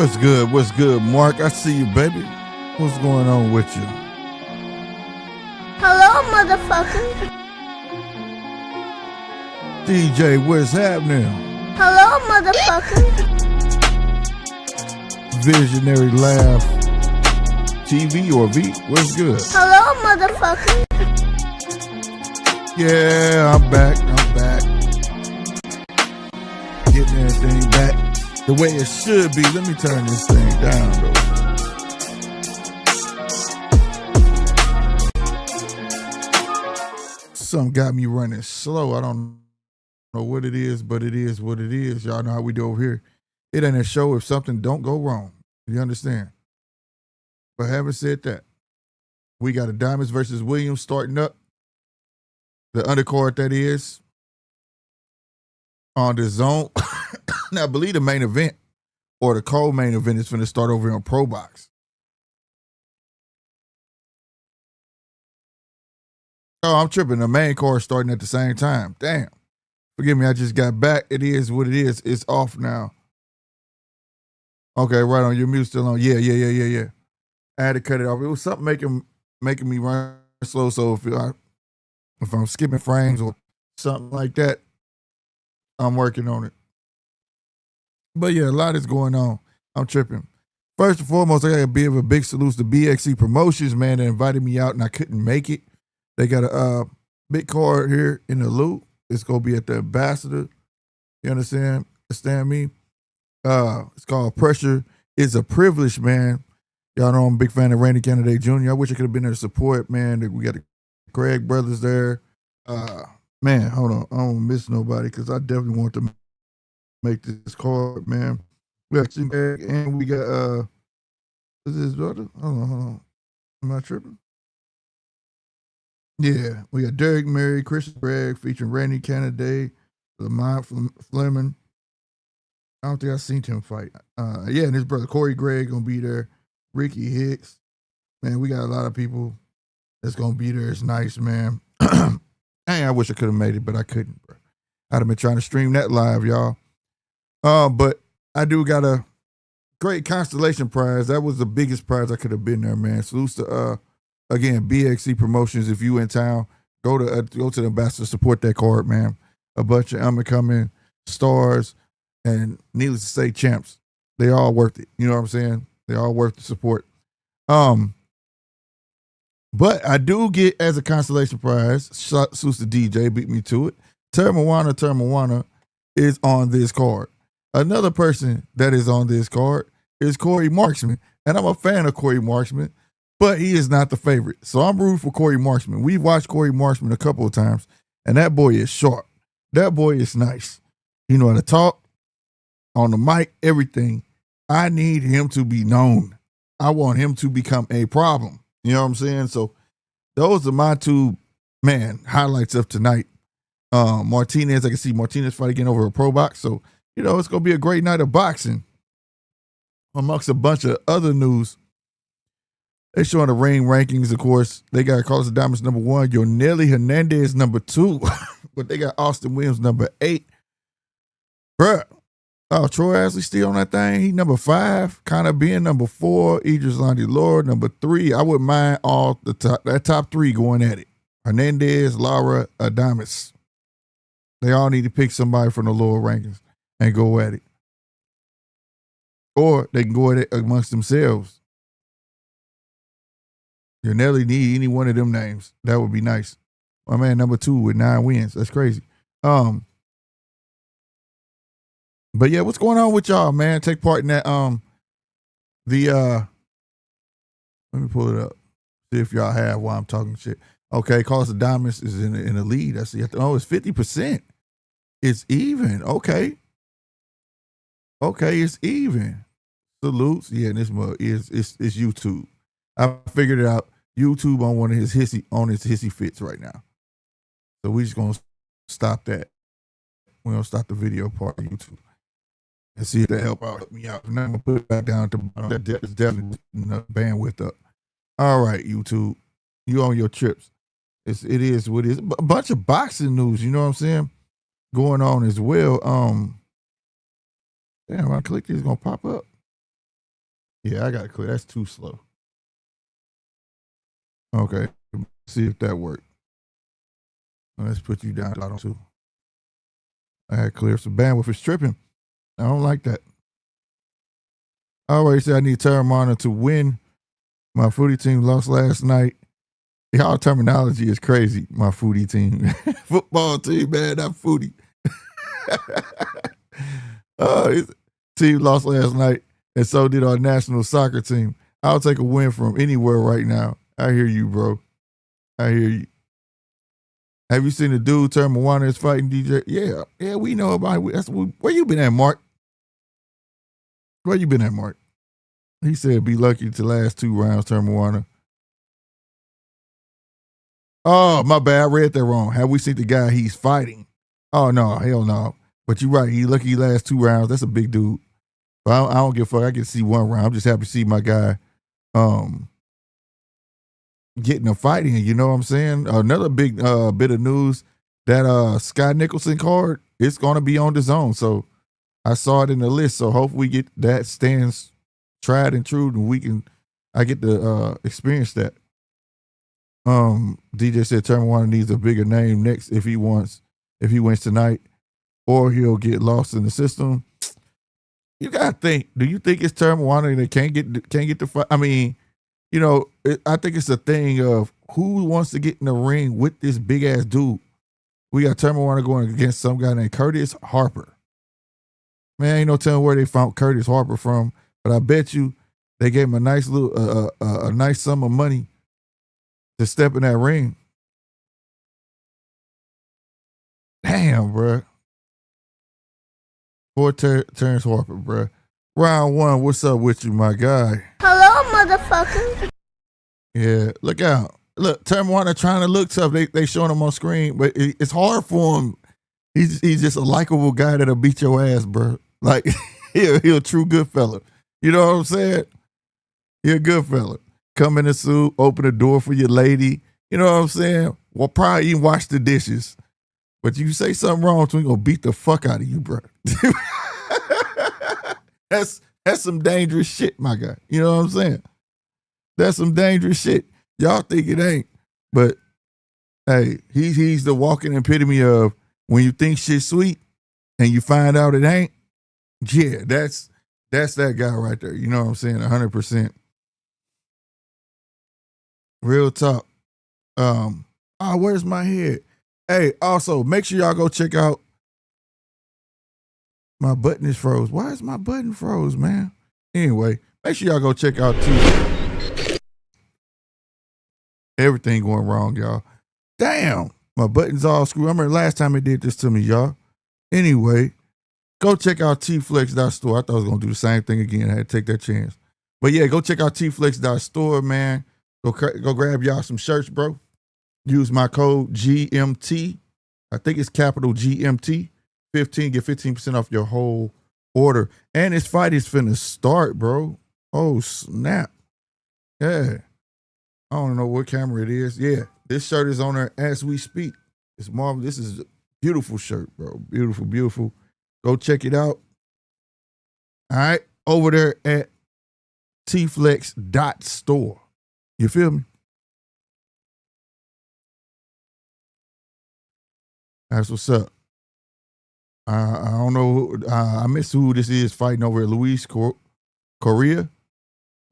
What's good? What's good, Mark? I see you, baby. What's going on with you? Hello, motherfucker. DJ, what's happening? Hello, motherfucker. Visionary Laugh TV or V? What's good? Hello, motherfucker. Yeah, I'm back. Getting everything back the way it should be. Let me turn this thing down, though. Something got me running slow. I don't know what it is, but it is what it is. Y'all know how we do over here. It ain't a show if something don't go wrong. You understand? But having said that, we got a Diamonds versus Williams starting up. The undercard, that is, on the zone. Now, I believe the main event or the co-main event is going to start over here on Pro Box. Oh, I'm tripping. The main card starting at the same time. Damn. Forgive me, I just got back. It is what it is. It's off now. Okay, right on. Your mute still on. Yeah. I had to cut it off. It was something making me run slow. So if I'm skipping frames or something like that, I'm working on it. But yeah, a lot is going on. I'm tripping. First and foremost, I got to give a big salute to BXC Promotions, man, that invited me out and I couldn't make it. They got a big card here in the loop. It's going to be at the Ambassador. You understand? Understand me? It's called Pressure is a Privilege, man. Y'all know I'm a big fan of Randy Kennedy Jr. I wish I could have been there to support, man. We got the Craig brothers there. Man, hold on. I don't miss nobody because I definitely want to make this card, man. We got and we got is his brother? Hold on. Am I tripping? Yeah, we got Derek Murray, Christian Gregg featuring Randy Kennedy, Lamont Fleming. I don't think I've seen him fight. Yeah, and his brother Corey Gregg gonna be there. Ricky Hicks. Man, we got a lot of people that's gonna be there. It's nice, man. I wish I could have made it, but I couldn't, bro. I'd have been trying to stream that live, y'all. But I do got a great constellation prize. That was the biggest prize I could have been there, man. Salutes to again, BXC Promotions. If you in town, go to the Ambassador, support that card, man. A bunch of up-and-coming stars and, needless to say, champs. They all worth it. You know what I'm saying? They all worth the support. But I do get, as a consolation prize, salutes to DJ, beat me to it. Teremoana is on this card. Another person that is on this card is Corey Marksman. And I'm a fan of Corey Marksman, but he is not the favorite. So I'm rooting for Corey Marksman. We've watched Corey Marksman a couple of times, and that boy is sharp. That boy is nice. You know how to talk, on the mic, everything. I need him to be known. I want him to become a problem. You know what I'm saying? So those are my two, highlights of tonight. Martinez, I can see Martinez fight again over a pro box. So, it's going to be a great night of boxing. Amongst a bunch of other news, they're showing the ring rankings, of course. They got Carlos Adames number 1, Yoneli Hernandez number 2, but they got Austin Williams number 8. Bruh. Oh, Troy Ashley still on that thing. He number 5, kind of being number 4. Idris Landy Lord number 3. I wouldn't mind all that top 3 going at it. Hernandez, Lara, Adames. They all need to pick somebody from the lower rankings and go at it. Or they can go at it amongst themselves. Yoneli need any one of them names. That would be nice. My man number 2 with 9 wins. That's crazy. But yeah, what's going on with y'all, man? Take part in that. Let me pull it up. See if y'all have while I'm talking shit. Okay, Carlos Adames is in the lead. I see. Oh, it's 50%. It's even. Okay, it's even. Salutes. Yeah, and this mug it's YouTube. I figured it out. YouTube on one of his hissy fits right now. So we just gonna stop that. We're gonna stop the video part of YouTube. And see if that help me out. Now I'm gonna put it back down to that is definitely bandwidth up. All right, YouTube, you on your trips. It is what it is. A bunch of boxing news, you know what I'm saying, going on as well. Damn, when I click this, it's gonna pop up. Yeah, I gotta click. That's too slow. Okay, see if that worked. Let's put you down to too. I had clear some bandwidth. It's tripping. I don't like that. I already said I need Teremoana to win. My foodie team lost last night. Y'all terminology is crazy. My foodie team. Football team, man, not foodie. His team lost last night, and so did our national soccer team. I'll take a win from anywhere right now. I hear you, bro. I hear you. Have you seen the dude Teremoana is fighting DJ? Yeah, we know about it. Where you been at, Mark? Where you been at, Mark? He said be lucky to last 2 rounds, Teremoana. Oh, my bad. I read that wrong. Have we seen the guy he's fighting? Oh, no. Hell no. But you're right. He lucky he lasts 2 rounds. That's a big dude. But I don't give a fuck. I get to see 1 round. I'm just happy to see my guy getting a fighting. You know what I'm saying? Another big bit of news, that Scott Nicholson card, it's going to be on the zone. So I saw it in the list. So hopefully we get that stands tried and true, and I get to experience that. DJ said Teremoana needs a bigger name next if he wins tonight, or he'll get lost in the system. You gotta think. Do you think it's Teremoana that can't get the fight? I mean, I think it's a thing of who wants to get in the ring with this big ass dude. We got Teremoana going against some guy named Curtis Harper. Man, ain't no telling where they found Curtis Harper from, but I bet you they gave him a nice little a nice sum of money to step in that ring. Damn, bruh. Poor Terrence Harper, bruh. Round 1, what's up with you, my guy? Hello, motherfucker. Yeah, look out. Look, Teremoana trying to look tough. They showing him on screen, but it's hard for him. He's just a likable guy that'll beat your ass, bro. Like, he a true good fella. You know what I'm saying? He a good fella. Come in the suit, open the door for your lady. You know what I'm saying? Well, probably even wash the dishes. But you say something wrong, so we gonna beat the fuck out of you, bro. That's some dangerous shit, my guy. You know what I'm saying? That's some dangerous shit. Y'all think it ain't, but hey, he's the walking epitome of when you think shit's sweet and you find out it ain't. Yeah, that's that guy right there. You know what I'm saying? 100%. Real talk. Where's my head? Hey, also make sure y'all go check out. My button is froze. Why is my button froze, man? Anyway, make sure y'all go check out too. Everything going wrong, y'all. Damn, my button's all screwed. I remember last time it did this to me, y'all. Anyway, go check out tflex.store. I thought I was gonna do the same thing again. I had to take that chance. But yeah, go check out tflex.store, man. Go grab y'all some shirts, bro. Use my code GMT. I think it's capital GMT. 15, get 15% off your whole order. And this fight is finna start, bro. Oh, snap. Yeah. I don't know what camera it is. Yeah. This shirt is on there as we speak. It's marvelous. This is a beautiful shirt, bro. Beautiful, beautiful. Go check it out. All right. Over there at tflex.store. You feel me? That's what's up. I don't know. I miss who this is fighting over at Luis Correa.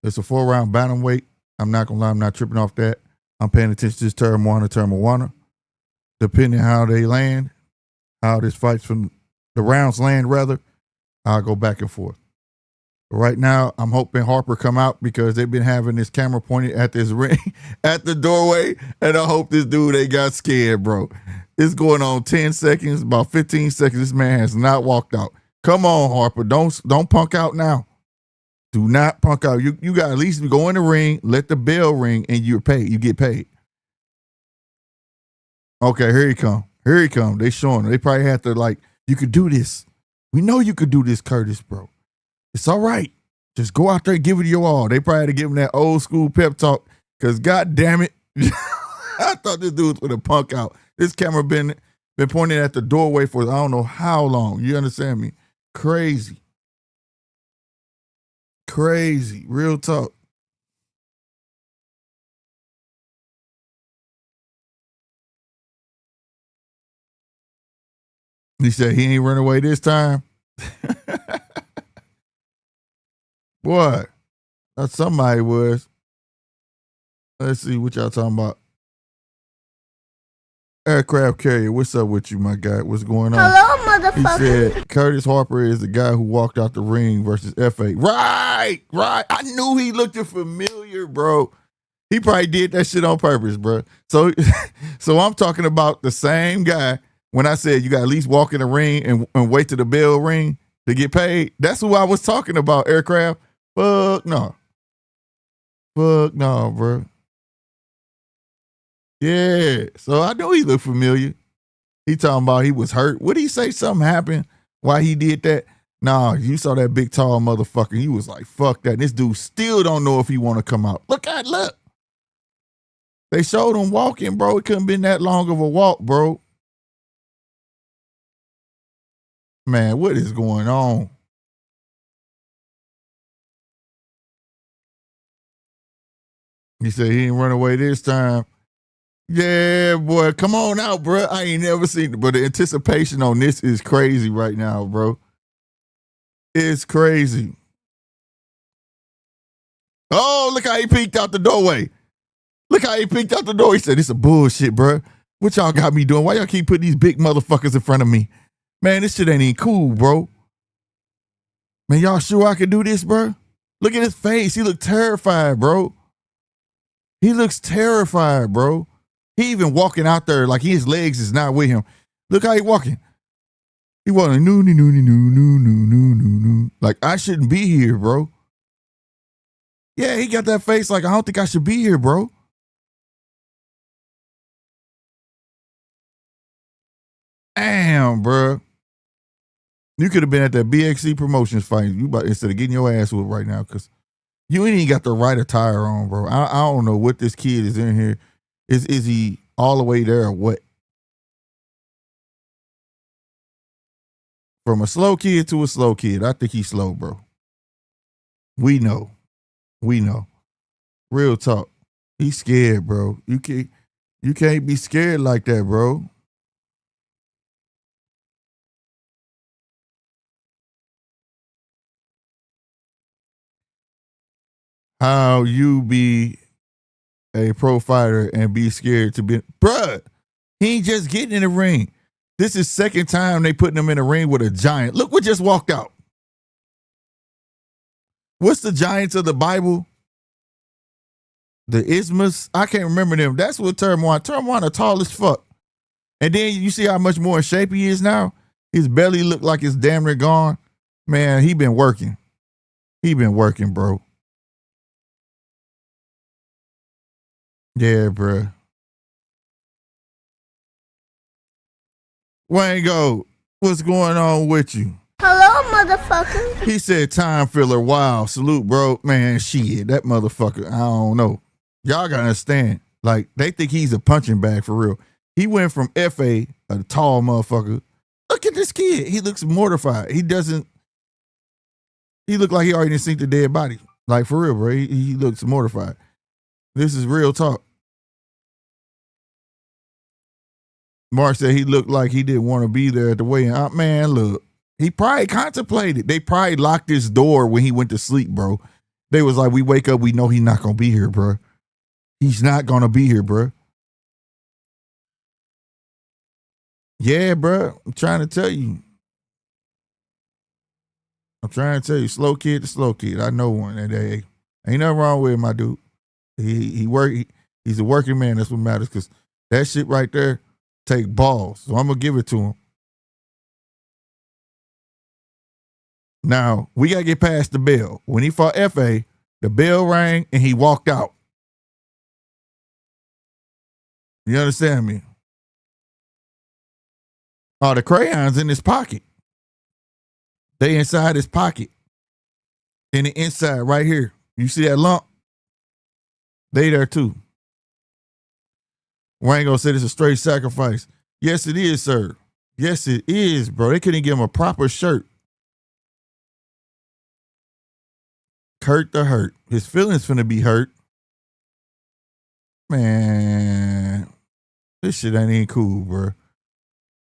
It's a 4-round bantamweight. I'm not going to lie. I'm not tripping off that. I'm paying attention to this Teremoana. Depending how they land, how this fight's from the rounds land, rather, I'll go back and forth. But right now, I'm hoping Harper come out because they've been having this camera pointed at this ring, at the doorway, and I hope this dude ain't got scared, bro. It's going on 10 seconds, about 15 seconds. This man has not walked out. Come on, Harper. Don't punk out now. Do not punk out. You got to at least go in the ring, let the bell ring, and you're paid. You get paid. Okay, here he come. Here he come. They showing him. They probably had to like, you could do this. We know you could do this, Curtis, bro. It's all right. Just go out there and give it your all. They probably had to give him that old school pep talk because, God damn it, I thought this dude was going to punk out. This camera been pointing at the doorway for I don't know how long. You understand me? Crazy. Crazy. Real talk. He said he ain't run away this time. Boy, somebody was. Let's see what y'all talking about. Aircraft carrier, what's up with you, my guy? What's going on? Hello, motherfucker. He said Curtis Harper is the guy who walked out the ring versus F8. Right. I knew he looked familiar, bro. He probably did that shit on purpose, bro. So I'm talking about the same guy. When I said you got to at least walk in the ring and wait till the bell ring to get paid, that's who I was talking about, Aircraft. Fuck no, bro. Yeah, so I know he looked familiar. He talking about he was hurt. What did he say? Something happened why he did that? Nah, you saw that big, tall motherfucker. He was like, fuck that. And this dude still don't know if he want to come out. Look. They showed him walking, bro. It couldn't been that long of a walk, bro. Man, what is going on? He said he ain't run away this time. Yeah, boy, come on out, bro. I ain't never seen it, but the anticipation on this is crazy right now, bro. It's crazy. Oh, look how he peeked out the doorway. Look how he peeked out the door. He said, this is bullshit, bro. What y'all got me doing? Why y'all keep putting these big motherfuckers in front of me? Man, this shit ain't even cool, bro. Man, y'all sure I can do this, bro? Look at his face. He look terrified, bro. He looks terrified, bro. He even walking out there like his legs is not with him. Look how he walking. He walking no. Like I shouldn't be here, bro. Yeah, he got that face like I don't think I should be here, bro. Damn, bro. You could have been at that BXC Promotions fight. You about instead of getting your ass whooped right now because you ain't even got the right attire on, bro. I don't know what this kid is in here. Is he all the way there or what? From a slow kid to a slow kid. I think he's slow, bro. We know. Real talk. He's scared, bro. You can't be scared like that, bro. How you be a pro fighter and be scared to be, bruh, he ain't just getting in the ring. This is second time they putting him in the ring with a giant. Look what just walked out. What's the giants of the Bible? The Isthmus? I can't remember them. That's what Teremoana tall as fuck. And then you see how much more in shape he is now? His belly look like it's damn near gone. Man, he been working. Bro. Yeah, bruh. Wango, what's going on with you? Hello, motherfucker. He said time filler. Wow. Salute, bro. Man, shit. That motherfucker. I don't know. Y'all gotta understand. Like, they think he's a punching bag for real. He went from FA, a tall motherfucker. Look at this kid. He looks mortified. He looked like he already seen the dead body. Like, for real, bro. He looks mortified. This is real talk. Mark said he looked like he didn't want to be there at the weigh-in. Man, look. He probably contemplated. They probably locked his door when he went to sleep, bro. They was like, we wake up, we know he's not going to be here, bro. He's not going to be here, bro. Yeah, bro. I'm trying to tell you. Slow kid to slow kid. I know one. And hey, ain't nothing wrong with him, my dude. He's a working man. That's what matters, because that shit right there take balls. So I'm going to give it to him. Now, we got to get past the bell. When he fought FA, the bell rang and he walked out. You understand me? Oh, the crayons in his pocket. They inside his pocket. In the inside right here. You see that lump? They there too. Wango said it's a straight sacrifice. Yes, it is, sir. Yes, it is, bro. They couldn't give him a proper shirt. Hurt the hurt. His feelings finna be hurt. Man, this shit ain't cool, bro.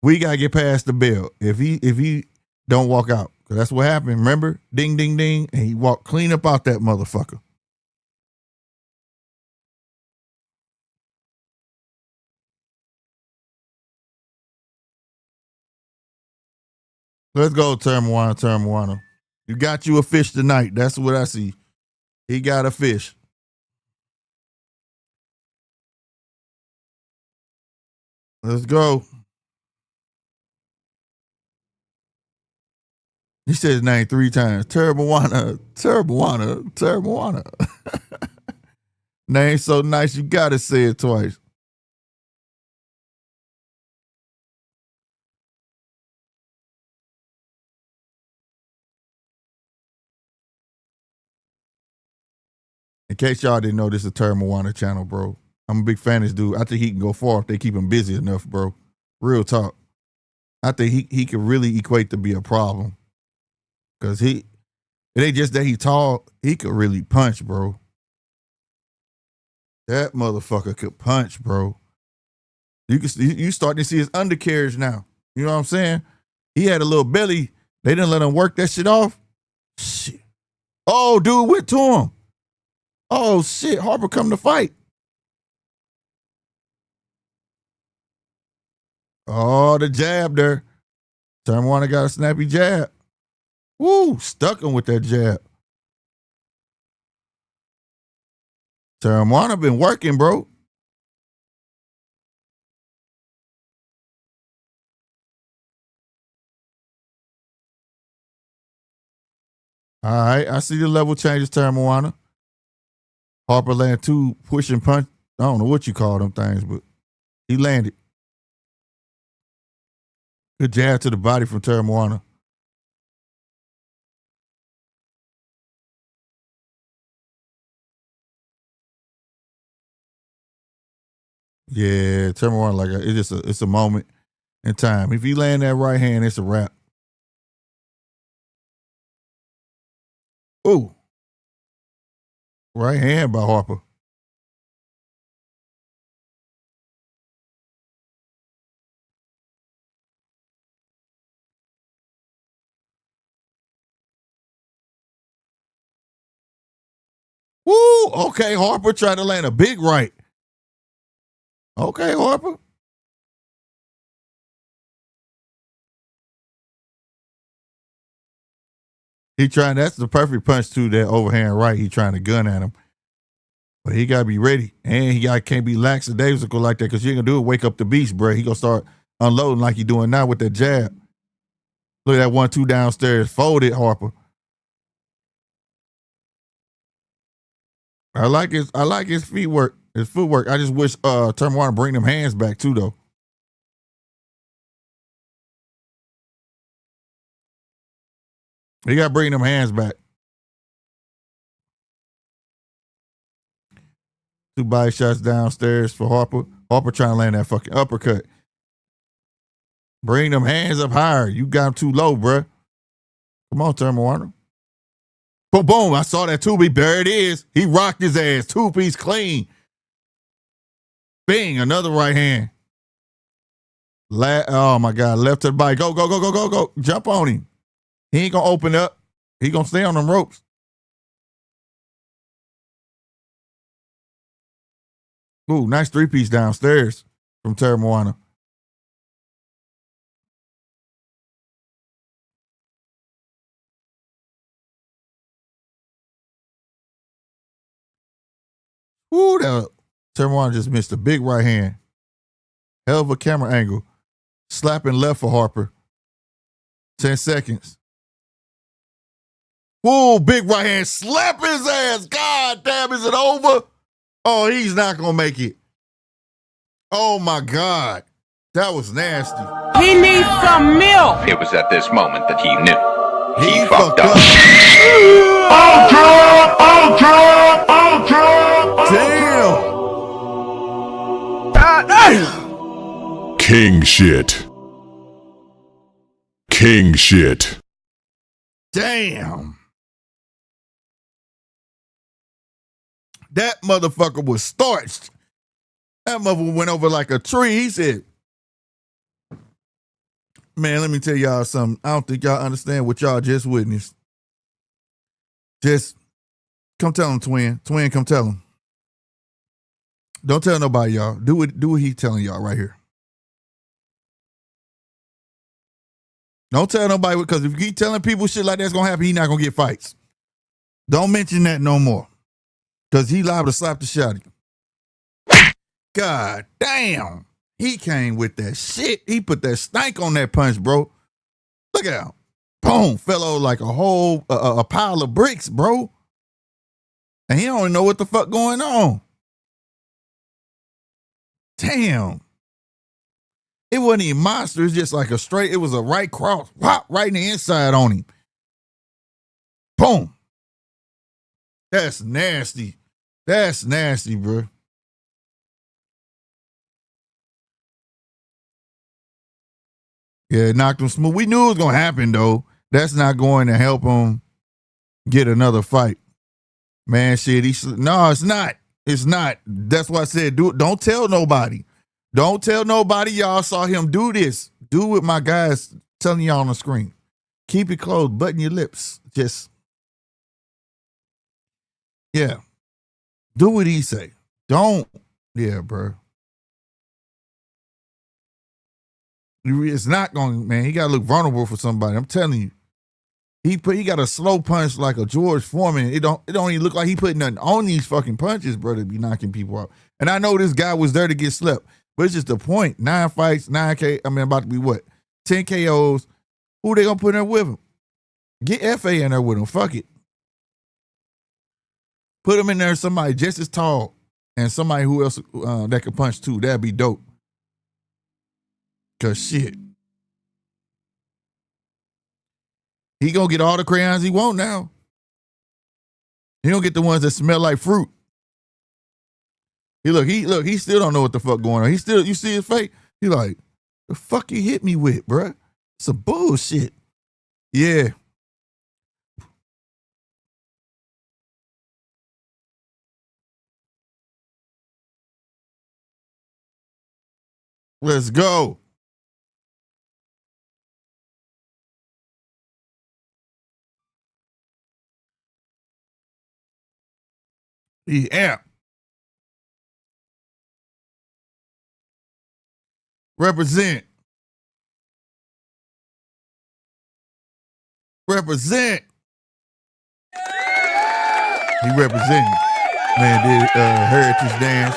We gotta get past the bell. If he don't walk out, because that's what happened. Remember, ding, ding, ding, and he walked clean up out that motherfucker. Let's go, Teremoana. You got you a fish tonight. That's what I see. He got a fish. Let's go. He said his name 3 times. Teremoana. Name so nice, you gotta say it twice. In case y'all didn't know, this is a Teremoana channel, bro. I'm a big fan of this dude. I think he can go far if they keep him busy enough, bro. Real talk. I think he could really equate to be a problem. Because it ain't just that he tall, he could really punch, bro. That motherfucker could punch, bro. You starting to see his undercarriage now. You know what I'm saying? He had a little belly. They didn't let him work that shit off. Shit. Oh, dude went to him. Oh, shit. Harper come to fight. Oh, the jab there. Teremoana got a snappy jab. Woo, stuck him with that jab. Teremoana been working, bro. All right, I see the level changes, Teremoana. Harper landed 2 pushing punch. I don't know what you call them things, but he landed. Good jab to the body from Teremoana. Yeah, Teremoana, like it's a moment in time. If he land that right hand, it's a wrap. Ooh, right hand by Harper. Woo! Okay, Harper tried to land a big right. Okay, Harper. That's the perfect punch too, that overhand right. He trying to gun at him. But he gotta be ready. And can't be lackadaisical like that, because you ain't gonna do it, wake up the beast, bro. He gonna start unloading like he doing now with that jab. Look at that 1-2 downstairs. Folded Harper. I like his feet work. His footwork. I just wish Teremoana bring them hands back too, though. He got to bring them hands back. 2 body shots downstairs for Harper. Harper trying to land that fucking uppercut. Bring them hands up higher. You got them too low, bruh. Come on, Teremoana. Boom, boom. I saw that 2-piece. There it is. He rocked his ass. 2-piece clean. Bing, another right hand. Oh, my God. Left to the body. Go, go, go, go, go, go. Jump on him. He ain't going to open up. He going to stay on them ropes. Ooh, nice 3-piece downstairs from Teremoana. Ooh, that Teremoana just missed a big right hand. Hell of a camera angle. Slapping left for Harper. 10 seconds. Ooh, big right hand. Slap his ass. God damn, is it over? Oh, he's not going to make it. Oh, my God. That was nasty. He needs some milk. It was at this moment that he knew. He fucked up. Damn. King shit. King shit. Damn. That motherfucker was starched. That motherfucker went over like a tree. He said, man, let me tell y'all something. I don't think y'all understand what y'all just witnessed. Just come tell him, twin. Twin, come tell him. Don't tell nobody, y'all. Do what he telling y'all right here. Don't tell nobody, because if you keep telling people shit like that's gonna happen, he not gonna get fights. Don't mention that no more. Because he liable to slap the shit out of you. God damn. He came with that shit. He put that stank on that punch, bro. Look out. Boom. Fell over like a whole a pile of bricks, bro. And he don't even know what the fuck going on. Damn. It wasn't even monster. It's just like a straight, it was a right cross. Whop, right in the inside on him. Boom. That's nasty. That's nasty, bro. Yeah, it knocked him smooth. We knew it was going to happen, though. That's not going to help him get another fight. Man, shit, no, it's not. It's not. That's why I said, don't tell nobody. Don't tell nobody y'all saw him do this. Do what my guys telling y'all on the screen. Keep it closed. Button your lips. Just, yeah. Do what he say. Don't. Yeah, bro. It's not going, man. He got to look vulnerable for somebody. I'm telling you. He got a slow punch like a George Foreman. It don't even look like he put nothing on these fucking punches, bro, to be knocking people out. And I know this guy was there to get slept, but it's just the point. 9 fights, 9K. I mean, about to be what? 10 KOs. Who they gonna put in there with him? Get FA in there with him. Fuck it. Put him in there, somebody just as tall and somebody who else that can punch too. That'd be dope. Cause shit. He gonna get all the crayons he want now. He gonna get the ones that smell like fruit. He still don't know what the fuck going on. You see his face? He like, the fuck you hit me with, bruh? Some bullshit. Yeah. Let's go. Yeah. Represent. Represent. He representing. Man, did heritage dance.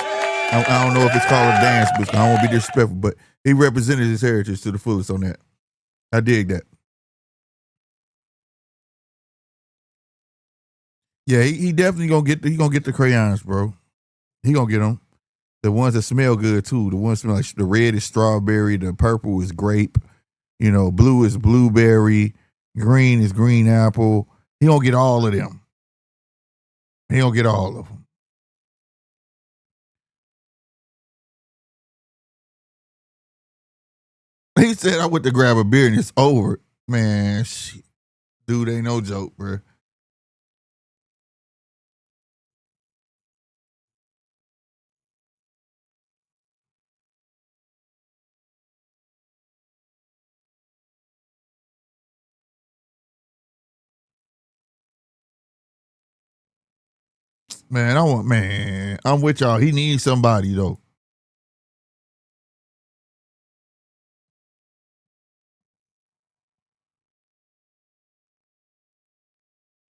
I don't know if it's called a dance, but I don't want to be disrespectful, but he represented his heritage to the fullest on that. I dig that. Yeah, he definitely gonna get the crayons, bro. He gonna get them. The ones that smell good too. The ones smell like the red is strawberry, the purple is grape, blue is blueberry, green is green apple. He don't get all of them. He don't get all of them. He said I went to grab a beer and it's over. Man, shit. Dude ain't no joke, bro. Man, I'm with y'all. He needs somebody though.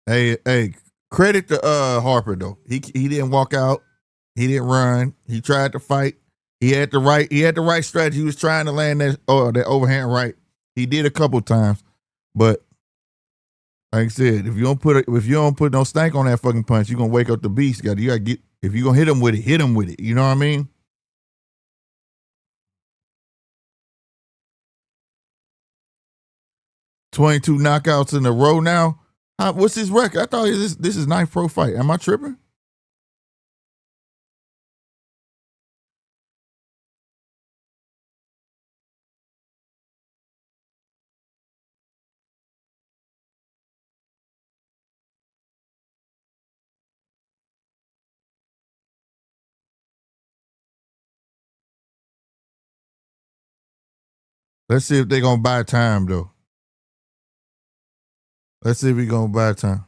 Hey, credit to Harper though. He didn't walk out. He didn't run. He tried to fight. He had the right strategy. He was trying to land that overhand right. He did a couple times, but like I said, if you don't put no stank on that fucking punch, you're gonna wake up the beast. You gotta get, if you're gonna hit him with it, hit him with it. You know what I mean? $22 knockouts in a row now. What's his record? I thought this is ninth pro fight. Am I tripping? Let's see if they're gonna buy time though. Let's see if we're gonna buy time.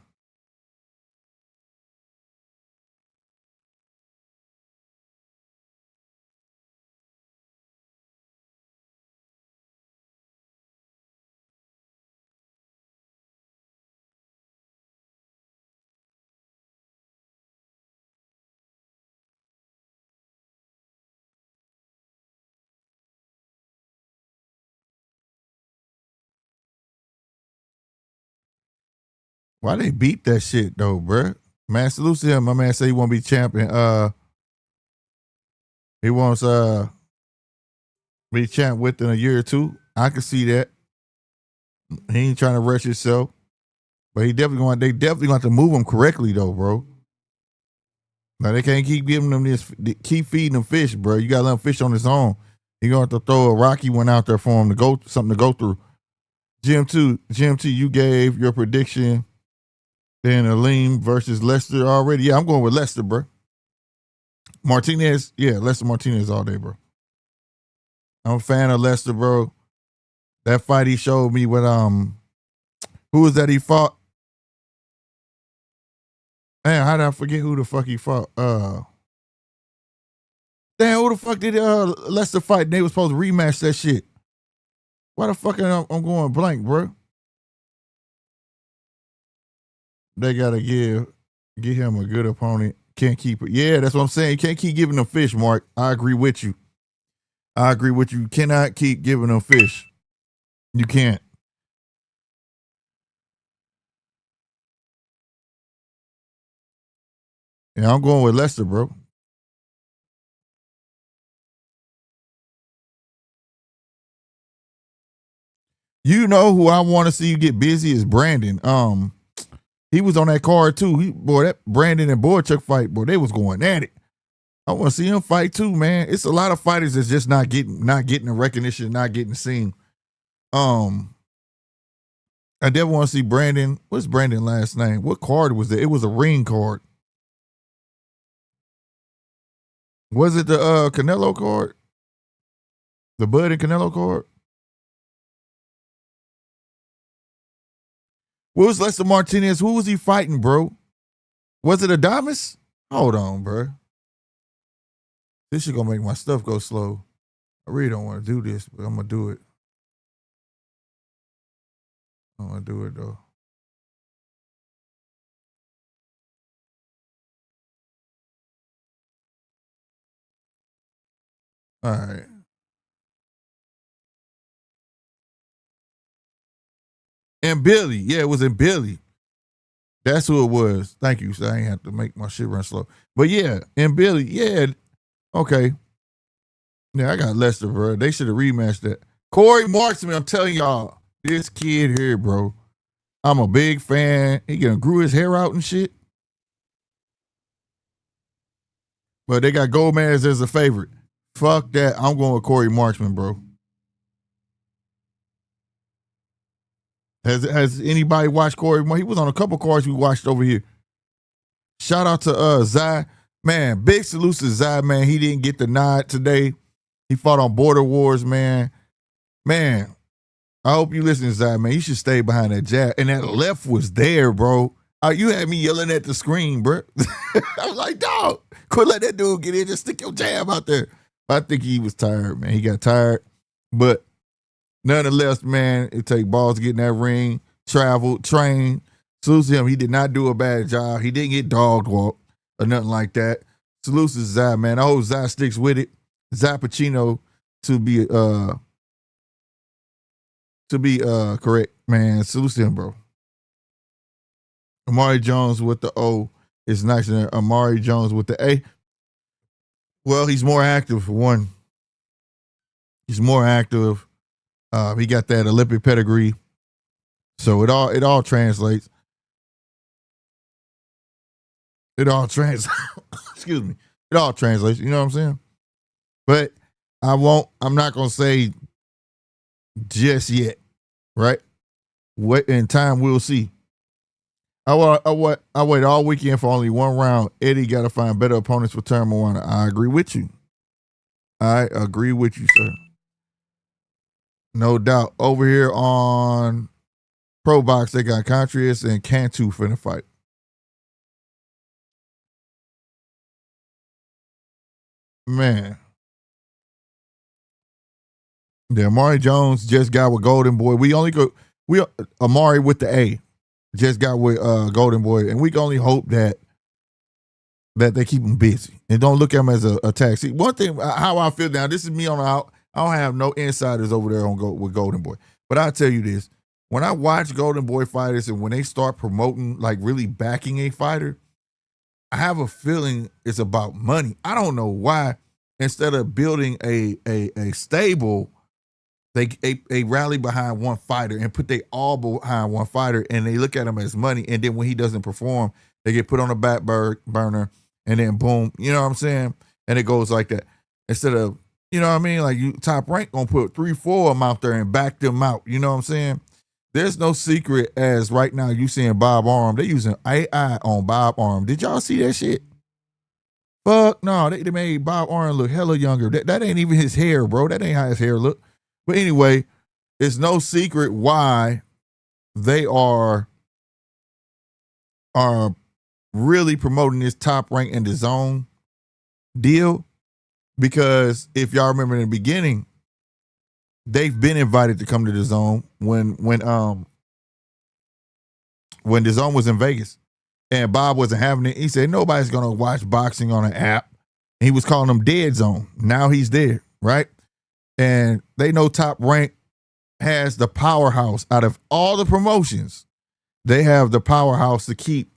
Why they beat that shit though, bruh? Man, salute to him. My man say he won't be champion. He wants be champ within a year or two. I can see that. He ain't trying to rush himself, but they definitely going to have to move him correctly though, bro. Now they can't keep giving them keep feeding them fish, bro. You got to let him fish on his own. You gonna have to throw a rocky one out there for him to go, something to go through. GM2, you gave your prediction. Then Aleem versus Lester already. Yeah, I'm going with Lester, bro. Martinez, yeah, Lester Martinez all day, bro. I'm a fan of Lester, bro. That fight he showed me with who was that he fought? Man, how did I forget who the fuck he fought? Damn, who the fuck did Lester fight? They was supposed to rematch that shit. Why the fuck I'm going blank, bro? They gotta give him a good opponent. Can't keep it. Yeah, that's what I'm saying. You can't keep giving them fish, Mark. I agree with you. You cannot keep giving them fish. You can't. Yeah, I'm going with Lester, bro. You know who I want to see you get busy is Brandon. He was on that card too. That Brandon and Boychuk fight, boy, they was going at it. I want to see him fight too, man. It's a lot of fighters that's just not getting the recognition, not getting seen. I definitely want to see Brandon. What's Brandon's last name? What card was it? It was a ring card. Was it the Canelo card? The Bud and Canelo card? What was Lester Martinez? Who was he fighting, bro? Was it Adamas? Hold on, bro. This is gonna make my stuff go slow. I really don't want to do this, but I'm gonna do it. I'm gonna do it though. All right. And Billy. Yeah, it was in Billy. That's who it was. Thank you. So I ain't have to make my shit run slow. But yeah, and Billy, yeah. Okay. Yeah, I got Lester, bro. They should have rematched that. Corey Marksman, I'm telling y'all, this kid here, bro. I'm a big fan. He gonna grew his hair out and shit. But they got Gomez as a favorite. Fuck that. I'm going with Corey Marksman, bro. Has anybody watched Corey? He was on a couple cards we watched over here. Shout out to Zai. Man, big salute to Zai, man. He didn't get the nod today. He fought on Border Wars, man. Man, I hope you listen to Zai, man. You should stay behind that jab. And that left was there, bro. You had me yelling at the screen, bro. I was like, dog, quit let that dude get in. Just stick your jab out there. But I think he was tired, man. He got tired. But nonetheless, man, it take balls to get in that ring, travel, train. Salute to him. He did not do a bad job. He didn't get dog walked or nothing like that. Salute to Zai, man. I hope Zai sticks with it. Zai Pacino to be correct, man. Salute to him, bro. Omari Jones with the O is nicer than Omari Jones with the A. Well, he's more active for one. He's more active. He got that Olympic pedigree. So it all translates. It all excuse me. It all translates, you know what I'm saying? But I'm not gonna say just yet, right? What in time we'll see. I wait all weekend for only one round. Eddie got to find better opponents for Teremoana. I agree with you. I agree with you, sir. No doubt. Over here on Pro Box, they got Contreras and Cantu finna fight. Man. Yeah, Amari Jones just got with Golden Boy. Amari with the A just got with Golden Boy, and we can only hope that they keep him busy and don't look at him as a taxi. One thing, how I feel now, this is me on the out. I don't have no insiders over there with Golden Boy, but I'll tell you this: when I watch Golden Boy fighters and when they start promoting, like really backing a fighter, I have a feeling it's about money. I don't know why. Instead of building a stable, they rally behind one fighter and put they all behind one fighter, and they look at him as money. And then when he doesn't perform, they get put on the back burner, and then boom, you know what I'm saying? And it goes like that. Instead of, you know what I mean? Like you Top Rank gonna put 3-4 of them out there and back them out. You know what I'm saying? There's no secret as right now you seeing Bob Arm. They using AI on Bob Arm. Did y'all see that shit? Fuck no, they made Bob Arm look hella younger. That ain't even his hair, bro. That ain't how his hair look. But anyway, it's no secret why they are really promoting this Top Rank and the Zone deal. Because if y'all remember in the beginning, they've been invited to come to the Zone when the Zone was in Vegas. And Bob wasn't having it. He said, nobody's going to watch boxing on an app. And he was calling them Dead Zone. Now he's there, right? And they know Top Rank has the powerhouse out of all the promotions. They have the powerhouse to keep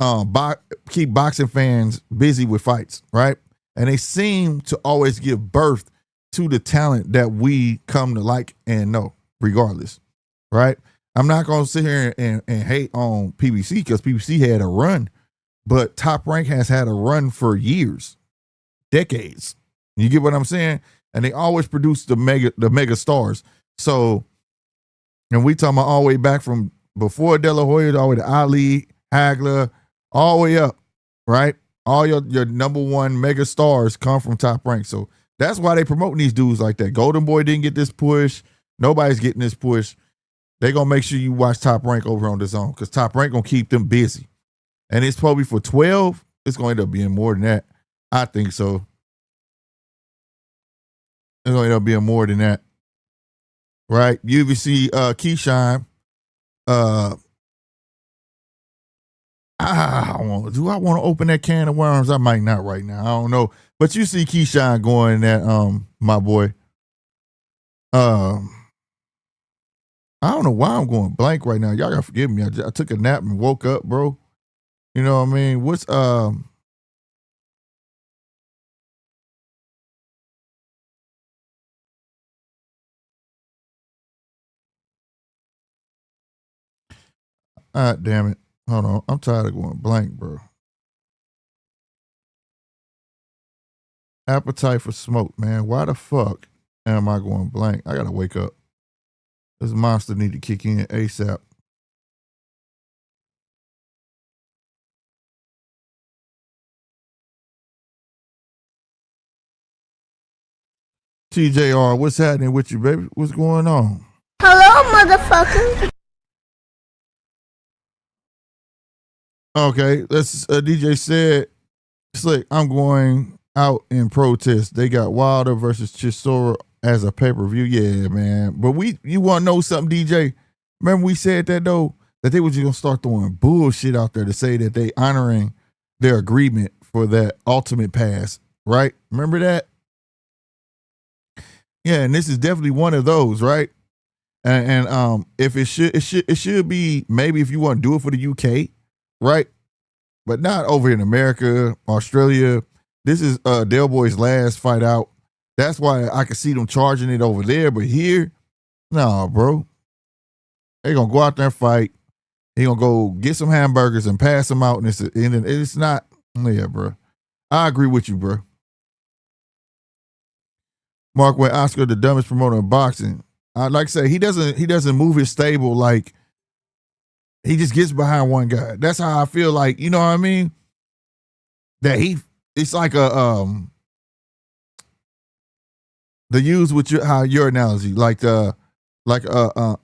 boxing fans busy with fights, right? And they seem to always give birth to the talent that we come to like and know, regardless, right? I'm not going to sit here and hate on PBC because PBC had a run, but Top Rank has had a run for years, decades. You get what I'm saying? And they always produce the mega stars. So, and we talking about all the way back from before De La Hoya, all the way to Ali, Hagler, all the way up, right? All your number one mega stars come from Top Rank. So that's why they promoting these dudes like that. Golden Boy didn't get this push. Nobody's getting this push. They're going to make sure you watch Top Rank over on the Zone because Top Rank going to keep them busy. And it's probably for 12. It's going to end up being more than that. I think so. It's going to end up being more than that. Right? UVC Keyshawn. Do I want to open that can of worms? I might not right now. I don't know. But you see Keyshawn going at my boy. I don't know why I'm going blank right now. Y'all gotta forgive me. I took a nap and woke up, bro. You know what I mean? What's Ah, damn it. Hold on. I'm tired of going blank, bro. Appetite for smoke, man. Why the fuck am I going blank? I gotta wake up. This monster need to kick in ASAP. TJR, what's happening with you, baby? What's going on? Hello, motherfucker. Okay, let's. DJ said, Slick, I'm going out in protest. They got Wilder versus Chisora as a pay-per-view. Yeah, man. But you want to know something, DJ? Remember we said that, though? That they were just going to start throwing bullshit out there to say that they honoring their agreement for that ultimate pass, right? Remember that? Yeah, and this is definitely one of those, right? And if it should be maybe if you want to do it for the UK, right? But not over in America, Australia. This is Del Boy's last fight out. That's why I can see them charging it over there. But here, no, bro. They gonna go out there and fight. He gonna go get some hamburgers and pass them out, and it's not. Yeah, bro. I agree with you, bro. Markway Oscar, the dumbest promoter in boxing. I'd like to say he doesn't move his stable like he just gets behind one guy. That's how I feel like, you know what I mean? That it's like a the use with your analogy, like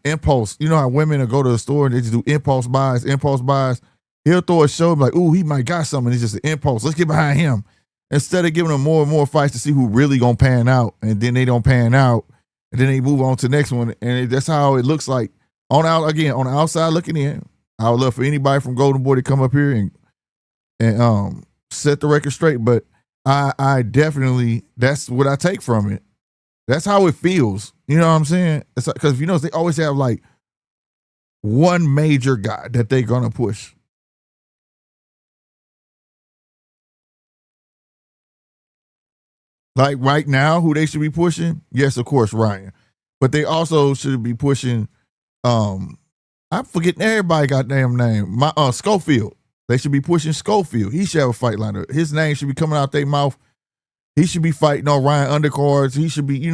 impulse. You know how women will go to the store and they just do impulse buys. He'll throw a show like, ooh, he might got something. It's just an impulse. Let's get behind him. Instead of giving them more and more fights to see who really gonna pan out, and then they don't pan out, and then they move on to the next one, and that's how it looks like on the outside looking in. I would love for anybody from Golden Boy to come up here and set the record straight, but I definitely, that's what I take from it. That's how it feels. You know what I'm saying? It's because like, they always have like one major guy that they're gonna push. Like right now, who they should be pushing? Yes, of course, Ryan. But they also should be pushing. I'm forgetting everybody goddamn name. Schofield. They should be pushing Schofield. He should have a fight lined up. His name should be coming out their mouth. He should be fighting on Ryan undercards. He should be,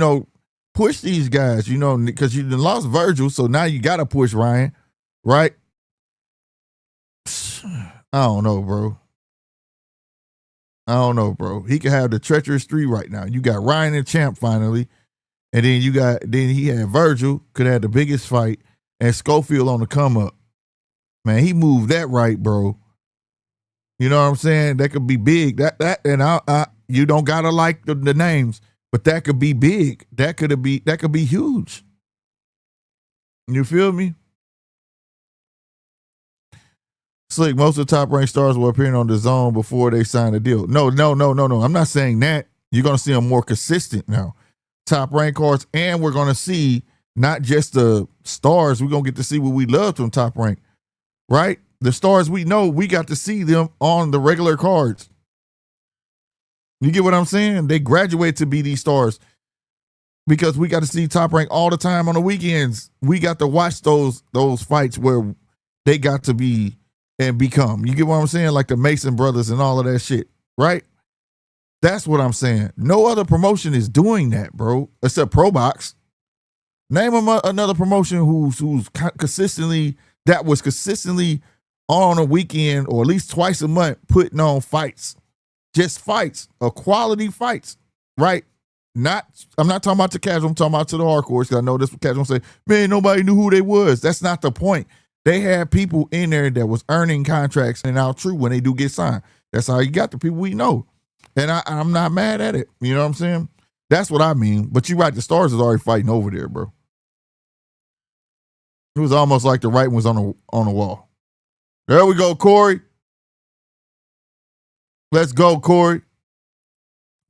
push these guys, because you lost Virgil, so now you got to push Ryan, right? I don't know, bro. He could have the treacherous three right now. You got Ryan and Champ finally, and then he had Virgil, could have the biggest fight, and Schofield on the come up. Man, he moved that right, bro. You know what I'm saying? That could be big. And you don't gotta like the names, but that could be big. That could be huge. You feel me? Slick, most of the top ranked stars were appearing on the zone before they signed a deal. No. I'm not saying that. You're gonna see them more consistent now. Top ranked cards, and we're gonna see not just the stars, we're gonna get to see what we love from top rank, right? The stars we know, we got to see them on the regular cards. You get what I'm saying? They graduate to be these stars because we got to see top rank all the time on the weekends. We got to watch those fights where they got to be and become. You get what I'm saying? Like the Mason brothers and all of that shit, right? That's what I'm saying. No other promotion is doing that, bro, except Pro Box. Name them another promotion who's consistently on a weekend or at least twice a month putting on fights. Just fights, quality fights, right? I'm not talking about the casual, I'm talking about to the hardcore, because I know this what casual say, man, nobody knew who they was. That's not the point. They had people in there that was earning contracts and out true when they do get signed. That's how you got the people we know. And I'm not mad at it. You know what I'm saying? That's what I mean. But you're right, the stars is already fighting over there, bro. It was almost like the writing was on the wall. There we go, Corey. Let's go, Corey.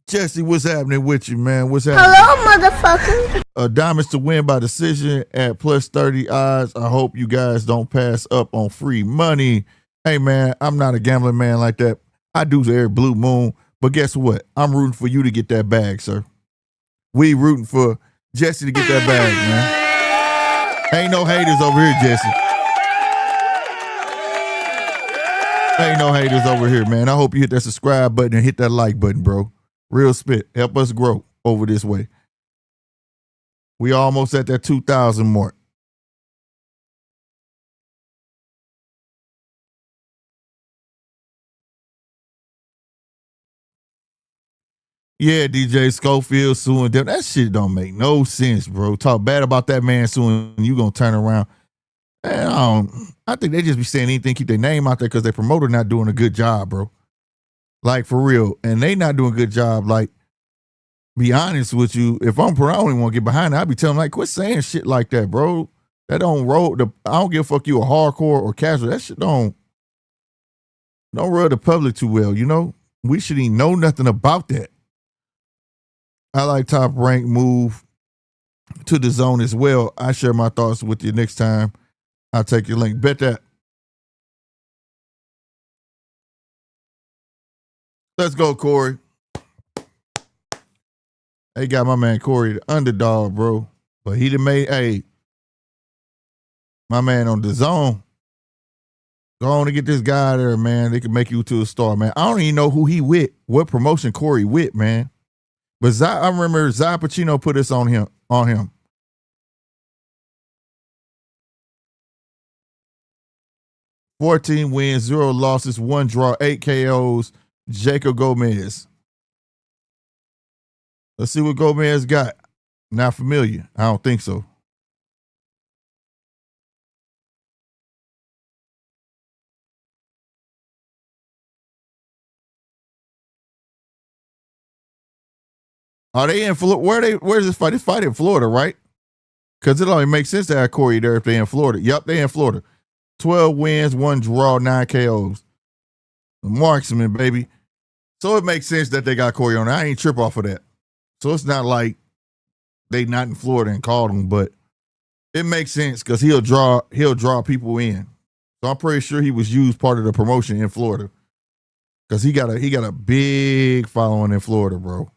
Jesse, what's happening with you, man? What's happening? Hello, motherfucker. Diamonds to win by decision at plus 30 odds. I hope you guys don't pass up on free money. Hey, man, I'm not a gambling man like that. I do every blue moon. But guess what? I'm rooting for you to get that bag, sir. We rooting for Jesse to get that bag, man. Ain't no haters over here, Jesse. Ain't no haters over here, man. I hope you hit that subscribe button and hit that like button, bro. Real spit. Help us grow over this way. We almost at that 2,000 mark. Yeah, DJ Schofield suing them. That shit don't make no sense, bro. Talk bad about that man suing, you gonna turn around. Man, I think they just be saying anything, keep their name out there because their promoter not doing a good job, bro. Like, for real. And they not doing a good job. Like, be honest with you, if I'm pro, I don't even want to get behind it. I'd be telling them, like, quit saying shit like that, bro. That don't roll. I don't give a fuck you a hardcore or casual. That shit don't rub the public too well, you know? We shouldn't even know nothing about that. I like Top Rank move to the zone as well. I share my thoughts with you next time. I'll take your link. Bet that. Let's go, Corey. They got my man Corey the underdog, bro. But he done made, my man on the zone. Go on and get this guy there, man. They can make you to a star, man. I don't even know who he with, what promotion Corey with, man. But I remember Zai Pacino put this on him. 14 wins, 0 losses, 1 draw, 8 KOs. Jaycob Gomez. Let's see what Gomez got. Not familiar. I don't think so. Are they in Florida? Where's this fight? This fight in Florida, right? Because it only makes sense to have Corey there if they're in Florida. Yep, they're in Florida. 12 wins, 1 draw, 9 KOs. The Marksman, baby. So it makes sense that they got Corey on there. I ain't trip off of that. So it's not like they not in Florida and called him, but it makes sense because he'll draw people in. So I'm pretty sure he was used part of the promotion in Florida. Because he got a big following in Florida, bro.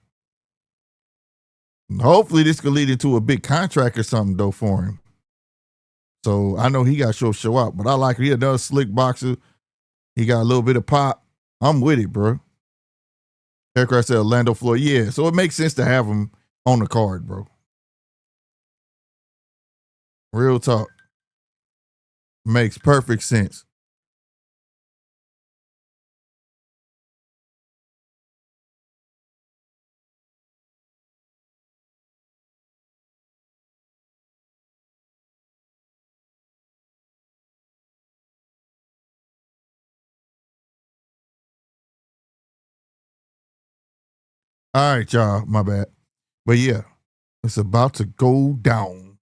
Hopefully this could lead into a big contract or something though for him. So I know he got to show out, but I like he another slick boxer. He got a little bit of pop. I'm with it, bro. Aircraft said Orlando, Florida. Yeah, so it makes sense to have him on the card, bro. Real talk. Makes perfect sense. All right, y'all. My bad. But yeah, it's about to go down.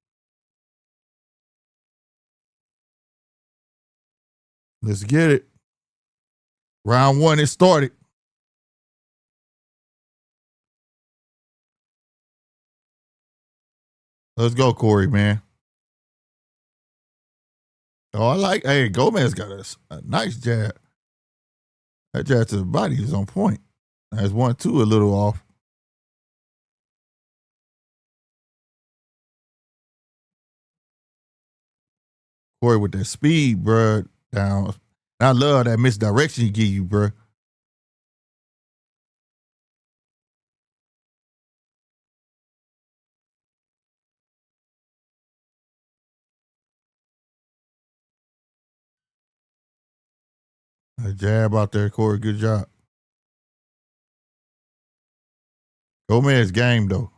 Let's get it. Round 1 is started. Let's go, Corey, man. Oh, I like, Gomez got a nice jab. That jab to the body is on point. That's 1-2 a little off. Corey with that speed, bro, down. I love that misdirection he give you, bro. A jab out there, Corey. Good job. Gomez game though.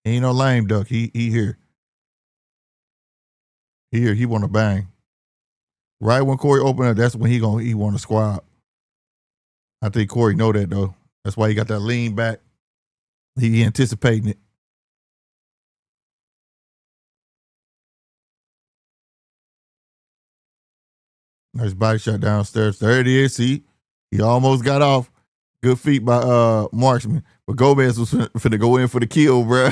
He ain't no lame duck. He here. He want to bang. Right when Corey open up, that's when he want to squab. I think Corey know that though. That's why he got that lean back. He anticipating it. Nice body shot downstairs. There it is. See, he almost got off. Good feet by Marksman. But Gomez was finna go in for the kill, bro.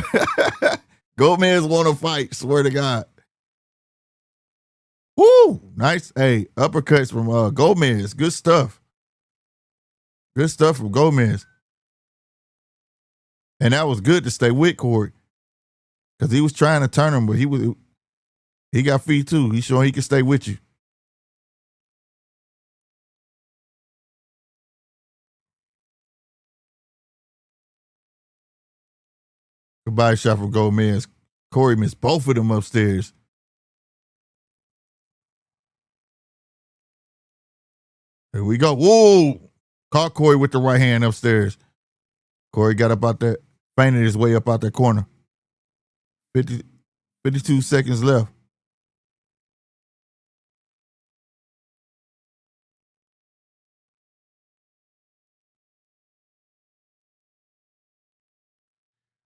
Gomez want to fight, swear to God. Woo! Nice. Hey, uppercuts from Gomez. Good stuff. Good stuff from Gomez. And that was good to stay with Corey. Because he was trying to turn him, but he got feet too. He's showing he can stay with you. body shot from Gomez. Corey missed both of them upstairs. Here we go. Whoa! Caught Corey with the right hand upstairs. Corey got up out that, fainted his way up out that corner. 52 seconds left.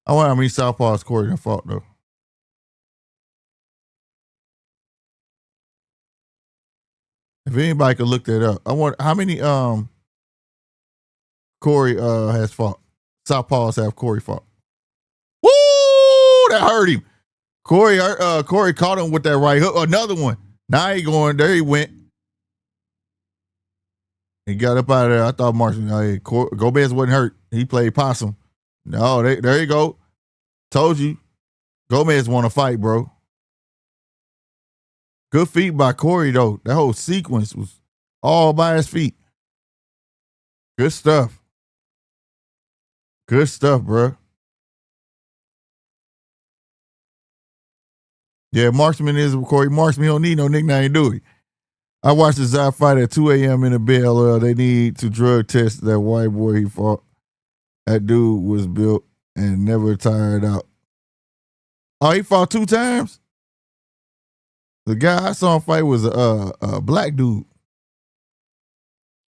I wonder how many southpaws Corey done fought, though. If anybody could look that up. I wonder how many Corey has fought. Southpaws have Corey fought. Woo! That hurt him. Corey caught him with that right hook. Another one. Now he going. There he went. He got up out of there. I thought Marksman. Gomez wasn't hurt. He played possum. No, there you go. Told you. Gomez want to fight, bro. Good feet by Corey, though. That whole sequence was all by his feet. Good stuff. Good stuff, bro. Yeah, Marksman is Corey Marksman. He don't need no nickname, do he? I watched the Zai fight at 2 a.m. in the BLL. They need to drug test that white boy he fought. That dude was built and never tired out. Oh, he fought 2 times? The guy I saw him fight was a black dude.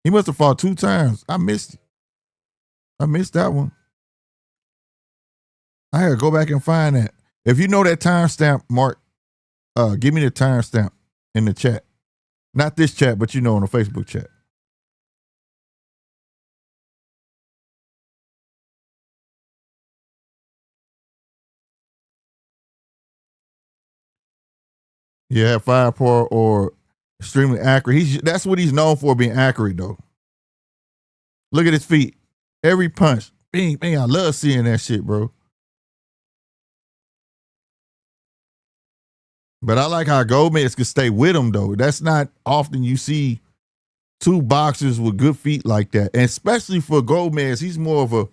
He must have fought 2 times. I missed it. I missed that one. I had to go back and find that. If you know that timestamp, Mark, give me the timestamp in the chat. Not this chat, but you know, in the Facebook chat. Yeah, firepower or extremely accurate. That's what he's known for, being accurate, though. Look at his feet. Every punch. Bing, bing. I love seeing that shit, bro. But I like how Gomez can stay with him, though. That's not often you see 2 boxers with good feet like that. And especially for Gomez, he's more of a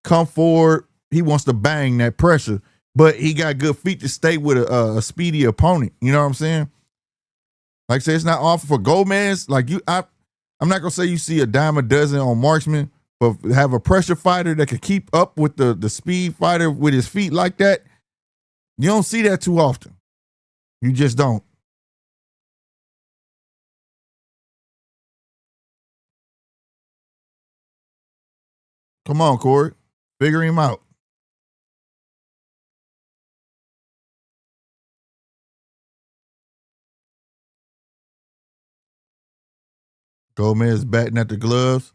come forward. He wants to bang that pressure. But he got good feet to stay with a speedy opponent. You know what I'm saying? Like I said, it's not often for Gomez. Like I'm not gonna say you see a dime a dozen on Marksman, but have a pressure fighter that can keep up with the speed fighter with his feet like that. You don't see that too often. You just don't. Come on, Corey. Figure him out. Gomez batting at the gloves.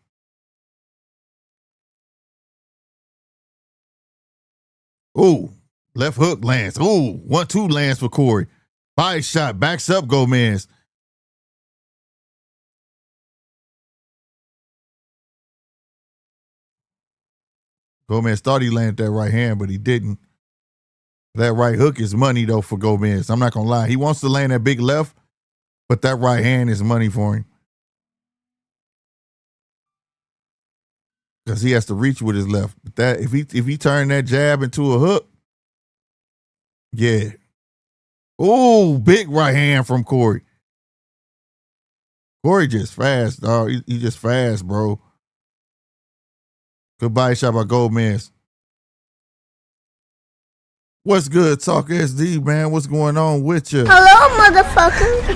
Ooh, left hook lands. Ooh, 1-2 lands for Corey. Body shot, backs up Gomez. Gomez thought he landed that right hand, but he didn't. That right hook is money, though, for Gomez. I'm not going to lie. He wants to land that big left, but that right hand is money for him. Because he has to reach with his left. But that if he turned that jab into a hook, yeah. Ooh, big right hand from Corey. Corey just fast, dog. He just fast, bro. Good body shot by Gomez. What's good, Talk SD, man? What's going on with you? Hello, motherfucker.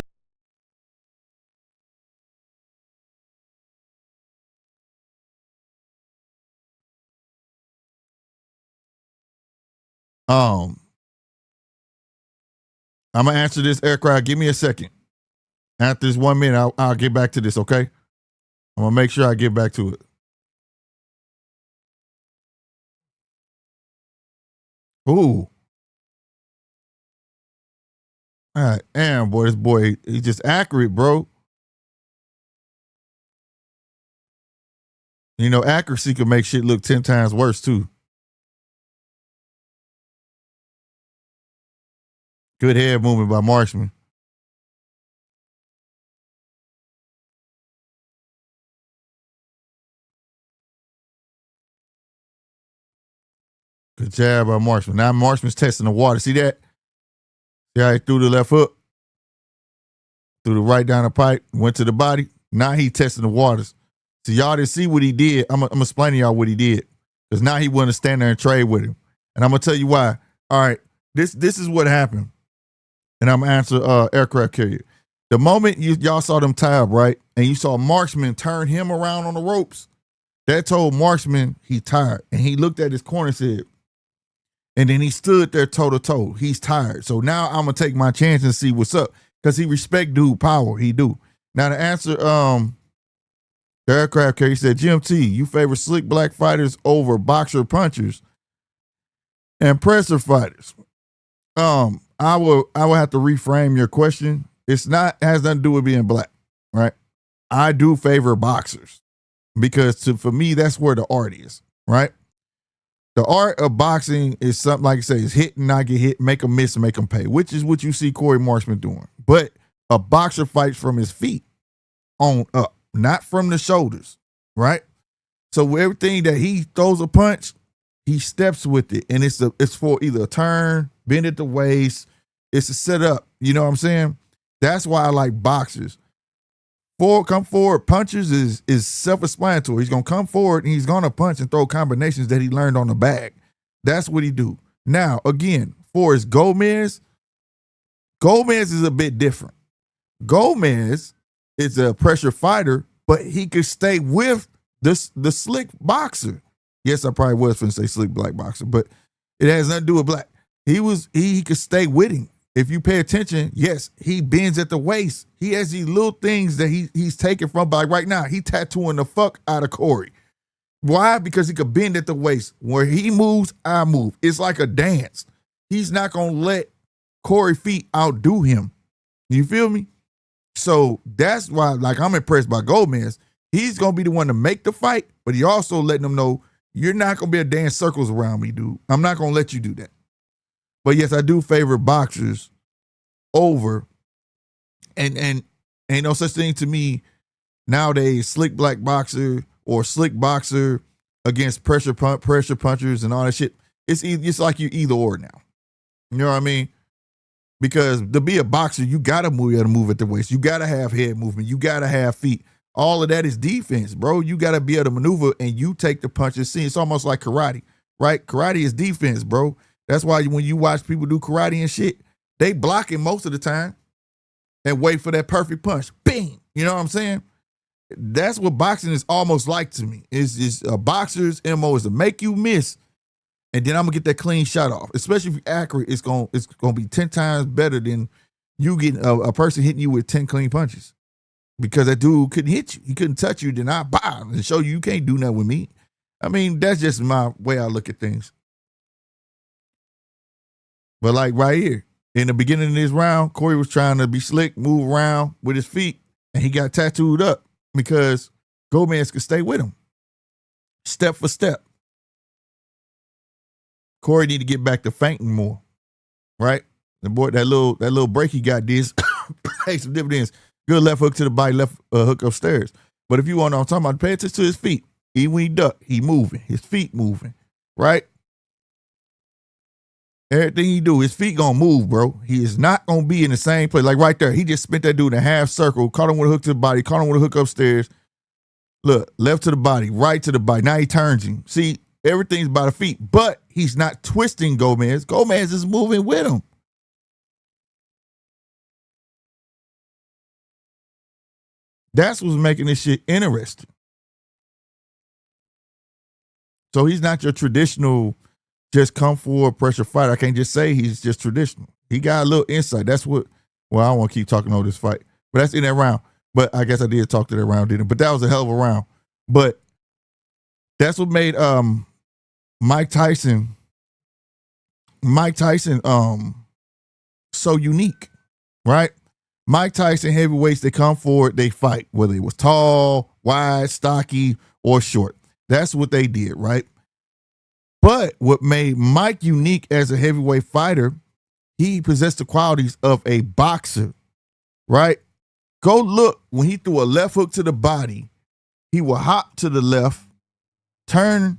I'm gonna answer this aircraft. Give me a second. After this 1 minute, I'll get back to this, okay? I'm gonna make sure I get back to it. Ooh. All right, damn, boy, this boy, he's just accurate, bro. You know, accuracy can make shit look 10 times worse, too. Good head movement by Marksman. Good jab by Marksman. Now Marksman's testing the water. See that? See how he threw the left hook? Threw the right down the pipe, went to the body. Now he testing the waters. So y'all didn't see what he did. I'm explaining y'all what he did. Because now he wanted to stand there and trade with him. And I'm going to tell you why. All right, this is what happened. And I'm going to answer aircraft carrier. The moment y'all saw them tie up, right, and you saw Marksman turn him around on the ropes, that told Marksman he tired. And he looked at his corner and said, and then he stood there toe-to-toe. He's tired. So now I'm going to take my chance and see what's up. Because he respect dude power. He do. Now to answer the aircraft carrier said, GMT, you favor slick black fighters over boxer punchers and presser fighters. I will have to reframe your question. It's not has nothing to do with being black, right? I do favor boxers because for me, that's where the art is, right? The art of boxing is something like I say, is hit and not get hit, make them miss and make them pay, which is what you see Corey Marksman doing. But a boxer fights from his feet on up, not from the shoulders, right? So everything that he throws a punch, he steps with it, and it's for either a turn, bend at the waist, it's a setup. You know what I'm saying? That's why I like boxers. Come forward punches is self-explanatory. He's gonna come forward and he's gonna punch and throw combinations that he learned on the bag. That's what he do. Now, again, for his Gomez is a bit different. Gomez is a pressure fighter, but he could stay with the slick boxer. Yes, I probably was going to say slick black boxer, but it has nothing to do with black. He could stay with him. If you pay attention, yes, he bends at the waist. He has these little things that he's taking from, like right now, he tattooing the fuck out of Corey. Why? Because he could bend at the waist. Where he moves, I move. It's like a dance. He's not going to let Corey feet outdo him. You feel me? So that's why, like, I'm impressed by Gomez. He's going to be the one to make the fight, but he also letting them know, you're not going to be able to dance circles around me, dude. I'm not going to let you do that. But yes, I do favor boxers over, and ain't no such thing to me nowadays, slick black boxer or slick boxer against pressure punchers and all that shit. It's like you either or now. You know what I mean? Because to be a boxer, you gotta be able to move at the waist. You gotta have head movement. You gotta have feet. All of that is defense, bro. You gotta be able to maneuver and you take the punches. See, it's almost like karate, right? Karate is defense, bro. That's why when you watch people do karate and shit, they blocking most of the time and wait for that perfect punch. Bing! You know what I'm saying? That's what boxing is almost like to me. It's a boxer's MO is to make you miss, and then I'm gonna get that clean shot off. Especially if you're accurate, it's gonna be 10 times better than you getting a person hitting you with 10 clean punches. Because that dude couldn't hit you. He couldn't touch you, then I bow and show you can't do nothing with me. I mean, that's just my way I look at things. But like right here, in the beginning of this round, Corey was trying to be slick, move around with his feet, and he got tattooed up because Gomez could stay with him. Step for step. Corey need to get back to feinting more, right? The boy, that little break he got this, pay some dividends. Good left hook to the body, left hook upstairs. But if you want to know what I'm talking about, pay attention to his feet. Even when he duck, he moving. His feet moving, right? Everything he do, his feet gonna move, bro. He is not gonna be in the same place. Like right there, he just spent that dude in a half circle, caught him with a hook to the body, caught him with a hook upstairs. Look, left to the body, right to the body. Now he turns him. See, everything's by the feet, but he's not twisting Gomez. Gomez is moving with him. That's what's making this shit interesting. So he's not your traditional just come forward pressure fighter. I can't just say he's just traditional. He got a little insight. That's what, well, I don't want to keep talking over this fight, but that's in that round. But I guess I did talk to that round, didn't I? But that was a hell of a round. But that's what made Mike Tyson so unique, right? Mike Tyson heavyweights, they come forward, they fight, whether it was tall, wide, stocky, or short. That's what they did, right? But what made Mike unique as a heavyweight fighter, he possessed the qualities of a boxer, right? Go look, when he threw a left hook to the body, he will hop to the left, turn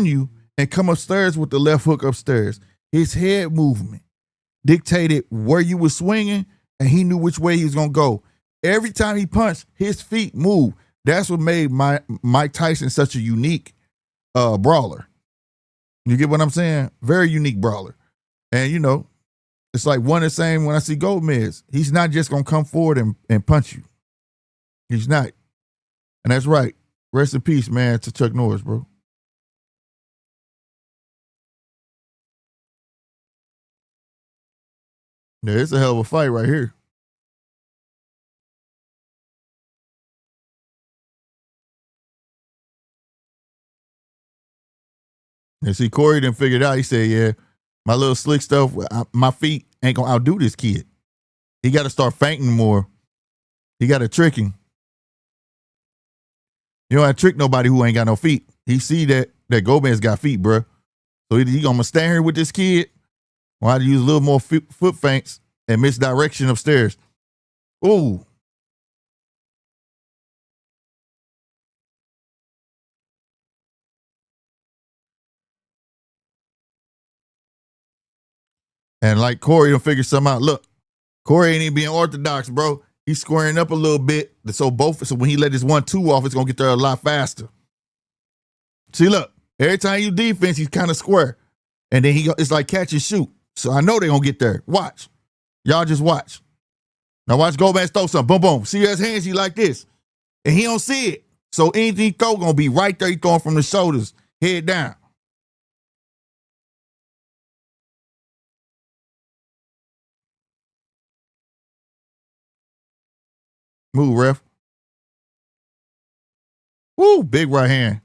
you, and come upstairs with the left hook upstairs. His head movement dictated where you were swinging, and he knew which way he was going to go. Every time he punched, his feet moved. That's what made Mike Tyson such a unique brawler. You get what I'm saying? Very unique brawler. And, you know, it's like one and the same when I see Gomez. He's not just going to come forward and punch you. He's not. And that's right. Rest in peace, man, to Chuck Norris, bro. Yeah, it's a hell of a fight right here. And see, Corey didn't figure it out. He said, yeah, my little slick stuff, my feet ain't going to outdo this kid. He got to start feinting more. He got to trick him. You don't have to trick nobody who ain't got no feet. He see that Gomez got feet, bro. So he going to stand here with this kid. Or I to use a little more foot feints and misdirection upstairs. Ooh. And like Corey done figure something out. Look, Corey ain't even being orthodox, bro. He's squaring up a little bit. So when he let his 1-2 off, it's going to get there a lot faster. See, look, every time you defense, he's kind of square. And then it's like catch and shoot. So I know they're going to get there. Watch. Y'all just watch. Now watch Gomez throw something. Boom, boom. See his hands, he like this. And he don't see it. So anything he throw going to be right there. He throwing from the shoulders, head down. Move, ref. Woo, big right hand.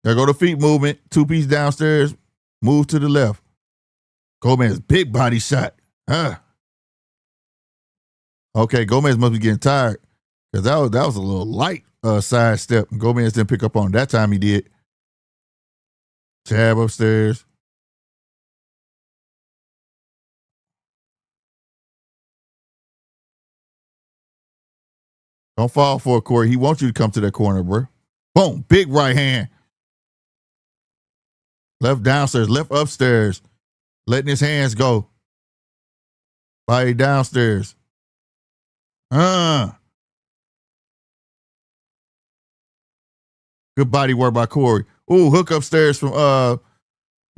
There go the feet movement. 2-piece downstairs. Move to the left. Gomez, big body shot. Okay, Gomez must be getting tired because that was a little light side step. Gomez didn't pick up on it. That time he did. Jab upstairs. Don't fall for it, Corey. He wants you to come to that corner, bro. Boom, big right hand. Left downstairs, left upstairs. Letting his hands go. Body downstairs. Good body work by Corey. Ooh, hook upstairs from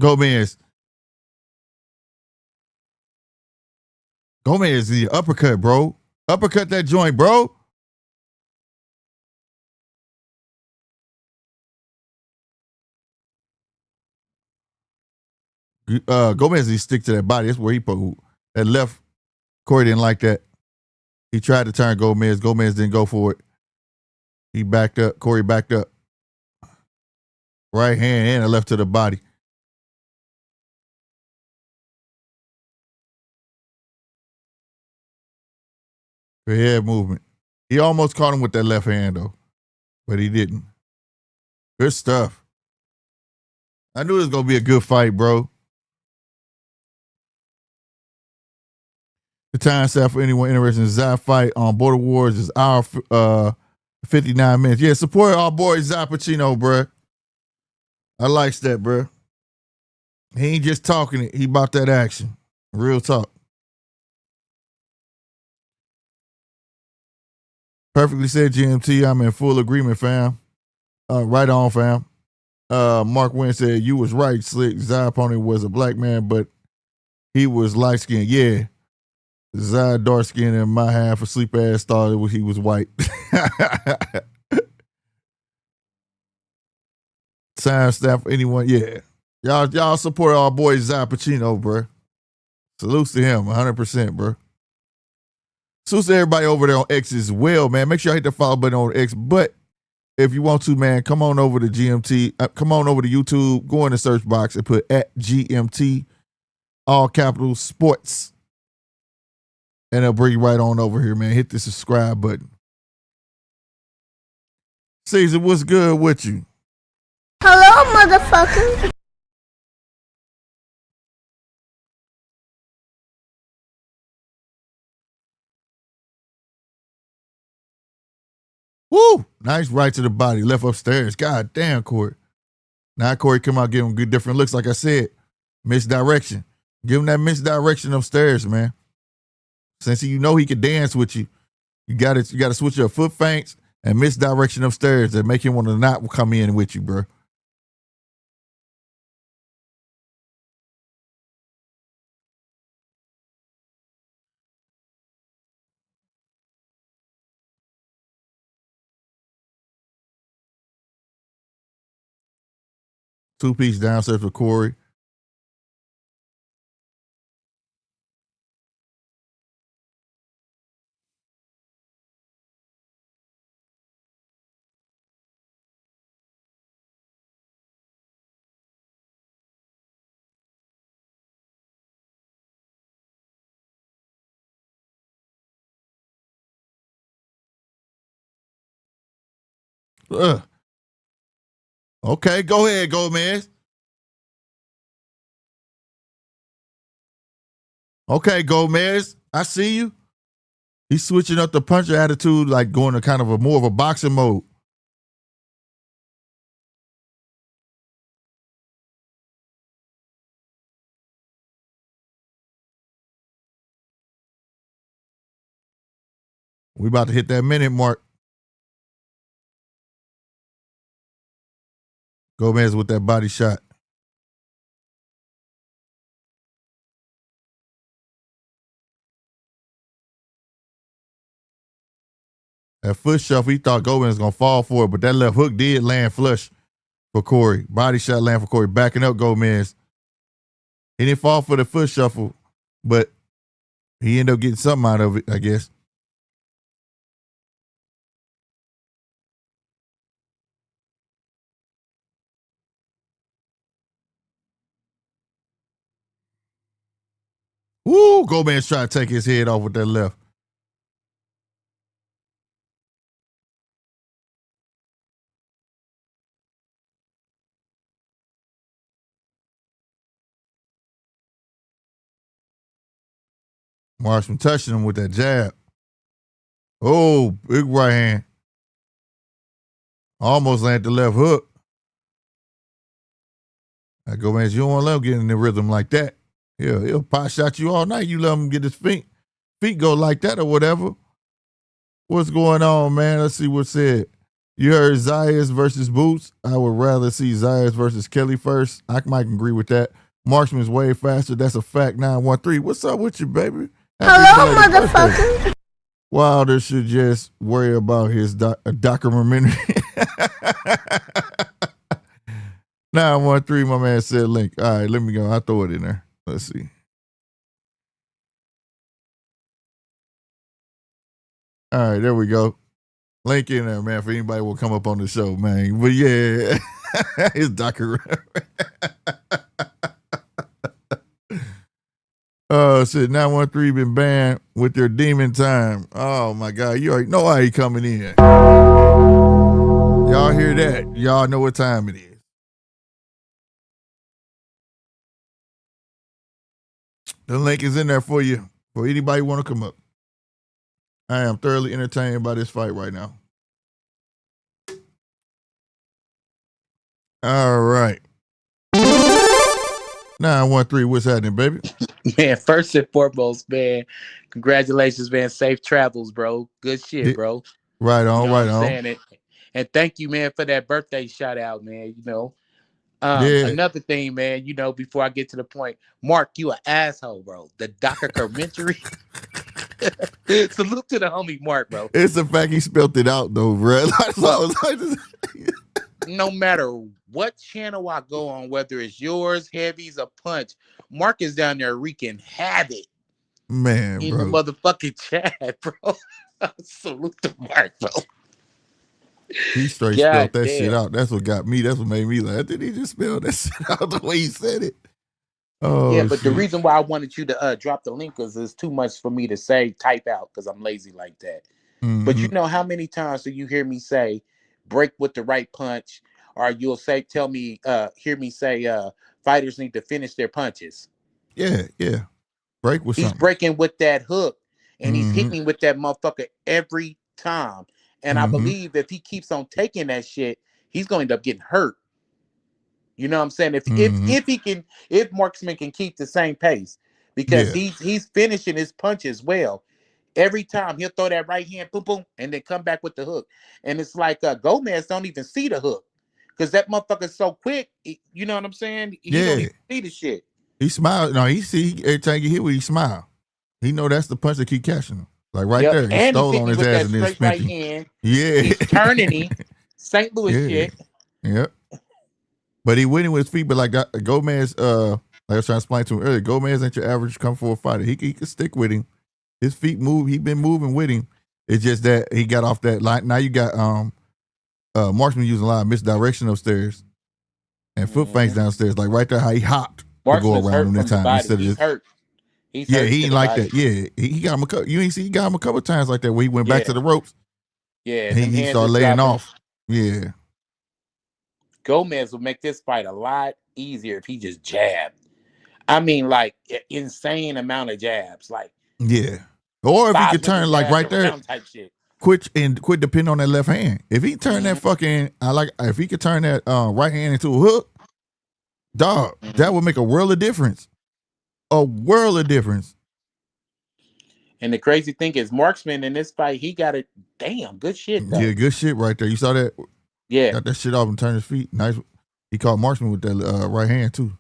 Gomez. Gomez, the uppercut, bro. Uppercut that joint, bro. Gomez, he stick to that body. That's where he put that left. Corey didn't like that. He tried to turn Gomez. Gomez didn't go for it. He backed up. Corey backed up. Right hand and a left to the body. Good head movement. He almost caught him with that left hand, though. But he didn't. Good stuff. I knew it was going to be a good fight, bro. The time set for anyone interested in Zai fight on Border Wars is hour 59 minutes. Yeah, support our boy Zai Pacino, bro. I likes that, bro. He ain't just talking it. He about that action. Real talk. Perfectly said, GMT. I'm in full agreement, fam. Right on, fam. Mark Wynn said, you was right, Slick. Zai opponent was a black man, but he was light-skinned. Yeah. Zai dark-skinned and my half asleep ass thought he was white. Time staff for anyone. Yeah. Y'all support our boy Zai Pacino, bro. Salutes to him, 100%, bro. Salutes to everybody over there on X as well, man. Make sure I hit the follow button on X. But if you want to, man, come on over to GMT. Come on over to YouTube. Go in the search box and put at GMT, all capital sports. And it'll bring you right on over here, man. Hit the subscribe button. Caesar, what's good with you? Hello, motherfucker. Woo! Nice right to the body. Left upstairs. God damn, Court. Now Corey come out, give him good different looks. Like I said, misdirection. Give him that misdirection upstairs, man. Since you know he can dance with you, you gotta switch your foot feints and misdirection upstairs that make him want to not come in with you, bro. Two-piece downstairs for Corey. Okay, go ahead, Gomez. Okay, Gomez. I see you. He's switching up the puncher attitude, like going to kind of a more of a boxing mode. We about to hit that minute mark. Gomez with that body shot. That foot shuffle, he thought Gomez was going to fall for it, but that left hook did land flush for Corey. Body shot land for Corey. Backing up Gomez. He didn't fall for the foot shuffle, but he ended up getting something out of it, I guess. Woo! Gomez tried to take his head off with that left. Marksman touching him with that jab. Oh, big right hand. Almost landed the left hook. I go, man, you don't want to let him get in the rhythm like that. He'll pot shot you all night. You let him get his feet go like that or whatever. What's going on, man? Let's see what's said. You heard Zayas versus Boots. I would rather see Zayas versus Kelly first. I might agree with that. Marksman's way faster. That's a fact. 913. What's up with you, baby? Hello, motherfucker. Wilder should just worry about his documentary. 913, my man said link. All right, let me go. I'll throw it in there. Let's see. All right, there we go. Link in there, man, for anybody who will come up on the show, man. But yeah, it's documentary. Oh, shit, 913 been banned with their demon time. Oh, my God. You already know how he coming in. Y'all hear that? Y'all know what time it is. The link is in there for you, for anybody who want to come up. I am thoroughly entertained by this fight right now. All right. 913, what's happening, baby? Man, first and foremost, man, congratulations, man. Safe travels, bro. Good shit, bro. Right on, you know right on. And thank you, man, for that birthday shout out, man. Yeah. Another thing, man, before I get to the point, Mark, you an asshole, bro. The documentary. Salute to the homie Mark, bro. It's the fact he spelled it out, though, bro. No matter what channel I go on, whether it's yours, Heavy's, or Punch, Mark is down there wreaking havoc. Man, in bro. the motherfucking chat, bro. Salute to Mark, bro. He straight spelled that shit out. That's what got me. That's what made me like, did he just spell that shit out the way he said it? Oh, yeah, but shit. the reason why I wanted you to drop the link is it's too much for me to say, type out, because I'm lazy like that. Mm-hmm. But you know how many times do you hear me say, break with the right punch, or you'll say, hear me say, fighters need to finish their punches. Yeah. Break with something. He's breaking with that hook, and he's hitting with that motherfucker every time. And I believe if he keeps on taking that shit, he's going to end up getting hurt. You know what I'm saying? Mhm. If Marksman can keep the same pace, because Yeah. he's finishing his punches well. Every time he'll throw that right hand, boom, boom, and then come back with the hook. And it's like Gomez don't even see the hook because that motherfucker's so quick. You know what I'm saying? He don't Yeah. even see the shit. He smiled. No, he see every time you hit with, he smile. He know that's the punch that keep catching him. Like right Yep. there, he And he stole hit on me his with ass that and then straight spent right him. hand. Yeah. He's turning him. St. Louis Yeah. shit. Yep. But he winning with his feet. But like Gomez, like I was trying to explain to him earlier, Gomez ain't your average come for a fighter. He can stick with him. His feet move. He been moving with him. It's just that he got off that line. Now you got Marksman using a lot of misdirection upstairs and foot feints downstairs. Like right there, how he hopped to go Marksman's around hurt him that from the time body. instead of He's just. hurt. He's Yeah, hurt he to ain't the like body. that. Yeah, he got him a couple. You ain't see he got him a couple times like that where he went back to the ropes. Yeah, And them he hands started is laying dropping. off. Yeah. Gomez would make this fight a lot easier if he just jabbed. I mean, like insane amount of jabs, like Yeah. Or if he could 500 turn like jabs right there, around type shit. quit depending on that left hand. If he turn that fucking, if he could turn that right hand into a hook, dog, that would make a world of difference. A world of difference. And the crazy thing is, Marksman in this fight, he got it. Damn, good shit though. Yeah, good shit right there. You saw that? Yeah, Got that shit off and turned his feet. Nice. He caught Marksman with that right hand too.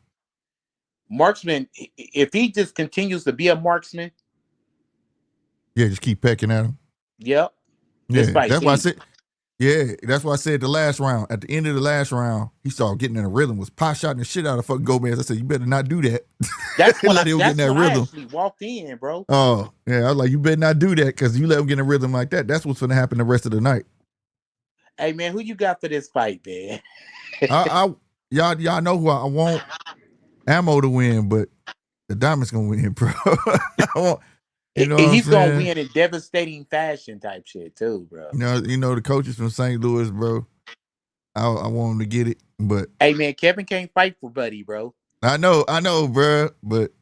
Marksman, if he just continues to be a marksman, Yeah, just keep pecking at him. yep. Yeah, This fight's that's why I easy. said. Yeah, that's why I said the last round. At the end of the last round, he started getting in a rhythm, was pot shotting the shit out of fucking Gomez. I said, you better not do that. That's when Let him get in that I rhythm. actually walked in, bro. Oh, yeah. I was like, you better not do that because you let him get in a rhythm like that. That's what's going to happen the rest of the night. Hey man, who you got for this fight, man? Y'all know who I want Ammo to win, but the Diamond's gonna win, bro. You know what I'm He's gonna saying? win in devastating fashion type shit too, bro. You know the coaches from St. Louis, bro. I want him to get it, but Hey man, Kevin can't fight for Buddy, bro. I know, bro. But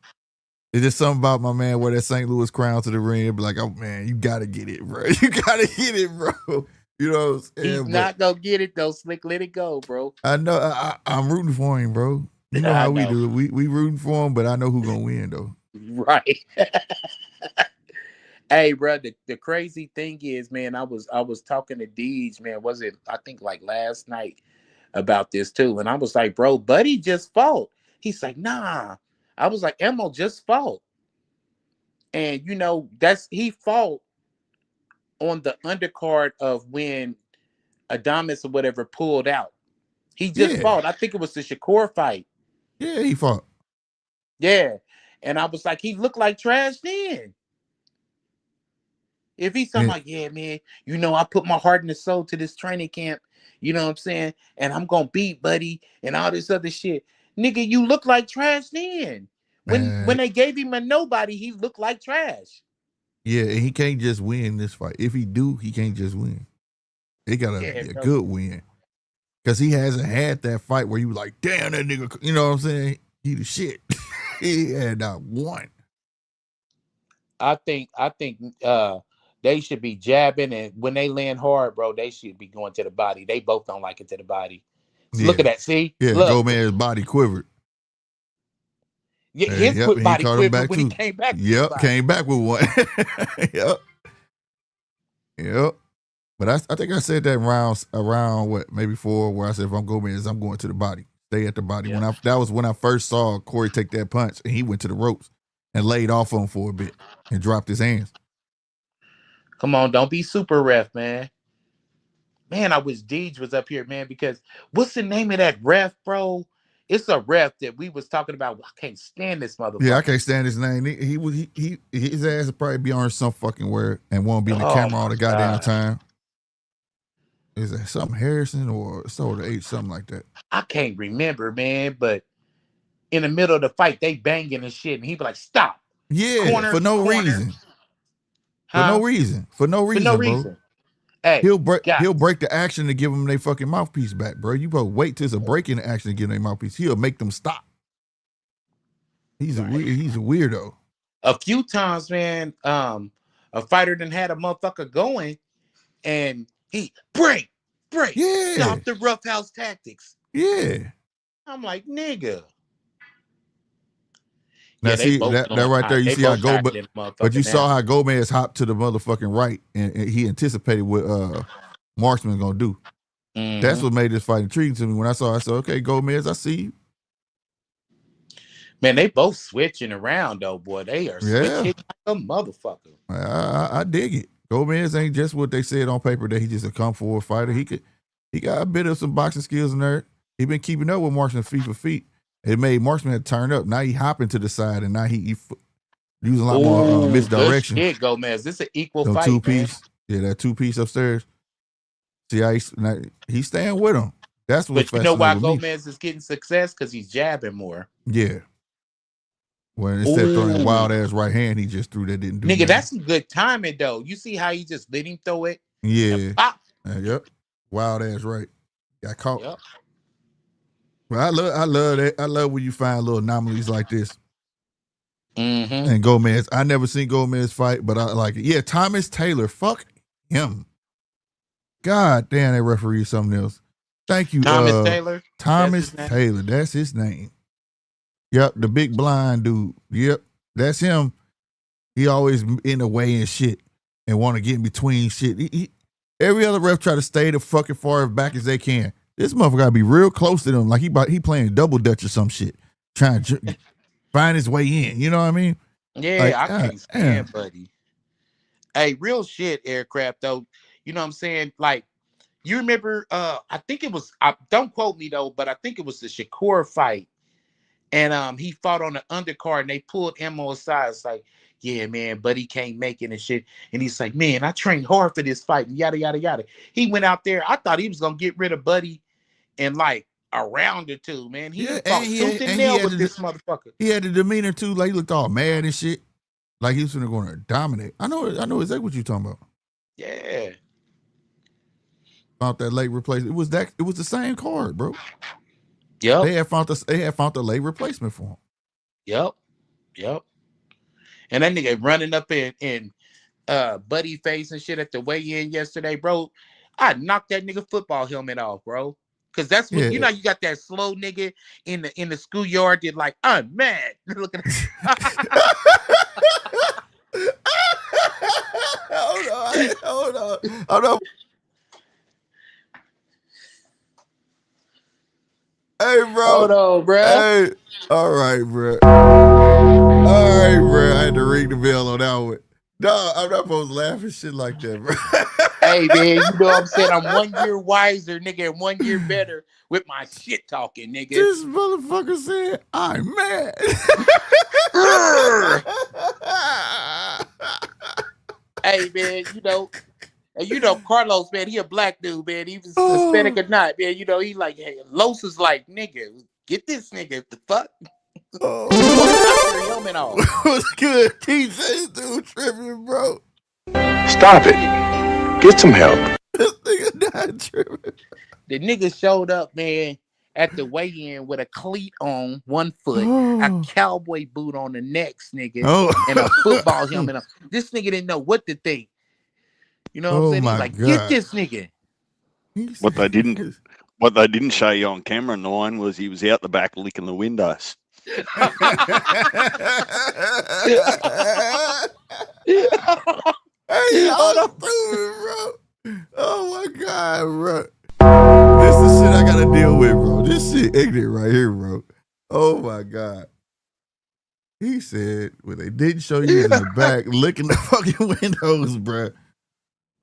it's just something about my man wear that St. Louis crown to the ring. Be like, oh man, you gotta get it, bro. You gotta get it, bro. You know what I'm saying? He's not gonna get it though. Slick, let it go, bro. I know. I'm rooting for him, bro. You know how we do it. We rooting for him, but I know who's gonna win though. Right. Hey, bro. The crazy thing is, man, I was talking to Deej, man. Was it? I think like last night about this too, and I was like, bro, Buddy just fought. He's like, nah. I was like, Emmo just fought, and you know he fought on the undercard of when Adamas or whatever pulled out. He just fought. I think it was the Shakur fight. Yeah, he fought. Yeah. And I was like, he looked like trash then. If he's talking like, yeah, man, you know, I put my heart and soul to this training camp, you know what I'm saying? And I'm going to beat Buddy and all this other shit. Nigga, you look like trash then. When they gave him a nobody, he looked like trash. Yeah, and he can't just win this fight. If he do, he can't just win. It got to be a good win. Because he hasn't had that fight where you like, damn, that nigga, you know what I'm saying? He the shit. He had not one. I think they should be jabbing, and when they land hard, bro, they should be going to the body. They both don't like it to the body. So look at that. See? Yeah, look. Gomez's body quivered. Yeah, his body quivered when he came back. Yep, came back with one. Yep. But I think I said that around what, maybe 4, where I said if I'm Gomez, I'm going to the body. Stay at the body. Yeah. That was when I first saw Corey take that punch, and he went to the ropes and laid off on him for a bit and dropped his hands. Come on, don't be super ref, man. Man, I wish Deej was up here, man, because what's the name of that ref, bro? It's a ref that we was talking about. I can't stand this motherfucker. Yeah, I can't stand his name. His ass would probably be on some fucking word and won't be in the camera all the goddamn time. Is that something Harrison or Soda H, something like that? I can't remember, man, but in the middle of the fight, they banging and shit, and he be like, stop. Yeah, corner, for no corner. reason. Huh? For no reason. For no reason, bro. Hey, he'll break the action to give them their fucking mouthpiece back, bro. You better wait till it's a break in the action to give them their mouthpiece. He'll make them stop. He's a weirdo. A few times, man, a fighter done had a motherfucker going, and he break, Yeah. stop the roughhouse tactics. Yeah. I'm like, nigga. Now Yeah, they see both that going right there. hot. You They see how both got but in the you motherfucker saw now. how Gomez hopped to the motherfucking right, and he anticipated what Marksman gonna do. That's what made this fight intriguing to me. When I said, okay, Gomez, I see you. Man, they both switching around though, boy. They are switching like a motherfucker. I dig it. Gomez ain't just what they said on paper that he just a come forward fighter. He got a bit of some boxing skills in there. He been keeping up with Marksman feet for feet. It made Marksman turn up. Now he hopping to the side, and now he using a lot more misdirection. Good shit, Gomez. This is an equal So fight, two-piece. Man. Yeah, that two-piece upstairs. See how he's staying with him. That's what's but you know why fascinating with me. Gomez is getting success? Because he's jabbing more. Yeah. Well, instead of throwing a wild ass right hand, he just threw that, didn't do Nigga, nothing. that's some good timing though. You see how he just let him throw it? Yeah. Pop. Yep. Wild ass right. Got caught. Yep. Well, I love that. I love when you find little anomalies like this. Mm-hmm. And Gomez, I never seen Gomez fight, but I like it. Yeah, Thomas Taylor. Fuck him. God damn, that referee is something else. Thank you, Thomas Taylor. Thomas Taylor. That's his name. Yep, the big blind dude. Yep, that's him. He always in the way and shit and want to get in between shit. Every other ref try to stay the fucking far back as they can. This motherfucker gotta be real close to them, like he playing double dutch or some shit, trying to find his way in. You know what I mean? Yeah, like, I can't stand, buddy. Hey, real shit, aircraft though. You know what I'm saying? Like, you remember? I think it was. Don't quote me though, but I think it was the Shakur fight, and he fought on the undercard, and they pulled Emo aside. It's like, yeah, man, Buddy can't make it and shit. And he's like, man, I trained hard for this fight, and yada yada yada. He went out there. I thought he was gonna get rid of Buddy in like a round or two, man. He fought tooth and nail with this motherfucker. He had the demeanor too, like he looked all mad and shit, like he was going to dominate. I know exactly what you're talking about. Yeah. Found that late replacement. It was the same card, bro. Yep. They had found the late replacement for him. Yep. And that nigga running up in Buddy face and shit at the weigh-in yesterday, bro. I knocked that nigga football helmet off, bro. Cause that's what you know. You got that slow nigga in the schoolyard that like, I'm mad. Look at Hold on. Hey, bro. Hold on, bro. Hey, all right, bro. I had to ring the bell on that one. No, I'm not supposed to laugh and shit like that, bro. Hey, man, you know what I'm saying? I'm 1 year wiser, nigga, and 1 year better with my shit talking, nigga. This motherfucker said, I'm mad. Hey, man, you know, Carlos, man, he a black dude, man. He was Hispanic or not, man. You know, he like, hey, Los is like, nigga, get this nigga, the fuck? Helmet off. What's good? TJ, dude, tripping, bro. Stop it. Get some help. This nigga not tripping. The nigga showed up, man, at the weigh-in with a cleat on one foot, a cowboy boot on the next, nigga, and a football helmet on. This nigga didn't know what to think. You know what I'm saying? He's like, get this nigga. What they didn't show you on camera, Nine, was he was out the back licking the windows. Hey, y'all stupid, bro. Oh my God, bro. This is shit I gotta deal with, bro. This shit ignorant right here, bro. Oh my God. He said, well, they didn't show you in the back licking the fucking windows, bro.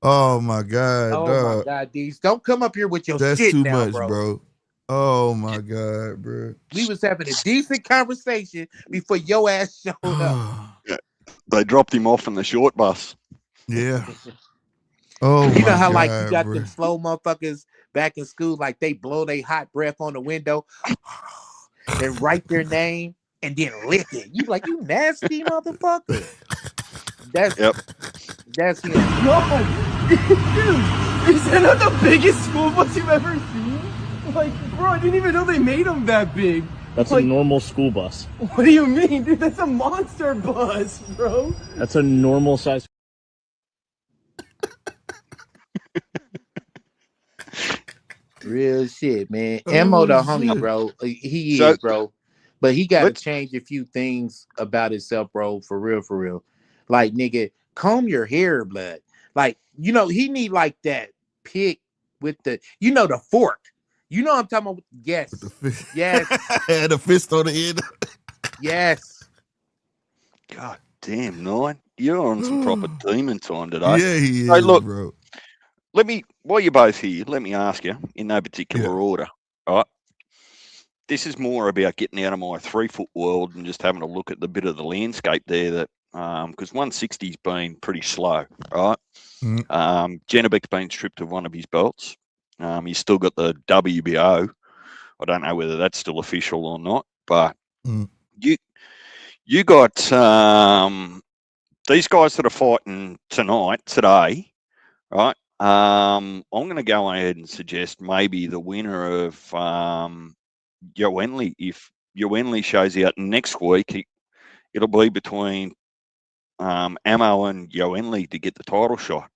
Oh my God. Oh my God, D's. Don't come up here with your That's shit too now, much, bro. Oh my God, bro. We was having a decent conversation before your ass showed up. They dropped him off in the short bus. Yeah. Oh, you know how God, like you got bro. them slow motherfuckers back in school, like they blow their hot breath on the window and write their name and then lick it. You like, you nasty motherfucker. That's him. God, dude, is that not the biggest school bus you've ever seen? Like, bro, I didn't even know they made them that big. That's like, a normal school bus. What do you mean, dude? That's a monster bus, bro. That's a normal size. Real shit, man. Ammo the homie, shit. bro. He So is, bro. But he got to let's. change a few things about himself, bro. For real, for real. Like, nigga, comb your hair, blood. Like, he need like that pick with the fork. You know what I'm talking about? With the Yes. fist. Yes. And the fist on the end. Yes. God damn, Nine. You're on some proper demon time today. Yeah, he Hey, is, look, bro. while you're both here, let me ask you in no particular Yeah. order. All right. This is more about getting out of my 3-foot world and just having a look at the bit of the landscape there that, because 160's been pretty slow, right? Janabek's been stripped of one of his belts. He's still got the WBO. I don't know whether that's still official or not, but you got these guys that are fighting today, right? I'm going to go ahead and suggest maybe the winner of Yoenli. If Yoenli shows out next week, it'll be between Ammo and Yoenli to get the title shot.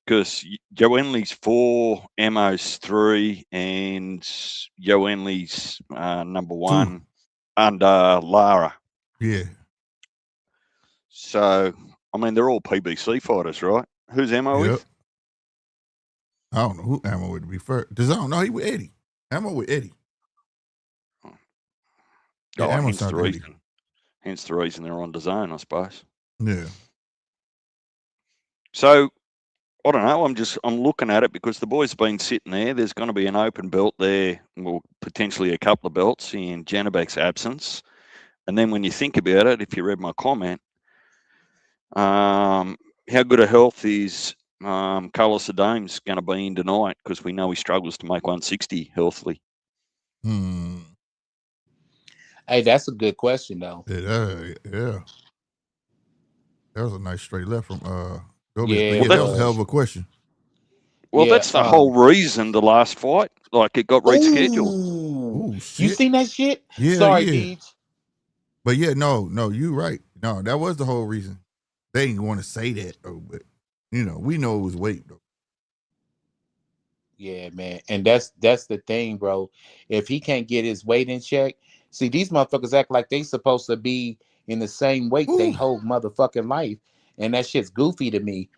Because Yoenli's 4, Ammo's 3, and Yoenli's number 1 under Lara. Yeah. So, I mean, they're all PBC fighters, right? Who's Ammo with? I don't know who Ammo would be first. Does I don't know. He with Eddie. Ammo with Eddie. Yeah, Ammo's not Eddie. Hence the reason they're on the zone, I suppose. Yeah. So, I don't know. I'm looking at it because the boys have been sitting there. There's going to be an open belt there, well, potentially a couple of belts in Janabek's absence. And then when you think about it, if you read my comment, how good a health is Carlos Adame's going to be in tonight? Because we know he struggles to make 160 healthily. Hey, that's a good question, though. Yeah. That was a nice straight left from Gomez. Yeah, But that was a hell of a question. Well, that's the whole reason the last fight, like it got rescheduled. Ooh, shit. You seen that shit? Yeah, Sorry, yeah. Deej. But yeah, no, you right. No, that was the whole reason. They didn't want to say that though, but we know it was weight though. Yeah, man. And that's the thing, bro. If he can't get his weight in check, see, these motherfuckers act like they supposed to be in the same weight they whole motherfucking life. And that shit's goofy to me.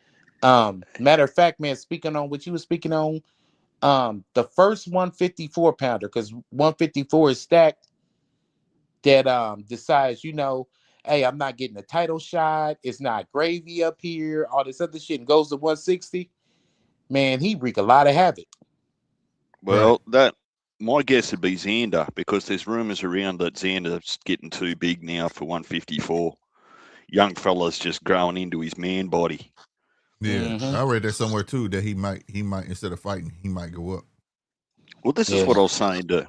Matter of fact, man, speaking on what you were speaking on, the first 154 pounder, because 154 is stacked, that decides, hey, I'm not getting a title shot, it's not gravy up here, all this other shit, and goes to 160, man, he wreak a lot of havoc. Well, my guess would be Xander, because there's rumours around that Xander's getting too big now for 154. Young fella's just growing into his man body. Yeah, I read that somewhere too that he might instead of fighting, he might go up. Well, this is what I was saying to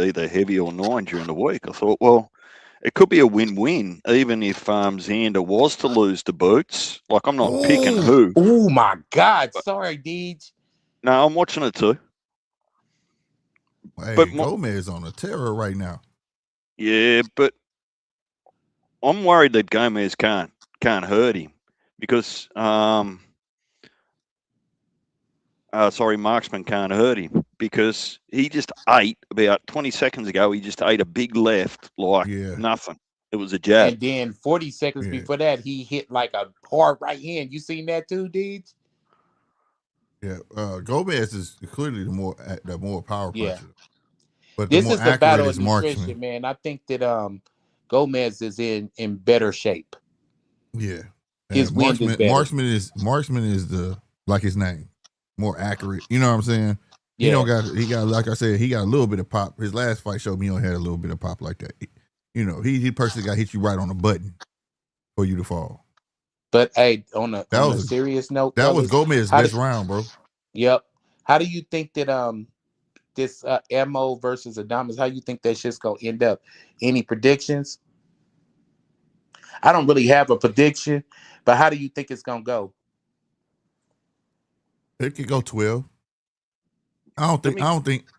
either Heavy or Nine during the week. I thought, well, it could be a win-win, even if Xander was to lose to Boots. Like, I'm not picking who. Oh my God! Sorry, Deej. No, I'm watching it too. Hey, but Gomez on a terror right now. Yeah, but I'm worried that Gomez can't hurt him because Marksman can't hurt him because he just ate about 20 seconds ago. He just ate a big left like nothing. It was a jab. And then 40 seconds before that, he hit like a hard right hand. You seen that too, Deej? Yeah, Gomez is clearly the more power puncher. Yeah. But this is the battle of Marksman. nutrition, man. I think that Gomez is in better shape. Yeah. His wind is better. Marksman is the like his name, more accurate. You know what I'm saying? Yeah. He got like I said, he got a little bit of pop. His last fight showed me he had a little bit of pop like that. He personally got hit you right on the button for you to fall. But hey, on a serious note, that was Gomez's best round, bro. Yep. How do you think that this Ammo versus Adames, how you think that shit's gonna end up? Any predictions? I don't really have a prediction, but how do you think it's gonna go? It could go 12. I don't think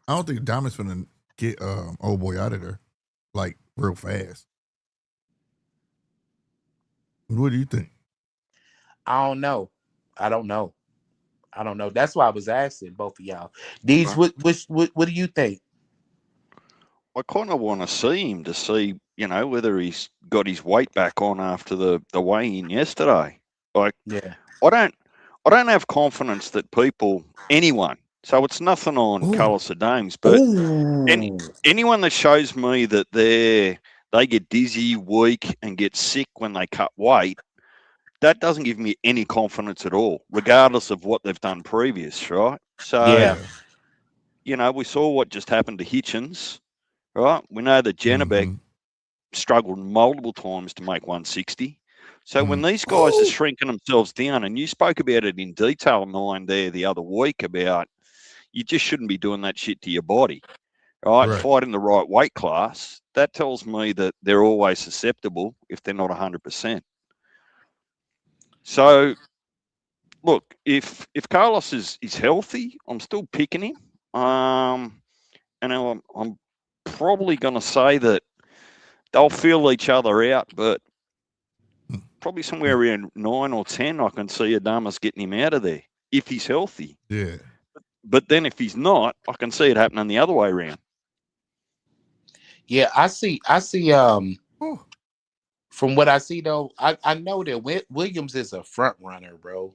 Adames finna get old boy out of there like real fast. What do you think? I don't know. I don't know. That's why I was asking both of y'all. These, Right. what do you think? I kind of want to see him to see, whether he's got his weight back on after the weigh-in yesterday. Like, Yeah. I don't have confidence that anyone. So it's nothing on Carlos Adames, but anyone that shows me that they get dizzy, weak, and get sick when they cut weight, that doesn't give me any confidence at all, regardless of what they've done previous, right? So, we saw what just happened to Hitchens, right? We know that Janabek struggled multiple times to make 160. So when these guys are shrinking themselves down, and you spoke about it in detail, Nine, there the other week about you just shouldn't be doing that shit to your body, right? Fighting the right weight class, that tells me that they're always susceptible if they're not 100%. So, look, if Carlos is healthy, I'm still picking him. And I'm probably going to say that they'll feel each other out, but probably somewhere around 9 or 10, I can see Adames getting him out of there if he's healthy. Yeah. But then if he's not, I can see it happening the other way around. Yeah, I see. From what I see though, I know that Williams is a front runner, bro.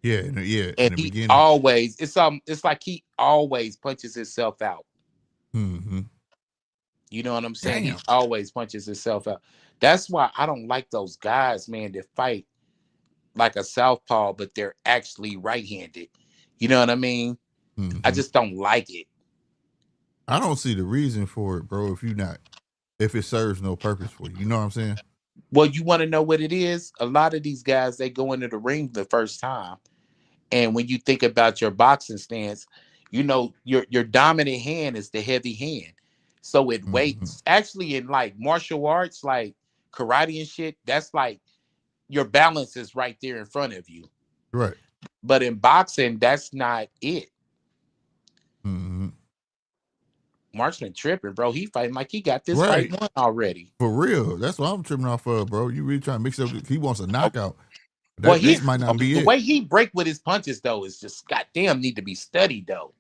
Yeah, And in the he beginning. always it's like he always punches himself out. Mm-hmm. You know what I'm saying? Damn. He always punches himself out. That's why I don't like those guys, man, that fight like a southpaw, but they're actually right-handed. You know what I mean? I just don't like it. I don't see the reason for it, bro, if it serves no purpose for you. You know what I'm saying? Well, you want to know what it is? A lot of these guys, they go into the ring the first time. And when you think about your boxing stance, your dominant hand is the heavy hand. So it weights. Actually, in like martial arts, like karate and shit, that's like your balance is right there in front of you. Right. But in boxing, that's not it. Marksman tripping, bro. He fighting like he got this fight won already. For real. That's what I'm tripping off of, bro. You really trying to mix up. He wants a knockout. This might not be the it. way he break with his punches, though, is just goddamn need to be studied, though.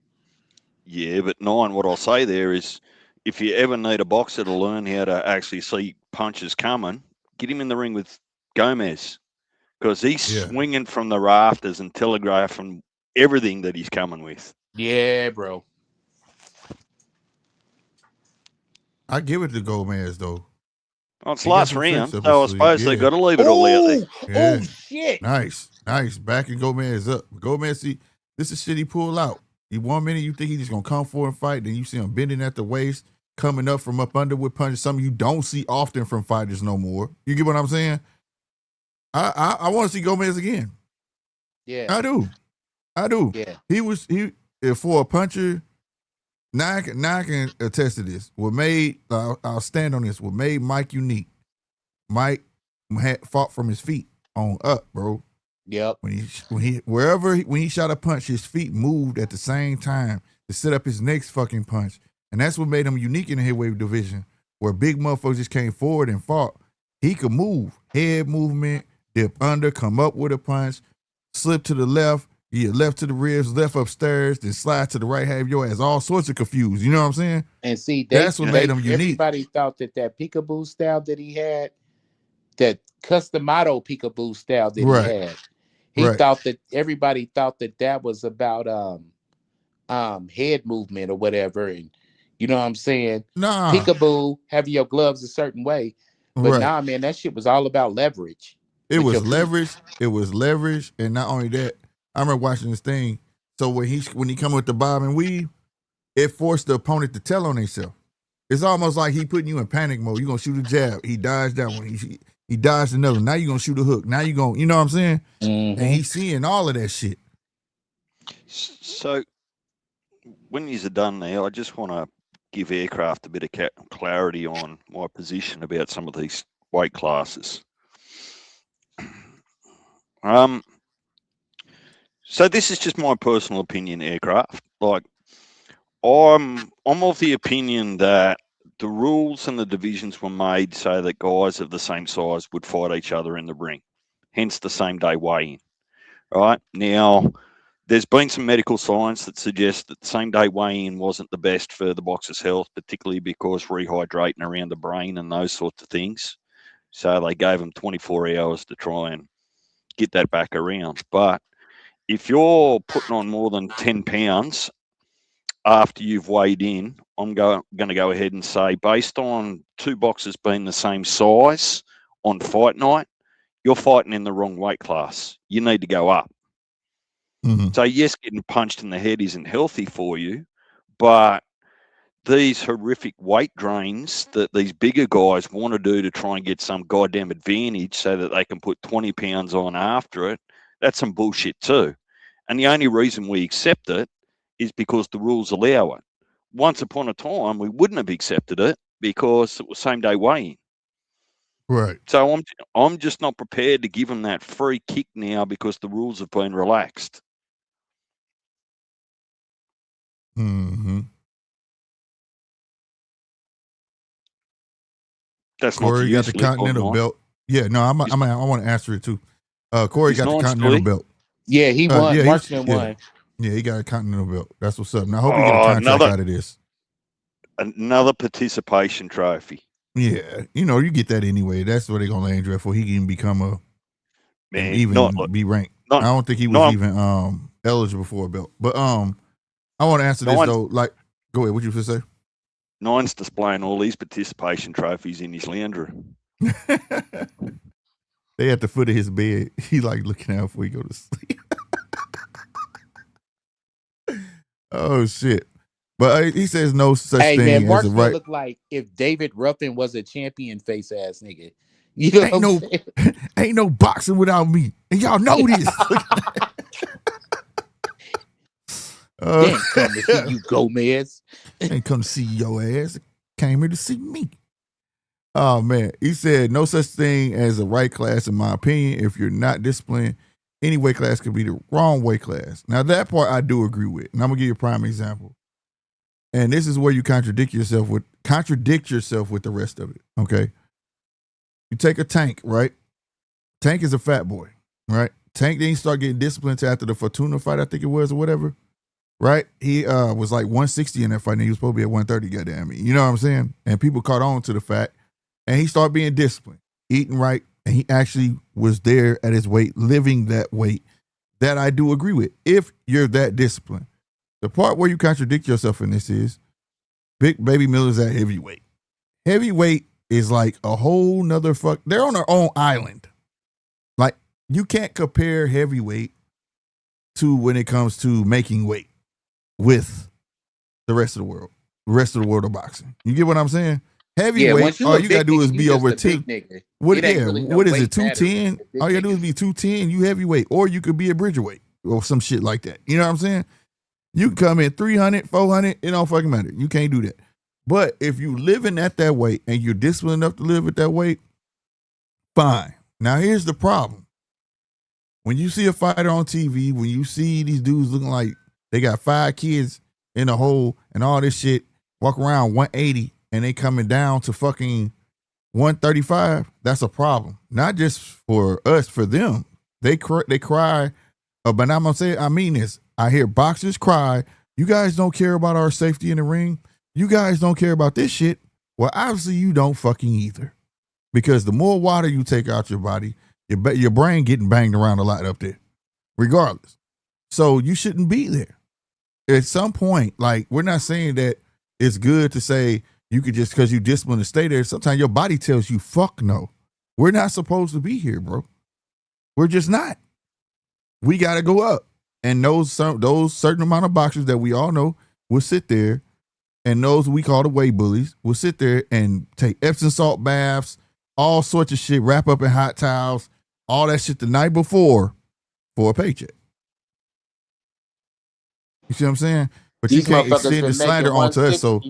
Yeah, but Nine, what I'll say there is if you ever need a boxer to learn how to actually see punches coming, get him in the ring with Gomez because he's swinging from the rafters and telegraphing everything that he's coming with. Yeah, bro. I give it to Gomez, though. Oh, it's last round, so I suppose they got to leave it all out there. Oh, shit. Nice. Backing Gomez up. Gomez, see, this is shit he pulled out. You 1 minute, you think he's just going to come forward and fight, then you see him bending at the waist, coming up from up under with punches, something you don't see often from fighters no more. You get what I'm saying? I want to see Gomez again. Yeah. I do. Yeah. For a puncher, now I can attest to this. What made, I'll stand on this, what made Mike unique. Mike had fought from his feet on up, bro. Yep. When he shot a punch, his feet moved at the same time to set up his next fucking punch. And that's what made him unique in the heavyweight division, where big motherfuckers just came forward and fought. He could move, head movement, dip under, come up with a punch, slip to the left, left to the ribs, left upstairs, then slide to the right, have your ass all sorts of confused. You know what I'm saying? And see, that's what made him unique. Everybody thought that peekaboo style that he had, that customado peekaboo style that he had, everybody thought that was about head movement or whatever, and you know what I'm saying? Nah, peekaboo, having your gloves a certain way, but nah, man, that shit was all about leverage. It was leverage, and not only that, I remember watching this thing. So when he come with the bob and weave, it forced the opponent to tell on himself. It's almost like he putting you in panic mode. You're gonna shoot a jab, he dodged that one. He dodged another. Now you're gonna shoot a hook. Now you're gonna, you know what I'm saying? And he's seeing all of that shit. So when you're done there, I just want to give Aircraft a bit of clarity on my position about some of these weight classes. So this is just my personal opinion, Aircraft. Like, I'm of the opinion that the rules and the divisions were made so that guys of the same size would fight each other in the ring, hence the same day weigh-in, Right now, there's been some medical science that suggests that the same day weigh-in wasn't the best for the boxer's health, particularly because rehydrating around the brain and those sorts of things. So they gave him 24 hours to try and get that back around. But if you're putting on more than 10 pounds after you've weighed in, I'm going to go ahead and say, based on two boxers being the same size on fight night, you're fighting in the wrong weight class. You need to go up. Mm-hmm. So, yes, getting punched in the head isn't healthy for you, but these horrific weight drains that these bigger guys want to do to try and get some goddamn advantage so that they can put 20 pounds on after it, that's some bullshit too. And the only reason we accept it is because the rules allow it. Once upon a time, we wouldn't have accepted it because it was same day weigh-in. Right. So I'm just not prepared to give them that free kick now because the rules have been relaxed. Mm-hmm. That's Corey not got the Continental belt. Yeah, no, I want to answer it too. Corey got the Continental belt. Yeah, he won. Yeah, Marksman won. Yeah, he got a Continental belt. That's what's up. Now, I hope he get a contract out of this. Another participation trophy. Yeah, you get that anyway. That's what they're gonna land draft for. He can become be ranked. I don't think he was even eligible for a belt. But I want to answer this though. Like, go ahead. What you say? Nine's displaying all these participation trophies in his lounge room. They at the foot of his bed. He like looking out before he go to sleep. Oh shit! But he says no such thing man, as a right. Look like if David Ruffin was a champion face ass nigga. You know what I'm saying? Ain't no boxing without me, and y'all know this. Ain't come to see you, Gomez. Ain't come to see your ass. Came here to see me. Oh man, he said no such thing as a right class in my opinion. If you're not disciplined, any weight class could be the wrong weight class. Now that part I do agree with, and I'm gonna give you a prime example. And this is where you contradict yourself with the rest of it. Okay, you take a Tank, right? Tank is a fat boy, right? Tank didn't start getting disciplined after the Fortuna fight, I think it was, or whatever. Right? He was like 160 in that fight, and he was supposed to be at 130, goddamn me. You know what I'm saying? And people caught on to the fact, and he started being disciplined, eating right, and he actually was there at his weight, living that weight. That I do agree with, if you're that disciplined. The part where you contradict yourself in this is, Big Baby Miller's at heavyweight. Heavyweight is like a whole nother they're on their own island. Like, you can't compare heavyweight to when it comes to making weight with the rest of the world of boxing. You get what I'm saying? Heavyweight, all you gotta do is be over 2. What is it? 210? All you gotta do is be 210. You heavyweight, or you could be a bridgerweight or some shit like that. You know what I'm saying? You can come in 300, 400. It don't fucking matter. You can't do that. But if you living at that weight and you're disciplined enough to live at that weight, fine. Now here's the problem. When you see a fighter on TV, when you see these dudes looking like they got 5 kids in a hole and all this shit, walk around 180 and they coming down to fucking 135, that's a problem. Not just for us, for them. They cry, but I'm gonna say, I mean this. I hear boxers cry, you guys don't care about our safety in the ring. You guys don't care about this shit. Well, obviously you don't fucking either. Because the more water you take out your body, your brain getting banged around a lot up there, regardless. So you shouldn't be there. At some point, like, we're not saying that it's good to say you could just, because you disciplined to stay there. Sometimes your body tells you, fuck no. We're not supposed to be here, bro. We're just not. We got to go up. And those certain amount of boxers that we all know will sit there, and those we call the weight bullies will sit there and take Epsom salt baths, all sorts of shit, wrap up in hot towels, all that shit the night before for a paycheck. You see what I'm saying? But you can't extend the slander onto us. So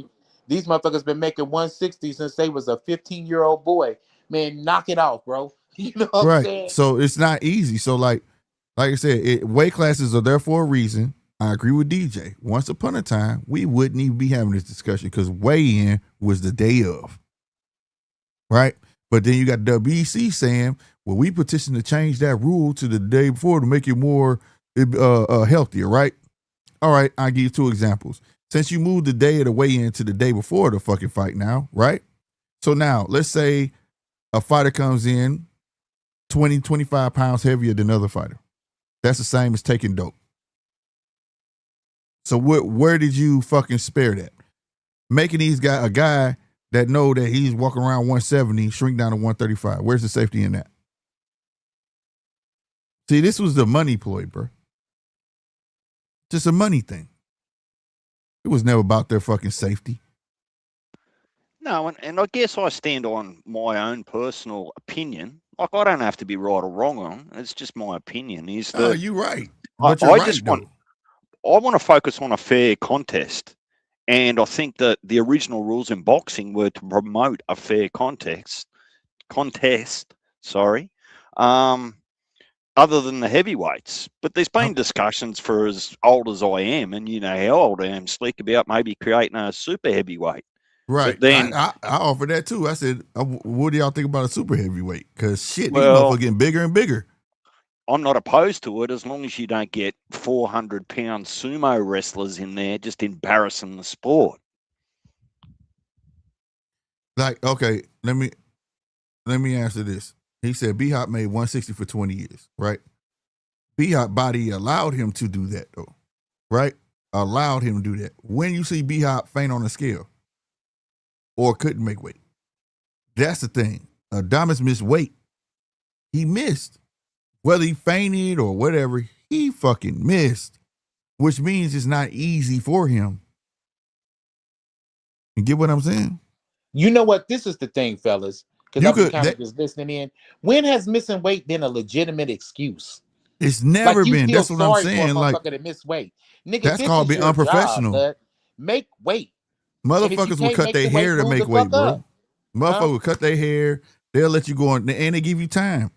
these motherfuckers been making 160 since they was a 15-year-old boy. Man, knock it off, bro. You know what I'm saying? So it's not easy. So like I said, weight classes are there for a reason. I agree with DJ. Once upon a time, we wouldn't even be having this discussion because weigh-in was the day of. Right? But then you got WEC saying, Well, we petitioned to change that rule to the day before to make it more healthier, right? All right, I'll give you 2 examples. Since you moved the day of the weigh-in to the day before the fucking fight now, right? So now, let's say a fighter comes in 20, 25 pounds heavier than another fighter. That's the same as taking dope. So where did you fucking spare that? Making a guy that know that he's walking around 170 shrink down to 135. Where's the safety in that? See, this was the money ploy, bro. Just a money thing. It was never about their fucking safety. No, and I guess I stand on my own personal opinion. Like, I don't have to be right or wrong on. It's just my opinion. Is that you're right. But you're right, I want to focus on a fair contest. And I think that the original rules in boxing were to promote a fair contest, other than the heavyweights. But there's been discussions for as old as I am, and you know how old I am, Slick, about maybe creating a super heavyweight. Right. But then I offered that too. I said, what do y'all think about a super heavyweight? Because shit, these motherfuckers getting bigger and bigger. I'm not opposed to it as long as you don't get 400-pound sumo wrestlers in there just embarrassing the sport. Like, okay, let me answer this. He said B-Hop made 160 for 20 years, right? B-Hop body allowed him to do that, though, right? Allowed him to do that. When you see B-Hop faint on a scale or couldn't make weight, that's the thing. Adonis missed weight. He missed. Whether he fainted or whatever, he fucking missed, which means it's not easy for him. You get what I'm saying? You know what? This is the thing, fellas. Because I'm kind of just listening in. When has missing weight been a legitimate excuse? It's never been. That's what I'm saying. For a like, motherfucker to miss weight. Nigga, that's called being unprofessional. Job, make weight. Motherfuckers will cut their hair to make weight, bro. Motherfuckers will cut their hair. They'll let you go on, and they give you time.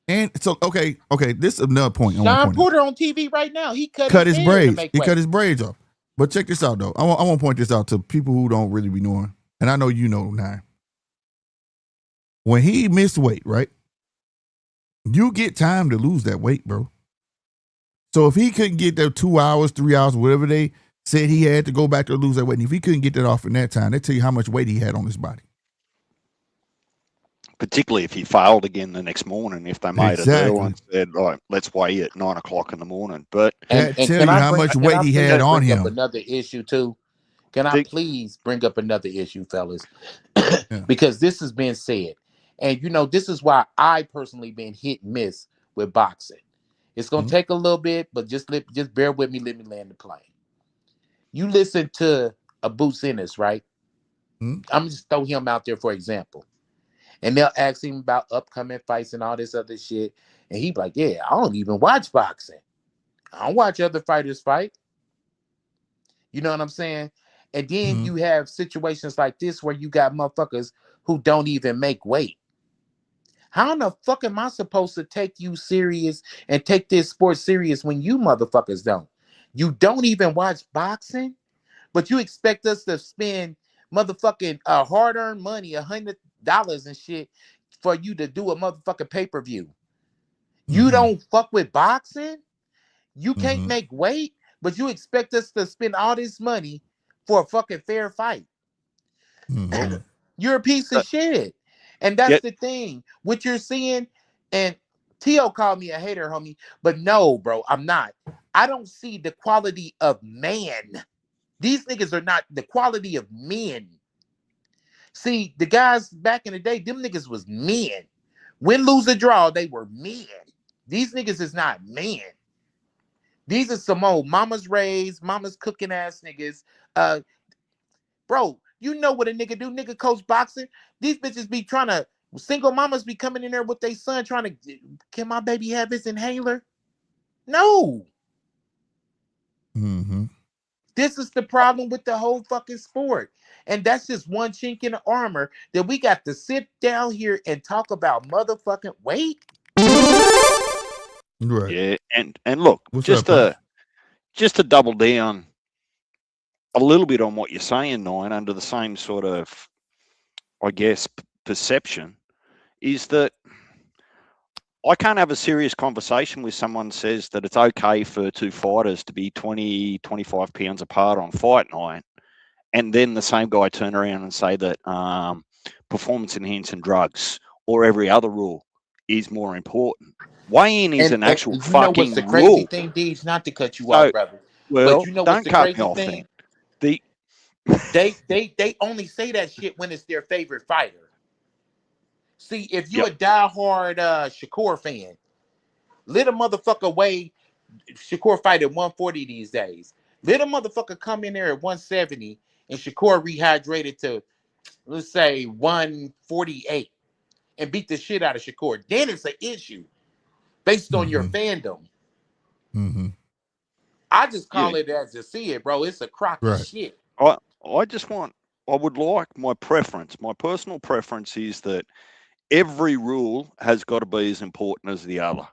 And so, okay, this is another point. Sean Porter on TV right now. He cut his braids. He cut his braids off. But check this out, though. I want to point this out to people who don't really be knowing. And I know you know now. When he missed weight, right? You get time to lose that weight, bro. So if he couldn't get there 2 hours, 3 hours, whatever they said he had to go back to lose that weight, and if he couldn't get that off in that time, they tell you how much weight he had on his body. Particularly if he failed again the next morning, if they made a deal and said, "Right, let's weigh you at 9 o'clock in the morning." But and tell you how much weight he had on him. Another issue too. Can I please bring up another issue, fellas? Because this has been said, and you know this is why I personally been hit and miss with boxing. It's gonna take a little bit, but just bear with me. Let me land the plane. You listen to a Boots Ennis, right? I'm just throw him out there for example. And they'll ask him about upcoming fights and all this other shit. And he be like, yeah, I don't even watch boxing. I don't watch other fighters fight. You know what I'm saying? And then you have situations like this where you got motherfuckers who don't even make weight. How in the fuck am I supposed to take you serious and take this sport serious when you motherfuckers don't? You don't even watch boxing, but you expect us to spend motherfucking hard-earned money, $100 and shit for you to do a motherfucking pay-per-view. You don't fuck with boxing. You can't make weight, but you expect us to spend all this money for a fucking fair fight. You're a piece of shit. And that's the thing. What you're seeing, and T.O. called me a hater, homie, but no, bro, I'm not. I don't see the quality of man. These niggas are not the quality of men. See, the guys back in the day, them niggas was men. Win, lose, or draw, they were men. These niggas is not men. These are some old mama's raised, mama's cooking ass niggas. Bro, you know what a nigga do? Nigga coach boxing. These bitches be trying to, single mamas be coming in there with their son trying to, can my baby have his inhaler? No. This is the problem with the whole fucking sport. And that's just one chink in the armor that we got to sit down here and talk about motherfucking weight. Right. Yeah, and look, just to double down a little bit on what you're saying, Nine, under the same sort of, I guess, perception, is that I can't have a serious conversation with someone who says that it's okay for two fighters to be 20, 25 pounds apart on fight night, and then the same guy turn around and say that performance enhancing drugs or every other rule is more important. Weigh-in is an actual you know what's fucking the crazy rule. thing, Deej? Not to cut you So, off, brother. well, But you know what's don't the cut me crazy off thing? then. They only say that shit when it's their favorite fighter. See, if you Yep. a diehard Shakur fan, let a motherfucker weigh Shakur fight at 140 these days. Let a motherfucker come in there at 170 and Shakur rehydrated to, let's say, 148 and beat the shit out of Shakur. Then it's an issue based on your fandom. Mm-hmm. I just call Yeah. it as you see it, bro. It's a crock of Right. shit. I would like my preference. My personal preference is that every rule has got to be as important as the other.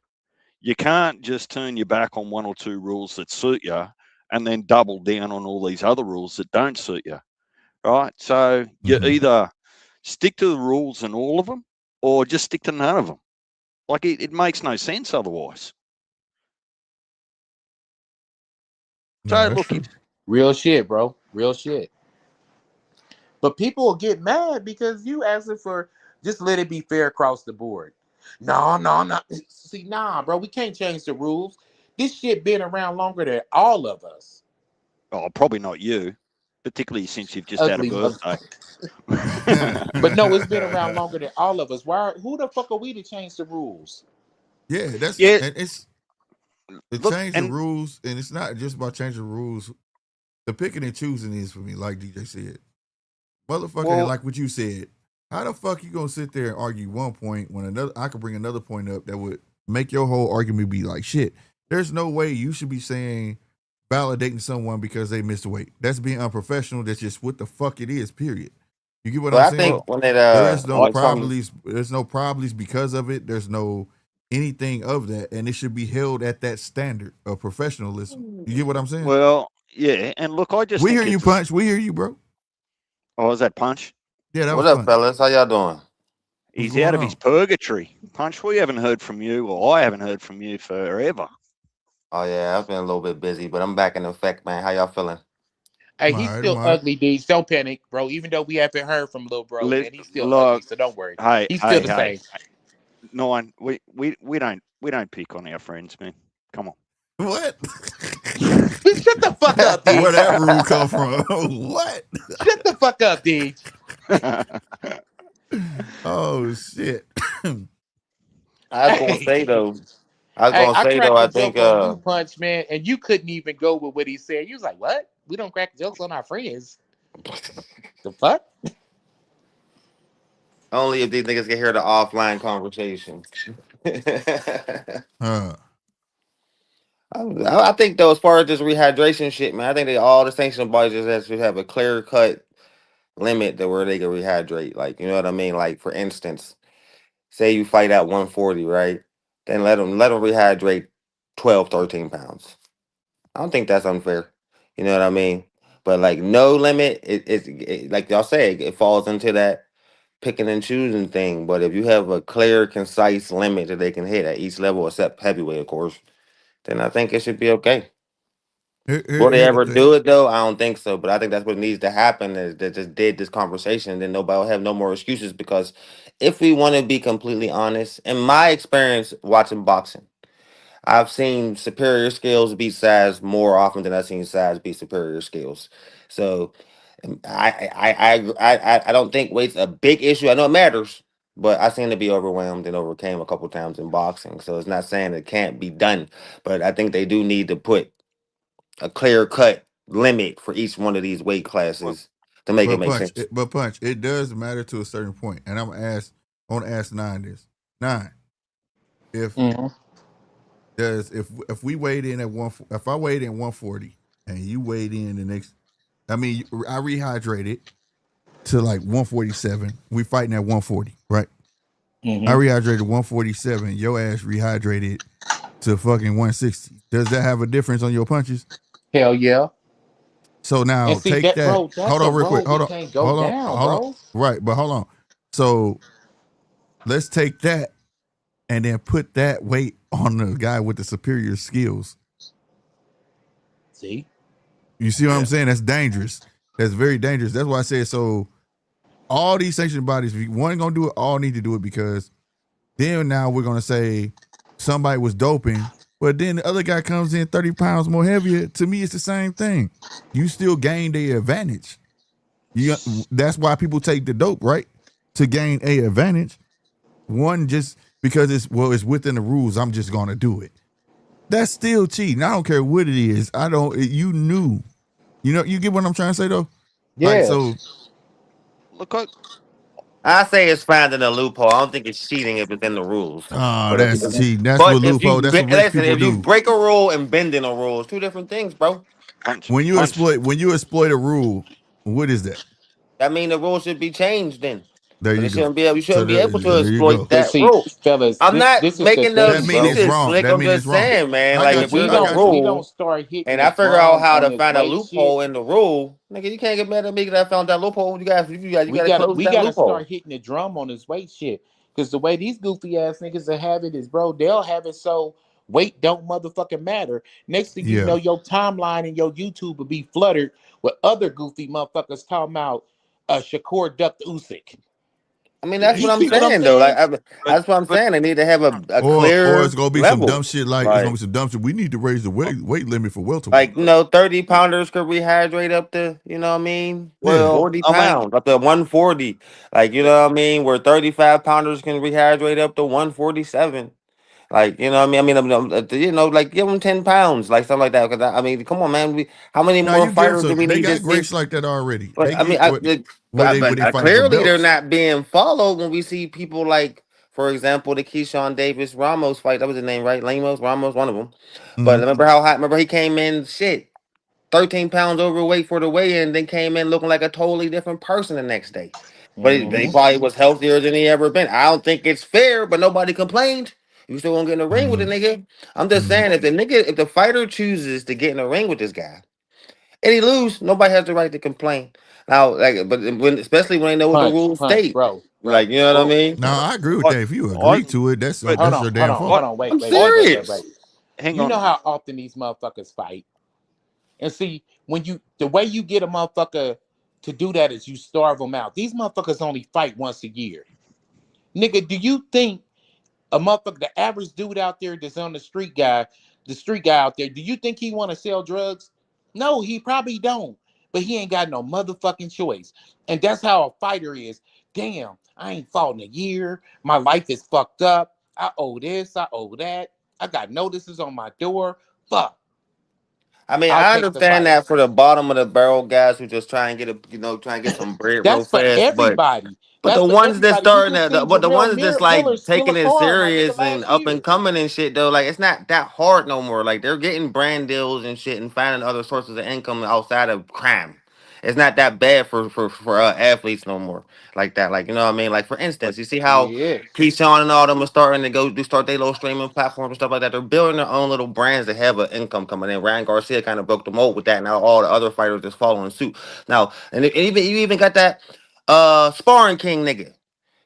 You can't just turn your back on one or two rules that suit you and then double down on all these other rules that don't suit you. Right? So you either stick to the rules in all of them or just stick to none of them. Like it makes no sense otherwise. No, So that's look, true. Real shit, bro. Real shit. But people will get mad because you asking for just let it be fair across the board. No. See, nah, bro. We can't change the rules. This shit been around longer than all of us. oh, probably not you, particularly since you've just had a Ugly birthday. But no, it's been around longer than all of us. Who the fuck are we to change the rules? Yeah, Yeah, and it's to look, change the and rules, and it's not just about changing rules. The picking and choosing is for me, like DJ said. Motherfucker, well, like what you said. How the fuck you gonna sit there and argue one point when I could bring another point up that would make your whole argument be like shit? There's no way you should be saying validating someone because they missed weight. That's being unprofessional. That's just what the fuck it is. Period. You get what But I'm I saying? think when it There is no when it comes, problems. There's no problems because of it. There's no anything of that, and it should be held at that standard of professionalism. You get what I'm saying? well, yeah, and look, I just We think hear you, it's. Punch. We hear you, bro. Oh, was that Punch? Yeah, that what was up, Punch. fellas? How y'all doing? What's He's out going of his on? purgatory. Punch, we haven't heard from you, or I haven't heard from you forever. Oh yeah, I've been a little bit busy, but I'm back in effect, man. How y'all feeling? Hey, I'm all he's right. I'm still all right. ugly, dude. Don't panic, bro. Even though we haven't heard from Lil Bro, Let man, he's still ugly. look, So don't worry. hey, He's still hey, the hey, same. Nine. We don't pick on our friends, man. Come on. What? Bitch, shut the fuck up, Where Deej. that rule come from? What? Shut the fuck up, Deej. Oh shit. I was gonna Hey, say though. I was hey, gonna I say though. cracked a I think joke on you, Punch, man, and you couldn't even go with what he said. You was like, "What? We don't crack jokes on our friends." The fuck? only if these niggas can hear the offline conversation. Uh, I think though, as far as this rehydration shit, man, I think they all the sanctioned bodies just should have a clear cut limit to where they can rehydrate. Like, you know what I mean? Like, for instance, say you fight at 140, right? Then let them rehydrate 12, 13 pounds. I don't think that's unfair. You know what I mean? But like no limit, like y'all say, it falls into that picking and choosing thing. But if you have a clear, concise limit that they can hit at each level, except heavyweight, of course, then I think it should be okay. Will they here the ever thing. do it though? I don't think so. But I think that's what needs to happen is that just did this conversation, then nobody will have no more excuses. Because if we want to be completely honest, in my experience watching boxing, I've seen superior skills beat size more often than I've seen size beat superior skills. So I don't think weight's a big issue. I know it matters, but I seem to be overwhelmed and overcame a couple times in boxing. So it's not saying it can't be done, but I think they do need to put a clear cut limit for each one of these weight classes to make it make sense. But Punch, it does matter to a certain point. And I want to ask Nine this. Nine, if Mm-hmm. if we weighed in at if I weighed in 140 and you weighed in the next, I mean, I rehydrated to like 147. We fighting at 140, right? Mm-hmm. I rehydrated 147. Your ass rehydrated to fucking 160. Does that have a difference on your punches? Hell yeah. So now And see take that, that. bro. That's Hold a on, real quick. road we can't go down, Hold on. bro. Right, but hold on. So let's take that and then put that weight on the guy with the superior skills. See? You see what I'm saying? That's dangerous. That's very dangerous. That's why I said so. All these sanctioned bodies, if one gonna do it, all need to do it because then now we're gonna say somebody was doping, but then the other guy comes in 30 pounds more heavier. To me, it's the same thing. You still gain the advantage. That's why people take the dope, right? To gain a advantage. One just because it's within the rules. I'm just gonna do it. That's still cheating. I don't care what it is. You knew. You get what I'm trying to say though? Yeah. Like, so Look, I say it's finding a loophole. I don't think it's cheating if it's in the rules. that's cheating. That's But what loophole. That's what rich listen, people if you do. break a rule and bending a rule, it's two different things, bro. When you exploit a rule, what is that? That mean the rule should be changed then. There So you go. you shouldn't be able to there you go. exploit But that see, rule. fellas, I'm not this is the making the thing, That mean it's excuses, wrong. Slick. That I'm mean it's just wrong. saying, man. I Like got if you. there's I a got we you. rule don't start hitting and the I figure out drum how on to this find a weight loophole shit, in the rule, nigga, you can't get mad at me because I found that loophole. You got to close we that gotta loophole. start hitting the drum on this weight shit. Because the way these goofy ass niggas that have it is, bro, they'll have it so weight don't motherfucking matter. Next thing you know, Yeah. your timeline and your YouTube will be fluttered with other goofy motherfuckers talking about Shakur ducked Usyk. I mean, that's You what I'm see what I'm saying, though. saying? That's what I'm but saying. They need to have a Or it's clear gonna be some dumb level. shit we need to raise the weight limit for welterweight. Like, 30 pounders could rehydrate up to, you know what I mean? Yeah. 40 I mean, pounds, up to 140. Like, you know what I mean? Where 35 pounders can rehydrate up to 147. Like, you know what I mean? Like, give them 10 pounds, like, something like that. Because, I mean, come on, man. How many Now more you give fighters do some. we They need to got see? grace like that already. But, They I mean, get where they fighting for clearly they're belts. not being followed when we see people like, for example, the Keyshawn Davis Ramos fight. That was his name, right? Ramos, one of them. But Mm-hmm. remember how hot? Remember he came in 13 pounds overweight for the weigh-in, then came in looking like a totally different person the next day. But he Mm-hmm. probably was healthier than he ever been. I don't think it's fair, but nobody complained. You still won't get in the ring with the nigga. I'm just Mm-hmm. saying, if the fighter chooses to get in the ring with this guy and he lose, nobody has the right to complain. Now, especially when they know what the rules Punch, state. bro. Like, you know what I well, mean? Now I agree with I, that. If you I, agree to it, that's but Hold that's on, your damn fault. hold on, I'm wait. serious. hang You on. know how often these motherfuckers fight. And see, the way you get a motherfucker to do that is you starve them out. These motherfuckers only fight once a year. Nigga, do you think a motherfucker, the average dude out there that's on the street guy out there, do you think he want to sell drugs? No, he probably don't. But he ain't got no motherfucking choice. And that's how a fighter is. Damn, I ain't fought in a year. My life is fucked up. I owe this, I owe that. I got notices on my door. Fuck. I mean, I'll I take the understand fight. that for the bottom of the barrel guys who just try and try and get some bread real That's for fast, everybody. but the That's for ones that everybody. We starting just to, seen but the Jamel ones that's Miller like steal a taking it car, my nigga, serious and last up and year. coming and shit though, like it's not that hard no more. Like they're getting brand deals and shit and finding other sources of income outside of crime. It's not that bad for athletes no more like that. Like, you know what I mean? Like, for But instance, you see how Yeah. Keyshawn and all them are starting to start their little streaming platforms and stuff like that. They're building their own little brands that have an income coming in. Ryan Garcia kind of broke the mold with that. Now all the other fighters just following suit. Now, and you even got that sparring king nigga.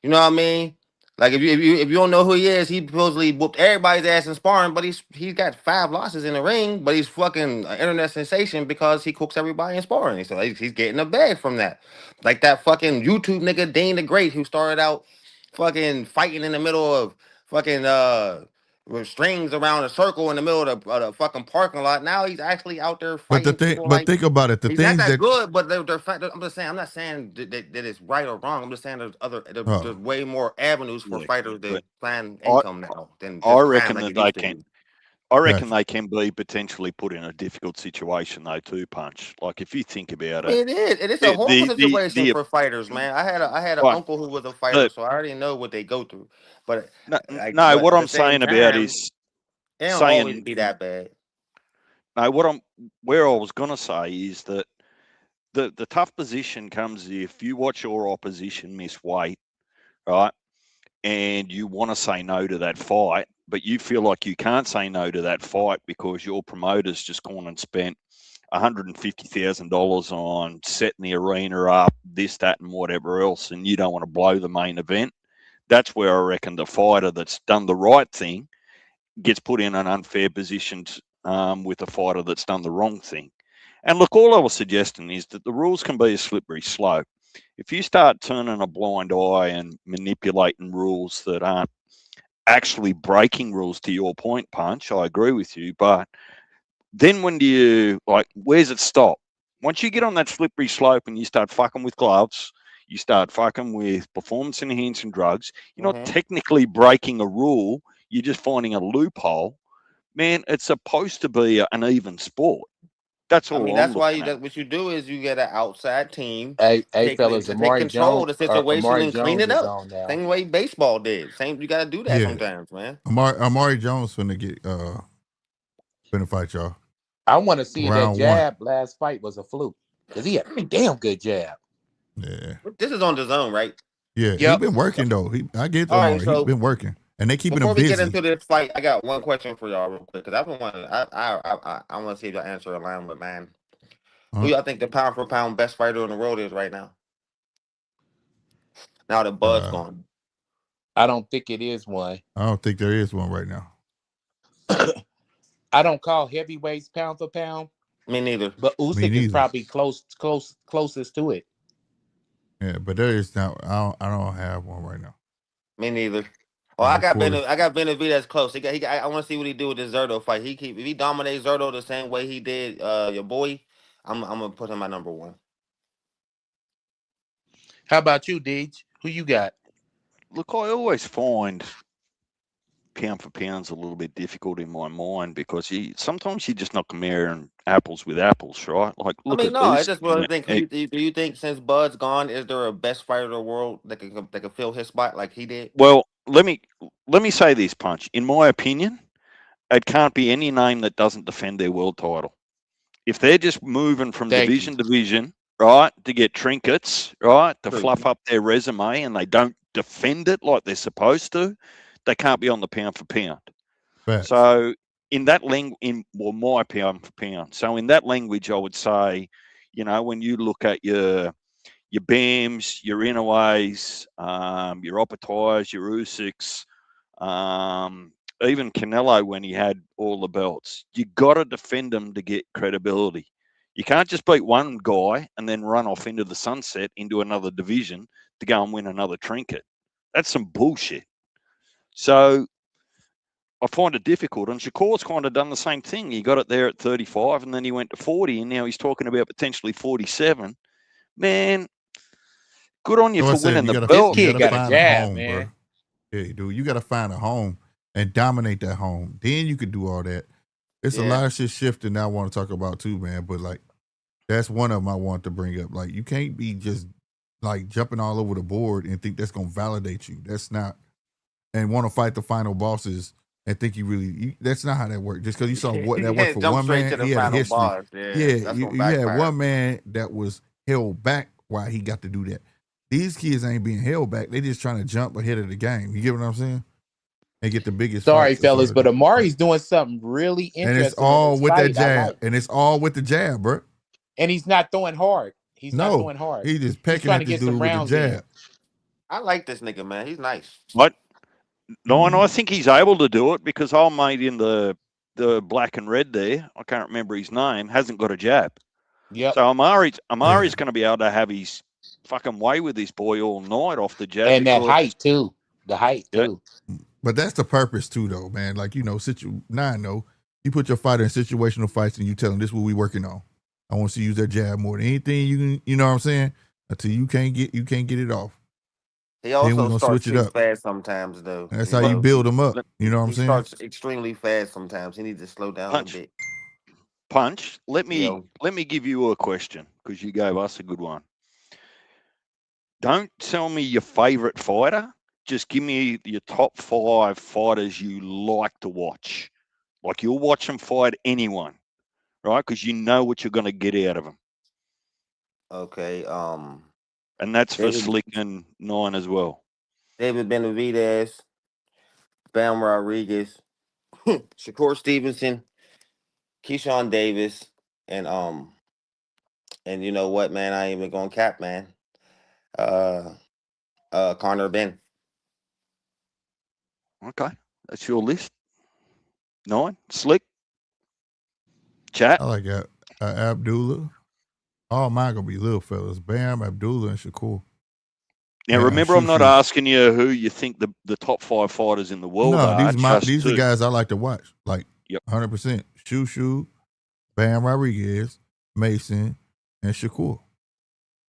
You know what I mean? Like, if you don't know who he is, he supposedly whooped everybody's ass in sparring, but he's got 5 losses in the ring, but he's fucking an internet sensation because he cooks everybody in sparring. So he's getting a bag from that. Like that fucking YouTube nigga Dean the Great who started out fucking fighting in the middle of fucking with strings around a circle in the middle of the fucking parking lot. Now he's actually out there fighting people like. Think about it. The He's not things that that good, but I'm just saying. I'm not saying that it's right or wrong. I'm just saying there's way more avenues for yeah, fighters but to plan I income now than I just crime reckon like that it they used to can. be. I reckon gotcha. they can be potentially put in a difficult situation though too, Punch. Like if you think about I it, mean, it is. It is a horrible situation the for fighters, man. I had an right, uncle who was a fighter, but so I already know what they go through. But no, but what at the I'm same saying about time, is it don't always saying be that bad. no. Where I was gonna say is that the tough position comes if you watch your opposition miss weight, right? And you want to say no to that fight, but you feel like you can't say no to that fight because your promoter's just gone and spent $150,000 on setting the arena up, this, that, and whatever else, and you don't want to blow the main event. That's where I reckon the fighter that's done the right thing gets put in an unfair position with a fighter that's done the wrong thing. And look, all I was suggesting is that the rules can be a slippery slope. If you start turning a blind eye and manipulating rules that aren't actually breaking rules, to your point, Punch, I agree with you. But then when do you, like, where's it stop? Once you get on that slippery slope and you start fucking with gloves, you start fucking with performance enhancing drugs, you're not technically breaking a rule, you're just finding a loophole. Man, it's supposed to be an even sport. That's I all mean, I'm that's why looking at. what you do is you get an outside team Hey, to fellas, take control of the situation Amari and clean Jones it is up. on now. Same way baseball did. Same, you got to do that Yeah. sometimes, man. Amari Jones finna fight y'all. I want to see if that Round jab last fight was a fluke because he had a damn good jab. Yeah. This is on the zone, right? Yeah, he Yep. been working though. I get All right, Omari. He's so been working, and they keeping him before we get busy. into this fight, I got one question for y'all real quick because I've been wanting. I want to see if y'all answer a line with man. Who y'all think the pound for pound best fighter in the world is right now? Now that Bud's gone. I don't think it is one. I don't think there is one right now. I don't call heavyweights pound for pound. Me neither. But Usyk is probably closest to it. Yeah, but there is now. I don't have one right now. Me neither. Oh, I got Benavidez close. I want to see what he do with this Zerto fight. If he dominates Zerto the same way he did your boy, I'm gonna put him at number one. How about you, Deej? Who you got? Look, I always find pound for pound's a little bit difficult in my mind because sometimes you just not comparing apples with apples, right? Like, look at I Usyk. just really think. Do you think since Bud's gone, is there a best fighter in the world that can fill his spot like he did? Well, let me say this, Punch. In my opinion, it can't be any name that doesn't defend their world title. If they're just moving from division to division, right, to get trinkets, right, to fluff up their resume, and they don't defend it like they're supposed to, they can't be on the pound for pound. Facts. So in that my pound for pound. So in that language, I would say, when you look at your Bams, your Inoways, your Opatai's, your Usyks, even Canelo when he had all the belts, you got to defend them to get credibility. You can't just beat one guy and then run off into the sunset into another division to go and win another trinket. That's some bullshit. So I find it difficult. And Shakur's kind of done the same thing. He got it there at 35 and then he went to 40 and now he's talking about potentially 47. Man, good on you for winning the belt. This kid got a jab, man. Bro. Yeah, dude, you got to find a home and dominate that home. Then you could do all that. It's a lot of shit shifting that I want to talk about too, man. But like, that's one of them I want to bring up. Like, you can't be just like jumping all over the board and think that's going to validate you. That's not. And want to fight the final bosses and think that's not how that works. Just because you saw what that worked for one man, he had a history. Boss. You had one man that was held back while he got to do that. These kids ain't being held back. They just trying to jump ahead of the game. You get what I'm saying? And get the biggest. Sorry, fellas, but Amari's doing something really interesting. And it's all with that jab. And it's all with the jab, bro. And he's not throwing hard. He's not throwing hard. He's just pecking at the dude with the jab. I like this nigga, man. He's nice. What? No, and I think he's able to do it because old mate in the black and red there, I can't remember his name, hasn't got a jab. Yeah. So Omari's going to be able to have his fucking way with this boy all night off the jab. And that height too. The height too. But that's the purpose too, though, man. Like, you put your fighter in situational fights and you tell them this is what we working on. I want to see you use that jab more than anything you know what I'm saying? Until you can't get it off. He also starts too fast sometimes, though. And that's how you build him up. You know what I'm saying? He starts extremely fast sometimes. He needs to slow down a bit. Punch. Let me give you a question because you gave us a good one. Don't tell me your favorite fighter. Just give me your top 5 fighters you like to watch. Like, you'll watch them fight anyone, right? Because you know what you're going to get out of them. Okay. And that's for Slick and 9 as well. David Benavidez, Bam Rodriguez, Shakur Stevenson, Keyshawn Davis, and you know what, man? I ain't even gonna cap, man. Connor Ben. Okay, that's your list. 9, Slick, Chat. I like Abdullah. All mine gonna be little fellas. Bam, Abdullah, and Shakur. Now, remember, I'm not asking you who you think the top 5 fighters in the world are. These are the guys I like to watch. Like, 100%. Shushu, Bam Rodriguez, Mason, and Shakur.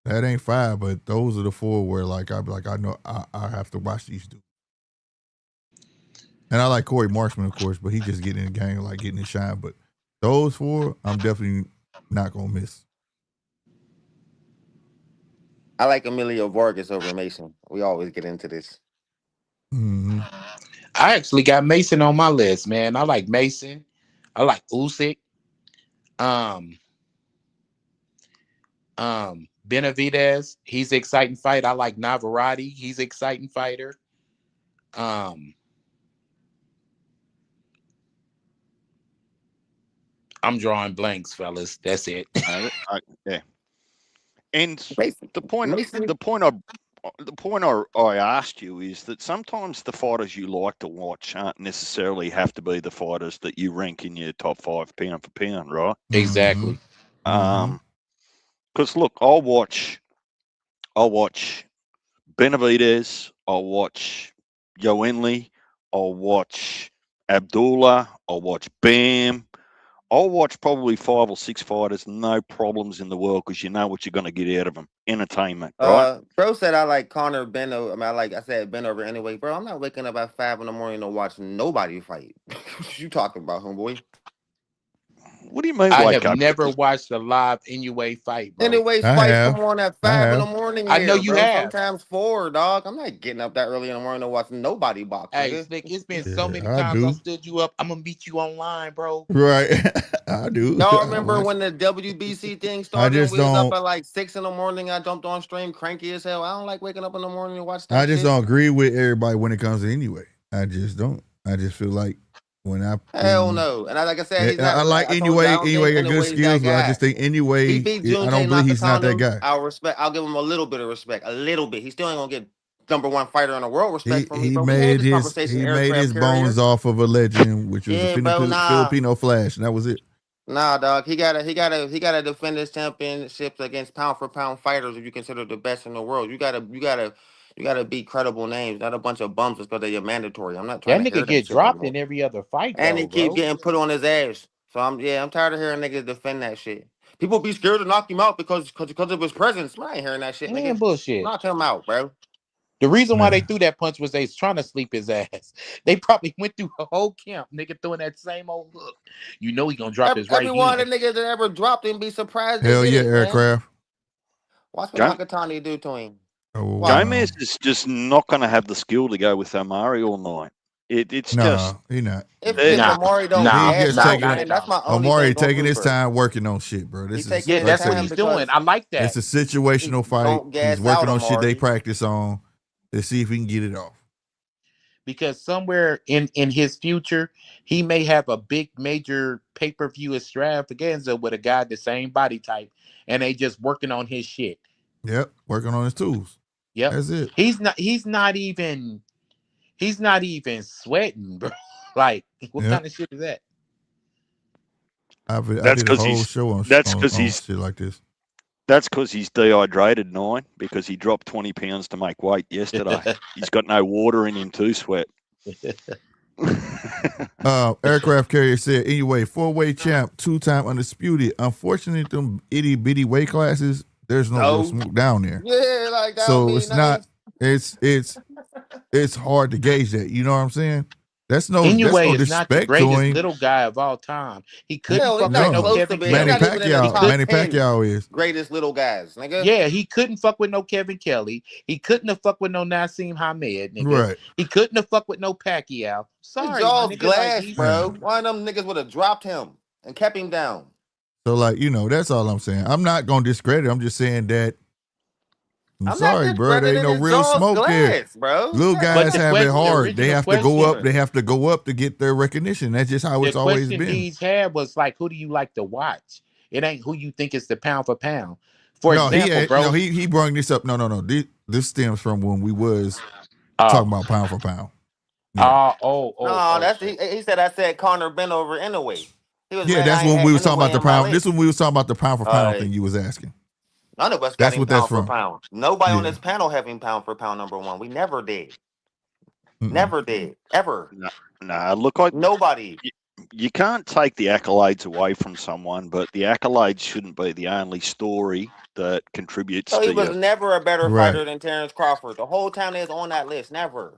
That ain't 5, but those are the 4 where, like, I be like, I know I have to watch these dudes. And I like Corey Marksman, of course, but he just getting in the game, like getting his shine. But those 4, I'm definitely not gonna miss. I like Emilio Vargas over Mason. We always get into this. Mm-hmm. I actually got Mason on my list, man. I like Mason. I like Usyk. Benavidez, he's an exciting fight. I like Navarrete, he's an exciting fighter. I'm drawing blanks, fellas. That's it. Yeah. And the point I asked you is that sometimes the fighters you like to watch aren't necessarily have to be the fighters that you rank in your top 5 pound for pound, right? Exactly. Because look, I'll watch Benavidez, I'll watch Yoenli, I'll watch Abdullah, I'll watch Bam. I'll watch probably 5 or 6 fighters, no problems in the world, because you know what you're going to get out of them. Entertainment, right? Bro said I like Conor Ben. I said Ben over anyway. Bro, I'm not waking up at 5 in the morning to watch nobody fight. What you talking about, homeboy? What do you mean? I have never watched a live Inoue fight, bro. Anyways, fights come on at 5 in the morning. I know you have. Sometimes 4, dog. I'm not getting up that early in the morning to watch nobody box. Hey, Slick, it's been so many times I stood you up. I'm gonna meet you online, bro. Right, I do. Y'all remember when the WBC thing started? We was up at like 6 in the morning. I jumped on stream, cranky as hell. I don't like waking up in the morning to watch that. I just don't agree with everybody when it comes to anyway. I just don't. I just feel like when I no. And like I said, I like anyway got good skills, but I just think anyway, I don't believe he's not that guy. I'll give him a little bit of respect, a little bit. He still ain't gonna get #1 fighter in the world respect from me. He made his bones off of a legend, which was a Filipino Flash, and that was it. Nah, dog. He gotta defend his championships against pound for pound fighters if you consider the best in the world. You gotta beat credible names, not a bunch of bums just because they're mandatory. I'm not trying to hear that nigga get dropped in every other fight, and he keep getting put on his ass. So I'm tired of hearing niggas defend that shit. People be scared to knock him out because of his presence. I ain't hearing that shit, nigga. Bullshit. Knock him out, bro. The reason why they threw that punch was they was trying to sleep his ass. They probably went through a whole camp, nigga, throwing that same old look. You know he gonna drop his right hand. Every one of the niggas that ever dropped him be surprised. Hell yeah, Aircraft. Watch what Nakatani do to him. Gomez is just not going to have the skill to go with Omari all night. It's just he not. If Omari don't, Omari taking his time working on shit, bro. That's what he's doing. I like that. It's a situational fight. He's working on shit they practice on to see if he can get it off. Because somewhere in his future, he may have a big major pay-per-view extravaganza with a guy the same body type, and they just working on his shit. Yep, working on his tools. Yep, that's it. He's not even sweating, bro. Like, what kind of shit is that? That's because he's shit like this. That's because he's dehydrated, because he dropped 20 pounds to make weight yesterday. He's got no water in him to sweat. Aircraft carrier said, anyway, 4-weight champ, 2-time undisputed. Unfortunately, them itty bitty weight classes, there's no real smoke down there. Yeah, like that. So it's not. It's hard to gauge that. You know what I'm saying? That's no is not the disrespect greatest to him. little guy of all time. He couldn't fuck with no Kevin Kelly. Manny Pacquiao is greatest little guys, nigga. Yeah, he couldn't fuck with no Kevin Kelly. He couldn't have fucked with no Nassim Hamed, nigga. Right. He couldn't have fucked with no Pacquiao. Sorry, jaw's nigga, glass, like, bro. One of them niggas would have dropped him and kept him down. So, like, that's all I'm saying. I'm not gonna discredit. I'm just saying that. I'm sorry, bro. There ain't no real smoke there. Bro. Little guys have it hard. They have to go up. They have to go up to get their recognition. That's just how it's always been. The question he's had was like, who do you like to watch? It ain't who you think is the pound for pound. For example, bro. No, he brought this up. No. This stems from when we was talking about pound for pound. Yeah. No, that's he said I said Conor bent over Inoue. He was Yeah, mad that's I ain't when we had was talking about Inoue the in my pound. This list. when we was talking about the pound for pound thing you was asking. None of us got That's him what that's pound for from. pound. Nobody on Yeah. this panel have him pound for pound #1. We never did. Mm-mm. Never did. Ever. No, look, Nobody. You can't take the accolades away from someone, but the accolades shouldn't be the only story that contributes So he to was you. never a better Right. fighter than Terrence Crawford. The whole time they was on that list. Never.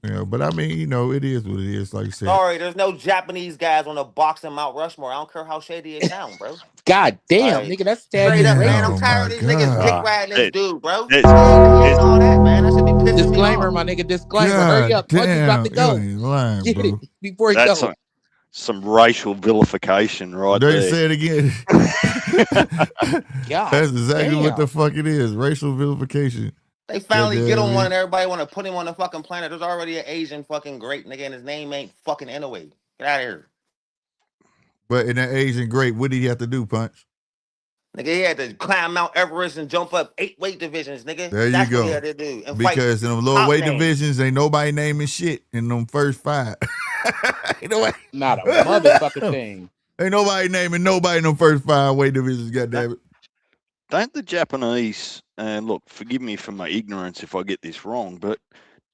Yeah, but I mean, you know, it is what it is. Like you said. Sorry, there's no Japanese guys on the boxing Mount Rushmore. I don't care how shady it sounds, bro. God damn, Like, nigga, that's straight up, statutory. man. I'm Oh tired my of these niggas dick God. riding this dude, bro. He It's, ain't all that, man. That should be pissing Disclaimer, me my off. nigga, disclaimer. Hurry God up. Punch is about to damn, you go. ain't lying, Get bro. it before he that's goes. some racial vilification right They there. say it again. God That's exactly what the damn. fuck it is. Racial vilification. They finally get Goddamn on one it. and everybody want to put him on the fucking planet. There's already an Asian fucking great nigga and his name ain't fucking Inoue. Get out of here. But in that Asian great, what did he have to do, Punch? Nigga, he had to climb Mount Everest and jump up 8 weight divisions, nigga. There That's you what he go. had to do. And Because fight in them lower top weight names. divisions, ain't nobody naming shit in them first 5. Ain't nobody, Not a motherfucking thing. ain't nobody naming nobody in them first 5 weight divisions, goddammit. Don't the Japanese, and look, forgive me for my ignorance if I get this wrong, but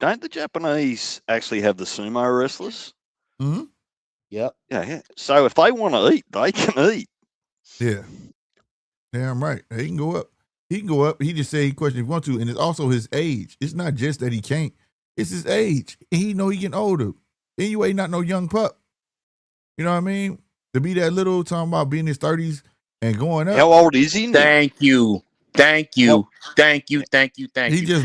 don't the Japanese actually have the sumo wrestlers? Mm-hmm. Yep. Yeah. So if they want to eat, they can eat. Yeah. Damn right. He can go up. He can go up. He just said he questioned if he wants to, and it's also his age. It's not just that he can't. It's his age. And he know he getting older. Anyway, not no young pup. You know what I mean? To be that little, talking about being in his 30s and going up. How old is he now? Thank you. He just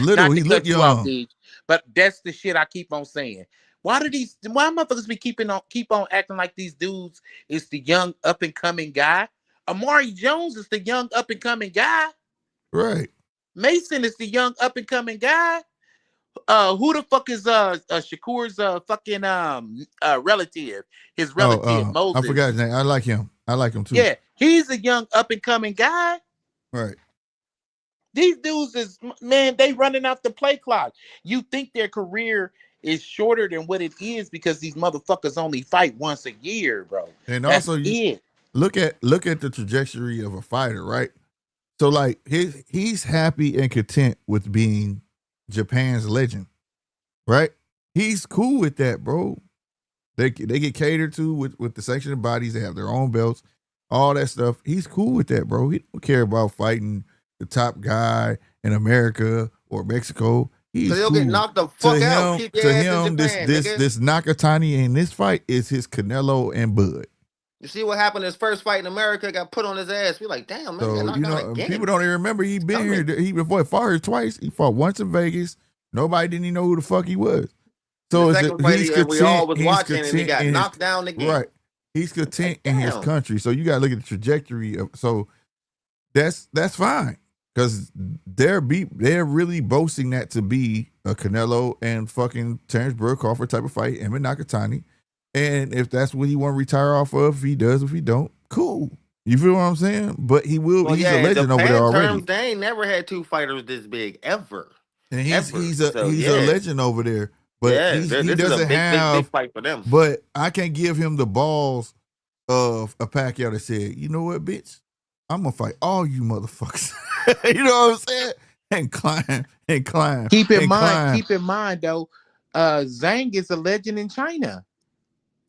little. Not He to look cut you off, young. Deej, but that's the shit I keep on saying. Why motherfuckers be keep on acting like these dudes is the young up and coming guy? Omari Jones is the young up and coming guy. Right. Mason is the young up and coming guy. Who the fuck is Shakur's fucking relative? His relative Moses. I forgot his name. I like him. I like him too. Yeah, he's a young up and coming guy. Right. These dudes is, man, they running out the play clock. You think their career is shorter than what it is because these motherfuckers only fight once a year, bro. And That's also, it. look at the trajectory of a fighter, right? So like he's happy and content with being Japan's legend, right? He's cool with that, bro. They get catered to with the sanctioned bodies. They have their own belts, all that stuff. He's cool with that, bro. He don't care about fighting the top guy in America or Mexico. He's So he'll cool. get knocked the fuck out. Keep your ass in Japan, this nigga. this Nakatani in this fight is his Canelo and Bud. You see what happened in his first fight in America? Got put on his ass. We like, damn, man, So got knocked out again. people don't even remember he been here. He fought here twice. He fought once in Vegas. Nobody didn't even know who the fuck he was. So the second fight he's we content. all was He's watching, and he content got in knocked down again. Right. He's content Like, in his damn. country. So you got to look at the trajectory of. So that's fine because they're really boasting that to be a Canelo and fucking Terrence Crawford type of fight, him and Nakatani. And if that's what he want to retire off of, if he does, if he don't, cool. You feel what I'm saying? But he will. Well, he's yeah, a legend over there Japan already. terms, they ain't never had 2 fighters this big ever. And he's So, a legend over there. But yeah, he this doesn't is a have big fight for them. But I can't give him the balls of a Pacquiao that said, you know what, bitch? I'm gonna fight all you motherfuckers. You know what I'm saying? And climb. Keep in mind though, Zhang is a legend in China.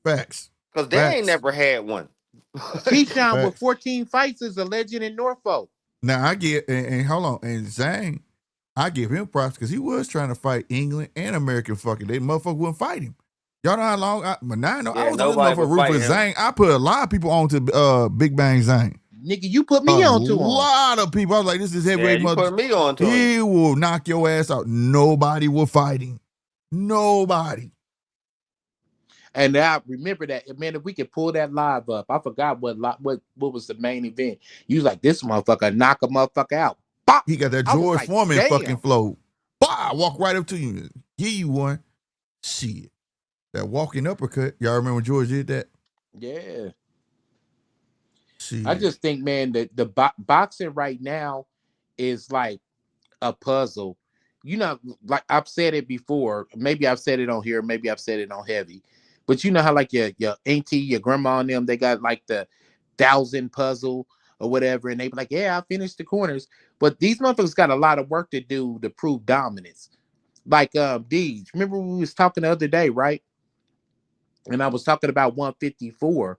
Facts. Because they ain't never had one. Keyshawn with 14 fights is a legend in Norfolk. Now I get and hold on, and Zhang, I give him props because he was trying to fight England and American fucking. They motherfucker wouldn't fight him. Y'all know how long I was on this motherfucker root for Zhang. I put a lot of people on to Big Bang Zhang. Nigga, you put me on to him. A lot of people. I was like, this is heavyweight you put me on to him. He will knock your ass out. Nobody will fight him. Nobody. And I remember that, man, if we could pull that live up, I forgot what was the main event. You was like, this motherfucker knock a motherfucker out. Bop! He got that George Foreman fucking flow. Bah! Walk right up to you. Give you one. Shit. That walking uppercut. Y'all remember George did that? Yeah. Shit. I just think, man, that the boxing right now is like a puzzle. you know, like I've said it before. Maybe I've said it on here. Maybe I've said it on heavy. But you know how like your auntie, your grandma and them, they got like the 1,000 puzzle or whatever, and they be like, yeah, I finished the corners. But these motherfuckers got a lot of work to do to prove dominance. Like Deej, remember we was talking the other day, right? And I was talking about 154.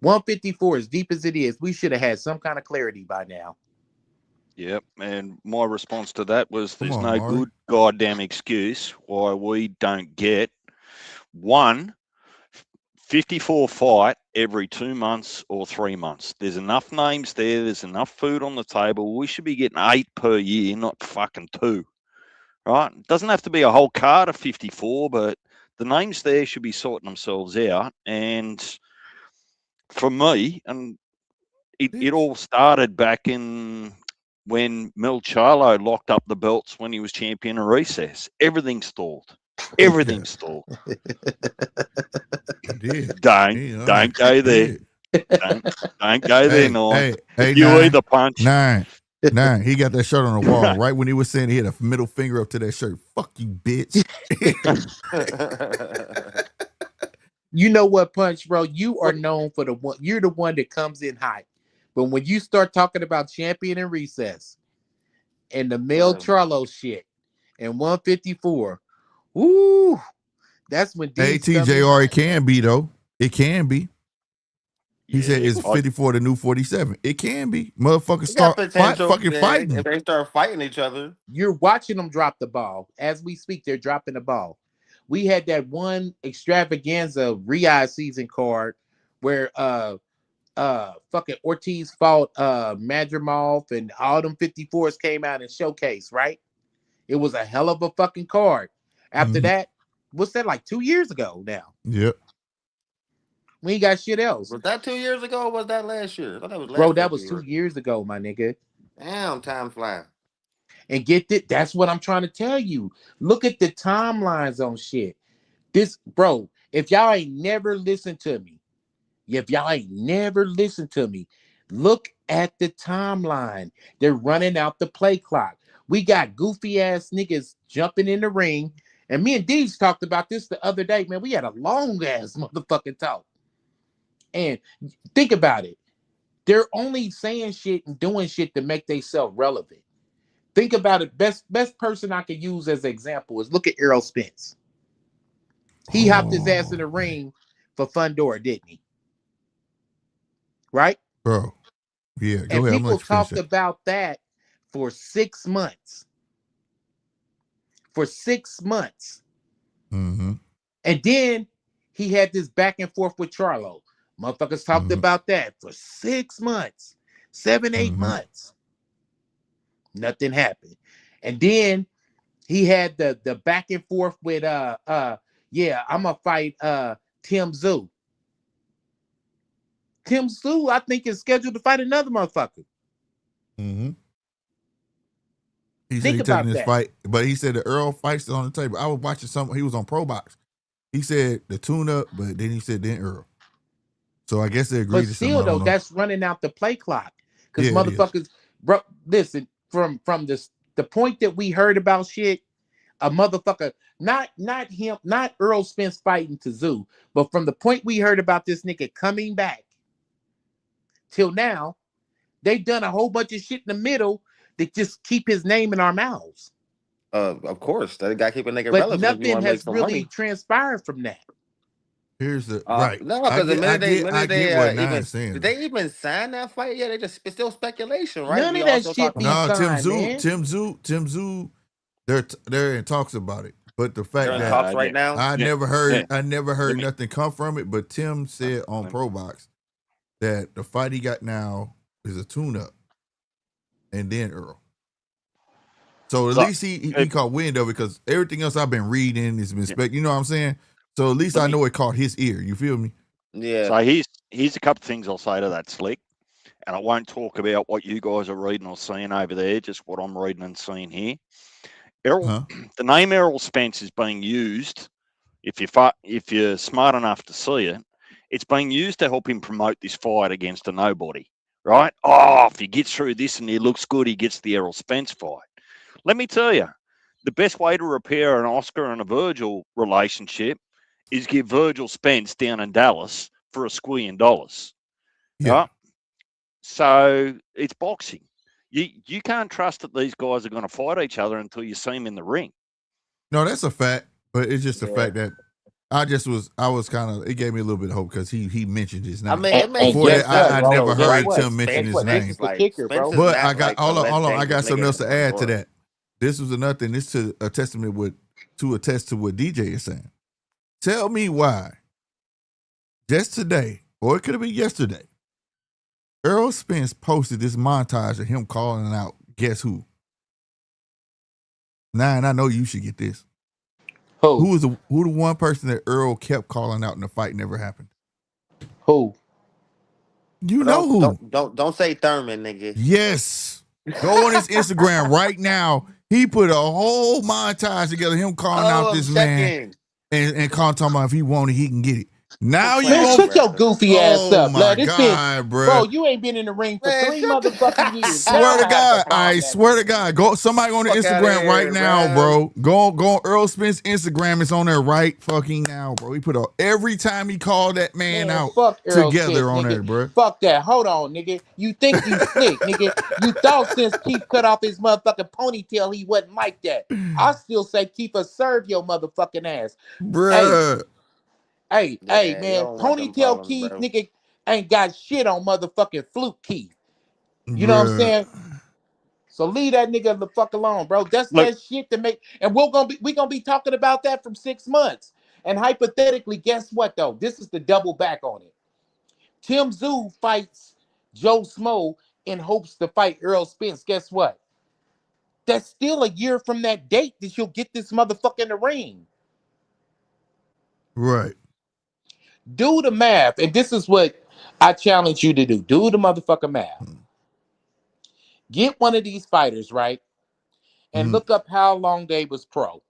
154, as deep as it is, we should have had some kind of clarity by now. Yep, and my response to that was Come there's on, no Omari. good goddamn excuse why we don't get one 54 fight every 2 months or 3 months. There's enough names there. There's enough food on the table. We should be getting 8 per year, not fucking 2. Right? It doesn't have to be a whole card of 54, but the names there should be sorting themselves out. And for me, and it all started back in when Mel Charlo locked up the belts when he was champion of recess. Everything stalled. Everything stalled. Did. Don't go there. Don't go there, Nine. Hey, You Nine, either punch. Nine. He got that shirt on the wall. Right when he was saying he had a middle finger up to that shirt. Fuck you, bitch. You know what, Punch, bro? You are known for the one. You're the one that comes in hot. But when you start talking about champion and recess and the Mel Charlo shit and 154, woo, that's when ATJR, it can be though. It can be. He said it's 54 the new 47. It can be. Motherfuckers start fighting. If they start fighting each other. You're watching them drop the ball. As we speak, they're dropping the ball. We had that one extravaganza Riyadh season card where fucking Ortiz fought Madrimov and all them 54s came out and showcased, right? It was a hell of a fucking card. After that, what's that, like 2 years ago now? Yep. We ain't got shit else. Was that 2 years ago or was that last year? I thought that was last Bro, that was 2 years ago, my nigga. Damn, time flies. And get it, that's what I'm trying to tell you. Look at the timelines on shit. This, bro, if y'all ain't never listened to me, look at the timeline. They're running out the play clock. We got goofy ass niggas jumping in the ring. And me and Deej talked about this the other day, man. We had a long ass motherfucking talk. And think about it. They're only saying shit and doing shit to make themselves relevant. Think about it. Best person I could use as an example is look at Errol Spence. He hopped his ass in the ring for Fundora, didn't he? Right? Bro. Yeah. Go ahead. People talked about that for 6 months. For 6 months. Mm-hmm. And then he had this back and forth with Charlo. Motherfuckers talked about that for 6 months. 7, 8 months. Nothing happened. And then he had the back and forth with I'm gonna fight Tim Tszyu. Tim Tszyu, I think, is scheduled to fight another motherfucker. Mm-hmm. He said he taking this fight, but he said the Earl fight's on the table. I was watching something. He was on Pro Box. He said the tune-up, but then he said then Earl. So I guess they agreed. But still, though, that's running out the play clock because motherfuckers, bro. Listen, from the point that we heard about shit, a motherfucker, not him, not Earl Spence fighting Tszyu, but from the point we heard about this nigga coming back till now, they've done a whole bunch of shit in the middle that just keep his name in our mouths. Of course, that got to keep a nigga but relevant. But nothing has really transpired from that. Here's the right. No, because the minute did they even sign that fight? Yeah, it's still speculation, right? None of that shit be signed, Tim Tszyu, they're in talks about it. But the fact that talks right now, I never heard nothing come from it. But Tim said on Pro Box that the fight he got now is a tune-up, and then Earl. So at least he caught wind of it because everything else I've been reading has been you know what I'm saying? So at least I know it caught his ear. You feel me? Yeah. So here's a couple of things I'll say to that, Slick. And I won't talk about what you guys are reading or seeing over there, just what I'm reading and seeing here. Errol, the name Errol Spence is being used, if you're smart enough to see it, it's being used to help him promote this fight against a nobody, right? Oh, if he gets through this and he looks good, he gets the Errol Spence fight. Let me tell you, the best way to repair an Oscar and a Virgil relationship is give Virgil Spence down in Dallas for $1 squillion. Yeah. Right? So it's boxing. You can't trust that these guys are going to fight each other until you see them in the ring. No, that's a fact, but it's just the fact that I was kind of, it gave me a little bit of hope because he mentioned his name. I mean, it makes Before sense. that, I bro. never heard Like, Tim mention his Spence name. is like, kicker, Spence bro. is But not I got like the less hold on. I got dangerous something nigga else to in the add to world. that. This was another thing. This to a testament to attest to what DJ is saying. Tell me why, just today, or it could have been yesterday, Errol Spence posted this montage of him calling out, guess who? Nah, and I know you should get this. Who the one person that Earl kept calling out and the fight never happened? Who? You know who? Don't say Thurman, nigga. Yes. Go on his Instagram right now. He put a whole montage together, him calling out this man and talking about if he wanted, he can get it. Now you Man, won't. shut your goofy ass up, my blood. This God, bitch, bro. you ain't been in the ring for Man, 3 shut the motherfucking years. Swear to Now God, I I swear to God. Go somebody on the Fuck outta Instagram right here, now, bro. bro. Go on Earl Spence Instagram. It's on there right fucking now, bro. He put out every time he called that man out fuck Earl together Spence, on nigga. there, bro. Fuck that. Hold on, nigga. You think you slick, nigga. You thought since Keith cut off his motherfucking ponytail, he wasn't like that. I still say Keith serve your motherfucking ass. Bruh. Hey, Yeah, you man. don't want them Ponytail problems, Keith, bro. nigga, ain't got shit on motherfucking Fluke Keith. You know what I'm Bruh. saying? So leave that nigga the fuck alone, bro. That's that shit to make, and we gonna be talking about that from 6 months. And hypothetically, guess what though? This is the double back on it. Tim Tszyu fights Joe Smo in hopes to fight Earl Spence. Guess what? That's still a year from that date that you'll get this motherfucker in the ring. Right. Do the math, and this is what I challenge you to do. Do the motherfucking math. Get one of these fighters, right? And look up how long they was pro,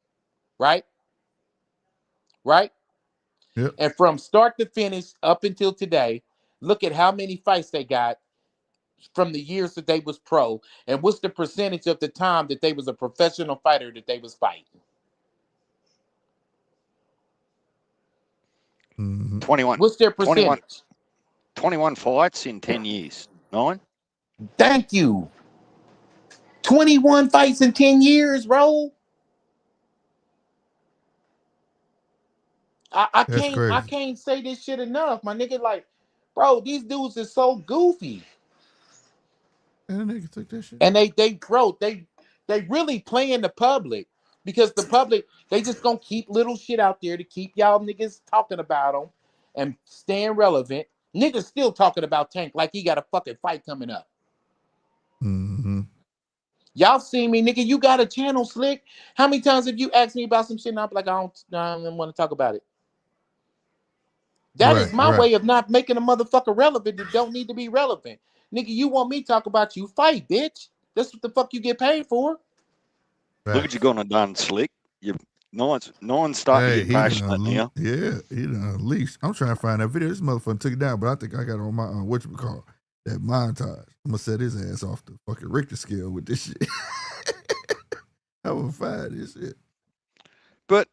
right? Right? Yep. And from start to finish up until today, look at how many fights they got from the years that they was pro, and what's the percentage of the time that they was a professional fighter that they was fighting. 21. What's their percentage? 21 fights in 10 years. 9? Thank you. 21 fights in 10 years, bro. I can't say this shit enough, my nigga. Like, bro, these dudes are so goofy. And they can take that shit. And they really playing the public, because the public, they just gonna keep little shit out there to keep y'all niggas talking about them and staying relevant. Niggas still talking about Tank like he got a fucking fight coming up. Y'all see me, nigga. You got a channel, Slick. How many times have you asked me about some shit and I'm like, I don't want to talk about it? That is my way of not making a motherfucker relevant that don't need to be relevant. Nigga, you want me to talk about you, fight, bitch. That's what the fuck you get paid for. Look what you gonna done, Slick. No one's starting to get passionate now. Yeah, he done unleashed. I'm trying to find that video. This motherfucker took it down, but I think I got it on my whatchamacallit, that montage. I'm gonna set his ass off the fucking Richter scale with this shit. I'm gonna find this shit. But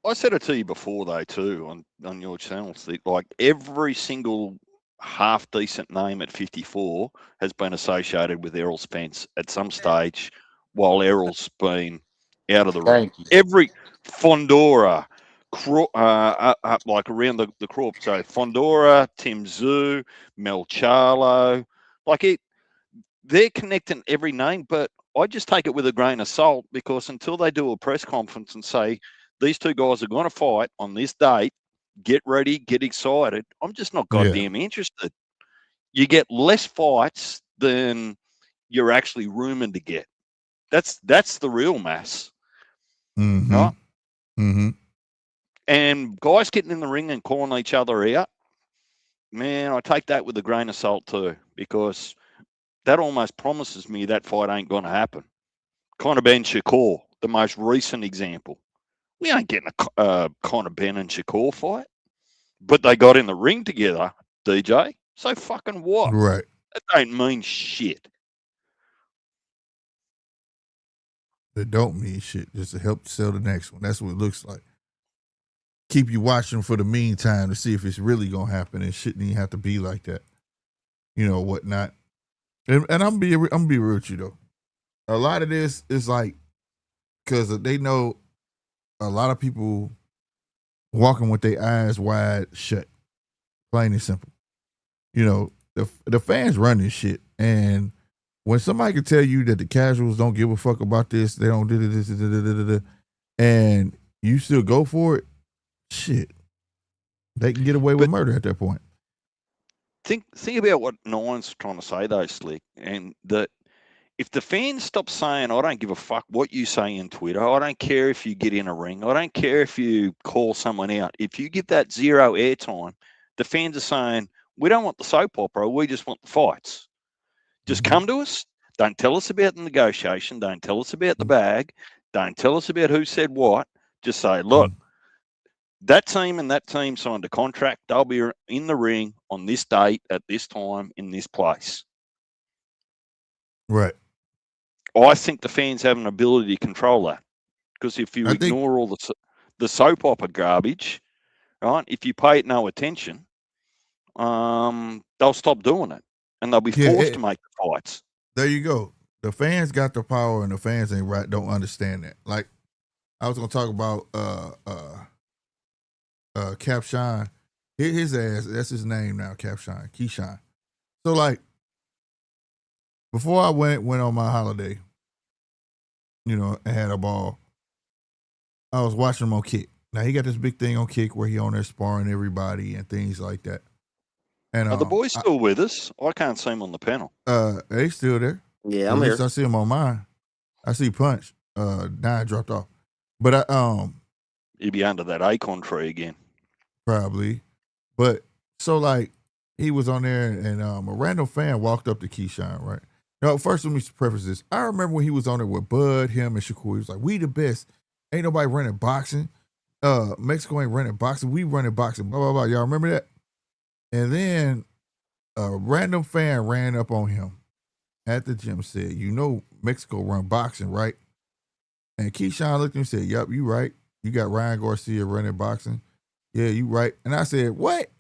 I said it to you before though too on your channel, Slick. Like every single half decent name at 54 has been associated with Errol Spence at some stage while Errol's been out of the ring. Every Fondora, like around the crop. So Fondora, Tim Tszyu, Mel Charlo, they're connecting every name, but I just take it with a grain of salt, because until they do a press conference and say these two guys are going to fight on this date, get ready, get excited, I'm just not goddamn interested. You get less fights than you're actually rumored to get. That's the real mass. Right? And guys getting in the ring and calling each other out, man, I take that with a grain of salt too, because that almost promises me that fight ain't going to happen. Conor Ben Shakur, the most recent example. We ain't getting a Conor Ben and Shakur fight, but they got in the ring together, DJ. So fucking what? Right. That don't mean shit. that don't mean shit, just to help sell the next one. That's what it looks like. Keep you watching for the meantime to see if it's really gonna happen. It shouldn't even have to be like that, whatnot. And I'm be real with you though. A lot of this is like because they know a lot of people walking with their eyes wide shut, plain and simple. The fans run this shit, and when somebody can tell you that the casuals don't give a fuck about this, they don't do this, and you still go for it, shit, they can get away with murder at that point. Think about what Nine's trying to say though, Slick, and that if the fans stop saying, I don't give a fuck what you say on Twitter, I don't care if you get in a ring, I don't care if you call someone out, if you give that zero airtime, the fans are saying, we don't want the soap opera, we just want the fights. Just come to us, don't tell us about the negotiation, don't tell us about the bag, don't tell us about who said what, just say, look, that team and that team signed a contract, they'll be in the ring on this date, at this time, in this place. Right. I think the fans have an ability to control that. Because if you ignore all the soap opera garbage, right, if you pay it no attention, they'll stop doing it. And they'll be forced to make the fights. There you go. The fans got the power and the fans don't understand that. Like, I was going to talk about Cap Shine. His ass, that's his name now, Cap Shine, Keyshawn. So, like, before I went on my holiday, and had a ball, I was watching him on Kick. Now, he got this big thing on Kick where he on there sparring everybody and things like that. And are the boys still with us? I can't see them on the panel. They still there. Yeah, I'm here. I see them on mine. I see Punch. Now I dropped off. But he'd be under that acorn tree again. Probably. But so like he was on there and a random fan walked up to Keyshawn, right? Now, first let me preface this. I remember when he was on there with Bud, him, and Shakur. He was like, we the best. Ain't nobody running boxing. Mexico ain't running boxing. We running boxing. Blah, blah, blah. Y'all remember that? And then a random fan ran up on him at the gym, said, Mexico run boxing, right? And Keyshawn looked at him and said, yup, you right. You got Ryan Garcia running boxing. Yeah, you right. And I said, what?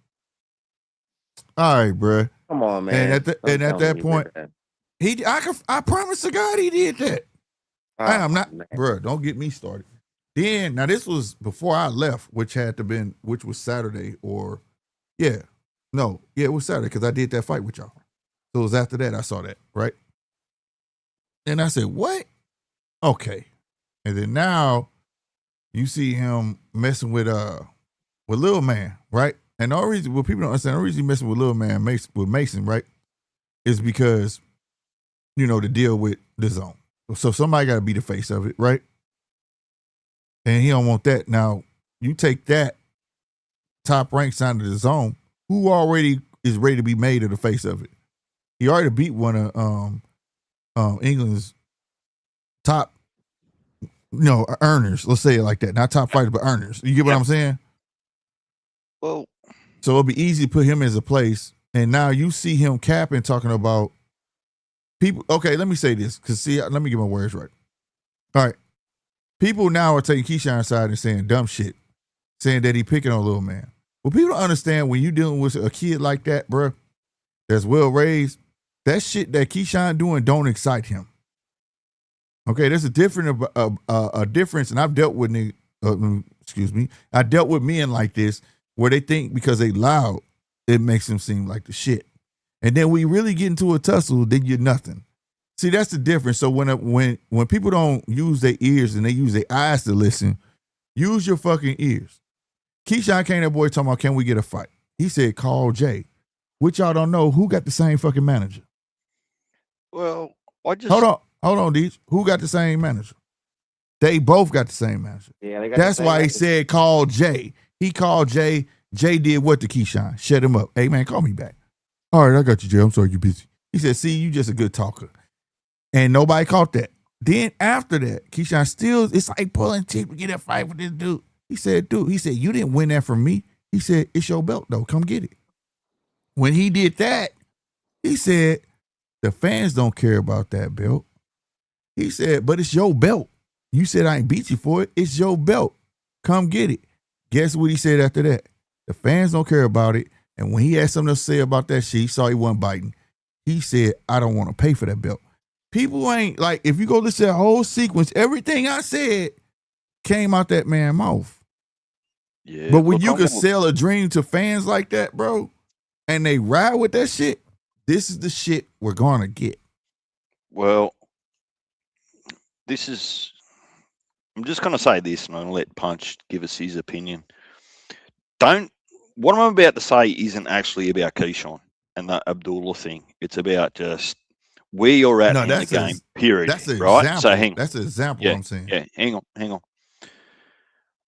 All right, bro. Come on, man. And at that point, I promise to God he did that. I am not, bro. Don't get me started. Then now this was before I left, which was Saturday it was Saturday because I did that fight with y'all. So it was after that I saw that, right? And I said, what? Okay. And then now you see him messing with Lil Man, right? And the only reason, what people don't understand, the reason he's messing with Lil Man, with Mason, right, is because, the deal with the zone. So somebody got to be the face of it, right? And he don't want that. Now, you take that top rank sign of the zone, who already is ready to be made of the face of it? He already beat one of England's top, earners. Let's say it like that. Not top fighters, but earners. You get what I'm saying? Well, so it'll be easy to put him as a place. And now you see him capping, talking about people. Okay, let me say this, because let me get my words right. All right. People now are taking Keyshawn's side and saying dumb shit, saying that he picking on Lil Man. Well, people don't understand when you dealing with a kid like that, bro, that's well raised, that shit that Keyshawn doing don't excite him. Okay, there's a difference, and I've dealt with I dealt with men like this where they think because they loud, it makes them seem like the shit. And then we really get into a tussle, they get nothing. See, that's the difference. So when people don't use their ears and they use their eyes to listen, use your fucking ears. Keyshawn came that boy talking about, can we get a fight? He said, call Jay. Which y'all don't know, who got the same fucking manager? Well, I just... Hold on, Deej. Who got the same manager? They both got the same manager. Yeah, they got That's the same why he manager. said call Jay. He called Jay. Jay did what to Keyshawn? Shut him up. Hey, man, call me back. All right, I got you, Jay. I'm sorry you're busy. He said, see, you just a good talker. And nobody caught that. Then after that, Keyshawn still, it's like pulling teeth to get a fight with this dude. He said, you didn't win that from me. He said, it's your belt, though. Come get it. When he did that, he said, the fans don't care about that belt. He said, but it's your belt. You said I ain't beat you for it. It's your belt. Come get it. Guess what he said after that? The fans don't care about it. And when he had something to say about that shit, he saw he wasn't biting. He said, I don't want to pay for that belt. People ain't, like, if you go listen to that whole sequence, everything I said came out that man's mouth. Yeah. But when you could sell a dream to fans like that, bro, and they ride with that shit, this is the shit we're going to get. Well, I'm just going to say this, and I'm going to let Punch give us his opinion. What I'm about to say isn't actually about Keyshawn and that Abdullah thing. It's about just where you're at in the game, period. That's an right? example. So that's an example, yeah, I'm saying. Yeah, hang on.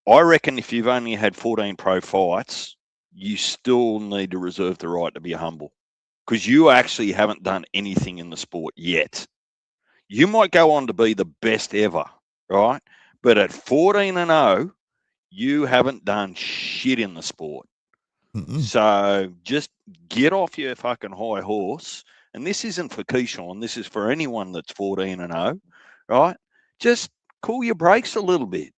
I reckon if you've only had 14 pro fights, you still need to reserve the right to be humble because you actually haven't done anything in the sport yet. You might go on to be the best ever, right? But at 14-0, you haven't done shit in the sport. Mm-mm. So just get off your fucking high horse. And this isn't for Keyshawn. This is for anyone that's 14-0, right? Just cool your brakes a little bit,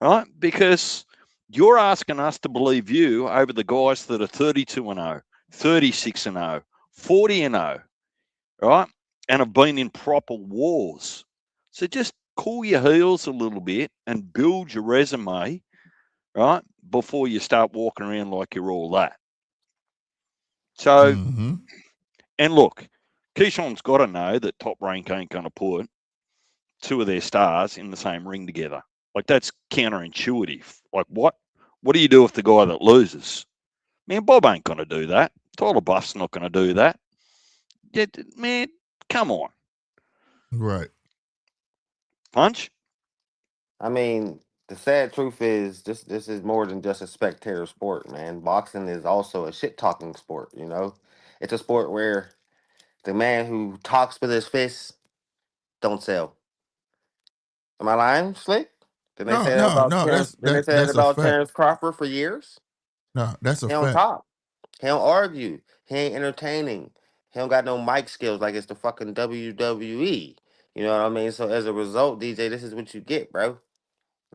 right? Because you're asking us to believe you over the guys that are 32-0, 36-0, 40-0, right? And have been in proper wars. So just cool your heels a little bit and build your resume, right, before you start walking around like you're all that. So, and look, Keyshawn's got to know that Top Rank ain't going to put two of their stars in the same ring together. Like, that's counterintuitive. Like, what do you do with the guy that loses? Man, Bob ain't going to do that. Tyler Buff's not going to do that. Yeah, man, come on. Right. Punch? I mean, the sad truth is this is more than just a spectator sport, man. Boxing is also a shit-talking sport, you know? It's a sport where the man who talks with his fists don't sell. Am I lying, Slick? Did they say that about Terrence? Did they say that about Terrence Crawford for years? No, that's a He fact. don't talk. He don't argue. He ain't entertaining. He don't got no mic skills like it's the fucking WWE. You know what I mean? So as a result, DJ, this is what you get, bro.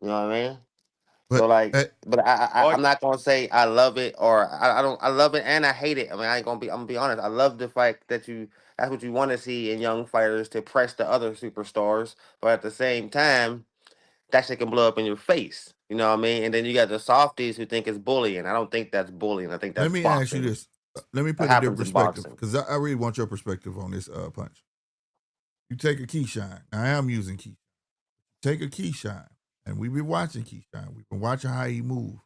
You know what I mean? But, so like, but I'm not gonna say I love it or I don't. I love it and I hate it. I mean, I'm gonna be honest. I love the fact that that's what you want to see in young fighters to press the other superstars, but at the same time, that shit can blow up in your face. You know what I mean? And then you got the softies who think it's bullying. I don't think that's bullying. I think that's Let me boxing. ask you this. Let me put a different perspective because I really want your perspective on this, Punch. You take a Keyshawn. I am using Keyshawn. Take a Keyshawn, and we've been watching Keyshawn. We've been watching how he move.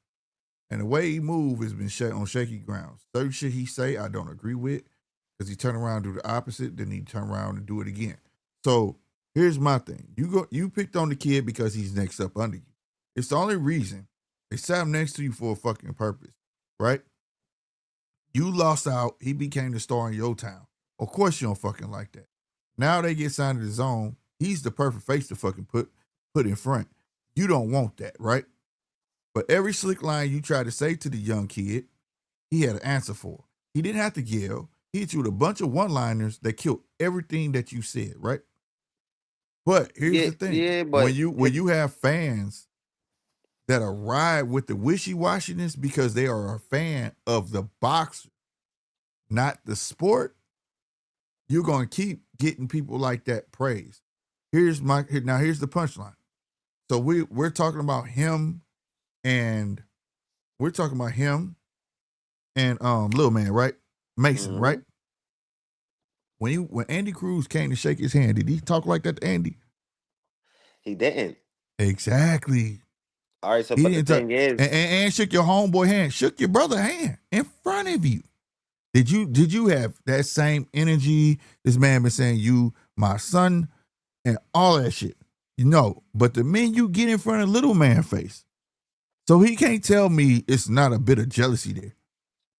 And the way he move has been on shaky grounds. Certain shit he say I don't agree with because he turn around and do the opposite, then he turn around and do it again. So here's my thing. You picked on the kid because he's next up under you. It's the only reason. They sat him next to you for a fucking purpose, right? You lost out. He became the star in your town. Of course you don't fucking like that. Now they get signed to the zone. He's the perfect face to fucking put in front. You don't want that, right? But every slick line you try to say to the young kid, he had an answer for. He didn't have to yell. He hit you with a bunch of one-liners that killed everything that you said, right? But here's the thing. Yeah, but when you have fans that are ride with the wishy-washiness because they are a fan of the boxer, not the sport, you're going to keep getting people like that praised. Here's the punchline. So we're talking about him and little man, right? Mason, right? When Andy Cruz came to shake his hand, did he talk like that to Andy? He didn't. Exactly. All right, so but the thing is, and shook your homeboy hand, shook your brother hand in front of you. Did you have that same energy? This man been saying you, my son, and all that shit. You know, but the minute you get in front of little man face, so he can't tell me it's not a bit of jealousy there.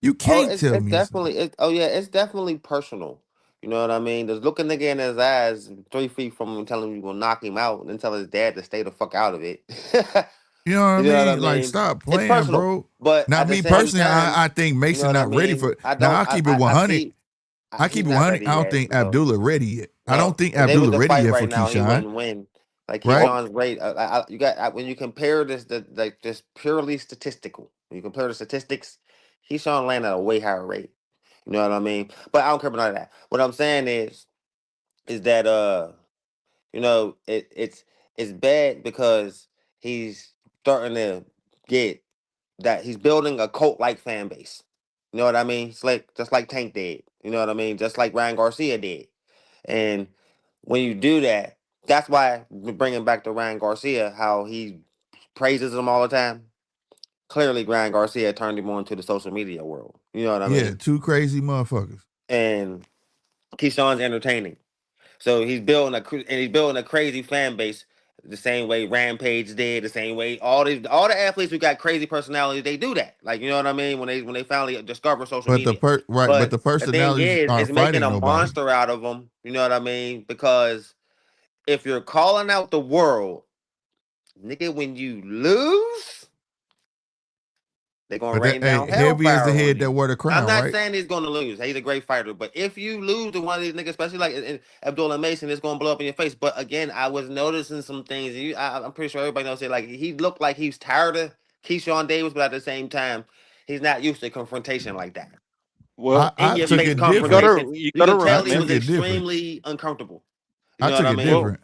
You can't tell me. It's definitely personal. You know what I mean? Just look a nigga in his eyes 3 feet from him, telling him you gonna knock him out, and then tell his dad to stay the fuck out of it. You know what I mean? Like, stop playing, bro. But not me personally. I think Mason not ready for it. Now I'll keep it 100. I keep it 100. I don't think Abdullah ready yet. I don't think Abdullah ready yet for Keyshawn. He wouldn't win. Like Right. Keyshawn's rate, you got when you compare this, like just purely statistical. When you compare the statistics, Keyshawn landed at a way higher rate. You know what I mean? But I don't care about none of that. What I'm saying is that you know, it's bad because he's starting to get that he's building a cult like fan base. You know what I mean? It's like just like Tank did. You know what I mean? Just like Ryan Garcia did. And when you do that, that's why we're bringing back to Ryan Garcia, how he praises him all the time. Clearly, Ryan Garcia turned him on to the social media world. You know what I Yeah, mean? two crazy motherfuckers. And Keyshawn's entertaining. So he's building a crazy fan base the same way Rampage did, the same way all the athletes who got crazy personalities, they do that. Like, you know what I mean? When they finally discover social But media. but the The thing personalities is, aren't it's making fighting a nobody. monster out of them. You know what I mean? Because if you're calling out the world, nigga, when you lose, they're gonna But rain down heavy is the hellfire on head you. that wear the crown, I'm not right? saying he's gonna lose. He's a great fighter, but if you lose to one of these niggas, especially like Abdullah Mason, it's gonna blow up in your face. But again, I was noticing some things. I'm pretty sure everybody knows it. Like he looked like he's tired of Keyshawn Davis, but at the same time, he's not used to confrontation like that. Well, In I your took face it confrontation. different. you You gotta can tell I he took was remember. it different. extremely uncomfortable. You I know what took I it mean? different.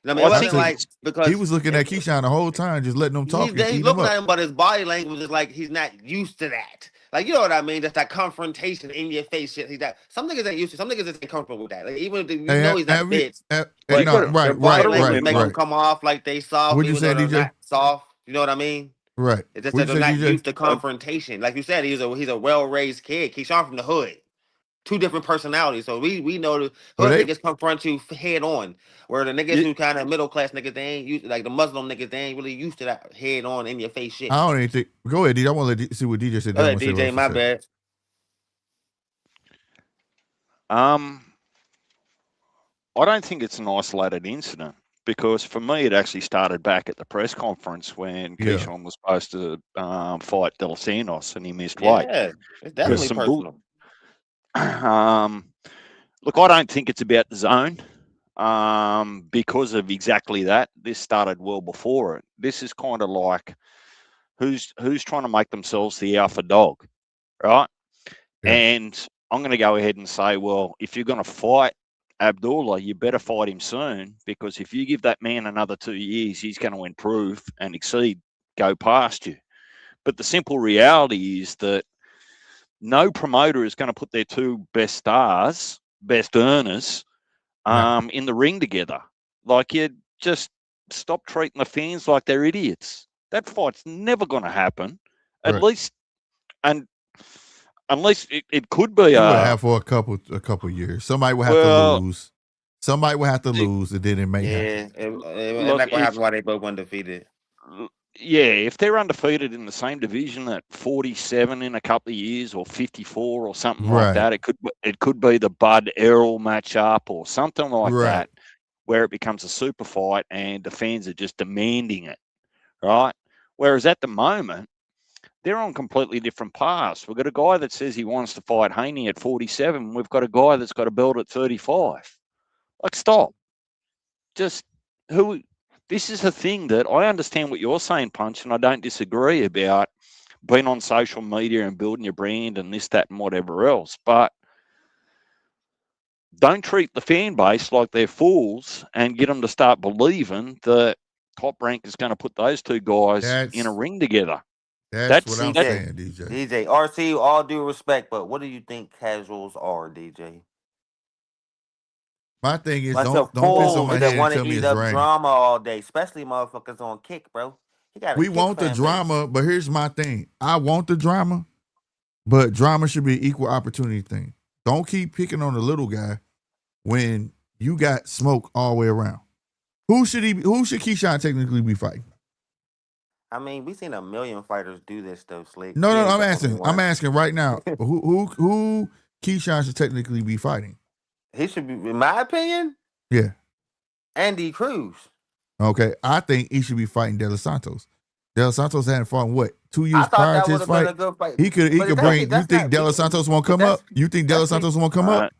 I mean, it I wasn't think like it's because He was looking at Keyshawn the whole time, just letting him talk and he's eating him looking up. at him, but his body language is like he's not used to that. Like, you know what I mean? That's that confrontation in your face shit. He's that some niggas ain't used to. Some niggas isn't comfortable with that. Like, even if you know he's not a bitch, you but no, gotta their right, body right, language right, make them right. come off like they soft, What'd you even say, though they're DJ? not soft. You know what I mean? Right. It's just that What'd they're you say, not DJ? used to confrontation. Like you said, he's a well raised kid. Keyshawn from the hood. Two different personalities. So we know the hood niggas confront you head on. Where the niggas who kind of middle class niggas, they ain't used, like the Muslim niggas, they ain't really used to that head on in your face shit. I don't even think. Go ahead, DJ. I want to see what DJ said. Go ahead, DJ. My bad. I don't think it's an isolated incident because for me, it actually started back at the press conference when Keyshawn was supposed to fight De Los Santos and he missed weight. Yeah, it's definitely personal. Look, I don't think it's about the zone because of exactly that. This started well before it. This is kind of like who's trying to make themselves the alpha dog, right? Yeah. And I'm going to go ahead and say, well, if you're going to fight Abdullah, you better fight him soon because if you give that man another 2 years, he's going to improve and exceed, go past you. But the simple reality is that no promoter is going to put their two best stars, best earners, in the ring together. Like, you just stop treating the fans like they're idiots. That fight's never going to happen. At least, and unless it could be. It would have for a couple years. Somebody would have to lose. Somebody would have to lose, and then it may happen. It's not gonna happen while they both undefeated. Yeah, if they're undefeated in the same division at 47 in a couple of years or 54 or something like that, it could be the Bud Errol matchup or something like that, where it becomes a super fight and the fans are just demanding it, right? Whereas at the moment, they're on completely different paths. We've got a guy that says he wants to fight Haney at 47. We've got a guy that's got a belt at 35. Like, stop. Just who? This is the thing that I understand what you're saying, Punch, and I don't disagree about being on social media and building your brand and this, that, and whatever else. But don't treat the fan base like they're fools and get them to start believing that Top Rank is going to put those two guys in a ring together. That's what I'm saying, DJ. DJ, RC, all due respect, but what do you think casuals are, DJ? My thing is, don't piss on my head and tell me it's rain. Drama all day, especially motherfuckers on kick, bro. We want the drama, but here's my thing. I want the drama, but drama should be an equal opportunity thing. Don't keep picking on the little guy when you got smoke all the way around. Who should Keyshawn technically be fighting? I mean, we've seen a million fighters do this though, Slick. No, I'm asking right now. who Keyshawn should technically be fighting? He should be, in my opinion. Yeah. Andy Cruz. Okay, I think he should be fighting De Los Santos. De Los Santos hadn't fought in 2 years prior to his fight. He could bring. You think De Los Santos won't come up? You think De Los Santos won't come up?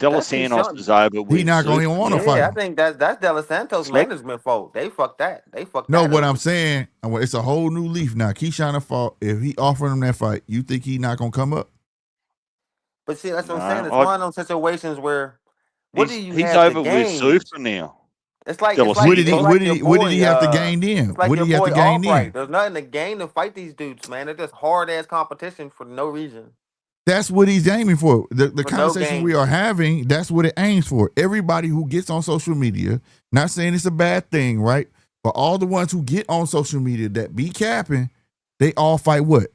De Los That's Santos Keyshawn. is over with. He not gonna even want to fight Yeah, I him. think that's De Los Santos Slick. management fault. They fucked that. They fucked No, that what up. I'm saying, it's a whole new leaf now. Keyshawn fought. If he offered him that fight, you think he not gonna come up? But see, that's what I'm No, saying. It's one of those situations where what do you he's have to over with gain? Super now. It's like De Los What did he? it's Santos. like What your did he? boy. What did he have to gain then? It's like What your did he have boy to gain Albright. then? There's nothing to gain to fight these dudes, man. They're just hard ass competition for no reason. That's what he's aiming for. The For no conversation we gain. are having, that's what it aims for. Everybody who gets on social media, not saying it's a bad thing, right? But all the ones who get on social media that be capping, they all fight what?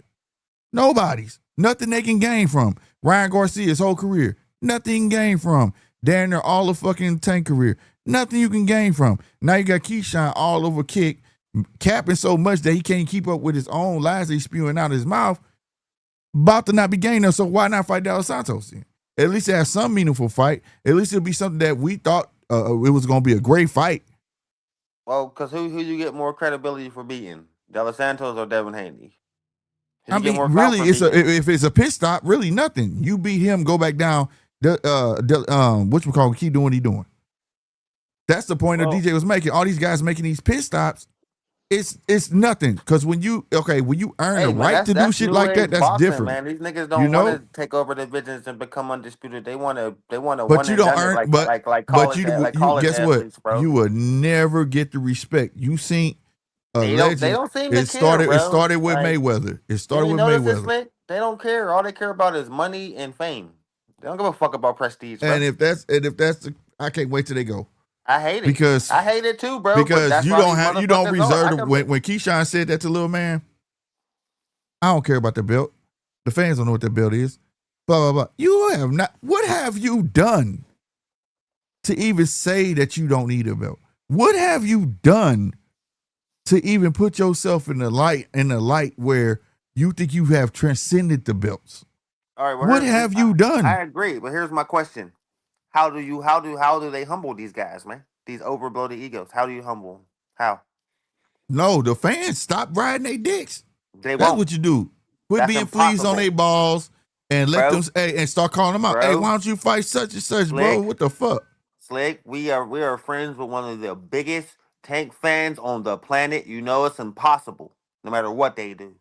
Nobody's. Nothing they can gain from. Ryan Garcia's whole career, nothing you can gain from. Darren, they're all the fucking Tank career, nothing you can gain from. Now you got Keyshawn all over kick, capping so much that he can't keep up with his own lies he's spewing out of his mouth. About to not be gaining, so why not fight De Los Santos then? At least have some meaningful fight. At least it'll be something that we thought it was going to be a great fight. Well, because who you get more credibility for beating? De Los Santos or Devin Haney? I mean, really, if it's a pit stop, really nothing. You beat him, go back down. Whatchamacallit, keep doing what he doing. That's the point that DJ was making. All these guys making these pit stops, it's nothing. Because when you earn the right to do shit like that, that's boxing, different. Man, these niggas don't want to take over divisions and become undisputed. They want to But one you and don't done earn. it like But college, you guess athletes, what? bro. You will never get the respect. You seen a legend. They don't seem to It care, bro. It started with Like, Mayweather. It started with notice this, Mayweather. Slick? They don't care. All they care about is money and fame. They don't give a fuck about prestige, bro. And if that's the, I can't wait till they go. I hate it because I hate it too, bro. Because you don't reserve when Keyshawn said that to Lil Man. I don't care about the belt. The fans don't know what that belt is. Blah blah blah. You have not. What have you done to even say that you don't need a belt? What have you done to even put yourself in the light where you think you have transcended the belts? All right, well, what have you done? I agree, but here's my question: how do they humble these guys, man? These overbloated egos. How do you humble them? How? No, the fans stop riding their dicks. That's what you do. Quit being fleas on their balls and let them and start calling them out. Hey, why don't you fight such and such, bro? What the fuck? Slick, we are friends with one of the biggest Tank fans on the planet. You know it's impossible, no matter what they do.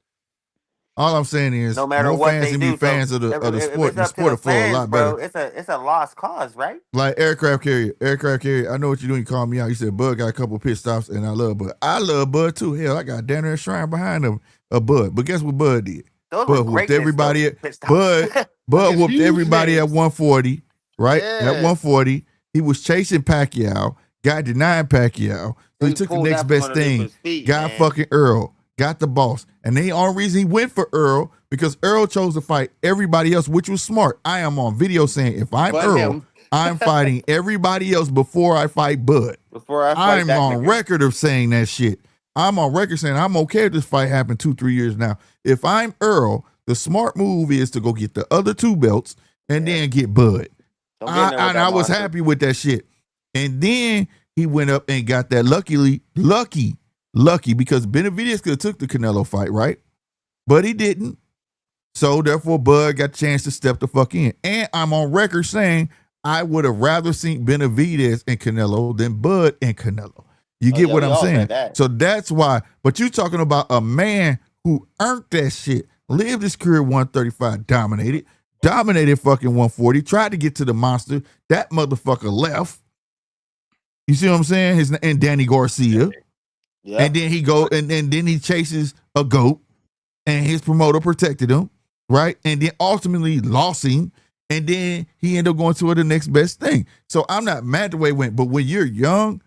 All I'm saying is, no matter more what fans they can do, be fans of the sport. The sport will flow a lot better. It's a lost cause, right? Like aircraft carrier. I know what you're doing. You call me out. You said Bud got a couple of pit stops, and I love Bud. I love Bud too. Hell, I got down there a shrine behind him of Bud. But guess what Bud did? Those Bud whooped everybody. Bud whooped everybody at 140. Right at 140, he was chasing Pacquiao. Got denying Pacquiao. So he took the next best thing. Got fucking Earl. Got the boss. And the only reason he went for Earl, because Earl chose to fight everybody else, which was smart. I am on video saying, if I'm Earl, I'm fighting everybody else before I fight Bud. I'm on record of saying that shit. I'm on record saying I'm okay if this fight happened 2-3 years now. If I'm Earl, the smart move is to go get the other 2 belts and then get Bud. I was happy with that shit. And then he went up and got that lucky, because Benavidez could have took the Canelo fight, right? But he didn't. So therefore, Bud got a chance to step the fuck in. And I'm on record saying I would have rather seen Benavidez and Canelo than Bud and Canelo. You get what I'm saying? So that's why. But you talking about a man who earned that shit, lived his career 135, dominated fucking 140, tried to get to the monster. That motherfucker left. You see what I'm saying? And Danny Garcia. Yeah. And then he then he chases a goat, and his promoter protected him, right? And then ultimately lost him, and then he ended up going to the next best thing. So I'm not mad the way it went, but when you're young,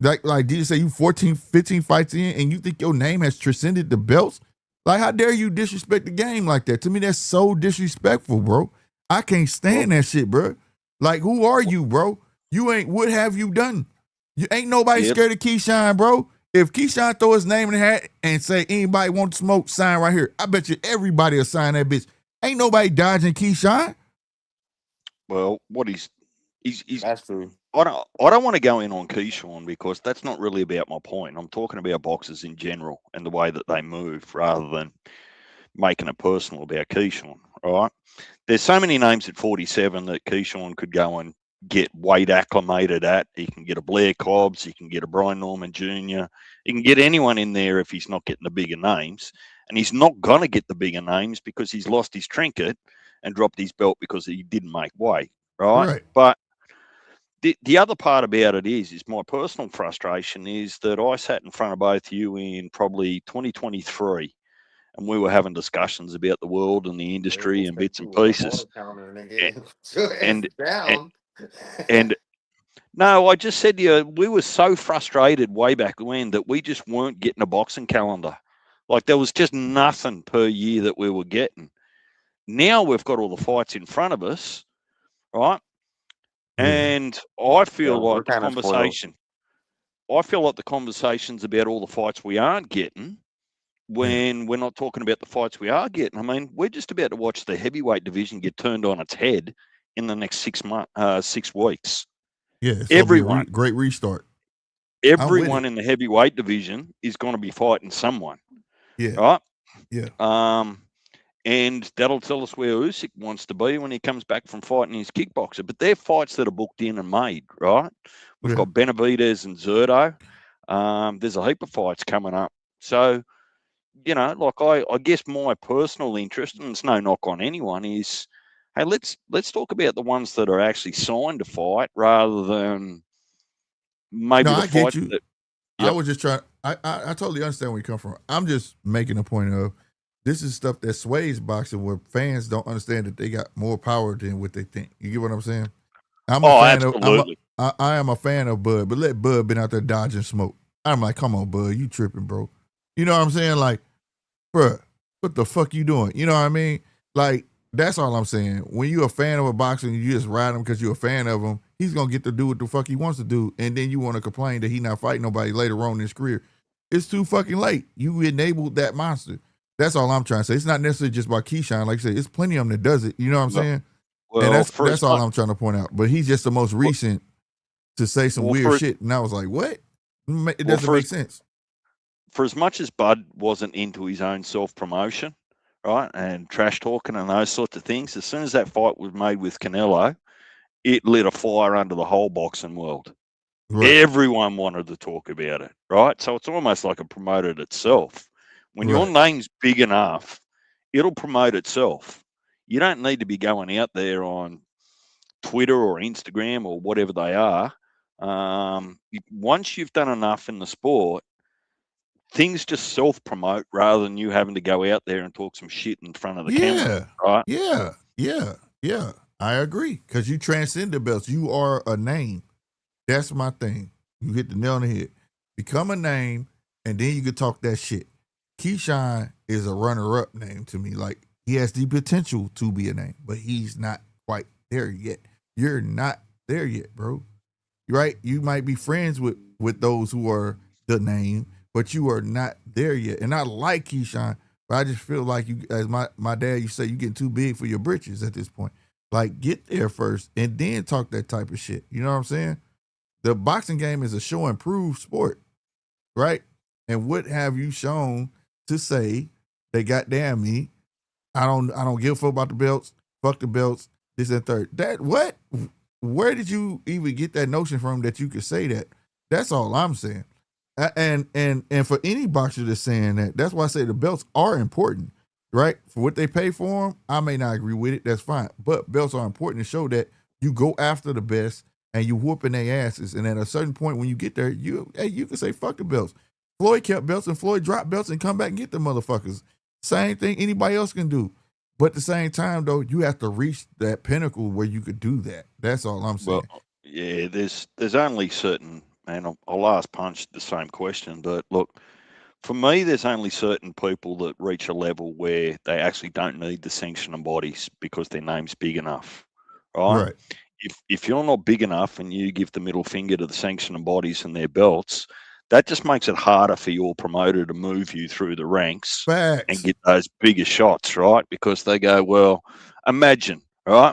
like did you say you 14, 15 fights in, and you think your name has transcended the belts? Like, how dare you disrespect the game like that? To me, that's so disrespectful, bro. I can't stand that shit, bro. Like, who are you, bro? You ain't. What have you done? You ain't nobody scared of Keyshawn, bro. If Keyshawn throw his name in the hat and say anybody want to smoke, sign right here, I bet you everybody will sign that bitch. Ain't nobody dodging Keyshawn. Well, what he's that's true. I don't want to go in on Keyshawn because that's not really about my point. I'm talking about boxers in general and the way that they move rather than making it personal about Keyshawn. All right. There's so many names at 47 that Keyshawn could go and get weight acclimated at. He can get a Blair Cobbs. He can get a Brian Norman Jr. He can get anyone in there if he's not getting the bigger names. And he's not going to get the bigger names because he's lost his trinket and dropped his belt because he didn't make weight, right? But the other part about it is my personal frustration is that I sat in front of both you in probably 2023 and we were having discussions about the world and the industry and bits and pieces. And no, I just said to you, we were so frustrated way back when that we just weren't getting a boxing calendar. Like there was just nothing per year that we were getting. Now we've got all the fights in front of us, right? And I feel like the conversation, I feel like the conversations about all the fights we aren't getting when we're not talking about the fights we are getting. I mean, we're just about to watch the heavyweight division get turned on its head in the next 6 weeks. Yeah, it's everyone, great restart. Everyone in the heavyweight division is going to be fighting someone. Yeah. Right? Yeah. And that'll tell us where Usyk wants to be when he comes back from fighting his kickboxer. But they're fights that are booked in and made, right? We've got Benavidez and Zerto. There's a heap of fights coming up. So, you know, like I guess my personal interest, and it's no knock on anyone, is, hey, let's talk about the ones that are actually signed to fight rather than maybe the fights that. I was just trying. I totally understand where you come from. I'm just making a point of this is stuff that sways boxing where fans don't understand that they got more power than what they think. You get what I'm saying? I'm a fan absolutely. I am a fan of Bud, but let Bud been out there dodging smoke. I'm like, come on, Bud, you tripping, bro. You know what I'm saying? Like, bruh, what the fuck you doing? You know what I mean? Like, that's all I'm saying. When you're a fan of a boxer and you just ride him because you're a fan of him, he's going to get to do what the fuck he wants to do. And then you want to complain that he not fighting nobody later on in his career. It's too fucking late. You enabled that monster. That's all I'm trying to say. It's not necessarily just about Keyshawn. Like I said, it's plenty of them that does it. You know what I'm saying? Well, and that's all I'm trying to point out. But he's just the most recent to say some weird shit. And I was like, what? It doesn't make sense. For as much as Bud wasn't into his own self-promotion, right, and trash talking and those sorts of things, as soon as that fight was made with Canelo, it lit a fire under the whole boxing world. Right. Everyone wanted to talk about it, right? So it's almost like it promoted itself. When your name's big enough, it'll promote itself. You don't need to be going out there on Twitter or Instagram or whatever they are. Once you've done enough in the sport, things just self-promote rather than you having to go out there and talk some shit in front of the camera, right? Yeah. I agree, because you transcend the belts. You are a name. That's my thing. You hit the nail on the head. Become a name, and then you can talk that shit. Keyshawn is a runner-up name to me. Like, he has the potential to be a name, but he's not quite there yet. You're not there yet, bro. Right? You might be friends with those who are the name, but you are not there yet. And I like Keyshawn, but I just feel like you, as my dad used to say, you getting too big for your britches at this point. Like, get there first and then talk that type of shit. You know what I'm saying? The boxing game is a show and prove sport, right? And what have you shown to say they goddamn me? I don't give a fuck about the belts. Fuck the belts. This and third. That what? Where did you even get that notion from that you could say that? That's all I'm saying. And for any boxer that's saying that, that's why I say the belts are important, right? For what they pay for them, I may not agree with it. That's fine. But belts are important to show that you go after the best and you whooping their asses. And at a certain point when you get there, you can say fuck the belts. Floyd kept belts and Floyd dropped belts and come back and get the motherfuckers. Same thing anybody else can do. But at the same time, though, you have to reach that pinnacle where you could do that. That's all I'm saying. Well, yeah, there's only certain, and I'll ask Punch the same question, but look, for me, there's only certain people that reach a level where they actually don't need the sanctioning bodies because their name's big enough, right? If you're not big enough and you give the middle finger to the sanctioning bodies and their belts, that just makes it harder for your promoter to move you through the ranks and get those bigger shots, right? Because they go, well, imagine, right?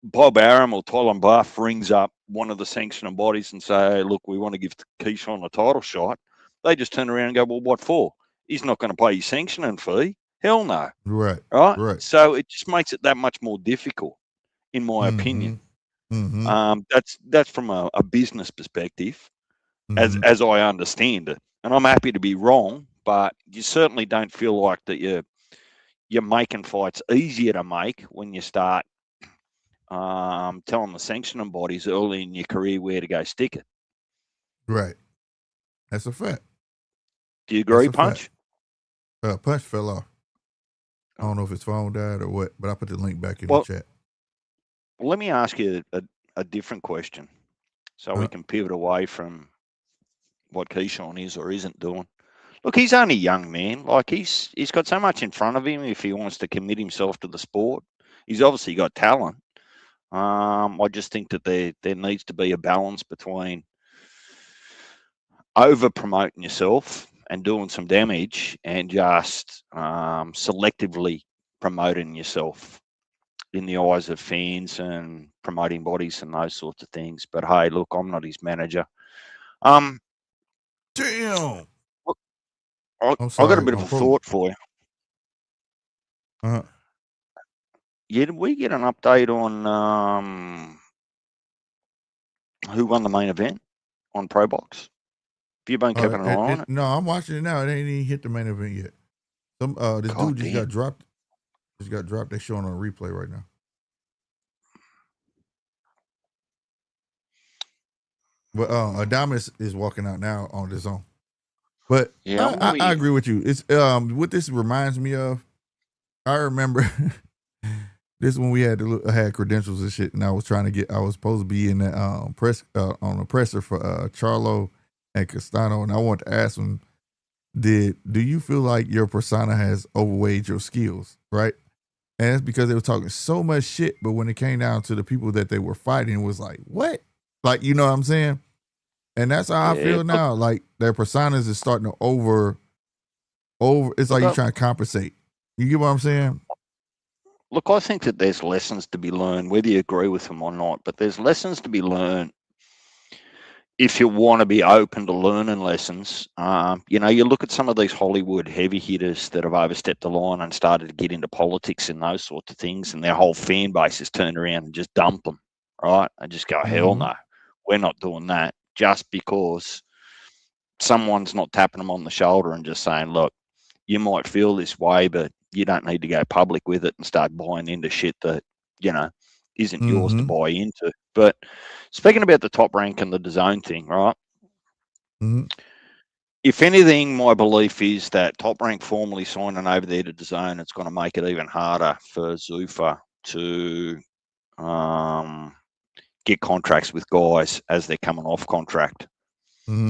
Bob Arum or Tylen Buff rings up one of the sanctioning bodies and say, hey, look, we want to give Keyshawn a title shot. They just turn around and go, well, what for? He's not going to pay his sanctioning fee. Hell no. Right. So it just makes it that much more difficult, in my opinion. That's from a business perspective, Mm-hmm. as I understand it. And I'm happy to be wrong, but you certainly don't feel like that you're making fights easier to make when you start telling the sanctioning bodies early in your career where to go stick it. Right. That's a fact. Do you That's agree, a fact. Punch? Punch fell off. I don't know if his phone died or what, but I put the link back in Well, the chat. let me ask you a different question so we can pivot away from what Keyshawn is or isn't doing. Look, he's only a young man. Like he's got so much in front of him if he wants to commit himself to the sport. He's obviously got talent. I just think that there needs to be a balance between over promoting yourself and doing some damage and just selectively promoting yourself in the eyes of fans and promoting bodies and those sorts of things. But hey, look, I'm not his manager. Damn. Look, I got a bit of a thought for you. Yeah, did we get an update on who won the main event on Pro Box? Have you been keeping an eye on it? No, I'm watching it now. It ain't even hit the main event yet. This dude just got dropped. Just got dropped. They're showing on a replay right now. But Adamas is walking out now on his own. But yeah, I agree with you. It's what this reminds me of. I remember this when we had credentials and shit, and I was supposed to be in the press on the presser for Charlo and Castano, and I wanted to ask him, do you feel like your persona has overweighed your skills, right? And it's because they were talking so much shit, but when it came down to the people that they were fighting, it was like, what? Like, you know what I'm saying? And that's how I feel now. Like their personas is starting to over. It's like you're trying to compensate. You get what I'm saying? Look, I think that there's lessons to be learned, whether you agree with them or not. But there's lessons to be learned if you want to be open to learning lessons. You look at some of these Hollywood heavy hitters that have overstepped the line and started to get into politics and those sorts of things, and their whole fan base has turned around and just dump them, right? And just go, hell no, we're not doing that. Just because someone's not tapping them on the shoulder and just saying, look, you might feel this way, but you don't need to go public with it and start buying into shit that, isn't yours to buy into. But speaking about the Top Rank and the DAZN thing, right? If anything, my belief is that Top Rank formally signing over there to DAZN, it's going to make it even harder for Zuffa to get contracts with guys as they're coming off contract.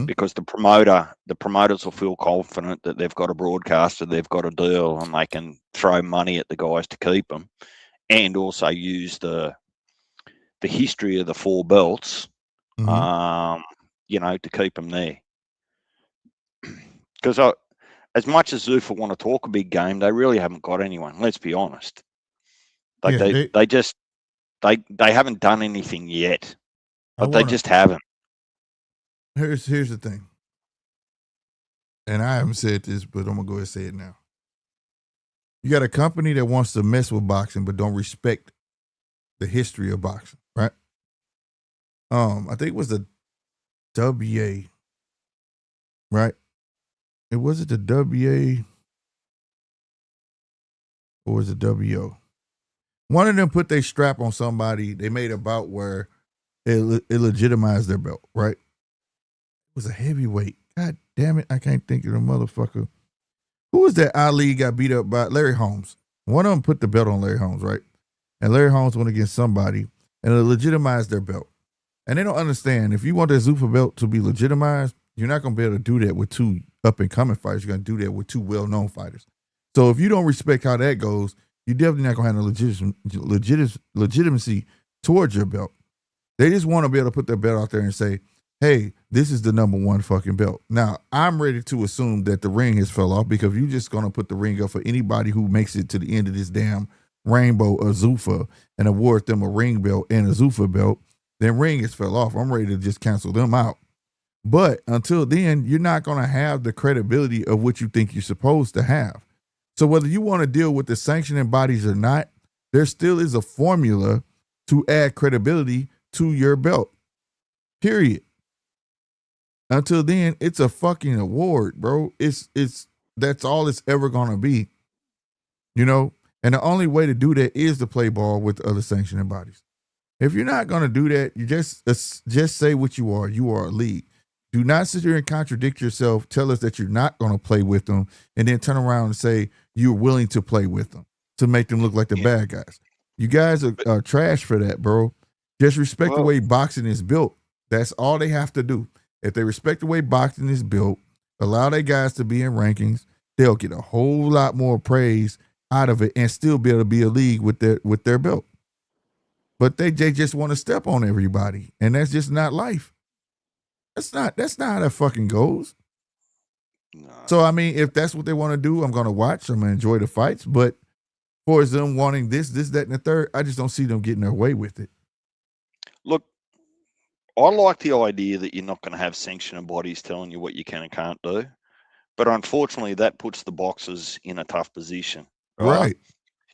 Because the promoters will feel confident that they've got a broadcaster, they've got a deal, and they can throw money at the guys to keep them, and also use the history of the four belts, to keep them there. Because as much as Zuffa want to talk a big game, they really haven't got anyone. Let's be honest. Like they haven't done anything yet, but they just haven't. Here's the thing, and I haven't said this, but I'm gonna go ahead and say it now. You got a company that wants to mess with boxing, but don't respect the history of boxing, right? I think it was the WA, right? Was it the WA or was it WO? One of them put their strap on somebody. They made a bout where it legitimized their belt, right? It was a heavyweight. God damn it. I can't think of the motherfucker. Who was that Ali got beat up by? Larry Holmes. One of them put the belt on Larry Holmes, right? And Larry Holmes went against somebody and it legitimized their belt. And they don't understand, if you want that Zuffa belt to be legitimized, you're not going to be able to do that with two up-and-coming fighters. You're going to do that with two well-known fighters. So if you don't respect how that goes, you're definitely not going to have no legitimacy towards your belt. They just want to be able to put their belt out there and say, hey, this is the number one fucking belt. Now, I'm ready to assume that the ring has fell off, because you're just going to put the ring up for anybody who makes it to the end of this damn rainbow of Zuffa and award them a ring belt and a Zuffa belt. Then ring has fell off. I'm ready to just cancel them out. But until then, you're not going to have the credibility of what you think you're supposed to have. So whether you want to deal with the sanctioning bodies or not, there still is a formula to add credibility to your belt. Period. Until then, it's a fucking award, bro. It's that's all it's ever gonna be. You know? And the only way to do that is to play ball with the other sanctioning bodies. If you're not gonna do that, you just say what you are. You are a league. Do not sit here and contradict yourself. Tell us that you're not gonna play with them, and then turn around and say you're willing to play with them to make them look like the bad guys. You guys are trash for that, bro. Just respect the way boxing is built. That's all they have to do. If they respect the way boxing is built, allow their guys to be in rankings, they'll get a whole lot more praise out of it and still be able to be a league with their belt. But they just want to step on everybody, and that's just not life. That's not how that fucking goes. No. So I mean, if that's what they want to do, I'm gonna watch. I'm gonna enjoy the fights. But for them wanting this, that, and the third, I just don't see them getting their way with it. Look, I like the idea that you're not going to have sanctioning bodies telling you what you can and can't do. But unfortunately, that puts the boxers in a tough position. Right.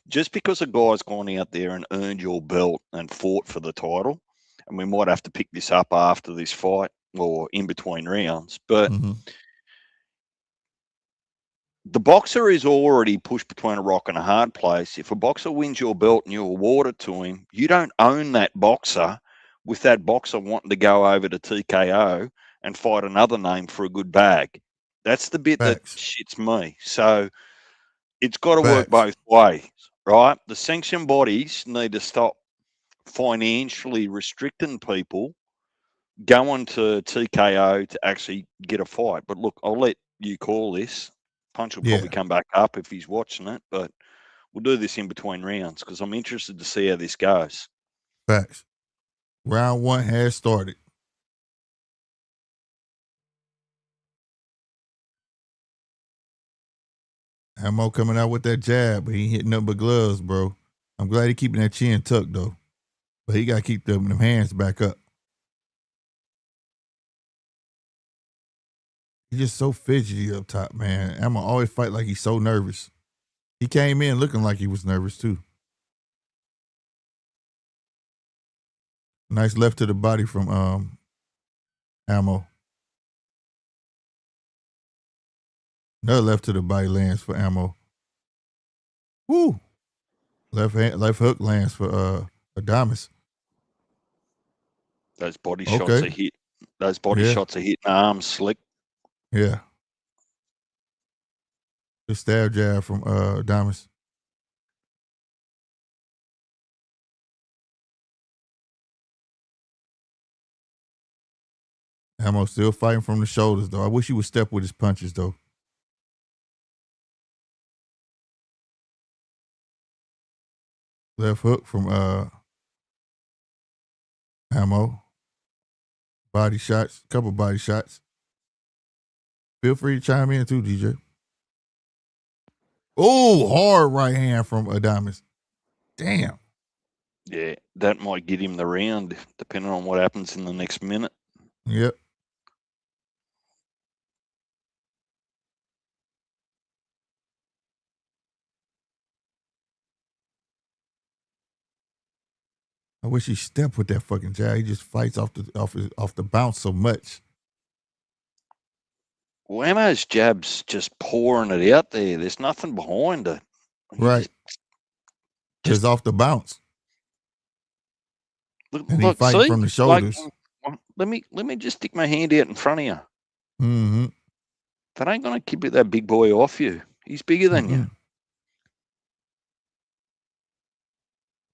Just because a guy's gone out there and earned your belt and fought for the title, and we might have to pick this up after this fight or in between rounds, but the boxer is already pushed between a rock and a hard place. If a boxer wins your belt and you award it to him, you don't own that boxer with that boxer wanting to go over to TKO and fight another name for a good bag. That's the bit that shits me. So it's got to work both ways, right? The sanction bodies need to stop financially restricting people going to TKO to actually get a fight. But look, I'll let you call this. Punch will probably come back up if he's watching it, but we'll do this in between rounds because I'm interested to see how this goes. Facts. Round 1 has started. Ammo coming out with that jab, but he ain't hitting up but gloves, bro. I'm glad he keeping that chin tucked, though. But he got to keep them hands back up. He's just so fidgety up top, man. Ammo always fight like he's so nervous. He came in looking like he was nervous, too. Nice left to the body from Ammo. Another left to the body lands for Ammo. Woo! Left hook lands for Adamas. Those body shots are hit. Those body shots are hitting arms slick. Yeah. The stab jab from Adamas. Ammo still fighting from the shoulders, though. I wish he would step with his punches, though. Left hook from Ammo. Body shots, couple body shots. Feel free to chime in too, DJ. Oh, hard right hand from Adamas. Damn. Yeah, that might get him the round, depending on what happens in the next minute. Yep. I wish he stepped with that fucking jab. He just fights off the bounce so much. Ammo's jab's just pouring it out there. There's nothing behind it. Right. Just off the bounce. And he fighting from the shoulders. Like, let me just stick my hand out in front of you. Mm-hmm. That ain't gonna keep that big boy off you. He's bigger than you.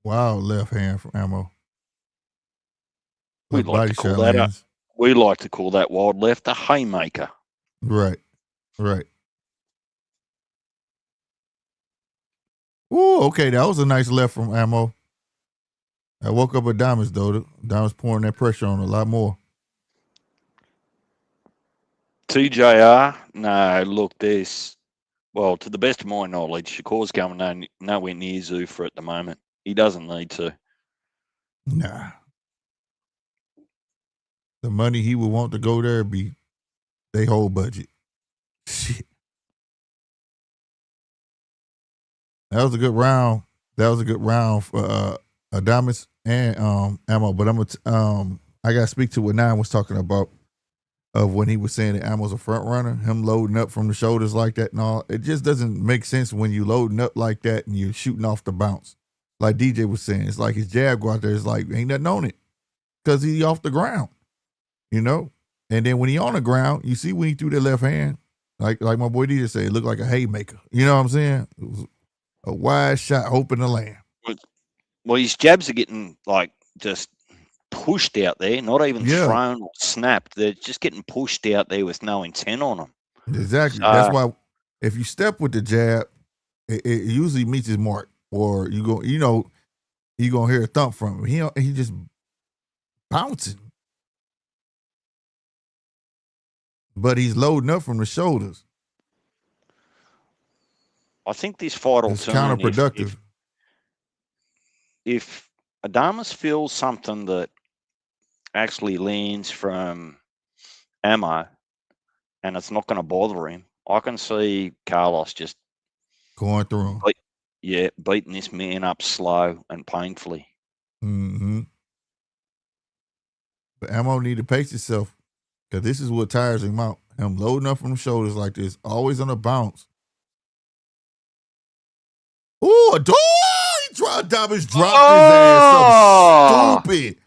Wow, left hand from Ammo. We like to call that we like to call that wild left a haymaker. Right. Ooh, okay, that was a nice left from Ammo. I woke up with Adamas, though. Adamas pouring that pressure on a lot more. TJR, no, look, well, to the best of my knowledge, Shakur's going nowhere near Zuffa at the moment. He doesn't need to. Nah. The money he would want to go there be their whole budget. Shit. That was a good round. For Adamas. and ammo. But I gotta speak to what Nine was talking about of when he was saying that Ammo's a front runner, him loading up from the shoulders like that and all. It just doesn't make sense when you loading up like that and you're shooting off the bounce. Like DJ was saying, it's like his jab go out there, it's like ain't nothing on it because he off the ground, you know. And then when he on the ground, you see when he threw that left hand, like my boy DJ said, it looked like a haymaker. You know what I'm saying? It was a wide shot, hoping to land. Well, his jabs are getting like just pushed out there, not even thrown or snapped. They're just getting pushed out there with no intent on them. Exactly. That's why if you step with the jab, it usually meets his mark, or you gonna hear a thump from him. He just bouncing, but he's loading up from the shoulders. I think this fight will turn counterproductive. If Adames feels something that actually lands from ammo and it's not going to bother him, I can see Carlos just going through him. Beating this man up slow and painfully. Mm-hmm. But Ammo need to pace himself because this is what tires him out. Him loading up from the shoulders like this, always on a bounce. Ooh, a door! Adames dropped his ass. So stupid.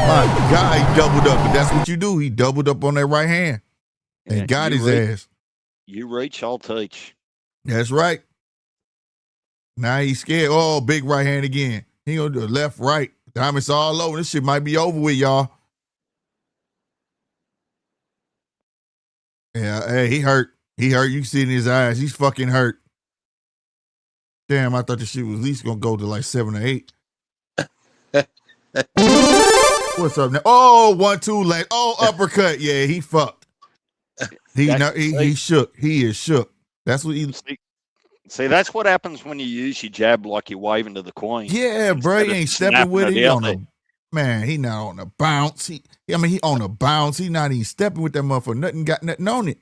My God, he doubled up. But that's what you do. He doubled up on that right hand and got his ass. You reach, I'll teach. That's right. Now he's scared. Oh, big right hand again. He gonna do left, right. Diamond's all over. This shit might be over with, y'all. Yeah, hey, he hurt. He hurt. You can see it in his eyes. He's fucking hurt. Damn, I thought the shit was at least gonna go to like 7 or 8. What's up now? Oh, 1-2 leg. Oh, uppercut. Yeah, he fucked. He shook. He is shook. That's what he. See, that's what happens when you use your jab like you're waving to the queen. Yeah, bro. He ain't stepping with it. He not on the bounce. He on the bounce. He not even stepping with that motherfucker. Nothing got nothing on it.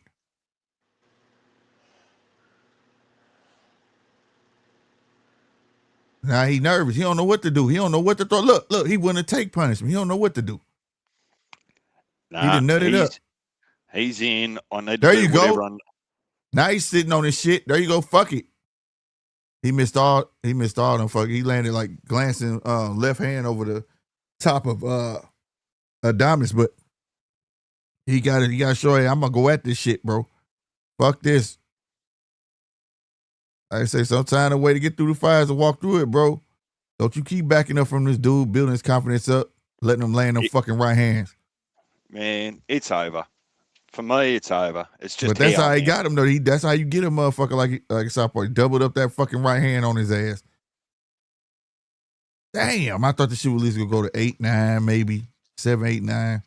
Now he nervous. He don't know what to do. He don't know what to throw. Look, he wouldn't take punishment. He don't know what to do. He done nutted up. He's in on that. There you go. Now he's sitting on his shit. There you go. Fuck it. He missed all them fuck. He landed like glancing left hand over the top of Adames, but he got to show you, I'm gonna go at this shit, bro. Fuck this. I say sometimes the way to get through the fire is to walk through it, bro. Don't you keep backing up from this dude, building his confidence up, letting him land them fucking right hands. Man, it's over. For me, it's over. It's just. But that's how he got him, though. That's how you get a motherfucker like a Southpaw. He doubled up that fucking right hand on his ass. Damn, I thought the shit was at least gonna go to 8-9, maybe 7-8-9.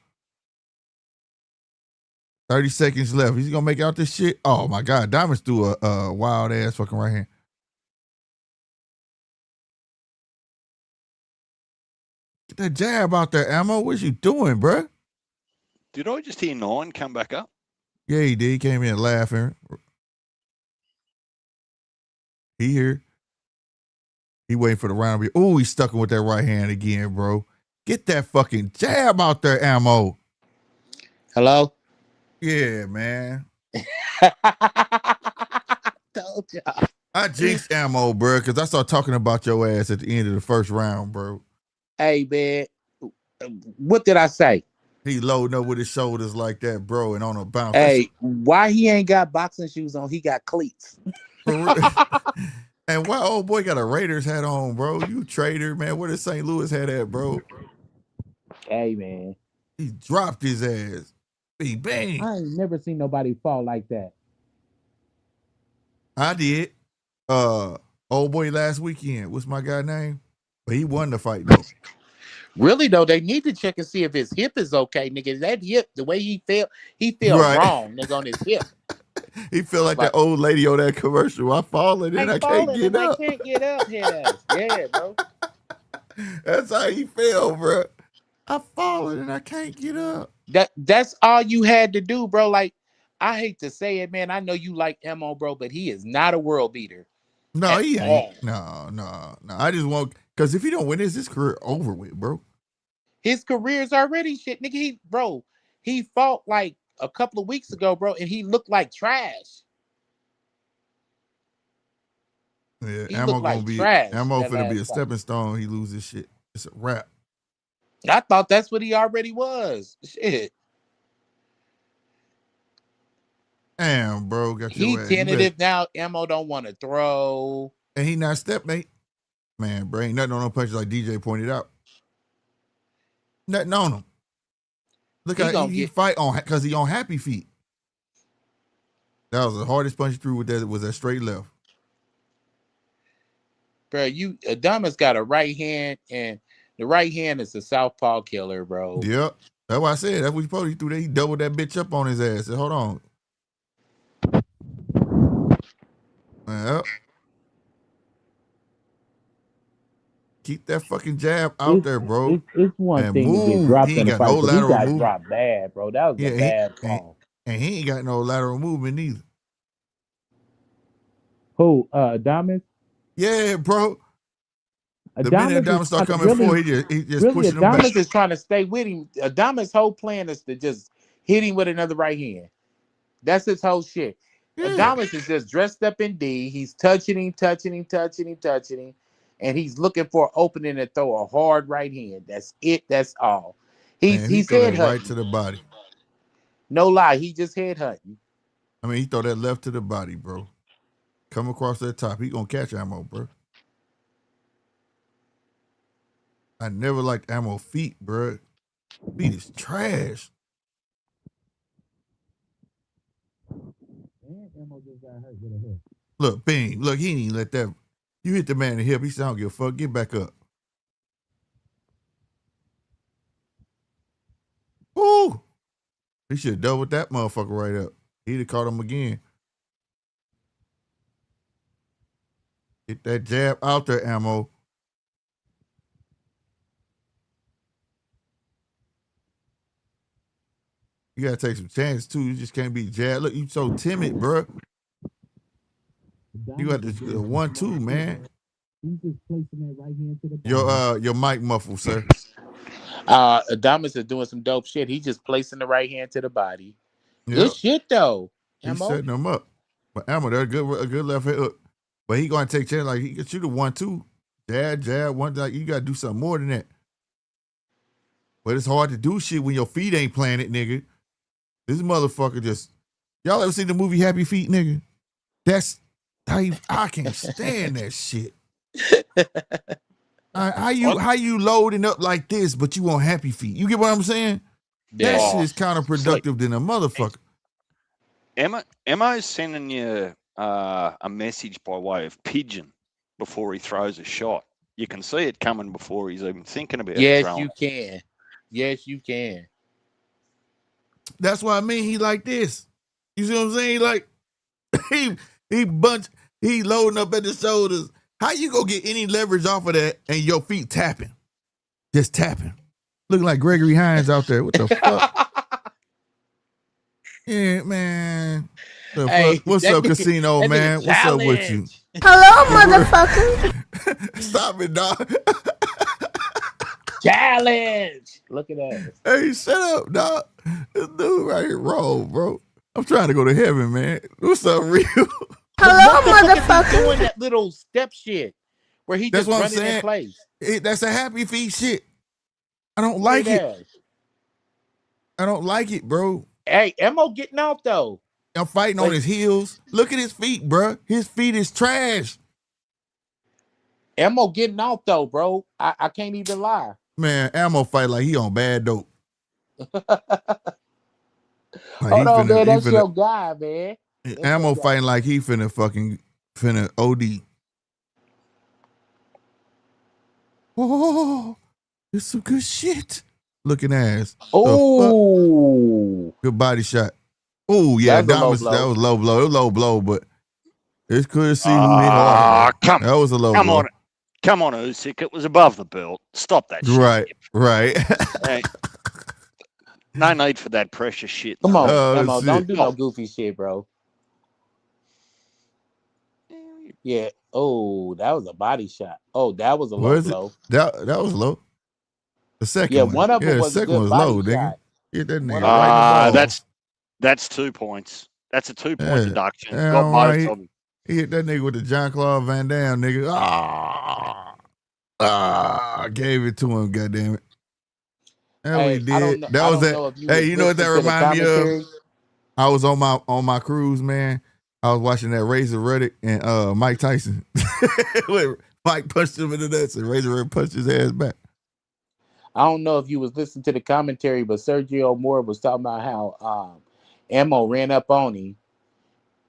30 seconds left. He's gonna make out this shit. Oh my God, Diamonds threw a wild ass fucking right hand. Get that jab out there, Ammo. What you doing, bruh? Did I just hear 9 come back up? Yeah, he did. He came in laughing. He here. He waiting for the round. Oh, he's stuck with that right hand again, bro. Get that fucking jab out there, Ammo. Hello? Yeah, man. Told y'all. I jinxed Ammo, bro, because I started talking about your ass at the end of the first round, bro. Hey, man. What did I say? He loading up with his shoulders like that, bro, and on a bounce. Hey, why he ain't got boxing shoes on? He got cleats. And why old boy got a Raiders hat on, bro? You traitor, man. Where the St. Louis hat at, bro? Hey, man. He dropped his ass. Bang, bang. I ain't never seen nobody fall like that. I did. Old boy last weekend. What's my guy name? But he won the fight, though. Really, though, they need to check and see if his hip is okay, nigga. That hip, the way he felt right. Wrong, nigga, on his hip. He feel like that old lady on that commercial. I falling and I can't get up. I can't get up, yeah, bro. That's how he feel, bro. I falling and I can't get up. That's all you had to do, bro. Like, I hate to say it, man. I know you like Mo, bro, but he is not a world beater. No, he ain't. No. I just want, because if he don't win this, his career over with, bro. His career's already shit, nigga. He fought like a couple of weeks ago, bro, and he looked like trash. Yeah, He Ammo looked like gonna be trash. Ammo that finna be a last fight. stepping stone. He loses shit. It's a wrap. I thought that's what he already was. Shit. Damn, bro, got He your ass. tentative now. Ammo don't want to throw. And he not step, mate. Man, bro, ain't nothing on no punches like DJ pointed out. Nothing on him. Look how he fight on because he on happy feet. That was the hardest punch he threw with that was that straight left. Bro, Adamas got a right hand, and the right hand is a southpaw killer, bro. Yep. That's why I said that's what he supposed to. He threw that. He doubled that bitch up on his ass. Said, hold on. Yep. Keep that fucking jab out there, bro. It's one thing to get dropped in the fight, but he got dropped bad, bro. That was a bad fall. And he ain't got no lateral movement either. Who? Adamas? Yeah, bro. The minute Adamas start coming forward, he just pushing him back. Adamas is trying to stay with him. Adamas' whole plan is to just hit him with another right hand. That's his whole shit. Yeah. Adamas is just dressed up in D. He's touching him, and he's looking for an opening to throw a hard right hand. That's it. That's all. He's head hunting. Right to the body. No lie, he just head hunting. I mean, he throw that left to the body, bro. Come across that top, he gonna catch Ammo, bro. I never liked Ammo feet, bro. Feet is trash. Look, bing. Look, he didn't let that. You hit the man in the hip. He said, I don't give a fuck. Get back up. Ooh. He should have doubled that motherfucker right up. He'd have caught him again. Get that jab out there, Ammo. You gotta take some chances too. You just can't be jabbed. Look, you so timid, bro. You got the 1-2, man. He's just placing that right hand to the body. Your mic muffled, sir. Adamas is doing some dope shit. He's just placing the right hand to the body. Yep. Good shit though. He's setting them up. But Ammo, that's a good left hook. But he gonna take chance. Like he can shoot a 1-2. Jab, one. Like you gotta do something more than that. But it's hard to do shit when your feet ain't playing it, nigga. This motherfucker just. Y'all ever seen the movie Happy Feet, nigga? That's I can't stand that shit. How you loading up like this, but you want Happy Feet? You get what I'm saying? Yeah. That shit is counterproductive than a motherfucker. Emo's sending you a message by way of pigeon before he throws a shot. You can see it coming before he's even thinking about it. Yes, you can. Yes, you can. That's what I mean. He like this. You see what I'm saying? Like he loading up at the shoulders. How you gonna get any leverage off of that and your feet tapping? Just tapping. Looking like Gregory Hines out there. What the fuck? Yeah, man. Hey, what's up, Casino, man? What's up with you? Hello, motherfucker. Stop it, dog. Challenge. Look at that. Hey, shut up, dog. This dude right here wrong, bro. I'm trying to go to heaven, man. What's up, real? Hello, motherfucker. Doing that little step shit where he just running in place. That's a Happy Feet shit. I don't like it. I don't like it, bro. Hey, Mo getting off though. I'm fighting on his heels. Look at his feet, bro. His feet is trash. Mo getting off though, bro. I can't even lie. Man, Ammo fight like he on bad dope. Hold on, man. That's your guy, man. Ammo fighting like he finna OD. Oh, it's some good shit. Looking ass. Oh, good body shot. Oh yeah, that was low blow. It was low blow, but it's good to see who hit hard. That was a low blow. Come on, Usyk. It was above the belt. Stop that shit. Right. Hey. No need for that pressure shit. Come on, Oh, Emo, shit. don't do no goofy shit, bro. Yeah. Oh, that was a body shot. Oh, that was a low Was it? blow. That was low. The second Yeah, one. one of Yeah, them the was a second one good was body low, nigga. shot. Hit that One nigga of right in the them- balls. That's 2 points. That's a 2 point Yeah. deduction. Yeah, Got right. both of them. He hit that nigga with the John Claude Van Damme, nigga. Gave it to him, goddamn it. That what he Hey, I don't did. know. That I was don't that. know if you Hey, was you know what that listening to the remind me of? commentary. I was on my cruise, man. I was watching that Razor Reddick and Mike Tyson. Where Mike punched him in the nuts and Razor Reddick punched his ass back. I don't know if you was listening to the commentary, but Sergio Moore was talking about how Emo ran up on him,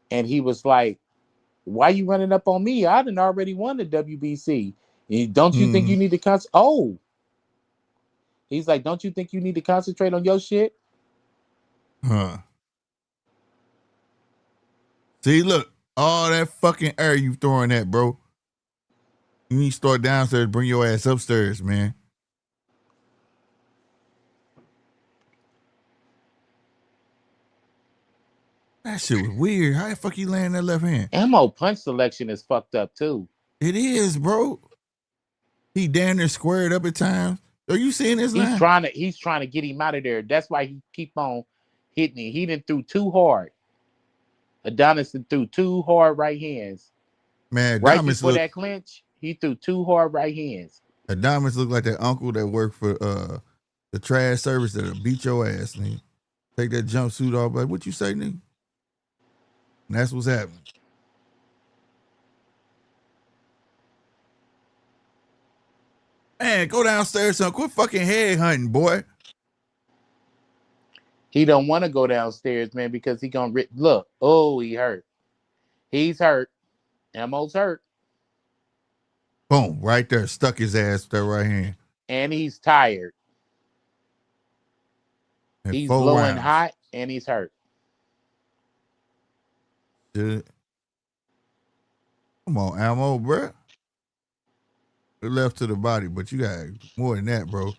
and he was like, "Why you running up on me? I done already won the WBC. And don't you think you need to concentrate?" Oh, he's like, "Don't you think you need to concentrate on your shit?" Huh. See, look, all that fucking air you throwing at, bro. You need to start downstairs, bring your ass upstairs, man. That shit was weird. How the fuck you land that left hand? Emo punch selection is fucked up too. It is, bro. He damn near squared up at times. Are you seeing this line? He's trying to get him out of there. That's why he keep on hitting him. He done threw too hard. Adonis done threw two hard right hands. Man, Right Adonis before that clinch, he threw two hard right hands. Adonis looked like that uncle that worked for the trash service that'll beat your ass, nigga. Take that jumpsuit off, like, what you say, nigga? And that's what's happening. Man, go downstairs, son. Quit fucking head hunting, boy. He don't want to go downstairs, man, because he gonna look. Oh, he hurt. He's hurt. Emo's hurt. Boom, right there, stuck his ass with that right hand. And he's tired. And He's 4 blowing rounds. hot and he's hurt. Dude. Come on, Ammo, bro. It left to the body, but you got more than that, bro.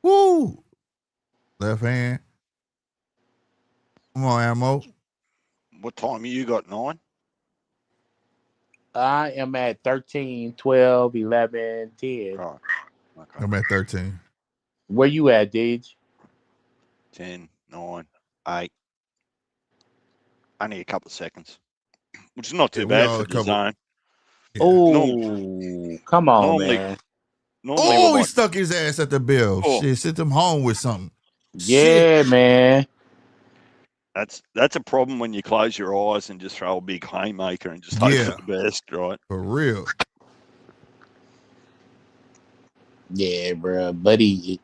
Woo! Left hand. Come on, Ammo. What time you got, 9? I am at 13, 12, 11, 10. Right. Okay. I'm at 13. Where you at, Deej? 10, 9, 8. I need a couple of seconds, which is not too bad for the zone. Yeah. Oh, come on, man. Oh, he stuck his ass at the bell. Oh. Shit, sent him home with something. Yeah, shit. Man. That's a problem when you close your eyes and just throw a big haymaker and just hope for the best, right? For real. Yeah, bro. Buddy,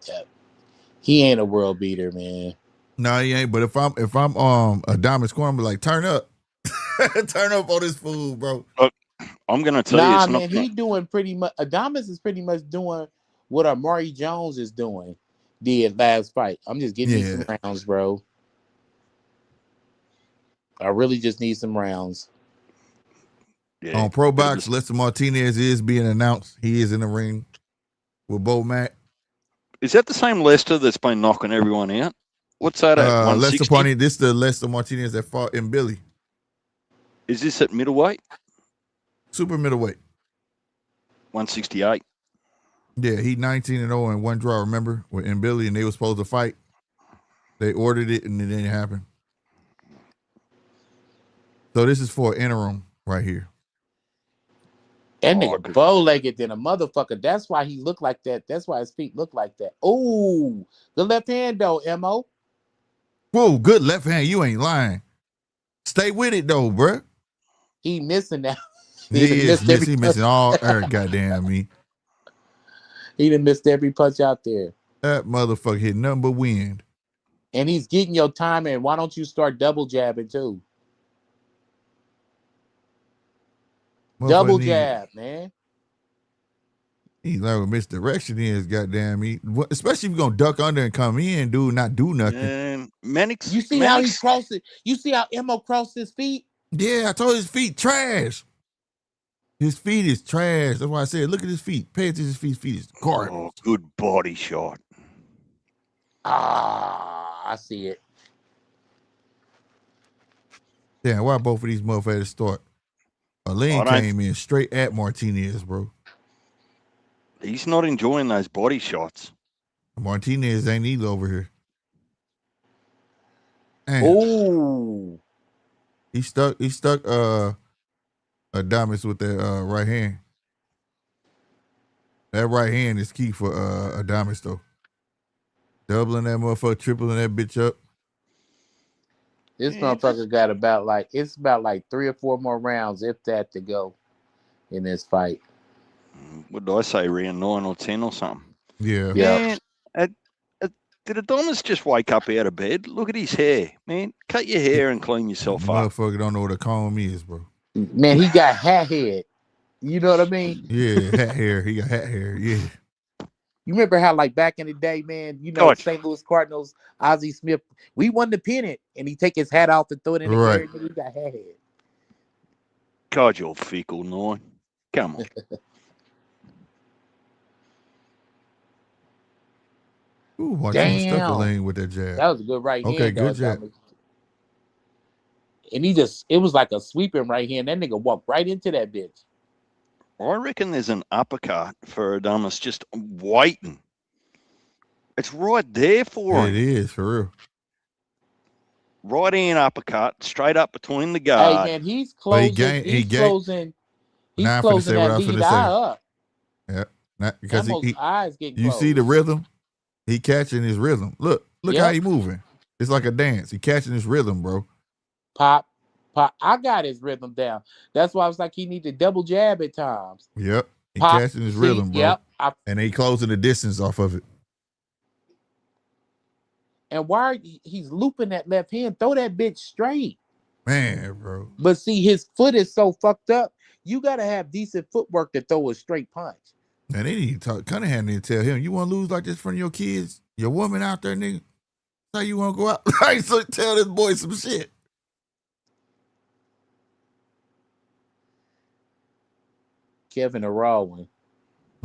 he ain't a world beater, man. No, he ain't. But if I'm Adonis Corn, I'm like, turn up. Turn up on this fool, bro. Look, I'm gonna tell you, it's man, he doing pretty much. Adonis is pretty much doing what Omari Jones is doing. Did last fight. I'm just getting these some rounds, bro. I really just need some rounds. Yeah. On Pro Box, Lester Martinez is being announced. He is in the ring with Bo Mack. Is that the same Lester that's been knocking everyone out? What's that at? 160? Lester Martinez. This is the Lester Martinez that fought in Billy. Is this at middleweight? Super middleweight. 168. Yeah, he 19-0 and 1 draw. Remember, in Billy, and they were supposed to fight. They ordered it, and it didn't happen. So this is for an interim right here. That nigga bow-legged than a motherfucker. That's why he looked like that. That's why his feet look like that. Oh, the left hand though, Mo. Whoa, good left hand. You ain't lying. Stay with it though, bruh. He missing now. He missing all goddamn me. He done missed every punch out there. That motherfucker hit nothing but wind. And he's getting your time in. Why don't you start double jabbing too? Double jab, man. He learned what misdirection is, goddamn me. Especially if you're gonna duck under and come in, dude, not do nothing. You see how he crossed it? You see how Emo crossed his feet? Yeah, I told his feet trash. His feet is trash. That's why I said, look at his feet. Pay attention to his feet. His feet is garbage. Oh, good body shot. I see it. Damn, why both of these motherfuckers start? Elaine came in straight at Martinez, bro. He's not enjoying those body shots. Martinez ain't either over here. Oh, he stuck Adames with that right hand. That right hand is key for Adames though. Doubling that motherfucker, tripling that bitch up. This motherfucker got about like 3 or 4 more rounds, if that, to go in this fight. What did I say? Round 9 or 10 or something? Yeah. Man, did Adonis just wake up out of bed? Look at his hair, man. Cut your hair and clean yourself up. Motherfucker don't know what a comb is, bro. Man, he got hat head. You know what I mean? Yeah, hat hair. He got hat hair. Yeah. You remember how, like, back in the day, man, you know, St. Louis Cardinals, Ozzie Smith, we won the pennant, and he take his hat off and throw it in the air, and he got hat head. God, you're fickle, Nine. Come on. Ooh, Martinez stuck the lane with that jab. That was a good right hand. Okay, good jab. And it was like a sweeping right hand. That nigga walked right into that bitch. I reckon there's an uppercut for Adonis just waiting. It's right there for him. It is, for real. Right hand uppercut, straight up between the guard. Hey, man, he's closing. He's closing that lead eye up. Yeah, because he eyes getting you closed. see the rhythm? He catching his rhythm. Look how he moving. It's like a dance. He catching his rhythm, bro. Pop. I got his rhythm down. That's why I was like, he need to double jab at times. Yep. He catching his rhythm, bro. Yep. And he closing the distance off of it. And he's looping that left hand? Throw that bitch straight. Man, bro. But see, his foot is so fucked up. You got to have decent footwork to throw a straight punch. Man, they need to talk. Cunningham need to tell him, you want to lose like this in front of your kids? Your woman out there, nigga? How you want to go out? Like, so tell this boy some shit. Kevin a raw one.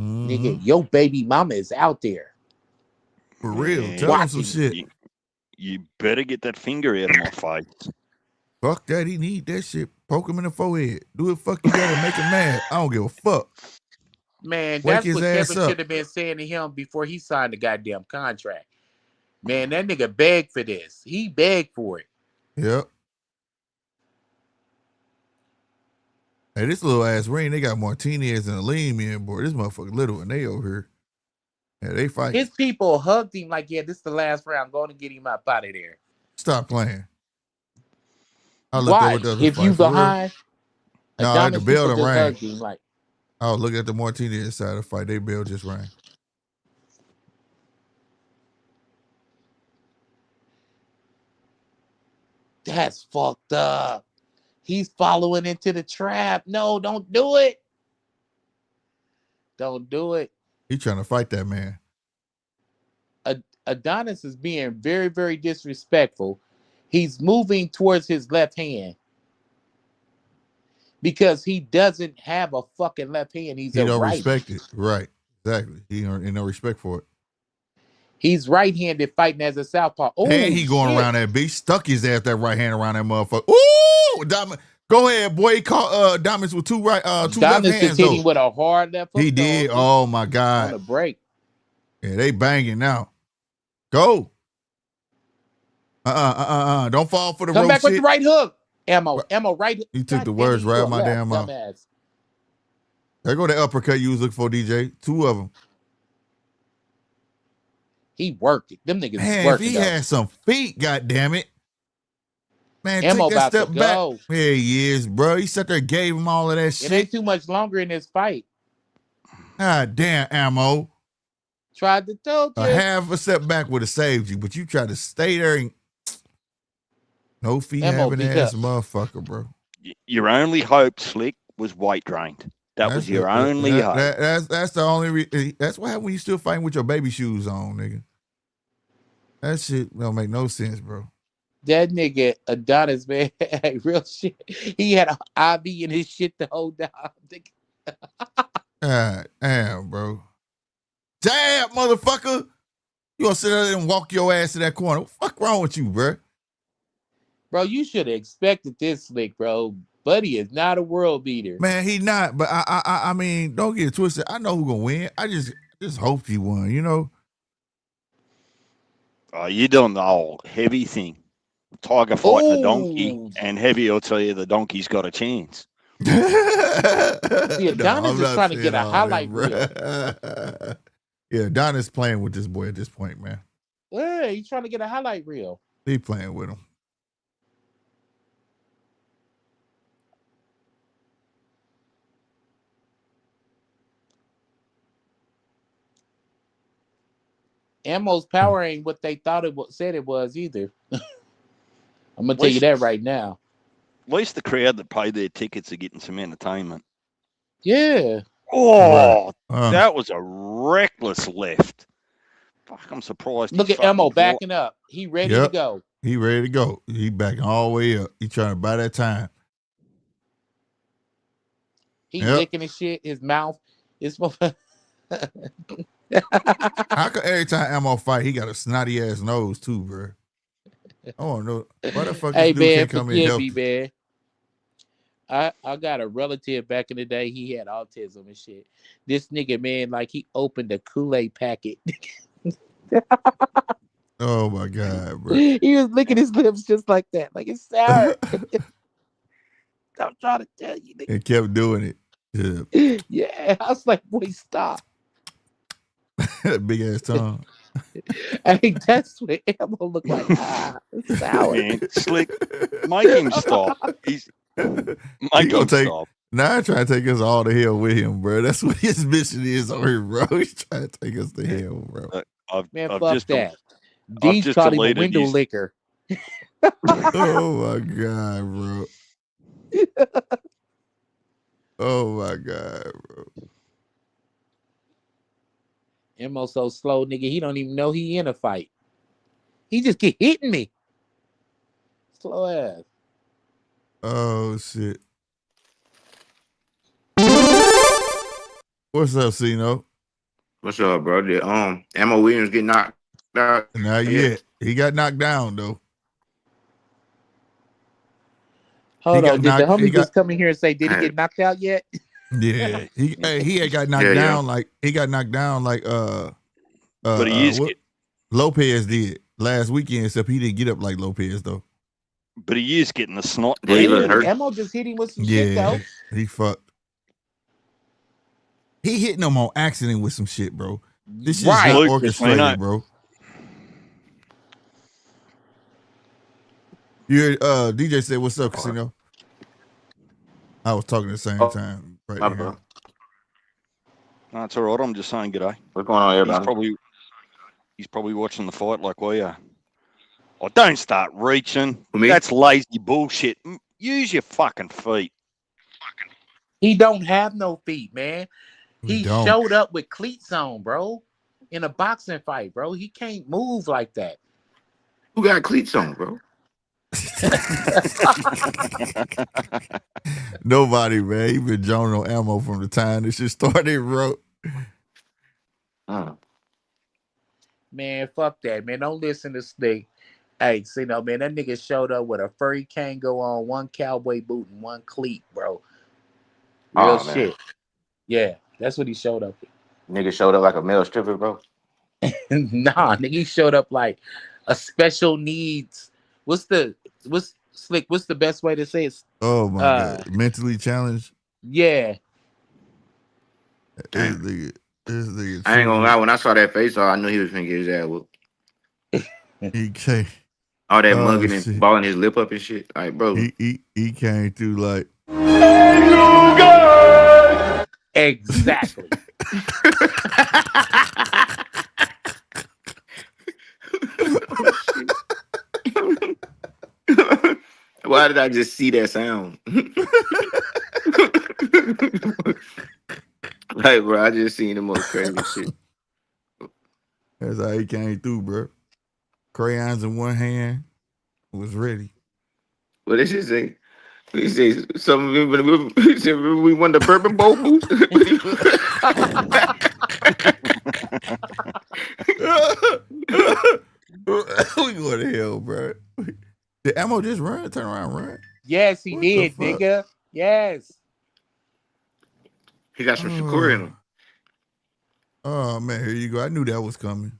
Nigga, your baby mama is out there. For real. Tell him some shit. You better get that finger out of my face. Fuck that. He need that shit. Poke him in the forehead. Do it fuck you gotta make him mad. I don't give a fuck. Man, Wake that's his what ass Kevin up. should have been saying to him before he signed the goddamn contract. Man, that nigga begged for this. He begged for it. Yep. Hey, this little ass ring, they got Martinez and Aleem in, boy. This motherfucker little and they over here. Yeah, they fight. His people hugged him like, yeah, this is the last round. Going to get him up out of there. Stop playing. Why? If you behind, no, at the bell people rang. hugged him like. Oh, look at the Martinez side of the fight. They bell just rang. That's fucked up. He's following into the trap. No, don't do it. Don't do it. He trying to fight that man. Adonis is being very, very disrespectful. He's moving towards his left hand because he doesn't have a fucking left hand. He don't respect it. Right. Exactly. He ain't no respect for it. He's right-handed fighting as a southpaw. Oh, and he going around that bitch. Stuck his ass that right hand around that motherfucker. Ooh! Diamond. Go ahead, boy. He caught Diamonds with two left hands. Diamonds just hit him with a hard left hook. He did. Oh, my God. On a break. Yeah, they banging now. Go. Don't fall for the Come rope back shit. with the right hook. Ammo, right. He took the words right out my damn mouth. There go the uppercut you was looking for, DJ. 2 of them. He worked it. Them niggas Man, worked if he it. had some feet, goddammit. Man, Ammo take that step about to back. go. There he is, bro. He sat there, gave him all of that shit. It ain't too much longer in this fight. God damn, Ammo. Tried to tell you. A half a step back would have saved you, but you tried to stay there and no feet having ass motherfucker, bro. Your only hope, Slick, was weight drained. That was your only hope. That's the only that's what happened when you still fighting with your baby shoes on, nigga. That shit don't make no sense, bro. That nigga Adonis, man, real shit. He had an IV in his shit the whole time. God damn, bro. Jab, motherfucker. You gonna sit there and walk your ass to that corner. What the fuck wrong with you, bro? Bro, you should have expected this Slick, bro. Buddy is not a world beater. Man, he not. But I mean, don't get it twisted. I know who gonna win. I just hope he won. You know. Oh, you're doing the old heavy thing. Tiger fighting a donkey, and Heavy will tell you the donkey's got a chance. See, Adonis is trying to get a highlight reel. Yeah, Adonis playing with this boy at this point, man. Yeah, he's trying to get a highlight reel. He playing with him. Ammo's power ain't what they thought said it was either. I'm gonna tell you that right now. At least the crowd that paid their tickets are getting some entertainment. Yeah. Oh, that was a reckless left. Fuck, I'm surprised. Look at Ammo backing up. He ready to go. He ready to go. He backing all the way up. He trying to buy that time. He licking his shit. His mouth. How come every time Ammo fight, he got a snotty ass nose too, bro? Oh no! Why the fuck? Hey this dude man, can't come in forgive me, healthy? man. I got a relative back in the day. He had autism and shit. This nigga, man, like he opened a Kool-Aid packet. Oh my god, bro! He was licking his lips just like that, like it's sour. I'm trying to tell you, nigga. And kept doing it. Yeah, Yeah, I was like, boy, stop. big ass tongue. Hey, that's what Ammo look like. It's sour. Man, Slick, make him stop. Make him stop. Now trying to take us all to hell with him, bro. That's what his mission is on here, bro. He's trying to take us to hell, bro. Man, fuck that. Dean's called him a window licker. Oh my god, bro. Oh my god, bro. Ammo so slow, nigga. He don't even know he in a fight. He just keep hitting me. Slow ass. Oh shit. What's up, Cino? What's up, bro? Did Ammo Williams get knocked out? Not yet. He got knocked down though. Hold on. Did the homie just come in here and say, did he get knocked out yet? Yeah. He had got knocked down like he got knocked down like but he is Lopez did last weekend, except he didn't get up like Lopez though. But he is getting the snot. Ammo just hit him with some shit though. He fucked. He hitting him on accident with some shit, bro. This is not orchestrated, bro. You heard, DJ said, "What's up, Casino?" I was talking at the same time. Right now. That's all right. I'm just saying g'day. What's going on, everybody? He's probably watching the fight like we are. Oh, don't start reaching. Me? That's lazy bullshit. Use your fucking feet. He don't have no feet, man. He showed up with cleats on, bro, in a boxing fight, bro. He can't move like that. Who got cleats on, bro? Nobody, man. He been joning on Ammo from the time this shit started, bro. Man, fuck that, man. Don't listen to Slick. Hey, see, no, man, that nigga showed up with a furry Kango on, one cowboy boot, and one cleat, bro. Real shit. Man. Yeah, that's what he showed up with. Nigga showed up like a male stripper, bro. Nah, nigga, he showed up like a special needs. What's the best way to say it? Oh my god, mentally challenged. Yeah. This nigga, I ain't gonna lie. When I saw that face, I knew he was gonna get his ass whooped. He came. All that mugging and balling his lip up and shit. Like, bro. He came through like. Exactly. Why did I just see that sound? Like, bro, I just seen the most crazy shit. That's how he came through, bro. Crayons in one hand, was ready. Well, this is He says some he said we won the Bourbon Bowl boost. We going to hell, bro. Did Ammo just run? Turn around, run. Yes, he What did, the fuck? nigga. Yes. He got some Shakur in him. Oh man, here you go. I knew that was coming.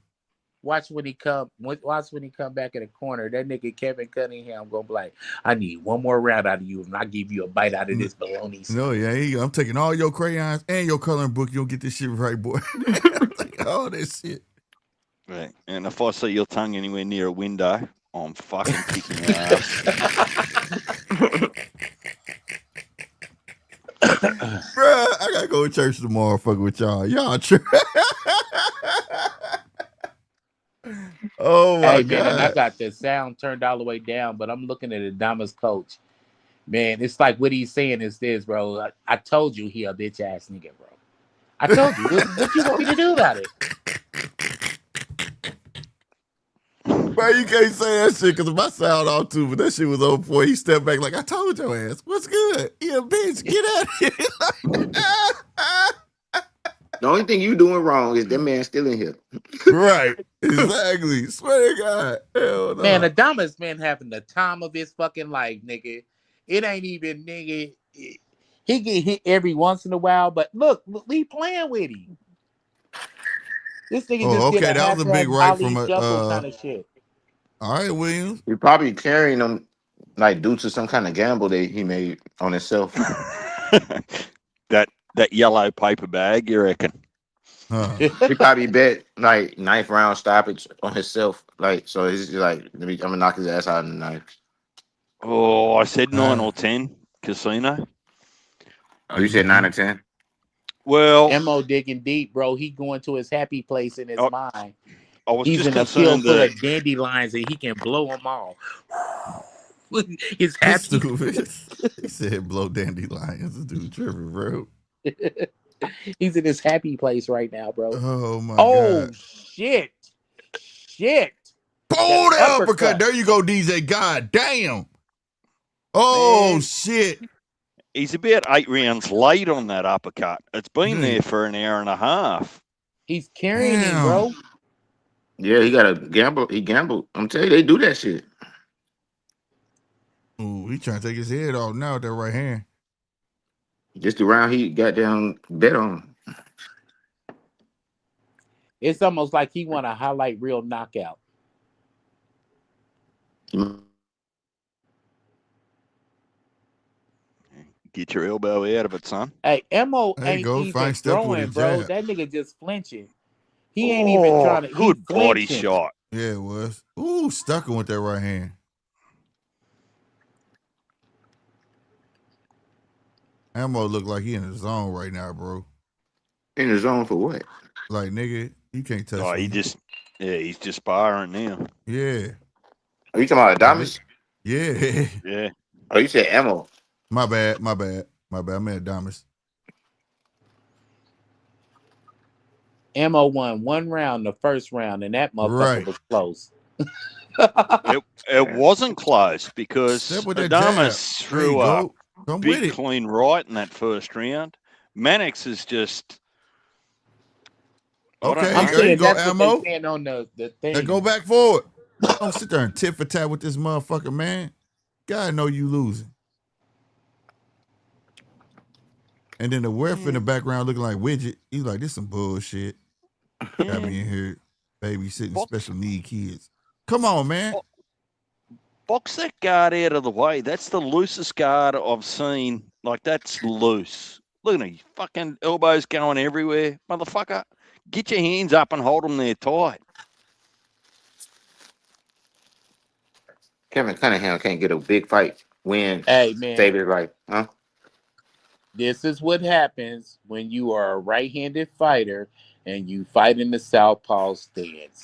Watch when he come back in the corner. That nigga Kevin Cunningham gonna be like, I need one more round out of you, and I give you a bite out of this bologna. No, yeah, I'm taking all your crayons and your coloring book. You'll get this shit right, boy. Like, all this shit. Right. And if I see your tongue anywhere near a window, I'm fucking kicking your ass. Bruh, I gotta go to church tomorrow. Fuck with y'all. Y'all true. Oh my God. Man, and I got the sound turned all the way down, but I'm looking at Adama's coach. Man, it's like what he's saying is this, bro. I told you he a bitch ass nigga, bro. I told you. What you want me to do about it? Bro, you can't say that shit because my sound off too, but that shit was on point. He stepped back like, I told your ass. What's good? You a bitch. Get out of here. The only thing you doing wrong is that man still in here. Right. Exactly. Swear to God. Hell no. Man, Adama's having the time of his fucking life, nigga. It ain't even, nigga. He get hit every once in a while, but look, we playing with him. This nigga just okay, get that was a big right from a kind of shit. All right, Williams. You're probably carrying him like due to some kind of gamble that he made on himself. that yellow paper bag, you reckon? He probably bet like 9th round stoppage on himself. Like, so he's just like, I'm gonna knock his ass out in the 9th. Oh, I said 9 or 10 casino. Oh, you said 9 or 10? Well, Mo digging deep, bro. He going to his happy place in his mind. He's just in a field full of dandelions and he can blow them all. He's happy. He said blow dandelions. This dude tripping, bro. He's in his happy place right now, bro. Oh my God. Oh shit. Pull the uppercut. There you go, DJ. God damn. Oh man. Shit. He's about 8 rounds late on that uppercut. It's been there for an hour and a half. He's carrying him, bro. Yeah, he got a gamble. He gambled. I'm telling you, they do that shit. Ooh, he trying to take his head off now with that right hand. Just the round he got down bet on. It's almost like he want a highlight reel knockout. Get your elbow out of it, son. Hey, Mo ain't even throwing, bro. That nigga just flinching. He ain't even trying to. Good body shot. Yeah, it was. Ooh, stuck him with that right hand. Ammo look like he in the zone right now, bro. In the zone for what? Like, nigga, you can't touch me. He's just sparring now. Yeah. Are you talking about Adamas? Yeah. Yeah. Oh, you said Ammo. My bad. I meant Adamas. Ammo won 1 round the first round, and that motherfucker was close. It wasn't close because Adamas threw a big clean right in that first round. Mannix is just okay. I'm saying go, that's Ammo. what they saying on the thing. Now go back forward. Don't sit there and tit for tat with this motherfucker, man. God know you losing. And then the ref in the background looking like Widget. He's like, this some bullshit. Got me in here babysitting special need kids. Come on, man. Box that guard out of the way. That's the loosest guard I've seen. Like, that's loose. Look at him. Fucking elbows going everywhere. Motherfucker, get your hands up and hold them there tight. Kevin Cunningham can't get a big fight win. Hey, man. Save his life. Huh? This is what happens when you are a right-handed fighter and you fight in the southpaw stance.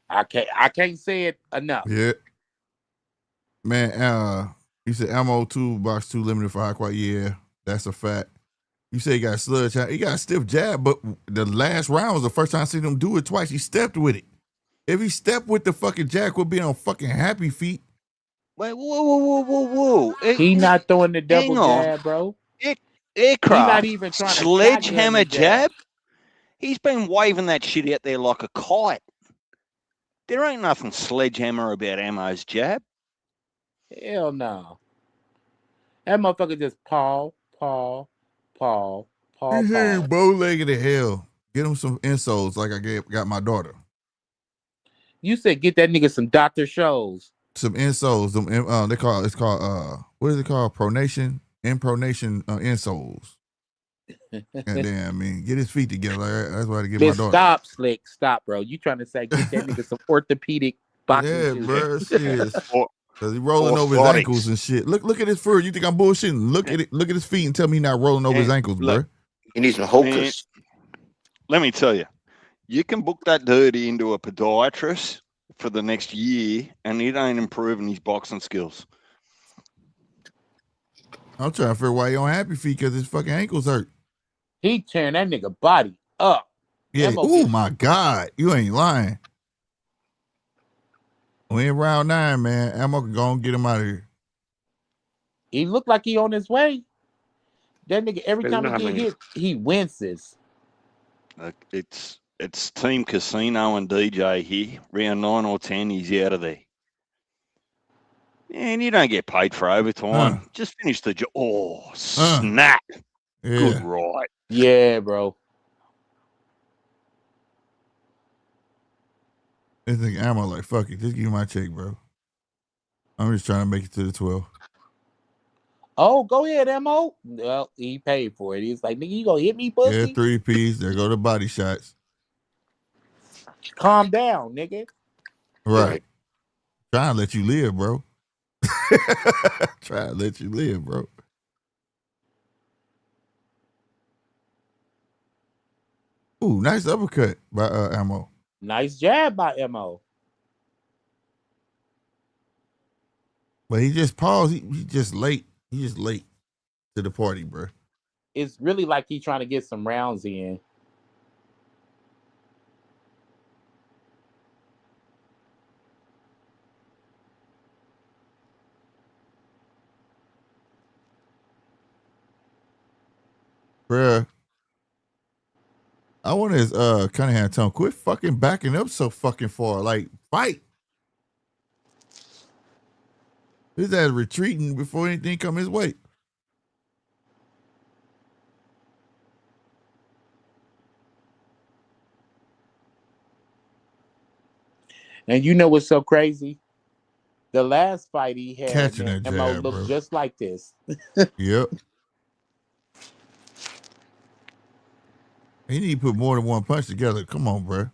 I can't say it enough. Yeah. Man, you said Ammo 2, box 2 limited for high quality. Yeah, that's a fact. You say he got sludge. He got a stiff jab, but the last round was the first time I seen him do it twice. He stepped with it. If he stepped with the fucking jab, would be on fucking happy feet. Wait, whoa. He not throwing the double Hang on. jab, bro. Aircraft. He not even trying to Sledgehammer shotgun the jab. He's been waving that shit out there like a kite. There ain't nothing sledgehammer about Ammo's jab. Hell no. That motherfucker just paw. He's hitting bow-legged to hell. Get him some insoles like I got my daughter. You said get that nigga some Dr. Shows. Some insoles. It's called what is it called? Pronation insoles. And then, I mean, get his feet together. That's why I get my daughter. Stop, Slick. Stop, bro. You trying to say get that nigga some orthopedic boxing shoes. Bro, shit. Cause he's rolling over his ankles and shit. Look at his fur. You think I'm bullshitting? Look at it. Look at his feet and tell me he's not rolling over his ankles, bro. He needs some hocus. Let me tell you, you can book that dirty into a podiatrist for the next year, and it ain't improving his boxing skills. I'm trying to figure why he on happy feet because his fucking ankles hurt. He tearing that nigga body up. Yeah. Oh my God, you ain't lying. We in round 9, man. Ammo can go and get him out of here. He looked like he on his way. That nigga, every time he get hit, he winces. It's Team Casino and DJ here. Round 9 or 10, he's out of there. And you don't get paid for overtime. Just finish the job. Oh, snap. Yeah. Good right. Yeah, bro. This nigga Ammo like, fuck it. Just give me my check, bro. I'm just trying to make it to the 12. Oh, go ahead, Mo. Well, he paid for it. He's like, nigga, you gonna hit me, pussy? Yeah, 3 piece. There go the body shots. Calm down, nigga. Right. Trying to let you live, bro. Trying to let you live, bro. Ooh, nice uppercut by Ammo. Nice jab by Mo. But he just paused. He just late. He just late to the party, bro. It's really like he's trying to get some rounds in. Bruh. I want his Cunningham tone. Quit fucking backing up so fucking far. Like, fight. His ass retreating before anything come his way. And you know what's so crazy? The last fight he had, Catching that Mo jab, looked bro. just like this. Yep. He need to put more than one punch together. Come on, bro.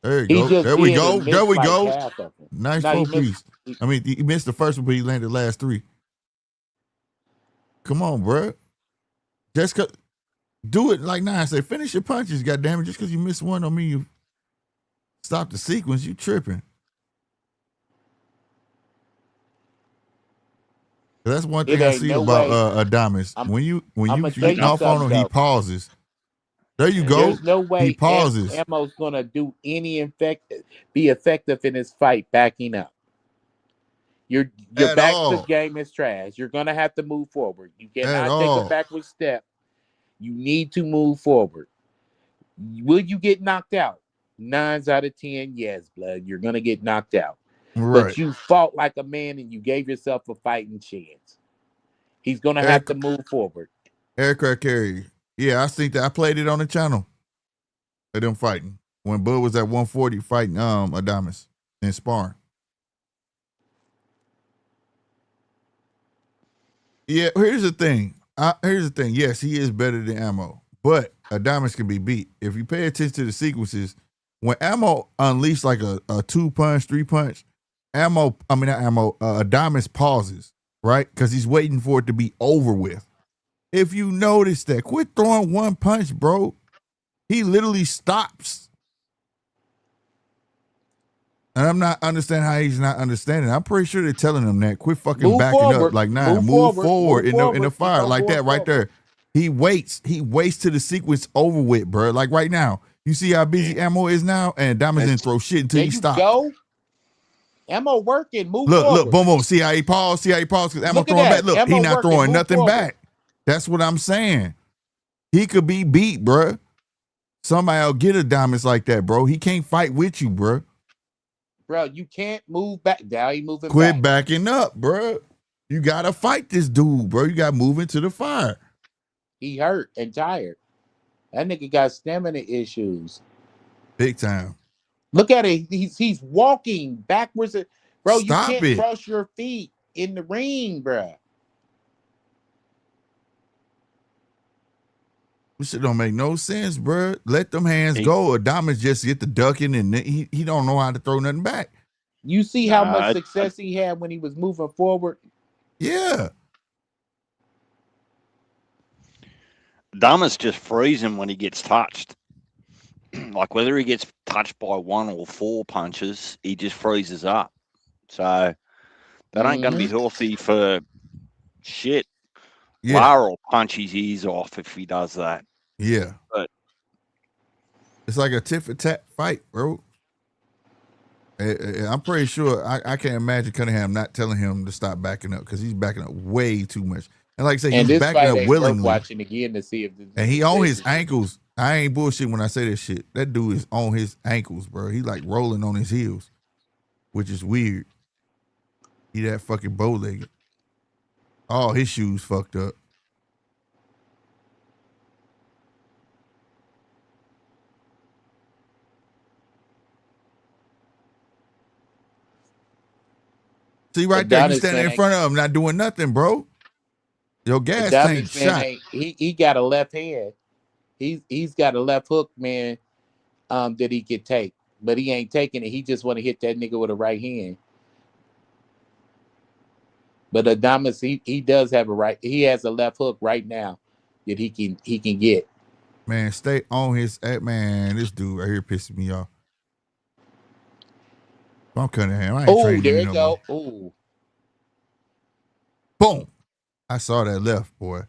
There you go. There we go. There we go. Nice 4 piece. I mean, he missed the first one, but he landed the last 3. Come on, bro. Just do it like I say. Finish your punches, goddamn it. Just because you missed one don't mean you stop the sequence. You tripping. That's one thing I see about Adames. When you getting off on him, he pauses. There you go. There's no way he pauses. Ammo's gonna do be effective in his fight backing up. Your back to game is trash. You're gonna have to move forward. You cannot take a backward step. You need to move forward. Will you get knocked out? 9 out of 10, yes, blood. You're gonna get knocked out. Right. But you fought like a man and you gave yourself a fighting chance. He's gonna have to move forward. Aircraft carrier. Yeah, I think that I played it on the channel. Of them fighting. When Bud was at 140 fighting Adames in sparring. Yeah, here's the thing. Yes, he is better than Ammo, but Adames can be beat. If you pay attention to the sequences, when Ammo unleashed like a 2-punch, 3-punch, Adames pauses, right? Because he's waiting for it to be over with. If you notice that, quit throwing one punch, bro. He literally stops. And I'm not understanding how he's not understanding. I'm pretty sure they're telling him that. Quit fucking backing up. Like, move forward in the fire. Like that right there. He waits. He waits till the sequence over with, bro. Like right now. You see how busy Ammo is now? And Adames didn't throw shit until he stopped. Go. Ammo working. Move Look, forward. boom, boom. See how he paused? See how he paused? Because Ammo Look at throwing that. back. Look, Ammo he not working. throwing Move nothing forward. back. That's what I'm saying. He could be beat, bruh. Somebody will get Adonis like that, bro. He can't fight with you, bruh. Bro, you can't move back. Now he moving Quit back. backing up, bruh. You got to fight this dude, bro. You got to move into the fire. He hurt and tired. That nigga got stamina issues. Big time. Look at it. He's walking backwards. Bro, you Stop can't it. cross your feet in the ring, bro. This shit don't make no sense, bruh. Let them hands go. Adonis just get the ducking and he don't know how to throw nothing back. You see how much success he had when he was moving forward? Yeah. Adonis just frees him when he gets touched. Like whether he gets touched by 1 or 4 punches, he just freezes up. So that ain't going to be healthy for shit. Yeah. Lara will punch his ears off if he does that. Yeah. But it's like a tit for tat fight, bro. I'm pretty sure I can't imagine Cunningham not telling him to stop backing up because he's backing up way too much. And like I said, he's backing up willingly. Watching again to see if and he on his ankles. I ain't bullshit when I say this shit. That dude is on his ankles, bro. He like rolling on his heels, which is weird. He that fucking bow-legged. All his shoes fucked up. See right there, you standing in front of him, not doing nothing, bro. Your gas tank shot. He got a left hand. He's got a left hook, man. That he could take, but he ain't taking it. He just want to hit that nigga with a right hand. But Adonis, he does have a right. He has a left hook right now that he can get. Man, stay on his. Man, this dude right here pisses me off. I'm Cunningham. I ain't training there you you no go. more. Boom. I saw that left, boy.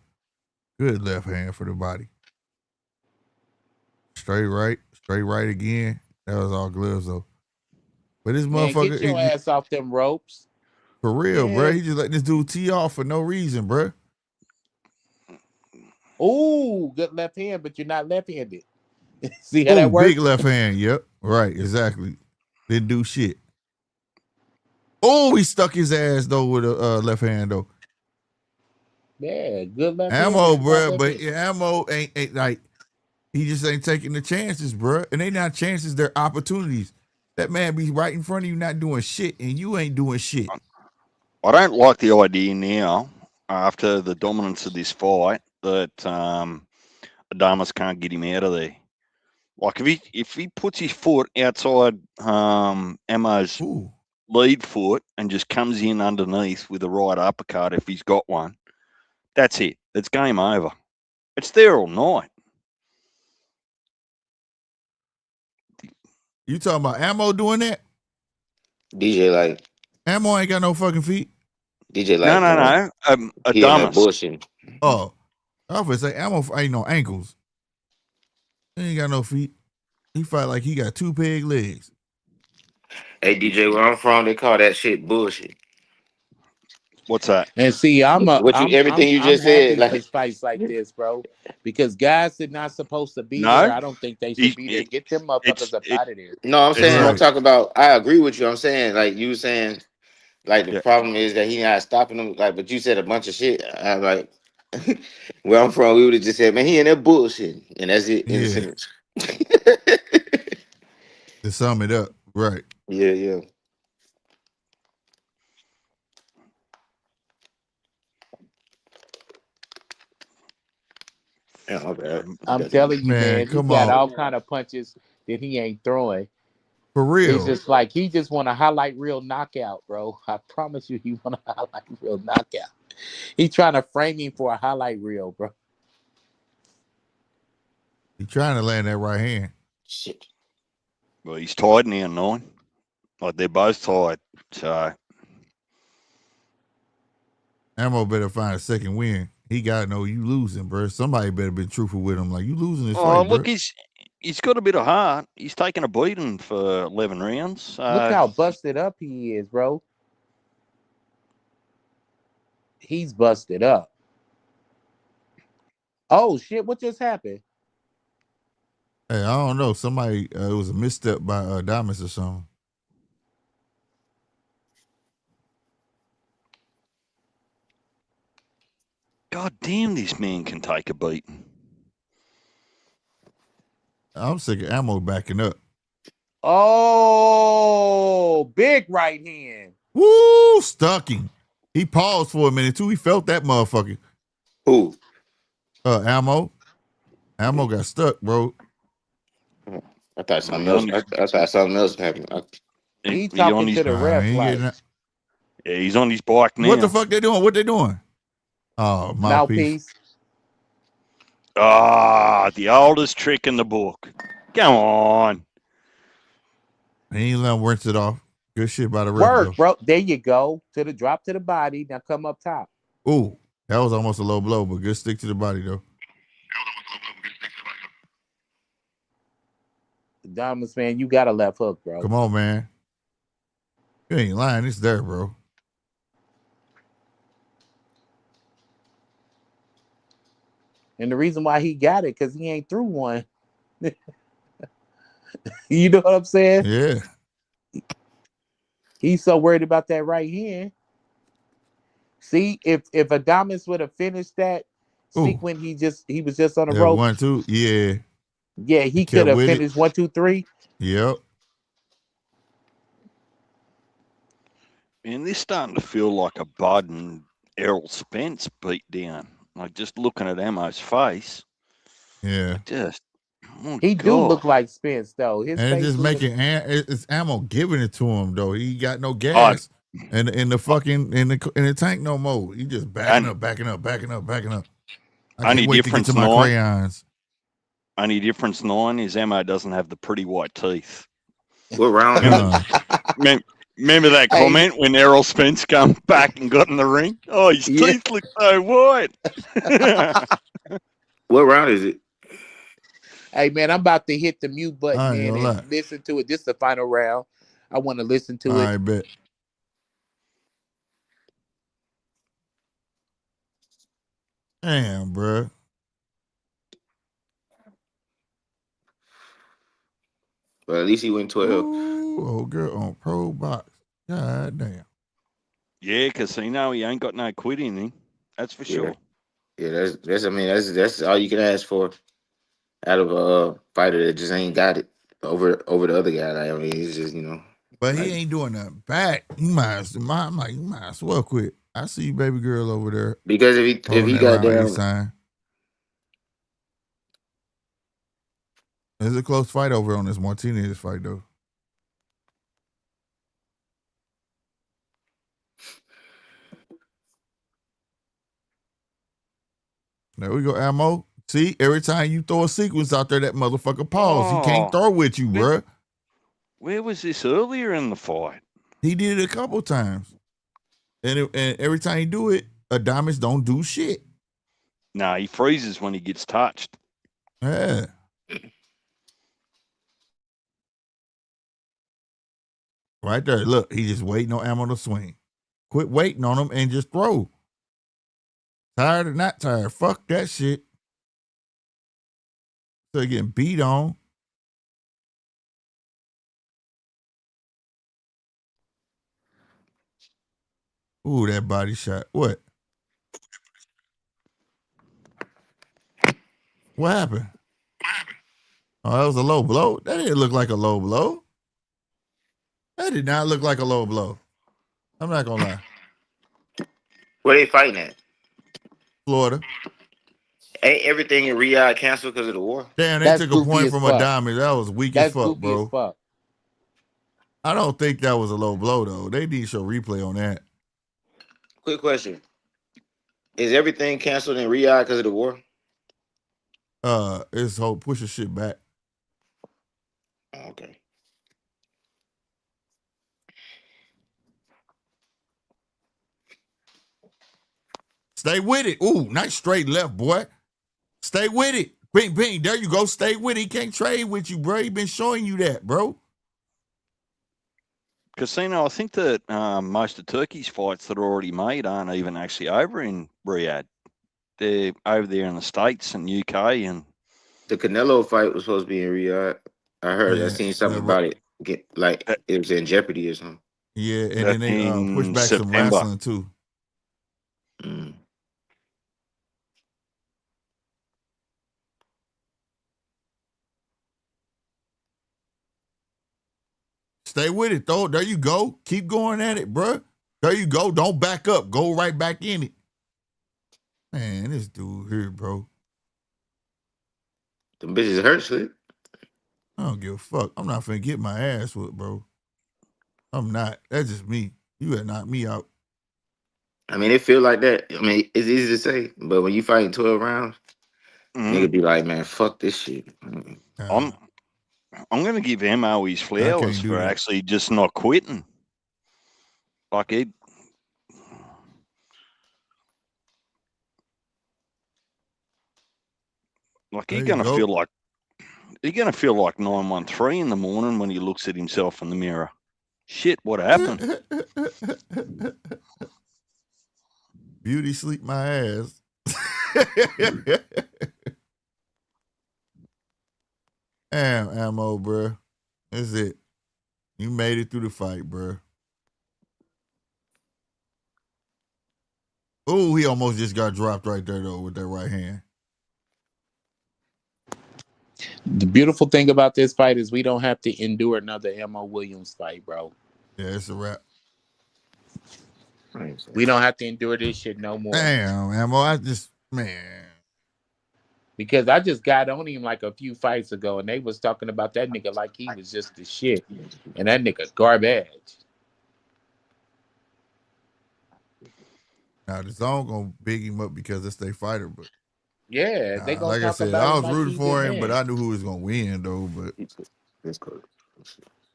Good left hand for the body. Straight right again. That was all gloves though. But this motherfucker, get your ass off them ropes. For real, bro. He just letting this dude tee off for no reason, bro. Ooh, good left hand, but you're not left-handed. See how that works? Big left hand. Yep. Right. Exactly. Didn't do shit. Oh, he stuck his ass though with a left hand though. Yeah, good left Ammo, hand. bro. But Ammo ain't like he just ain't taking the chances, bro. And they not chances, they're opportunities. That man be right in front of you, not doing shit, and you ain't doing shit. I don't like the idea now, after the dominance of this fight, that Adonis can't get him out of there. Like if he puts his foot outside Ammo's lead foot and just comes in underneath with a right uppercut, if he's got one, that's it. It's game over. It's there all night. You talking about Ammo doing that? DJ like Ammo ain't got no fucking feet. DJ like no. Adonis bullshit. Oh, I was gonna say Ammo ain't no ankles. He ain't got no feet. He fight like he got 2 peg legs. Hey DJ, where I'm from, they call that shit bullshit. What's that? And see, everything you just said, like fights like this, bro, because guys that not supposed to be there, I don't think they should be there. Get them motherfuckers up out of there. No, I'm saying I'm talking about. I agree with you. I'm saying like you saying, like the problem is that he not stopping them. Like, but you said a bunch of shit. I'm like, where I'm from, we would have just said, man, he in there bullshit, and that's it. In a sentence. To sum it up, right? Yeah. I'm telling you, man, he come got on. all kind of punches that he ain't throwing. For real. It's just like he just want a highlight reel knockout, bro. I promise you, he want a highlight reel knockout. He trying to frame him for a highlight reel, bro. He trying to land that right hand. Shit. Well, he's tied now, 9. Like they're both tied. So Ammo better find a second win. He gotta know you losing, bro. Somebody better be truthful with him. Like, you losing this fight, look, bro. he's got a bit of heart. He's taken a beating for 11 rounds. Look how busted up he is, bro. He's busted up. Oh shit! What just happened? Hey, I don't know. Somebody it was a misstep by Diamonds or something. God damn, this man can take a beating. I'm sick of Ammo backing up. Oh, big right hand. Woo, stuck him. He paused for a minute too. He felt that motherfucker. Who? Ammo. Ammo got stuck, bro. I thought something else. I thought something else happened. He talking to the ref like. Yeah, he's on his bike now. What the fuck they doing? What they doing? Oh, mouthpiece. Ah, the oldest trick in the book. Come on. He ain't let him rinse it off. Good shit by the ref. Work, though. bro. There you go. To the drop to the body. Now come up top. Ooh, that was almost a low blow, but good stick to the body though. Diamonds, man, you got a left hook, bro. Come on, man. You ain't lying. It's there, bro. And the reason why he got it, because he ain't through one. You know what I'm saying? Yeah. He's so worried about that right hand. See, if Adamas would have finished that sequence, he was just on the rope. 1, 2, yeah. Yeah, he could have finished 1, 2, 3. Yep. Man, this starting to feel like a Bud and Errol Spence beat down. Like just looking at Ammo's face. Yeah. He do look like Spence though. His and face it's just making it's Ammo giving it to him though. He got no gas in the fucking in the tank no more. He just backing up. I can't wait to get to my crayons. Only difference 9 is Ammo doesn't have the pretty white teeth. What round? Remember that comment when Errol Spence come back and got in the ring? Oh, his teeth look so white. What round is it? Hey man, I'm about to hit the mute button, man, and listen to it. This is the final round. I want to listen to it. I bet. Damn, bro. Well, at least he went 12. Ooh, old girl on Pro Box. God damn. Yeah, Casino, he ain't got no quit in him. That's for sure. Yeah, that's all you can ask for out of a fighter that just ain't got it over the other guy. I mean, he's just, But he ain't doing nothing back. You might as well quit. I see you, baby girl over there. Because if he got down, there's a close fight over on this Martinez fight though. There we go, Ammo. See, every time you throw a sequence out there, that motherfucker pause. He can't throw with you, bruh. Where was this earlier in the fight? He did it a couple times. And every time he do it, Adamas don't do shit. No, he freezes when he gets touched. Yeah. Right there. Look, he just waiting on Ammo to swing. Quit waiting on him and just throw. Tired or not tired. Fuck that shit. So getting beat on. Ooh, that body shot. What? What happened? Oh, that was a low blow? That didn't look like a low blow. That did not look like a low blow. I'm not gonna lie. where they fighting at? Florida. Ain't everything in Riyadh canceled because of the war? Damn, they took a point from Adami. That was weak as fuck, bro. As fuck. I don't think that was a low blow, though. They need to show replay on that. Quick question. Is everything canceled in Riyadh because of the war? It's whole pushing shit back. Okay. Stay with it. Ooh, nice straight left, boy. Stay with it. Bing, bing. There you go. Stay with it. He can't trade with you, bro. He been showing you that, bro. Casino, I think that most of Turkey's fights that are already made aren't even actually over in Riyadh. They're over there in the States and UK. And the Canelo fight was supposed to be in Riyadh. I heard. I seen something about it. It was in jeopardy or something. Yeah, and then they pushed back some wrestling too. Mm. Stay with it, though. There you go. Keep going at it, bro. There you go. Don't back up. Go right back in it. Man, this dude here, bro. Them bitches hurt, shit. I don't give a fuck. I'm not finna get my ass whipped, bro. I'm not. That's just me. You had knocked me out. I mean, it feel like that. I mean, it's easy to say, but when you fight 12 rounds, nigga be like, man, fuck this shit. I'm going to give Mo his flowers for actually just not quitting. Like he's going to feel like 913 in the morning when he looks at himself in the mirror. Shit, what happened? Beauty sleep my ass. Damn, Ammo, bro. That's it. You made it through the fight, bro. Oh, he almost just got dropped right there, though, with that right hand. The beautiful thing about this fight is we don't have to endure another Mo Williams fight, bro. Yeah, it's a wrap. We don't have to endure this shit no more. Damn, Ammo, man. Because I just got on him like a few fights ago, and they was talking about that nigga like he was just the shit. And that nigga garbage. Now, the zone gonna big him up because it's their fighter, but yeah, they gonna like talk I said, about I him was like rooting he's for the him, man. but I knew who was gonna win though. But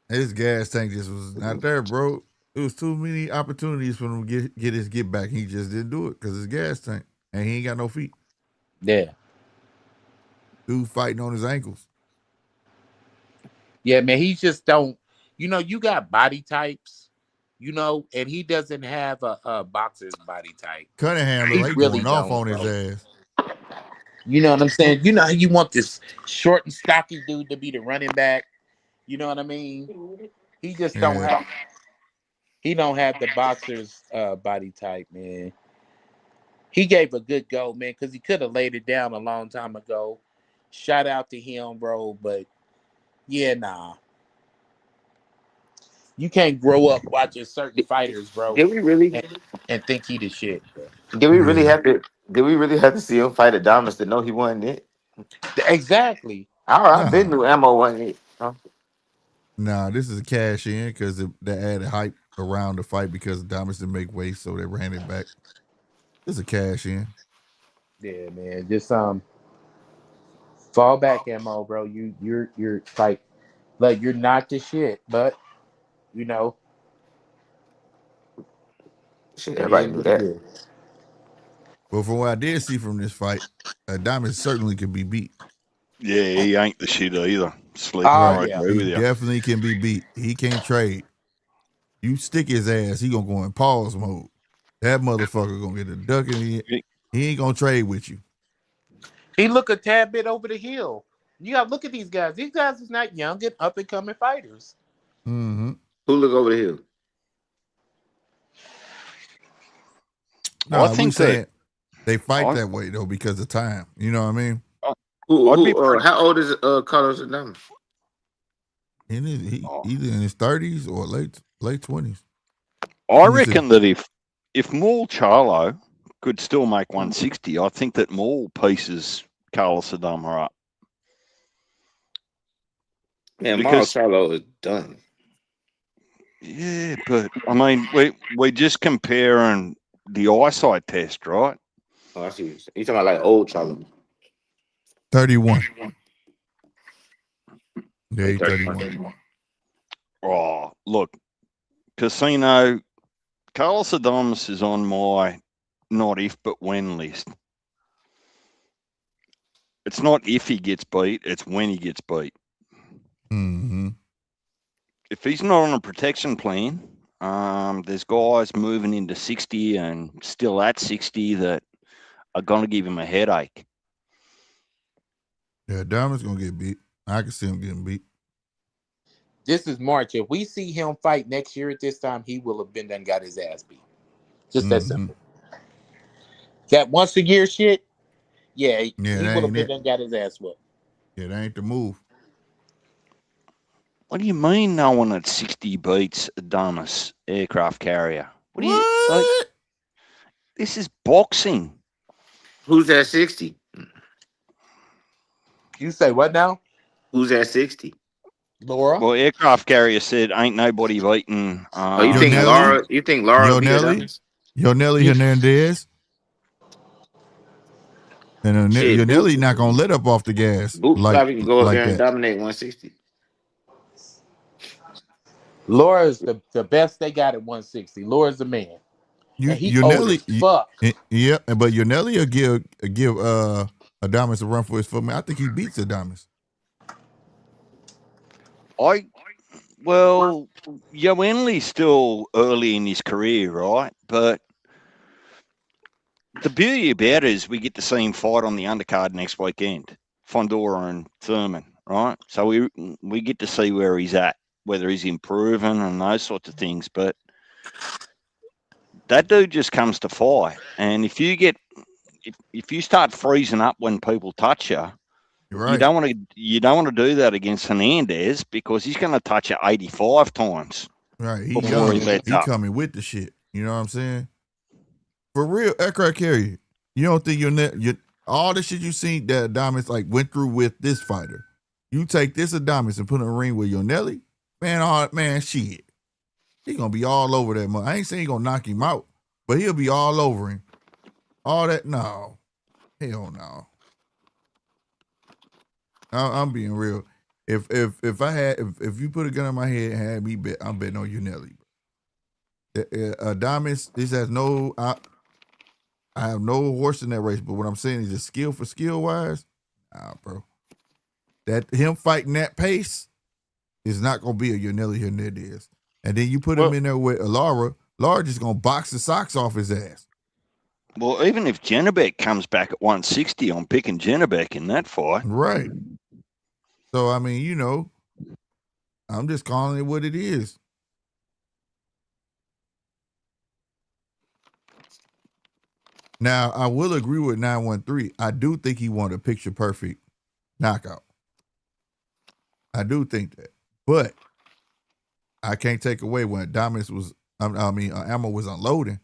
his gas tank just was not there, bro. It was too many opportunities for him to get his get back. He just didn't do it because his gas tank, and he ain't got no feet. Yeah, dude fighting on his ankles. Yeah, man, he just don't. You know, you got body types. You know, and he doesn't have a boxer's body type. Cunningham He look like really going off don't, on his bro. ass. You know what I'm saying? You know how you want this short and stocky dude to be the running back. You know what I mean? He just don't have. He don't have the boxer's body type, man. He gave a good go, man, because he could have laid it down a long time ago. Shout out to him, bro. But yeah, nah. You can't grow up watching certain fighters, bro. Did we really and think he the shit? Bro. Did we really have to? Did we really have to see him fight Adamas to know he wasn't it? Exactly. I've been to Ammo wasn't it. Huh? Nah, this is a cash in because they added hype around the fight because Adamas didn't make weight, so they ran it back. This is a cash in. Yeah, man. Just fall back, Mo, bro. You're like you're not the shit, but you know. Shit, everybody knew that. Well, from what I did see from this fight, Adamas certainly can be beat. Yeah, he ain't the shit either. Slick, Right. I agree with you. Definitely can be beat. He can't trade. You stick his ass, he gonna go in pause mode. That motherfucker gonna get a duck in the end. He ain't gonna trade with you. He look a tad bit over the hill. You gotta look at these guys. These guys is not young and up and coming fighters. Mm-hmm. Who look over the hill? No, I think they fight that way though because of time. You know what I mean? How old is Carlos Adames? He either in his 30s or late 20s. I reckon that if Maul Charlo could still make 160, I think that Maul pieces Carlos Adames up. Yeah, Maul Charlo is done. Yeah, but I mean, we're just comparing the eyesight test, right? Oh, I see. You talking about like old Charlo? 31. Yeah, he's 31. Oh, look, Casino, Carlos Adames is on my not if but when list. It's not if he gets beat; it's when he gets beat. Mm-hmm. If he's not on a protection plan, there's guys moving into 60 and still at 60 that are going to give him a headache. Yeah, Diamond's gonna get beat. I can see him getting beat. This is March. If we see him fight next year at this time, he will have been done got his ass beat. Just that simple. That once a year shit, yeah, he will have been done got his ass whooped. Yeah, that ain't the move. What do you mean no one at 60 beats Adamas aircraft carrier? What? Do you like? This is boxing. Who's at 60? You say what now? Who's at 60? Laura? Well, aircraft carrier said ain't nobody beating. Oh, you think Laura? You think Laura beat Adamas? Yoneli Hernandez. And Yoneli not gonna let up off the gas. Boot probably can go up there and dominate 160. Laura's the best they got at 160. Laura's the man. He old as fuck. Yeah, but Yoneli will give Adamas a run for his foot. Man, I think he beats Adamas. Well, Yoenli's still early in his career, right? But the beauty about it is we get to see him fight on the undercard next weekend, Fondora and Thurman, right? So we get to see where he's at, whether he's improving and those sorts of things. But that dude just comes to fight, and if you start freezing up when people touch you, right. you don't want to do that against Hernandez because he's going to touch you 85 times. Right, he coming with the shit. You know what I'm saying? For real, aircraft carrier. You don't think all the shit you seen that Adamas like went through with this fighter. You take this Adamas and put in a ring with Yoneli, man, shit. He gonna be all over that mother. I ain't saying he gonna knock him out, but he'll be all over him. All that, no. Hell no. I'm being real. If you put a gun in my head and had me bet, I'm betting on Yoneli. Adamas, this has no. I have no horse in that race, but what I'm saying is just skill for skill wise, nah, bro. That him fighting that pace is not gonna be a Yoneli Hernandez. And then you put him in there with Laura just gonna box the socks off his ass. Well, even if Janabek comes back at 160, I'm picking Janabek in that fight. Right. So I mean, I'm just calling it what it is. Now, I will agree with 913. I do think he won a picture perfect knockout. I do think that. But I can't take away when Ammo was unloading.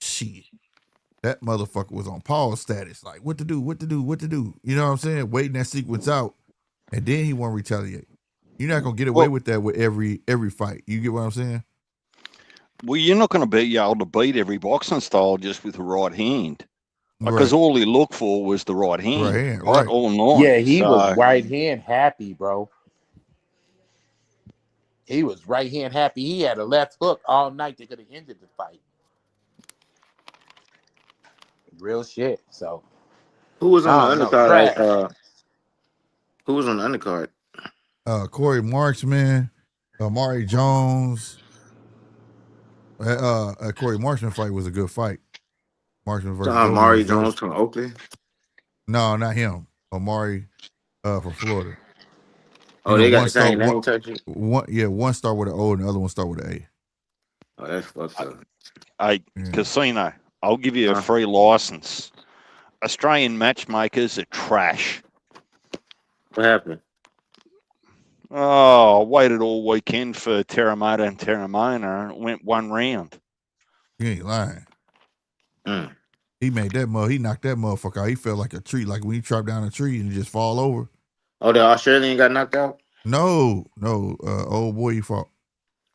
Shit. That motherfucker was on pause status. Like, what to do? You know what I'm saying? Waiting that sequence out. And then he won't retaliate. You're not going to get away with that with every fight. You get what I'm saying? Well, you're not going to be able to beat every boxing style just with the right hand. Because all he looked for was the right hand. Right. All night. Yeah, he was right hand happy, bro. He was right hand happy. He had a left hook all night that could have ended the fight. Real shit. So who was on the undercard? Who was on the undercard? Corey Marksman, Omari Jones. Corey Marksman fight was a good fight. Marksman versus Omari Jones from Oakland? No, not him. Omari from Florida. Oh, they got the same name touching? One start with an O and the other one start with an A. Oh, that's fucked up. Casino, I'll give you a free license. Australian matchmakers are trash. What happened? Oh, I waited all weekend for Teremoana and Teremoana, and it went one round. You ain't lying. He made that he knocked that motherfucker out. He felt like a tree, like when you chop down a tree and just fall over. Oh, the Australian got knocked out? No, old boy he fought.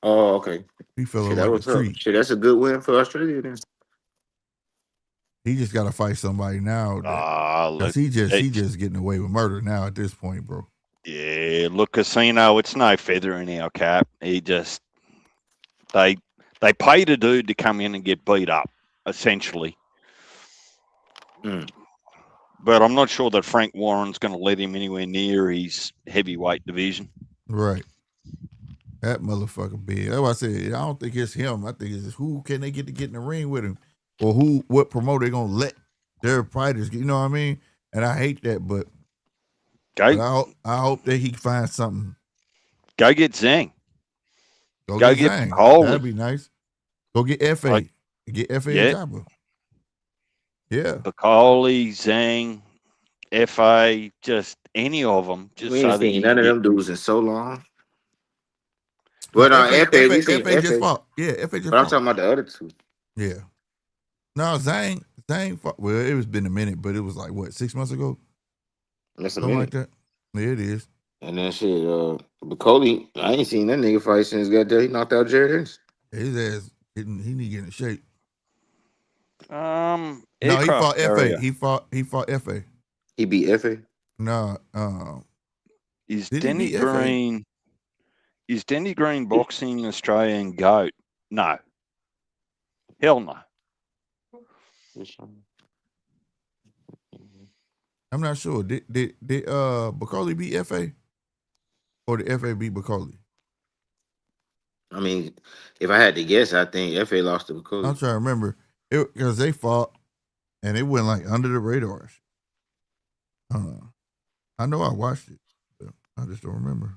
Oh, okay. He fell over like a tree. Shit, that's a good win for Australia then. He just got to fight somebody now. Look, he just getting away with murder now at this point, bro. Yeah, look, Casino, it's no feather in our cap. He just they paid a dude to come in and get beat up, essentially. But I'm not sure that Frank Warren's going to let him anywhere near his heavyweight division. Right. That motherfucker big. That's why I said I don't think it's him. I think it's just who can they get in the ring with him, or what promoter they gonna let their fighters get. You know what I mean? And I hate that, but I hope that he finds something. Go get Zhang. Go get Zhang. That'd be nice. Go get FA. Get FA and Jabba. Yeah. Bacoli, Zhang, FA, just any of them. Just we ain't so seen none of them dudes in so long. Well, no, FA, we seen FA just fought. Yeah, FA just But I'm fought. talking about the other two. Yeah. No, Zhang fought. Well, it was been a minute, but it was like, what, 6 months ago? That's a Something minute. like that. Yeah, it is. And then shit, Bacoli, I ain't seen that nigga fight since he knocked out Jared Henderson. His ass, he need to get in shape. No, he fought FA. He fought FA. He beat FA? No, is Denny Green boxing Australian GOAT? No. Hell no. I'm not sure. Did Bacoli beat FA? Or did FA beat Bacoli? I mean, if I had to guess, I think FA lost to Bacoli. I'm trying to remember. Because they fought and it went like under the radar. I know I watched it, but I just don't remember.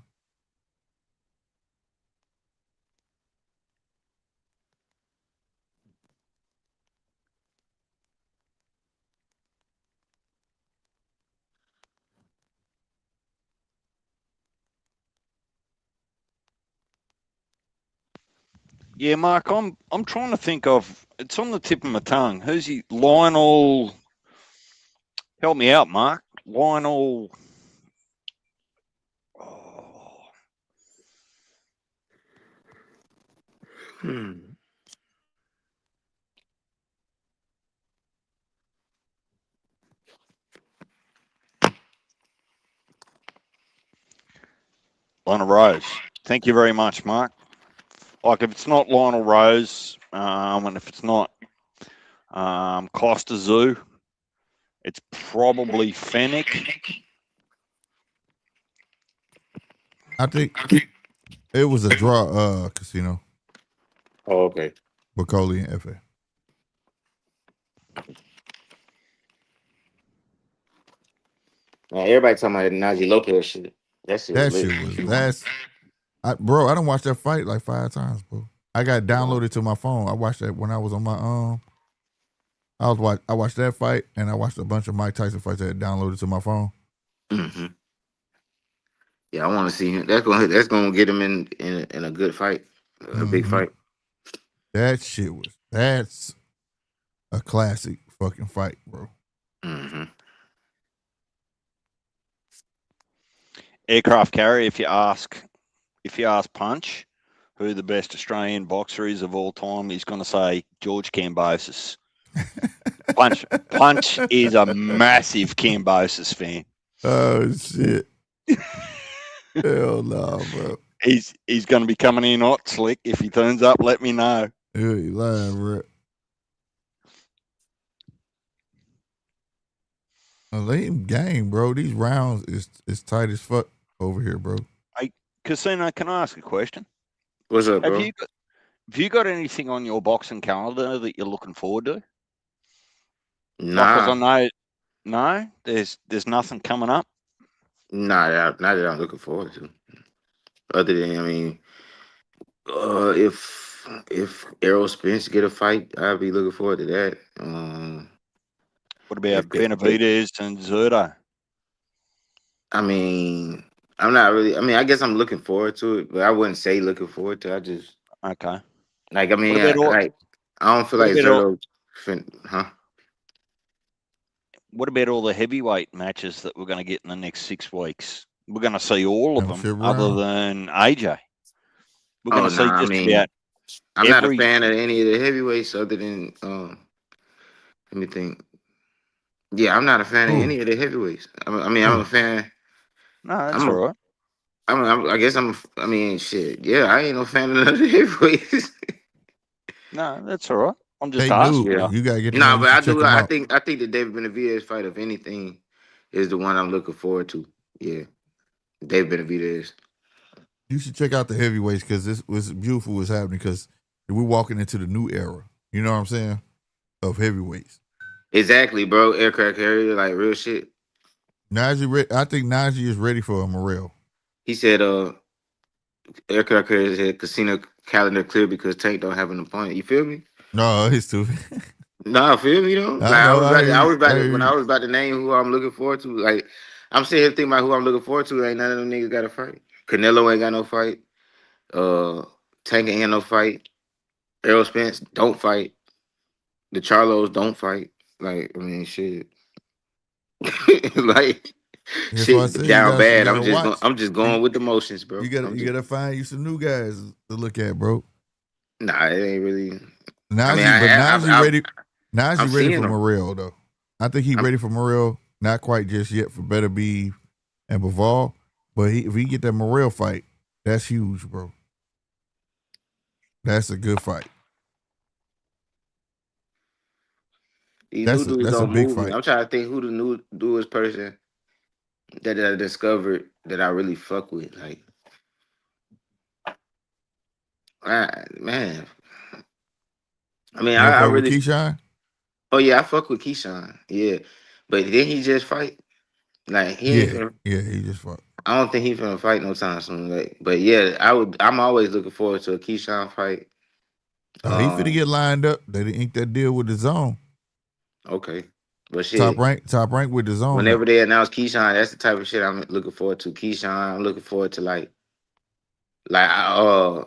Yeah, Mark, I'm trying to think of, it's on the tip of my tongue. Who's he? Lionel. Help me out, Mark. Lionel. Lionel Rose. Thank you very much, Mark. Like, if it's not Lionel Rose, and if it's not Costa Zoo, it's probably Fennec. I think it was a draw, Casino. Oh, okay. Bacoli and FA. Man, everybody talking about that Najee Lopez shit. That shit was bro, I done watched that fight like 5 times, bro. I got it downloaded to my phone. I watched that when I was on my I watched that fight and I watched a bunch of Mike Tyson fights that downloaded to my phone. Mm-hmm. Yeah, I want to see him. That's gonna get him in a good fight, a big fight. That's a classic fucking fight, bro. Mm-hmm. Aircraft carrier. If you ask Punch who the best Australian boxer is of all time, he's going to say George Kambosos. Punch is a massive Kambosos fan. Oh shit! Hell no, bro. He's going to be coming in hot, Slick. If he turns up, let me know. Yeah, he lying, bro. Lame game, bro. These rounds is tight as fuck over here, bro. Hey, Casino, can I ask a question? What's up, bro? Have you got anything on your boxing calendar that you're looking forward to? Nah. Because I know, there's nothing coming up. Nah, not that I'm looking forward to. Other than, I mean, if Errol Spence get a fight, I'll be looking forward to that. What about Benavidez and Zerto? I mean, I'm not really. I mean, I guess I'm looking forward to it, but I wouldn't say looking forward to it. I just okay. Like, I mean, I don't feel like Zerto. Huh? What about all the heavyweight matches that we're going to get in the next 6 weeks? We're going to see all of them, other than AJ. We're going to see just about. I'm not a fan of any of the heavyweights other than. Let me think. Yeah, I'm not a fan of any of the heavyweights. I'm a fan. No, that's all right. I guess shit. Yeah, I ain't no fan of none of the heavyweights. No, that's all right. I'm just They asking. knew. You. You gotta get to know. No, You but should check them I out. think the David Benavidez fight of anything is the one I'm looking forward to. Yeah, David Benavidez. You should check out the heavyweights because this was beautiful what's happening because we're walking into the new era. You know what I'm saying? Of heavyweights. Exactly, bro. Aircraft carrier, like real shit. Najee, I think Najee is ready for a Morrell. He said, aircraft carrier said casino calendar clear because Tank don't have an opponent. You feel me? No, it's too. Nah, feel me though. Like I know. I was about to, when I I was about to name who I'm looking forward to. Like I'm sitting here thinking about who I'm looking forward to. Ain't none of them niggas got a fight. Canelo ain't got no fight. Tank ain't got no fight. Errol Spence don't fight. The Charlos don't fight. Like I mean, shit. Like That's why I shit said down you bad. gotta watch. I'm just going with the motions, bro. You gotta find you some new guys to look at, bro. Nah, it ain't really. Najee ready. I'm Najee ready seeing for him. Morrell though. I think he ready for Morrell. Not quite just yet for Better Be and Bivol, but if he get that Morrell fight, that's huge, bro. That's a good fight. These That's new dudes a don't big move me. fight. I'm trying to think who the newest person that I discovered that I really fuck with. Like, man. I mean, You ever I fuck with really. Keyshawn? Oh yeah, I fuck with Keyshawn. Yeah, but didn't he just fight? Like he ain't. Yeah, he just fought. I don't think he's gonna fight no time soon. Like, but yeah, I'm always looking forward to a Keyshawn fight. He finna get lined up. They didn't ink that deal with the zone. Okay, but shit. Top rank with the zone. Whenever they announce Keyshawn, that's the type of shit I'm looking forward to. Keyshawn, I'm looking forward to like Navarrete.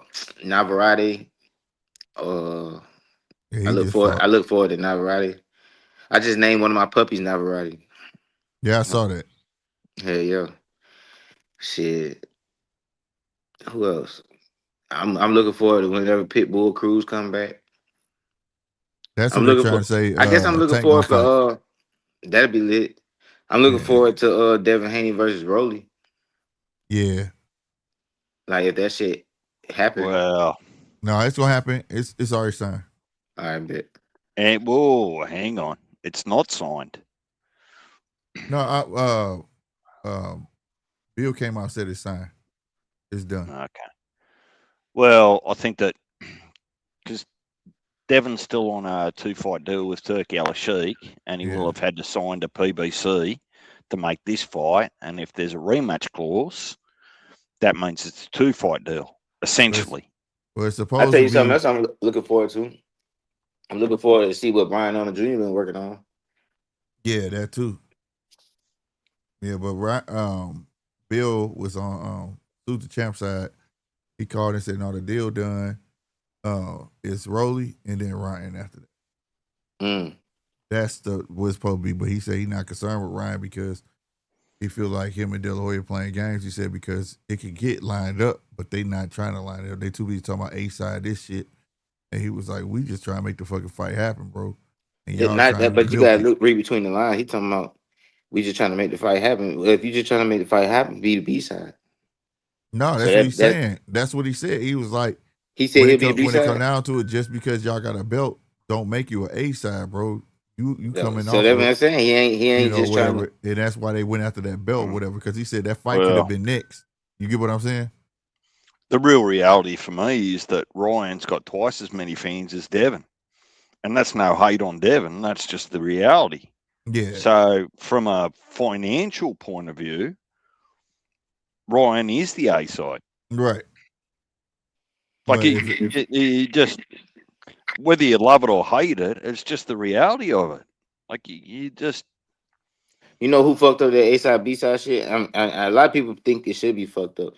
Yeah, I look forward to Navarrete. I just named one of my puppies Navarrete. Yeah, I saw that. Hell yeah. Shit. Who else? I'm looking forward to whenever Pitbull Cruz come back. That's I'm what they're looking trying for. to say. I guess I'm looking Tank forward gonna fight. for that'd be lit. I'm looking forward to Devin Haney versus Rolly. Yeah. Like if that shit happen. Well, no, it's gonna happen. It's already signed. I bet. And whoa, hang on, it's not signed. No, Bill came out and said it's signed. It's done. Okay. Well, I think that because Devon's still on a 2-fight deal with Turki Al-Sheikh, and he will have had to sign to PBC to make this fight. And if there's a rematch clause, that means it's a 2-fight deal, essentially. Well, it's supposed I'll tell you to be. something else I'm looking forward to. I'm looking forward to see what Brian Hunter Jr. been working on. Yeah, that too. Yeah, but Bill was on Suit the Champ side. He called and said, "No, the deal done. It's Rolly and then Ryan after that." That's what's supposed to be. But he said he's not concerned with Ryan because he feel like him and De La Hoya playing games. He said because it could get lined up, but they not trying to line it up. They too busy talking about A side this shit. And he was like, "We just trying to make the fucking fight happen, bro." And It's not that, but you gotta read between the lines. He talking about we just trying to make the fight happen. Well, if you just trying to make the fight happen, be the B side. No, that's what he's saying. That's what he said. He was like, he said he'll be a B when it come side. down to it, just because y'all got a belt, don't make you an A side, bro. You coming So off. that's what I'm saying. He ain't just whatever. trying to. And that's why they went after that belt, whatever. Because he said that fight could have been next. You get what I'm saying? The real reality for me is that Ryan's got twice as many fans as Devon. And that's no hate on Devon. That's just the reality. Yeah. So from a financial point of view, Ryan is the A side. Right. Like you just, whether you love it or hate it, it's just the reality of it. Like you just. You know who fucked up that A side B side shit? A lot of people think it should be fucked up,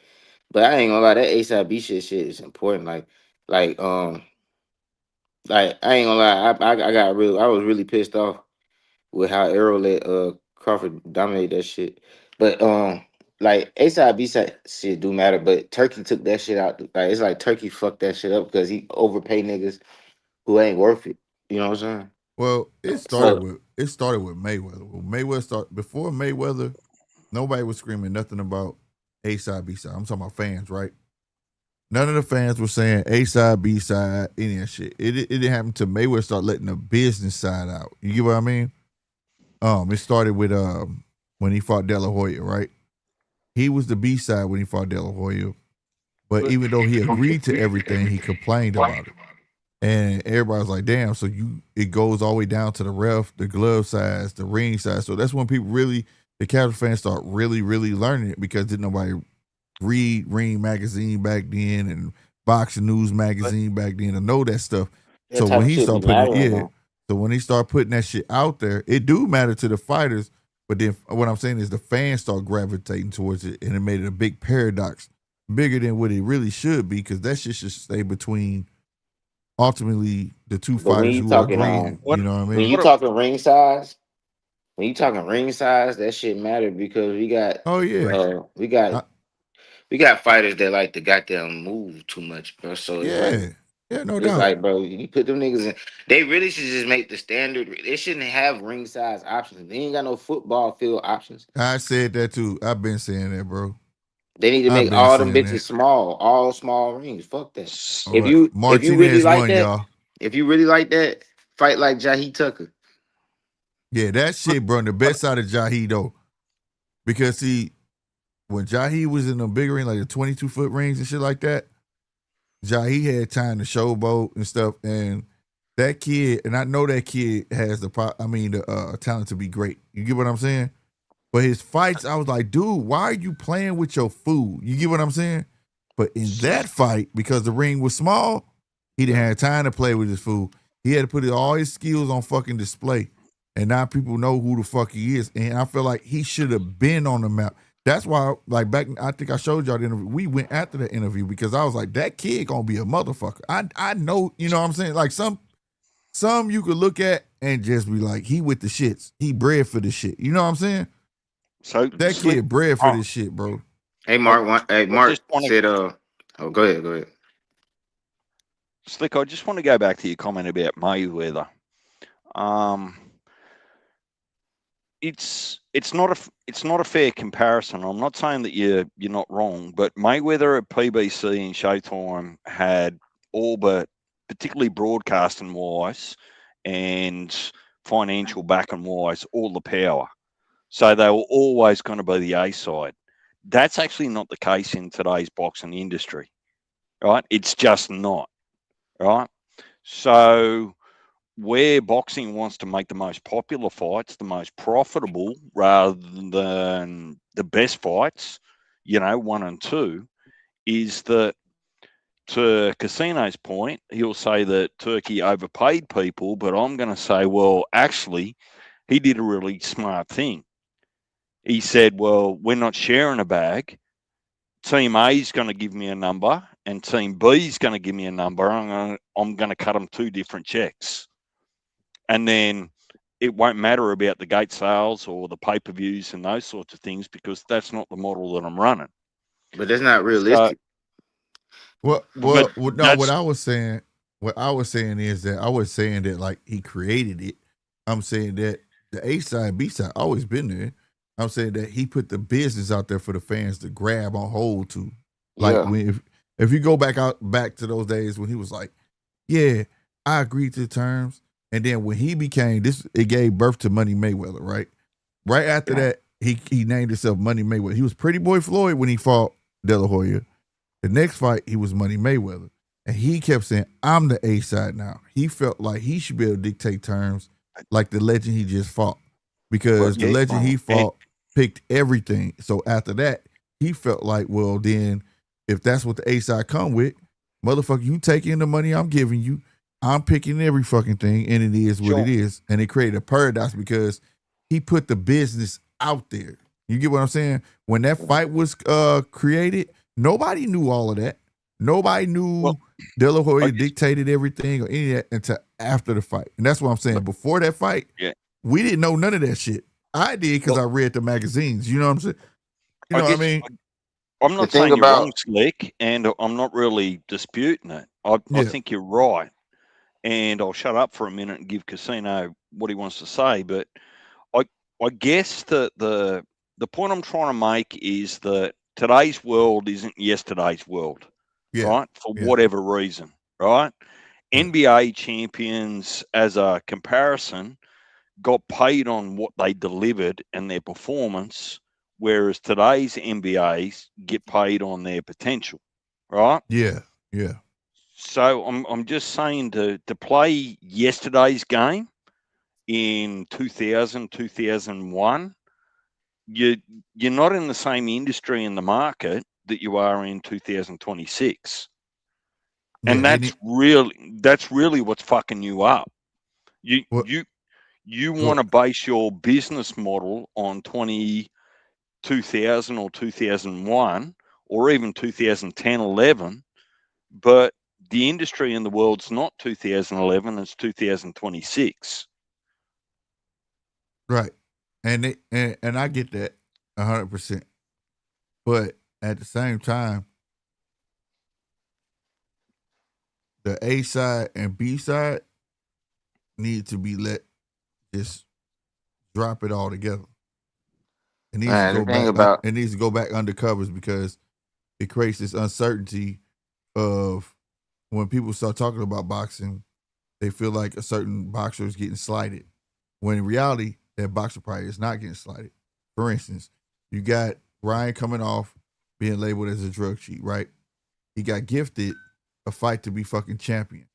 but I ain't gonna lie. That A side B shit is important. Like I ain't gonna lie. I was really pissed off with how Errol let Crawford dominate that shit. But like A side B side shit do matter. But Turkey took that shit out. Like it's like Turkey fucked that shit up because he overpaid niggas who ain't worth it. You know what I'm saying? Well, it started with Mayweather. Before Mayweather, nobody was screaming nothing about A side B side. I'm talking about fans, right? None of the fans were saying A side, B side, any of that shit. It didn't happen to Mayweather start letting the business side out. You get what I mean? It started with when he fought De La Hoya, right? He was the B side when he fought De La Hoya, but even though he agreed to everything, he complained about it. And everybody's like, damn, so it goes all the way down to the ref, the glove size, the ring size. So that's when people really, the casual fans start really, really learning it because didn't nobody read Ring magazine back then and Boxing News magazine back then to know that stuff. That So type when of he shit be started putting mattering, it, though. so when he started putting that shit out there, it do matter to the fighters. But then what I'm saying is the fans start gravitating towards it, and it made it a big paradox, bigger than what it really should be, because that shit should stay between ultimately the two But when fighters you who are talking agreeing. You know what I when mean? you talking ring size, that shit matter because we got Oh yeah, we got I, we got fighters that like to goddamn move too much, bro. So yeah, no it's doubt. like, bro, you put them niggas in. They really should just make the standard. They shouldn't have ring size options. They ain't got no football field options. I said that too. I've been saying that, bro. They need to I've make been all them saying bitches that. small, all small rings. Fuck that. All right, If you really Martinez like won, that, y'all. fight like Jahi Tucker. Yeah, that shit, bro. The best side of Jahi though, because see, when Jahi was in the big ring, like the 22-foot rings and shit like that, Jahi had time to showboat and stuff, and that kid, and I know that kid has the talent to be great. You get what I'm saying? But his fights, I was like, dude, why are you playing with your food? You get what I'm saying? But in that fight, because the ring was small, he didn't have time to play with his food. He had to put all his skills on fucking display. And now people know who the fuck he is. And I feel like he should have been on the map. That's why, like I think I showed y'all the interview. We went after the interview because I was like, that kid gonna be a motherfucker. I know, you know what I'm saying? Like some you could look at and just be like, he with the shits. He bred for the shit. You know what I'm saying? So That kid bred for this shit, bro. Hey Mark, Mark said, go ahead. Slick, I just want to go back to your comment about Mayweather. It's not a fair comparison. I'm not saying that you're not wrong, but Mayweather at PBC and Showtime had all but, particularly broadcasting wise and financial backing wise, all the power. So they were always going to be the A side. That's actually not the case in today's boxing industry, right? It's just not, right? So where boxing wants to make the most popular fights, the most profitable, rather than the best fights, 1 and 2, is that, to Casino's point, he'll say that Turkey overpaid people, but I'm going to say, well, actually, he did a really smart thing. He said, well, we're not sharing a bag. Team A is going to give me a number and Team B is going to give me a number. I'm going to cut them 2 different checks. And then it won't matter about the gate sales or the pay-per-views and those sorts of things because that's not the model that I'm running. But that's not realistic. What I was saying is that I was saying that like he created it. I'm saying that the A side, B side always been there. I'm saying that he put the business out there for the fans to grab on hold to. Like if you go back to those days when he was like, yeah, I agreed to the terms. And then when he became this, it gave birth to Money Mayweather, right? Right after that, he named himself Money Mayweather. He was Pretty Boy Floyd when he fought De La Hoya. The next fight, he was Money Mayweather. And he kept saying, I'm the A side now. He felt like he should be able to dictate terms like the legend he just fought. Because the legend he fought picked everything. So after that, he felt like, well, then if that's what the A side come with, motherfucker, you take in the money I'm giving you. I'm picking every fucking thing, and it is what it is. And it created a paradox because he put the business out there. You get what I'm saying? When that fight was created, nobody knew all of that. Nobody knew De La Hoya dictated everything or any of that until after the fight. And that's what I'm saying. Before that fight, we didn't know none of that shit. I did because I read the magazines. You know what I'm saying? You know what I mean? I'm not saying you're wrong, Slick, and I'm not really disputing it. I think you're right. And I'll shut up for a minute and give Casino what he wants to say. But I guess that the point I'm trying to make is that today's world isn't yesterday's world. right? For whatever reason, right? NBA champions, as a comparison, got paid on what they delivered and their performance, whereas today's NBAs get paid on their potential, right? Yeah. So I'm just saying to play yesterday's game in 2000, 2001, you're not in the same industry in the market that you are in 2026. And that's really what's fucking you up. You want to base your business model on 2000 or 2001 or even 2010, 11, but the industry in the world's not 2011, it's 2026. Right. And I get that 100%. But at the same time, the A side and B side need to be let just drop it all together. It needs to go back. It needs to go back under covers because it creates this uncertainty of when people start talking about boxing, they feel like a certain boxer is getting slighted. When in reality, that boxer probably is not getting slighted. For instance, you got Ryan coming off being labeled as a drug cheat, right? He got gifted a fight to be fucking champion.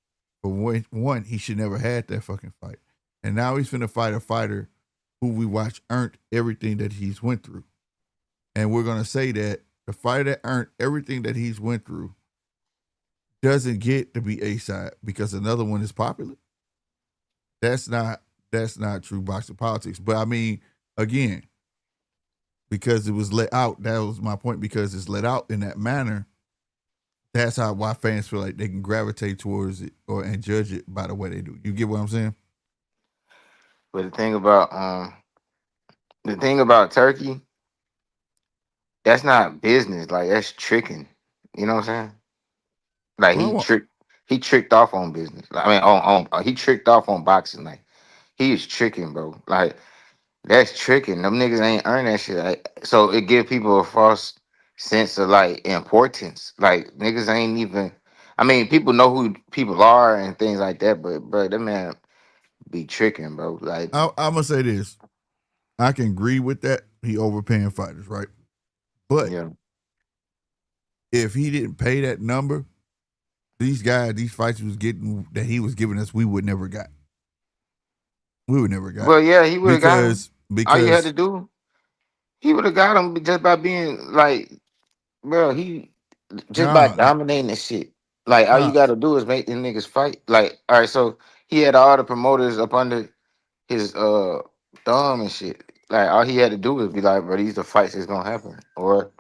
But one, he should never had that fucking fight. And now he's finna fight a fighter who we watch earned everything that he's went through. And we're gonna say that the fighter that earned everything that he's went through doesn't get to be A side because another one is popular. That's not true boxing politics. But I mean, again, because it was let out, that was my point. Because it's let out in that manner, that's why fans feel like they can gravitate towards it and judge it by the way they do. You get what I'm saying? But the thing about Turkey, that's not business. Like that's tricking. You know what I'm saying? Like he tricked off on business. I mean, on he tricked off on boxing. Like he is tricking, bro. Like that's tricking. Them niggas ain't earn that shit. Like, so it give people a false sense of like importance. Like niggas ain't even. I mean, people know who people are and things like that. But bro, that man be tricking, bro. Like I'm gonna say this. I can agree with that. He overpaying fighters, right? But if he didn't pay that number, these fights he was getting that he was giving us, we would never got. We would never got. Well, yeah, he would have got him. Because All you had to do, he would have got him just by being like, bro, by dominating the shit. Like all you got to do is make the niggas fight. Like, all right, so he had all the promoters up under his thumb and shit. Like all he had to do was be like, bro, these the fights that's gonna happen. Or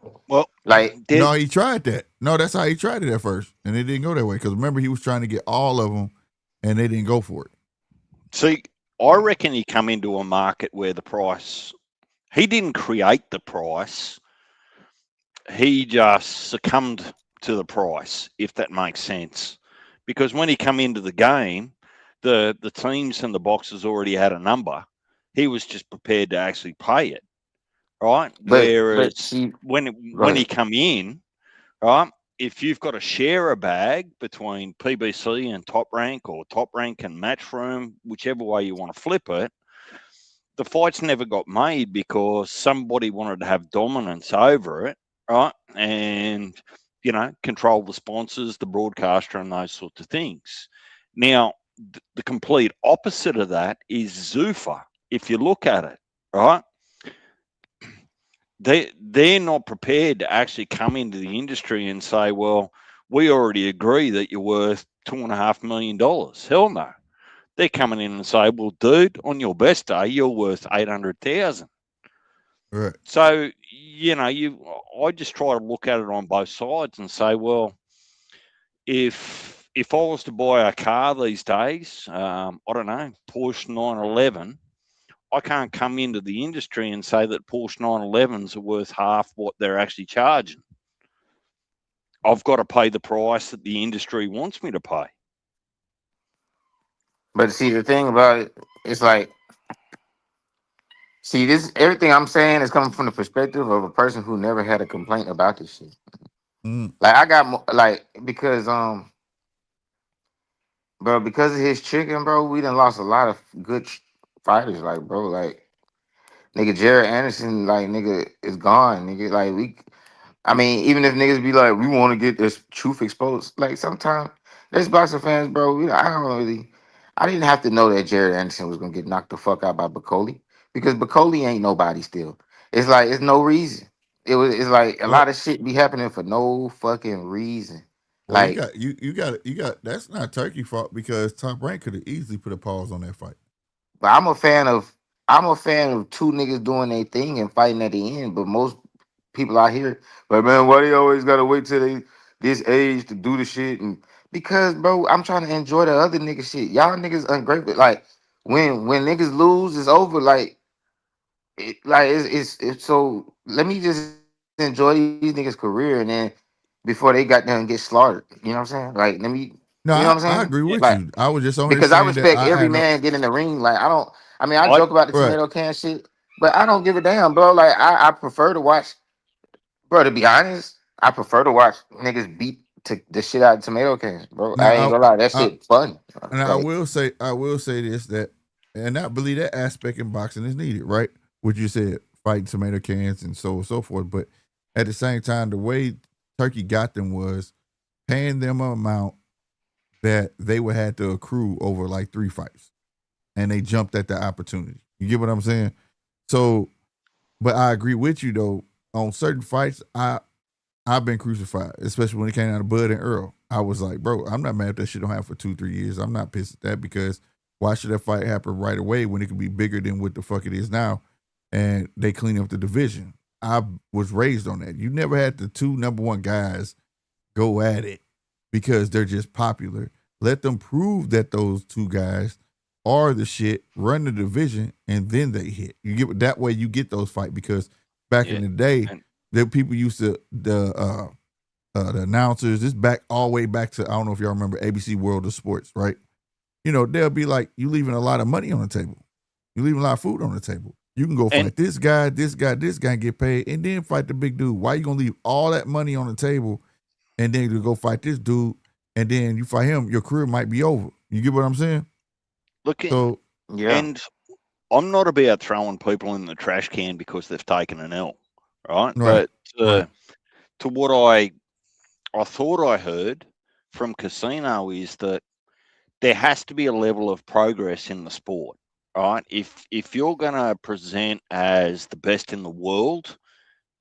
no, he tried that. No, that's how he tried it at first, and it didn't go that way. Because remember, he was trying to get all of them, and they didn't go for it. See, I reckon he come into a market where the price, he didn't create the price. He just succumbed to the price, if that makes sense. Because when he come into the game, the teams and the boxers already had a number. He was just prepared to actually pay it, right? Whereas when he come in, right, if you've got to share a bag between PBC and Top Rank or Top Rank and Matchroom, whichever way you want to flip it, the fights never got made because somebody wanted to have dominance over it, right? And, you know, control the sponsors, the broadcaster, and those sorts of things. Now, the complete opposite of that is Zuffa. If you look at it, right, they're not prepared to actually come into the industry and say, well, we already agree that you're worth $2.5 million. Hell no. They're coming in and say, well, dude, on your best day, you're worth 800,000. Right. So, you know, I just try to look at it on both sides and say, well, if I was to buy a car these days, I don't know, Porsche 911, I can't come into the industry and say that Porsche 911s are worth half what they're actually charging. I've got to pay the price that the industry wants me to pay. But see, the thing about it, it's like, see, this everything I'm saying is coming from the perspective of a person who never had a complaint about this shit. Mm. Like I got like bro, because of his chicken, bro, we done lost a lot of good fighters. Like, bro, like nigga Jared Anderson, like nigga is gone. Nigga, like I mean, even if niggas be like, we want to get this truth exposed, like sometimes there's boxing fans, bro. I didn't have to know that Jared Anderson was gonna get knocked the fuck out by Bacoli because Bacoli ain't nobody still. It's like it's no reason. It's like a Well, lot of shit be happening for no fucking reason. well, Like, you got. That's not Turkey fault because Top Rank could have easily put a pause on that fight. but I'm a fan of two niggas doing their thing and fighting at the end. But most people out here, but man, why they always gotta wait till they this age to do the shit? And because, bro, I'm trying to enjoy the other nigga shit. Y'all niggas ungrateful. Like when niggas lose, it's over. It's so. Let me just enjoy these niggas' career, and then before they got there and get slaughtered, you know what I'm saying? Like you know what I'm No, saying? I agree Like with you. I was just on here because I saying that respect I every had no man getting in the ring. Like I don't. I mean, I I joke about the right. tomato can shit, but I don't give a damn, bro. Like I prefer to watch, bro. To be honest, I prefer to watch niggas beat the shit out of tomato cans, bro. I ain't Now gonna lie, that I shit fun. and Like, I will say this that and I believe that aspect in boxing is needed, right? What you said, fighting tomato cans and so on and so forth. But at the same time, the way Turkey got them was paying them an amount that they would have to accrue over like 3 fights. And they jumped at the opportunity. You get what I'm saying? So, but I agree with you though. On certain fights, I've been crucified, especially when it came out of Bud and Earl. I was like, bro, I'm not mad if that shit don't happen for 2, 3 years. I'm not pissed at that because why should that fight happen right away when it could be bigger than what the fuck it is now? And they clean up the division. I was raised on that. You never had the two number one guys go at it because they're just popular. Let them prove that those two guys are the shit, run the division, and then they hit. You get that way you get those fights because back in yeah, the day, and the people used to the announcers. This back all the way back to I don't know if y'all remember ABC World of Sports, right? You know they'll be like, you leaving a lot of money on the table, you leaving a lot of food on the table. You can go and fight this guy, this guy, this guy, and get paid, and then fight the big dude. Why you gonna leave all that money on the table and then you go fight this dude, and then you fight him? Your career might be over. You get what I'm saying? look at So yeah. and I'm not about throwing people in the trash can because they've taken an L, right? right, But right. to what I thought I heard from Casino is that there has to be a level of progress in the sport, right? If you're going to present as the best in the world,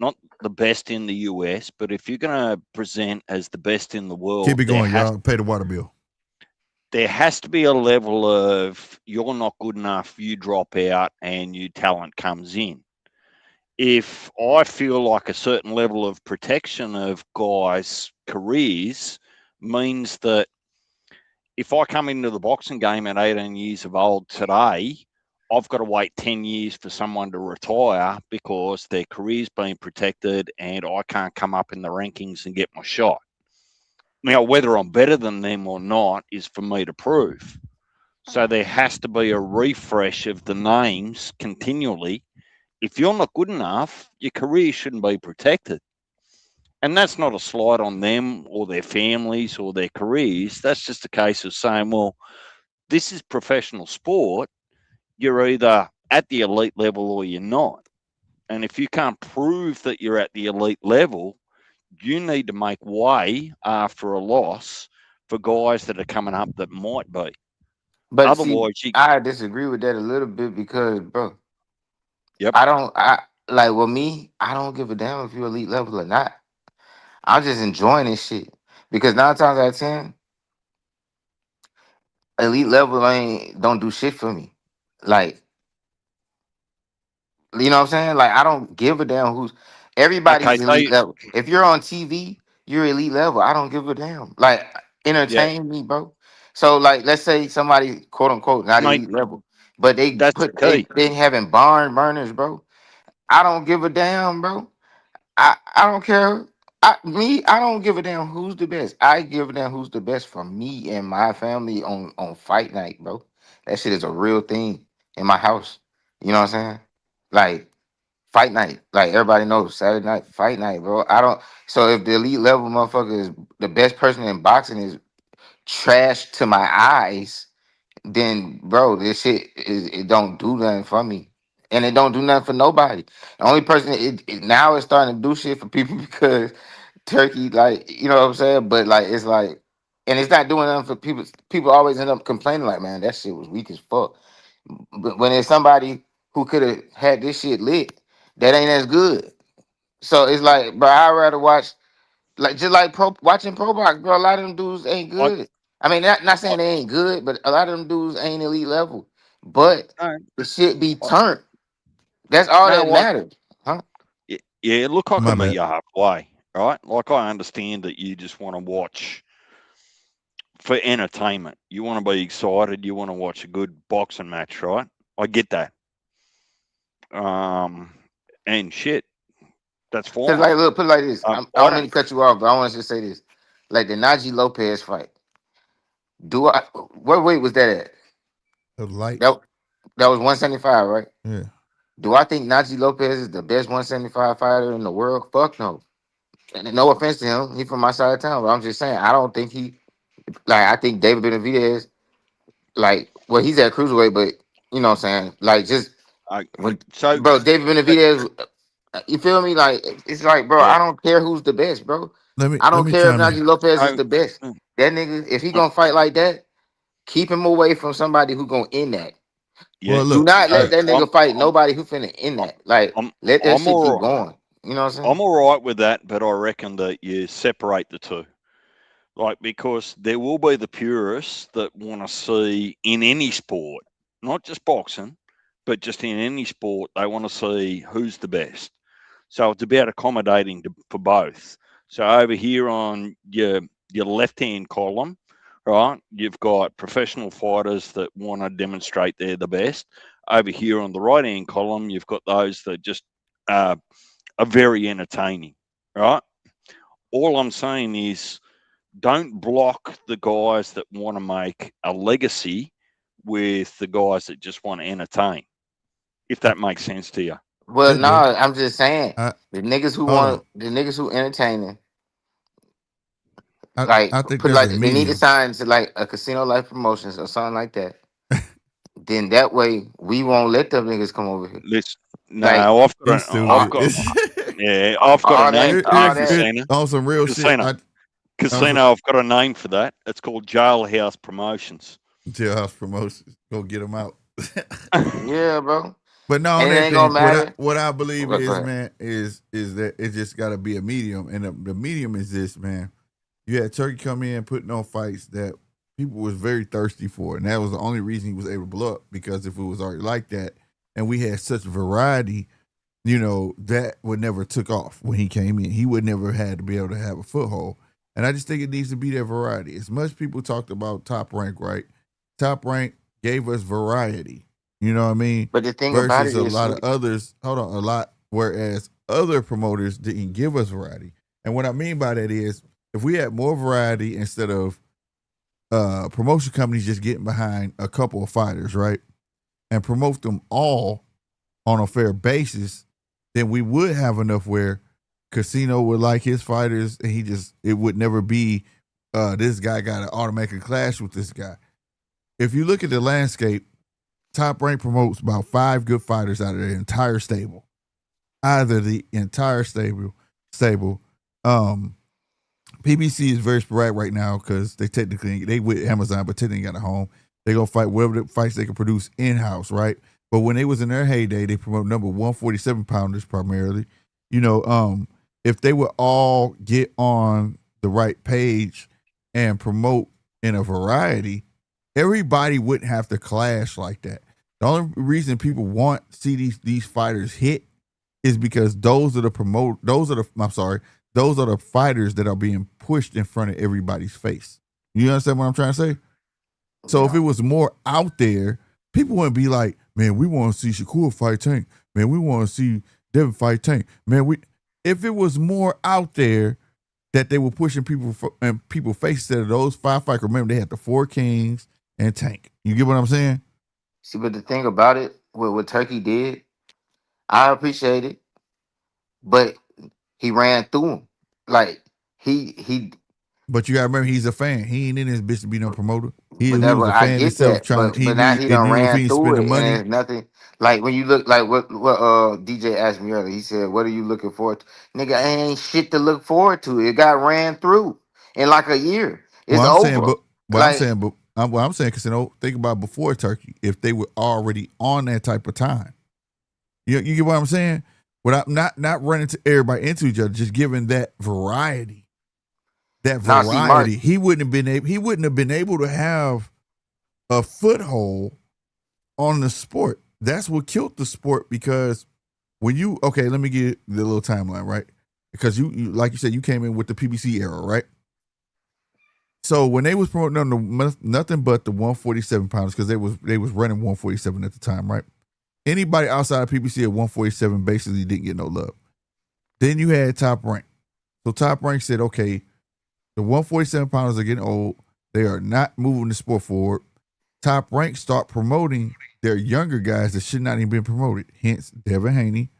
not the best in the US, but if you're going to present as the best in the Keep world, it going, y'all. Pay the water bill. there has to be a level of you're not good enough, you drop out, and your talent comes in. If I feel like a certain level of protection of guys' careers means that if I come into the boxing game at 18 years of old today, I've got to wait 10 years for someone to retire because their career's been protected and I can't come up in the rankings and get my shot. Now, whether I'm better than them or not is for me to prove. So there has to be a refresh of the names continually. If you're not good enough, your career shouldn't be protected. And that's not a slight on them or their families or their careers. That's just a case of saying, well, this is professional sport. You're either at the elite level or you're not. And if you can't prove that you're at the elite level, you need to make way after a loss for guys that are coming up that might be. But see, Otherwise, you, I disagree with that a little bit because, bro, yep, I don't. I like with me. I don't give a damn if you're elite level or not. I'm just enjoying this shit because 9 times out of 10, elite level ain't don't do shit for me. Like, you know what I'm saying? Like, I don't give a damn who's okay, everybody's so elite level. If you're on TV, you're elite level. I don't give a damn. Like, yeah, entertain me, bro. So, like, let's say somebody quote unquote not mate, elite level, but they that's the put key. they having barn burners, bro. I don't give a damn, bro. I don't care. I don't give a damn who's the best. I give a damn who's the best for me and my family on fight night, bro. That shit is a real thing in my house. You know what I'm saying? Like fight night. Like everybody knows, Saturday night fight night, bro. I don't. So if the elite level motherfucker is the best person in boxing is trash to my eyes, then bro, this shit it don't do nothing for me, and it don't do nothing for nobody. The only person now is starting to do shit for people because Turkey, like you know what I'm saying, but like it's like, and it's not doing nothing for people. People always end up complaining like, man, that shit was weak as fuck. But when it's somebody who could have had this shit lit, that ain't as good. So it's like, bro, I'd rather watch like just like watching pro box, bro. A lot of them dudes ain't I, good. I mean, not I, saying they ain't good, but a lot of them dudes ain't elite level. But no, the shit be I, turned. That's all that no, matters, huh? yeah. Look, I My can meet bad. you halfway, right? Like I understand that you just want to watch for entertainment. You want to be excited. You want to watch a good boxing match, right? I get that. Um, and shit, that's Cause fine. like, look, put it like this. I I don't mean to don't. cut you off, but I want to just say this. Like the Najee Lopez fight. Do I? What weight was that at? The light. That that was 175, right? Yeah. Do I think Najee Lopez is the best 175 fighter in the world? Fuck no. And no offense to him, he from my side of town, but I'm just saying I don't think he like. I think David Benavidez, like, well, he's at cruiserweight, but you know what I'm saying, like, just I, when, so, bro, David but, Benavidez, you feel me? Like, it's like, bro, yeah. I don't care who's the best, bro. Let I me don't care if chime in. Najee Lopez is So, the best. mm, That nigga, if he mm, gonna fight like that, keep him away from somebody who gonna end that. yeah. Well, Do look. not let So that nigga fight I'm, nobody who finna end that. Like, I'm, let that I'm shit keep all, going. You know what I'm saying? I'm all right with that, but I reckon that you separate the two. Like, because there will be the purists that want to see in any sport, not just boxing, but just in any sport, they want to see who's the best. So it's about accommodating for both. So over here on your left hand column, right, you've got professional fighters that want to demonstrate they're the best. Over here on the right hand column, you've got those that just uh, are very entertaining, right? All I'm saying is don't block the guys that want to make a legacy with the guys that just want to entertain, if I, that makes sense to you. Well, it no, do. I'm just saying I Hold on. the niggas who entertaining, I like I think put it there's like a they need to medium. sign to like a casino life promotions or something like that. Then that way we won't let them niggas come over here. Listen, Like no, He's all, I've stupid. got, yeah, I've got a all name that, for that all Here's that. here casino. on some real shit. Casino, I'm so, Casino. I've got a name for that. It's called Jailhouse Promotions. jailhouse promotions. Go get them out. Yeah, bro. But no, on And it that ain't thing, gonna matter. what I believe Go is, ahead. man, is that it just got to be a medium, and the medium is this, man. You had Turkey come in putting on fights that people was very thirsty for, and that was the only reason he was able to blow up. Because if it was already like that, and we had such variety, that would never took off when he came in. He would never had to be able to have a foothold. And I just think it needs to be that variety. As much people talked about Top Rank, right? Top Rank gave us variety. You know what I mean? But the thing about Versus it a is, lot of others. Hold on, a lot. Whereas other promoters didn't give us variety. And what I mean by that is, if we had more variety instead of promotion companies just getting behind a couple of fighters, right, and promote them all on a fair basis, then we would have enough where Casino would like his fighters, and it would never be this guy got to automatically clash with this guy. If you look at the landscape, Top Rank promotes about 5 good fighters out of their entire stable. Either the entire stable. PBC is very sporadic right now because they with Amazon, but technically got a home. They gonna fight whatever the fights they can produce in house, right? But when they was in their heyday, they promote number 147 pounders primarily. If they would all get on the right page and promote in a variety, everybody wouldn't have to clash like that. The only reason people want to see these fighters hit is because those are the fighters that are being pushed in front of everybody's face. You understand what I'm trying to say? So if it was more out there, people wouldn't be like, man, we want to see Shakur fight Tank. Man, we want to see Devin fight Tank. Man, if it was more out there that they were pushing people in people's face instead of those 5 fights, remember they had the 4 Kings and Tank. You get what I'm saying? see, but the thing about it, what Turkey did, I appreciate it. but he ran through him. Like he. But you gotta remember, he's a fan. He ain't in this bitch to be no promoter. He But that's was what a I fan get himself that. trying. But now he And done then if ran he ain't through spending it, and money, there's nothing like when you look like what DJ asked me earlier. He said, "What are you looking forward to?" Nigga, ain't shit to look forward to. It got ran through in like a year. It's well, I'm saying, over. Like what I'm saying, because think about before Turkey, if they were already on that type of time. You get what I'm saying? Without not running to everybody into each other, just giving that variety. now, see, Mark. He wouldn't have been able to have a foothold on the sport. That's what killed the sport, because when you let me get the little timeline, right? Because you like you said, you came in with the PBC era, right? So when they was promoting on the nothing but the 147 pounds, because they was running 147 at the time, right? Anybody outside of PBC at 147 basically didn't get no love. Then you had Top Rank. So Top Rank said, okay, the 147 pounders are getting old. They are not moving the sport forward. Top Rank start promoting their younger guys that should not even been promoted. Hence, Devin Haney,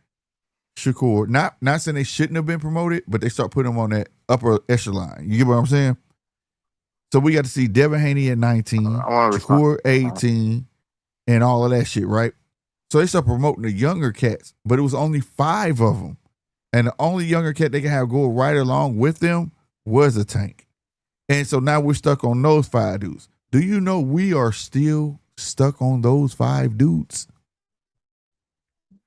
Shakur. Not saying they shouldn't have been promoted, but they start putting them on that upper echelon. You get what I'm saying? So we got to see Devin Haney at 19, Shakur 18, and all of that shit, right? So they start promoting the younger cats, but it was only 5 of them. And the only younger cat they can have go right along with them was a Tank. And so now we're stuck on those 5 dudes. Do you know we are still stuck on those 5 dudes?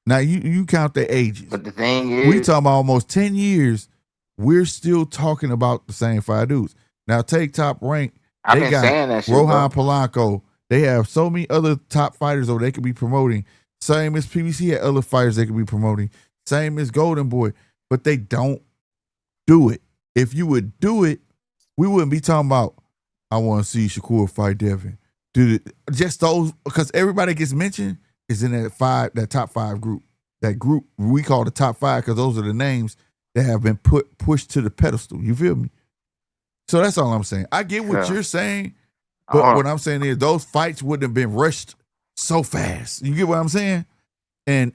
Now you count their ages. But the thing is, we talking about almost 10 years, we're still talking about the same 5 dudes. Now take Top Rank. I've They been got saying that shit, Rohan bro. Polanco. They have so many other top fighters over they could be promoting. Same as PBC had other fighters they could be promoting. Same as Golden Boy. But they don't do it. If you would do it, we wouldn't be talking about, I want to see Shakur fight Devin. Dude, just those, because everybody gets mentioned is in that top 5 group. That group we call the top 5 because those are the names that have been pushed to the pedestal. You feel me? So that's all I'm saying. I get what you're saying, but what I'm saying is those fights wouldn't have been rushed so fast. You get what I'm saying? And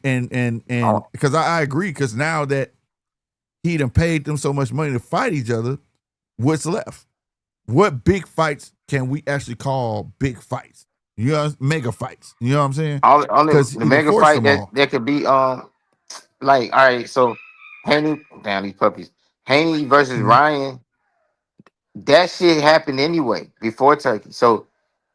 because I agree, because now that he done paid them so much money to fight each other, what's left? What big fights can we actually call big fights? You know, mega fights. You know what I'm saying? Because the mega fight that could be like, all right, so Haney, damn these puppies, Haney versus Ryan, that shit happened anyway before Turkey. So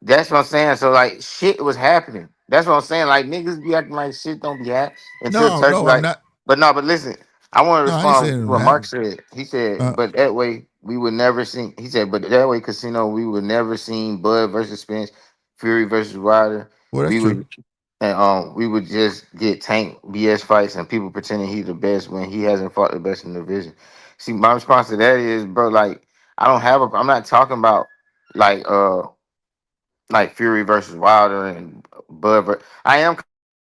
that's what I'm saying. So like shit was happening. That's what I'm saying. Like niggas be acting like shit don't be happening until Turkey. No, like, I'm not. But listen, I want to respond to what Mark happened. said. He said, but that way we would never see. He said, but that way, Casino, we would never seen Bud versus Spence, Fury versus Wilder. Well, that's true. We would just get Tank BS fights and people pretending he's the best when he hasn't fought the best in the division. See, my response to that is, bro, like I'm not talking about like Fury versus Wilder and Bud. I am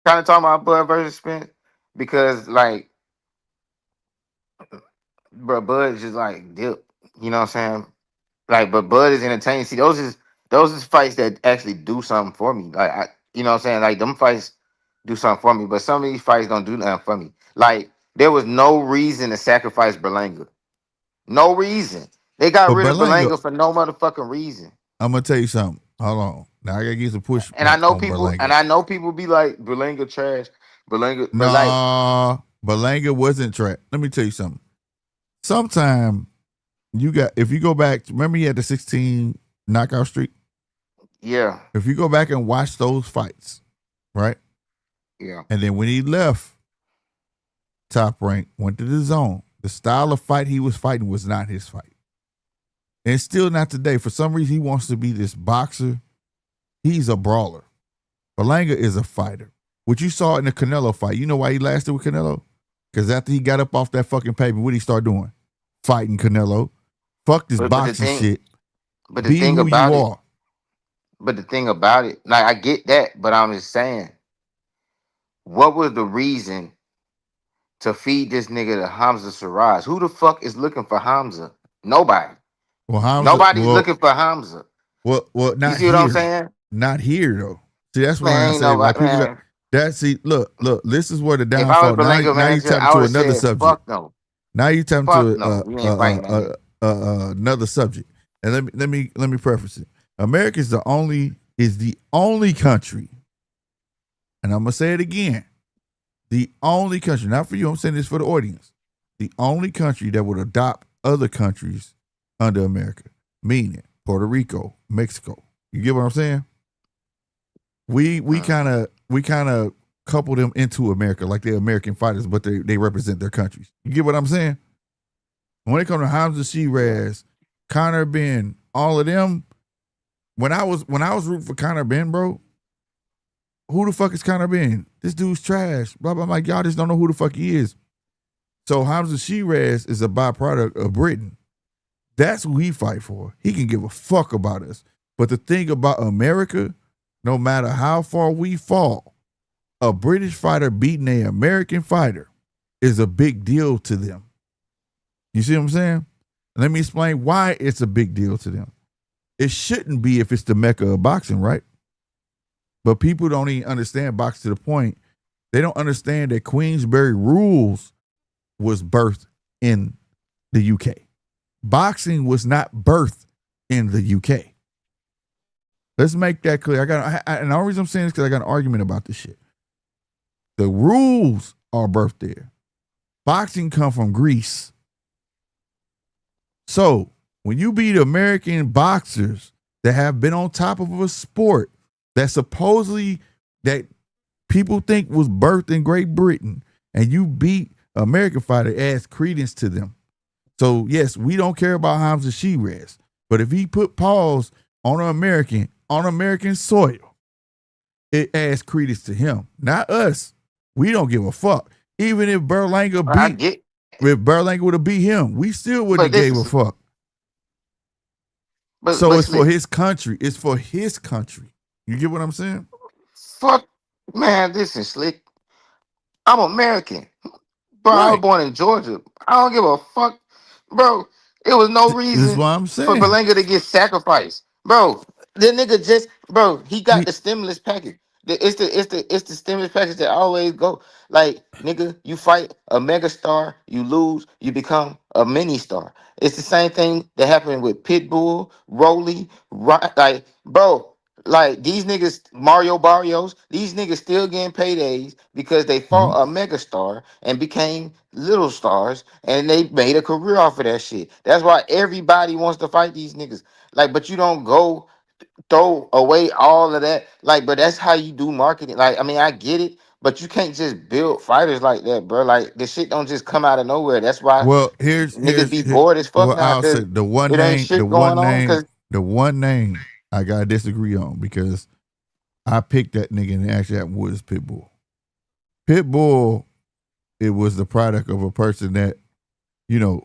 kind of talking about Bud versus Spence because like, bro, Bud is just like dip. You know what I'm saying? Like, but Bud is entertaining. See, those is fights that actually do something for me. Like, you know what I'm saying? Like, them fights do something for me. But some of these fights don't do nothing for me. Like, there was no reason to sacrifice Berlanga. No reason. They got rid of Berlanga for no motherfucking reason. I'm gonna tell you something. Hold on. Now I gotta get some push. And I know people be like Berlanga trash. Berlanga, Berlanga wasn't trash. Let me tell you something. Sometime if you go back, remember he had the 16 knockout streak? Yeah. If you go back and watch those fights, right? Yeah. And then when he left Top Rank, went to the zone, the style of fight he was fighting was not his fight. And still not today. For some reason, he wants to be this boxer. He's a brawler. Berlanga is a fighter. What you saw in the Canelo fight, you know why he lasted with Canelo? Because after he got up off that fucking pavement, what did he start doing? Fighting Canelo. Fuck this boxing shit. But the thing about it, like I get that, but I'm just saying, what was the reason to feed this nigga to Hamza Siraj? Who the fuck is looking for Hamza? Nobody. Well, nobody's looking for Hamza. Well, not you see here. What I'm saying? Not here though. See, that's why I say like people. Look. This is where the If I was downfall. Berlanga Now you manager, tapping I to would have another said, subject. "Fuck no, Now you tapping fuck to no, we ain't fighting that nigga." another subject. And let me preface it. America is the only country, and I'm gonna say it again. The only country, not for you, I'm saying this for the audience. The only country that would adopt other countries under America, meaning Puerto Rico, Mexico. You get what I'm saying? We kind of couple them into America like they're American fighters, but they represent their countries. You get what I'm saying? When it comes to Hamza Shiraz, Conor Ben, all of them, when I was rooting for Conor Ben, bro, who the fuck is Conor Ben? This dude's trash. Blah blah. I'm like, y'all just don't know who the fuck he is. So Hamza Shiraz is a byproduct of Britain. That's who he fight for. He can give a fuck about us. But the thing about America, no matter how far we fall, a British fighter beating an American fighter is a big deal to them. You see what I'm saying? Let me explain why it's a big deal to them. It shouldn't be if it's the mecca of boxing, right? But people don't even understand boxing to the point. They don't understand that Queensberry Rules was birthed in the UK. Boxing was not birthed in the UK. Let's make that clear. And the only reason I'm saying this is because I got an argument about this shit. The rules are birthed there. Boxing come from Greece. So when you beat American boxers that have been on top of a sport that supposedly that people think was birthed in Great Britain, and you beat American fighter, it adds credence to them. So yes, we don't care about Hamza Shiraz, but if he put paws on American soil, it adds credence to him, not us. We don't give a fuck. Even if Berlanga would have beat him, we still wouldn't have gave a fuck. So it's for his country. It's for his country. You get what I'm saying? Fuck, man, listen, Slick. I'm American. Bro, I was born in Georgia. I don't give a fuck. Bro, it was no reason This is what I'm for saying. Berlanga to get sacrificed. Bro, the nigga just, he got the stimulus package. It's the stimulus package that always go. Like, nigga, you fight a mega star, you lose, you become a mini star. It's the same thing that happened with Pitbull, Rolly, like, bro. Like, these niggas, Mario Barrios, these niggas still getting paydays because they fought a mega star and became little stars, and they made a career off of that shit. That's why everybody wants to fight these niggas. Like, but you don't go throw away all of that. Like, but that's how you do marketing. Like, I mean, I get it, but you can't just build fighters like that, bro. Like, this shit don't just come out of nowhere. That's why niggas be bored as fuck now. I'll say the one it ain't name, shit going on. the one name I gotta disagree on, because I picked that nigga and it actually happened with Pitbull. Pitbull, it was the product of a person that, you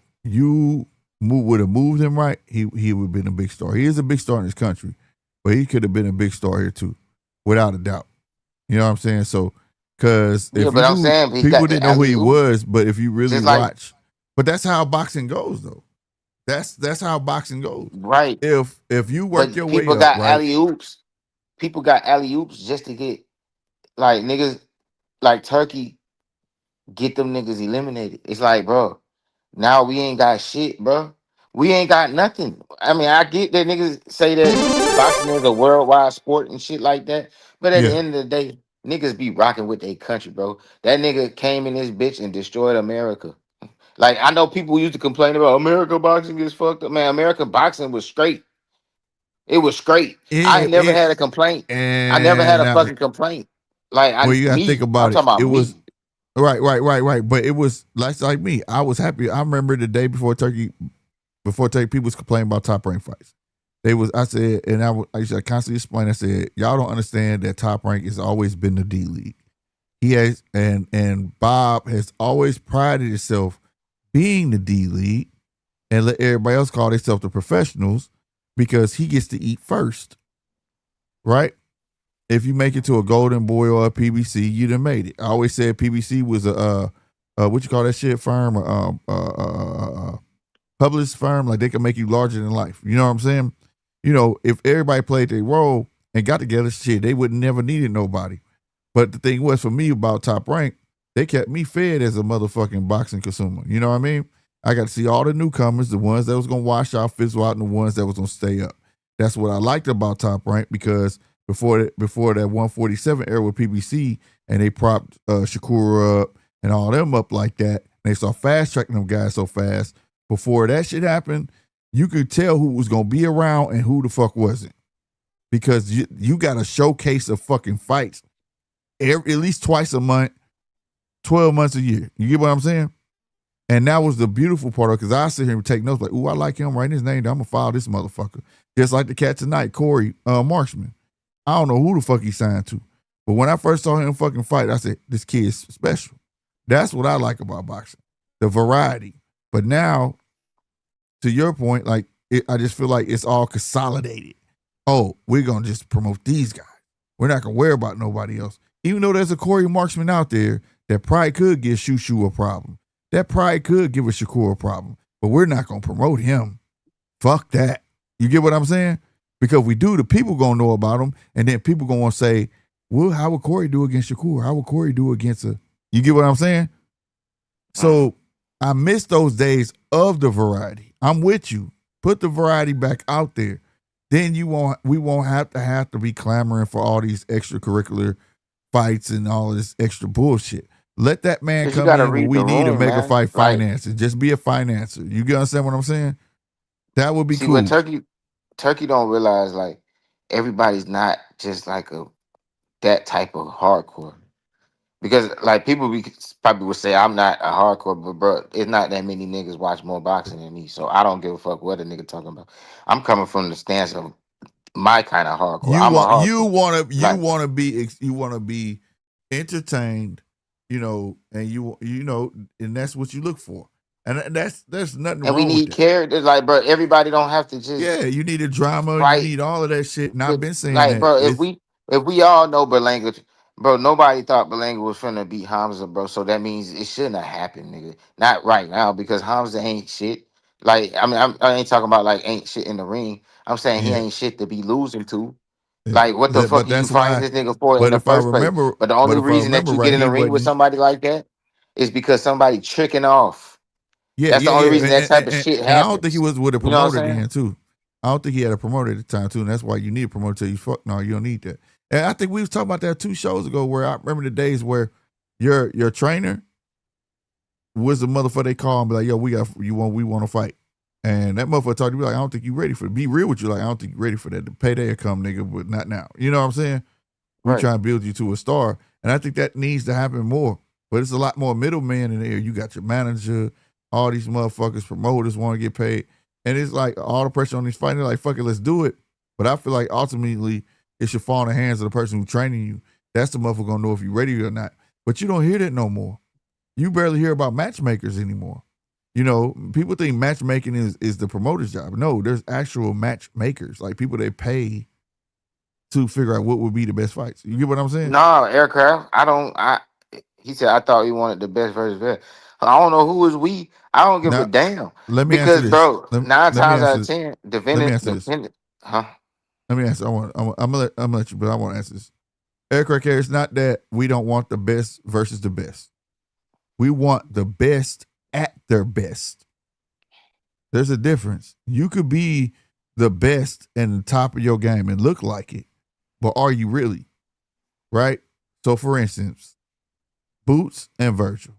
would have moved him right, he would have been a big star. He is a big star in this country, but he could have been a big star here too, without a doubt. You know what I'm saying? So, because people didn't know who he was, but if you really watch, but that's how boxing goes, though. That's how boxing goes. Right. If you work your way up, people got alley-oops. People got alley-oops just to get, like, niggas like Turkey, get them niggas eliminated. It's like, bro, now we ain't got shit, bro. We ain't got nothing. I mean, I get that niggas say that boxing is a worldwide sport and shit like that, but at the end of the day, niggas be rocking with their country, bro. That nigga came in this bitch and destroyed America. Like, I know people used to complain about American boxing is fucked up. Man, American boxing was straight. It was straight. I never had a complaint. I never had a fucking complaint. Like, you gotta think about I'm talking about was right. But it was like me. I was happy. I remember the day before Turkey, people was complaining about Top Rank fights. I said, and I used to constantly explain. I said, y'all don't understand that Top Rank has always been the D League. He has, and Bob has always prided himself being the D League and let everybody else call themselves the professionals, because he gets to eat first, right? If you make it to a Golden Boy or a PBC, you done made it. I always said PBC was a what you call that shit firm, publicist firm, like they can make you larger than life. You know what I'm saying? If everybody played their role and got together, shit, they would never needed nobody. But the thing was for me about Top Rank, they kept me fed as a motherfucking boxing consumer. You know what I mean? I got to see all the newcomers, the ones that was gonna wash out, fizzle out, and the ones that was gonna stay up. That's what I liked about Top Rank because before that 147 era with PBC and they propped Shakur up and all them up like that, and they saw fast tracking them guys so fast. Before that shit happened, you could tell who was gonna be around and who the fuck wasn't. Because you got a showcase of fucking fights at least twice a month, 12 months a year. You get what I'm saying? And that was the beautiful part of it, because I sit here and take notes like, ooh, I like him, writing his name down. I'm going to follow this motherfucker. Just like the cat tonight, Corey Marksman. I don't know who the fuck he signed to. But when I first saw him fucking fight, I said, this kid's special. That's what I like about boxing, the variety. But now, to your point, like I just feel like it's all consolidated. Oh, we're going to just promote these guys. We're not going to worry about nobody else. Even though there's a Corey Marksman out there that probably could give Shushu a problem. That probably could give a Shakur a problem. But we're not going to promote him. Fuck that. You get what I'm saying? Because if we do, the people going to know about him. And then people going to say, well, how would Corey do against Shakur? How would Corey do against a... You get what I'm saying? So I miss those days of the variety. I'm with you. Put the variety back out there. Then we won't have to be clamoring for all these extracurricular fights and all of this extra bullshit. Let that man come in when we need to make a fight finance and just be a financer. You understand what I'm saying? That would be cool. What Turkey don't realize, like, everybody's not just like that type of hardcore. Because like people probably would say I'm not a hardcore, but bro, it's not that many niggas watch more boxing than me. So I don't give a fuck what a nigga talking about. I'm coming from the stance of my kind of hardcore. You want to be entertained, you know, and you know, and that's what you look for. And there's nothing wrong with that. And we need characters, like, bro, everybody don't have to just... Yeah, you need a drama, fight. You need all of that shit. And I've been saying like, that. Bro, if we all know Berlanga, bro, nobody thought Berlanga was finna beat Hamza, bro. So that means it shouldn't have happened, nigga. Not right now, because Hamza ain't shit. Like, I mean, I ain't talking about like ain't shit in the ring. I'm saying he ain't shit to be losing to. Like, what the fuck are you fighting this nigga for in the first place? But the only reason that you get in the ring with somebody like that is because somebody tricking off. Yeah, that's the only reason that type of shit happens. And I don't think he was with a promoter then too. I don't think he had a promoter at the time too, and that's why you need a promoter till you fuck. No, you don't need that. And I think we was talking about that 2 shows ago, where I remember the days where your trainer was the motherfucker they call and be like, "Yo, we want to fight," and that motherfucker talk to you like, "I don't think you ready for it." Be real with you, like, "I don't think you ready for that. The payday will come, nigga, but not now." You know what I'm saying? We're trying to build you to a star, and I think that needs to happen more. But it's a lot more middleman in there. You got your manager. All these motherfuckers, promoters want to get paid. And it's like all the pressure on these fighters, like, fuck it, let's do it. But I feel like ultimately it should fall in the hands of the person who's training you. That's the motherfucker gonna know if you're ready or not. But you don't hear that no more. You barely hear about matchmakers anymore. You know, people think matchmaking is the promoter's job. No, there's actual matchmakers, like people they pay to figure out what would be the best fights. You get what I'm saying? No, Aircraft. He said I thought he wanted the best versus best. I don't know who is we. I don't give a damn. Let me answer this. Bro, 9 times out of 10, Let me answer this. Huh? Let me answer. I'm gonna let you, but I want to answer this. Aircraft carrier, it's not that we don't want the best versus the best. We want the best at their best. There's a difference. You could be the best and the top of your game and look like it, but are you really? Right? So for instance, Boots and Virgil.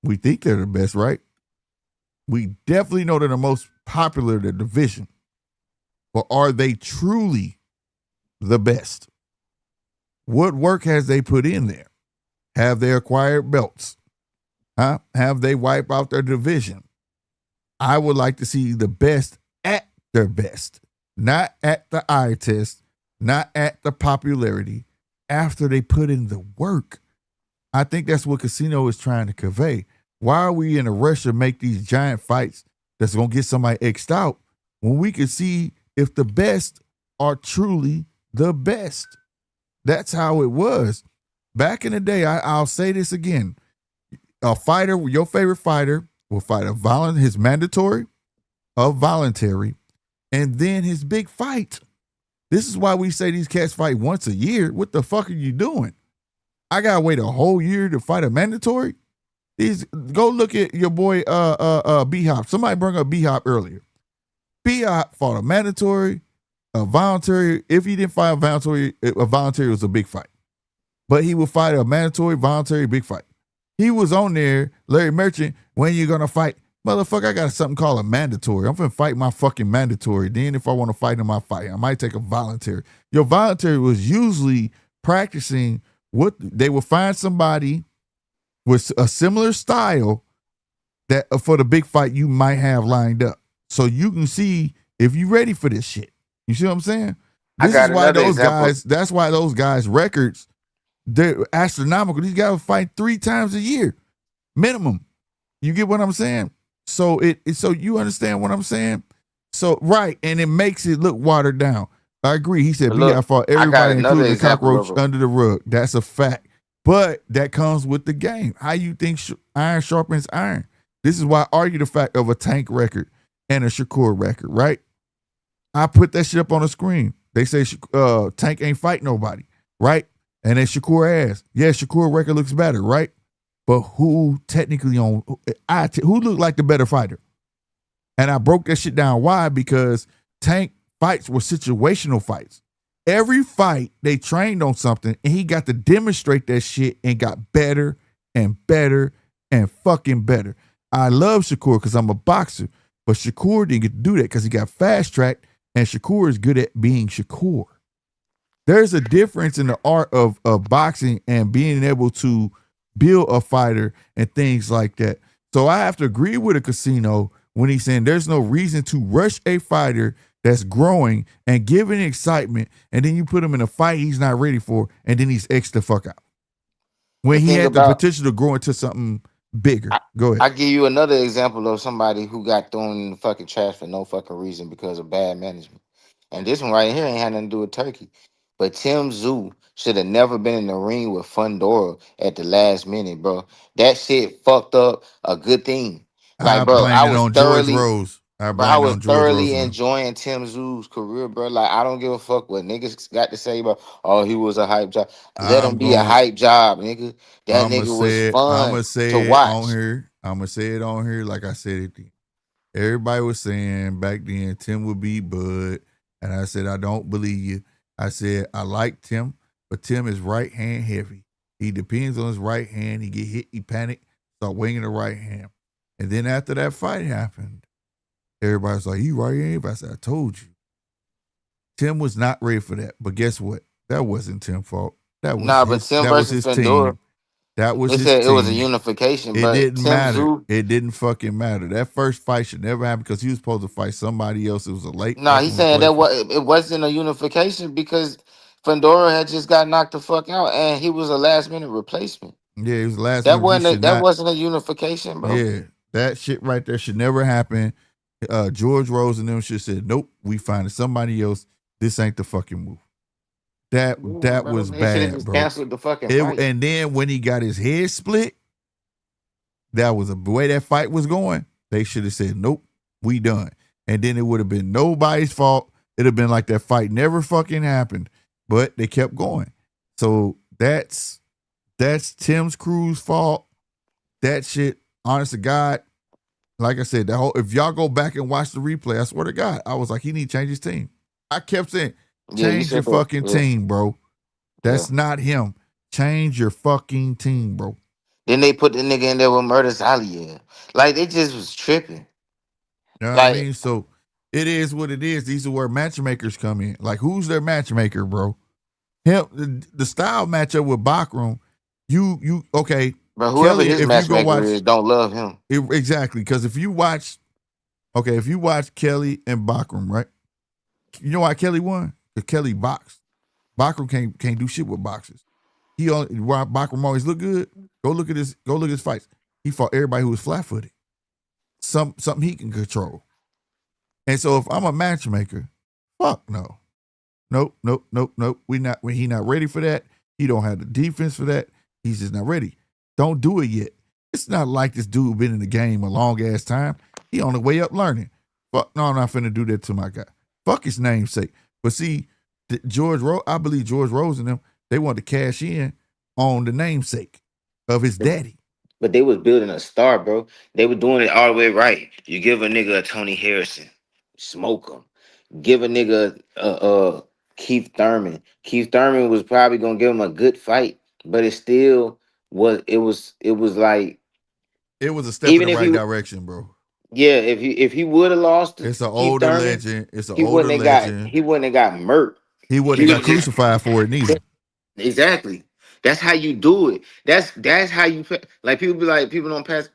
We think they're the best, right? We definitely know they're the most popular in the division. But are they truly the best? What work has they put in there? Have they acquired belts? Huh? Have they wiped out their division? I would like to see the best at their best. Not at the eye test, not at the popularity, after they put in the work. I think that's what Casino is trying to convey. Why are we in a rush to make these giant fights that's going to get somebody X'd out when we can see if the best are truly the best? That's how it was. Back in the day, I'll say this again. A fighter, your favorite fighter, will fight his mandatory, a voluntary, and then his big fight. This is why we say these cats fight once a year. What the fuck are you doing? I gotta wait a whole year to fight a mandatory. Go look at your boy B-Hop. Somebody brought up B-Hop earlier. B-Hop fought a mandatory, a voluntary. If he didn't fight a voluntary was a big fight. But he would fight a mandatory, voluntary, big fight. He was on there, Larry Merchant, when you gonna fight? Motherfucker, I got something called a mandatory. I'm finna fight my fucking mandatory. Then if I want to fight him, I fight. I might take a voluntary. Your voluntary was usually practicing what they would find somebody with a similar style that for the big fight you might have lined up. So you can see if you ready for this shit. You see what I'm saying? This is why those guys, that's why those guys' records, they're astronomical. These guys fight 3 times a year, minimum. You get what I'm saying? So so you understand what I'm saying? So right, and it makes it look watered down. I agree. He said, "I fought everybody, including the cockroach under the rug." That's a fact. But that comes with the game. How you think iron sharpens iron? This is why I argue the fact of a Tank record and a Shakur record, right? I put that shit up on the screen. They say Tank ain't fight nobody, right? And then Shakur asked, yeah, Shakur record looks better, right? But who technically who looked like the better fighter? And I broke that shit down. Why? Because Tank fights were situational fights. Every fight, they trained on something, and he got to demonstrate that shit and got better and better and fucking better. I love Shakur because I'm a boxer, but Shakur didn't get to do that because he got fast-tracked, and Shakur is good at being Shakur. There's a difference in the art of boxing and being able to build a fighter and things like that. So I have to agree with a Casino when he's saying there's no reason to rush a fighter that's growing and giving excitement, and then you put him in a fight he's not ready for, and then he's X the fuck out. When he had the potential to grow into something bigger. Go ahead. I give you another example of somebody who got thrown in the fucking trash for no fucking reason because of bad management. And this one right here ain't had nothing to do with Turkey. But Tim Tszyu should have never been in the ring with Fundora at the last minute, bro. That shit fucked up a good thing. Like, bro, I was thoroughly enjoying Tim Tszyu's career, bro. Like, I don't give a fuck what niggas got to say about, oh, he was a hype job. Let him be a hype job, nigga. That nigga was fun to watch. I'm going to say it on here like I said it then. Everybody was saying back then Tim would beat Bud, and I said, I don't believe you. I said, I like Tim, but Tim is right hand heavy. He depends on his right hand. He get hit, he panic, start winging the right hand. And then after that fight happened, everybody's like, you right hand heavy? I said, I told you. Tim was not ready for that. But guess what? That wasn't Tim's fault. That was Tim versus Fundora. That was his team. It was a unification. It but didn't matter. Tszyu, it didn't fucking matter. That first fight should never happen because he was supposed to fight somebody else. It was a late. No, he's saying that it wasn't a unification because Fundora had just got knocked the fuck out and he was a last minute replacement. Yeah, it was last that minute. That wasn't a unification, bro. Yeah, that shit right there should never happen. George Rose and them should said, nope, we finding somebody else. This ain't the fucking move. That was bad, bro. Canceled the fucking fight. And then when he got his head split, that was the way that fight was going. They should have said, nope, we done. And then it would have been nobody's fault. It'd have been like that fight never fucking happened. But they kept going. So that's Tim's crew's fault. That shit, honest to God, like I said, if y'all go back and watch the replay, I swear to God, I was like, he need to change his team. I kept saying, change your fucking team, bro. That's not him. Change your fucking team, bro. Then they put the nigga in there with Murder Zalia. Like, they just was tripping. You know what I mean? So it is what it is. These are where matchmakers come in. Like, who's their matchmaker, bro? Him, the style matchup with Bakram, you okay. But whoever his matchmaker is, don't love him. Exactly. Because if you watch Kelly and Bakram, right? You know why Kelly won? Because Kelly boxed. Bakram can't do shit with boxers. Why Bakram always look good? Go look at his fights. He fought everybody who was flat-footed. Something he can control. And so if I'm a matchmaker, fuck no. Nope. He not ready for that. He don't have the defense for that. He's just not ready. Don't do it yet. It's not like this dude been in the game a long ass time. He on the way up learning. Fuck no, I'm not finna do that to my guy. Fuck his namesake. But see, I believe George Rose and them, they wanted to cash in on the namesake of his daddy. But they was building a star, bro. They were doing it all the way right. You give a nigga a Tony Harrison, smoke him. Give a nigga Keith Thurman. Keith Thurman was probably gonna give him a good fight, but it still was. It was like it was a step in the right direction, bro. Yeah, if he would have lost, it's an older Thurman, legend. It's an older legend. He wouldn't have got murked. He wouldn't have got crucified for it neither. Exactly. That's how you do it. That's how you like. People be like, people don't pass.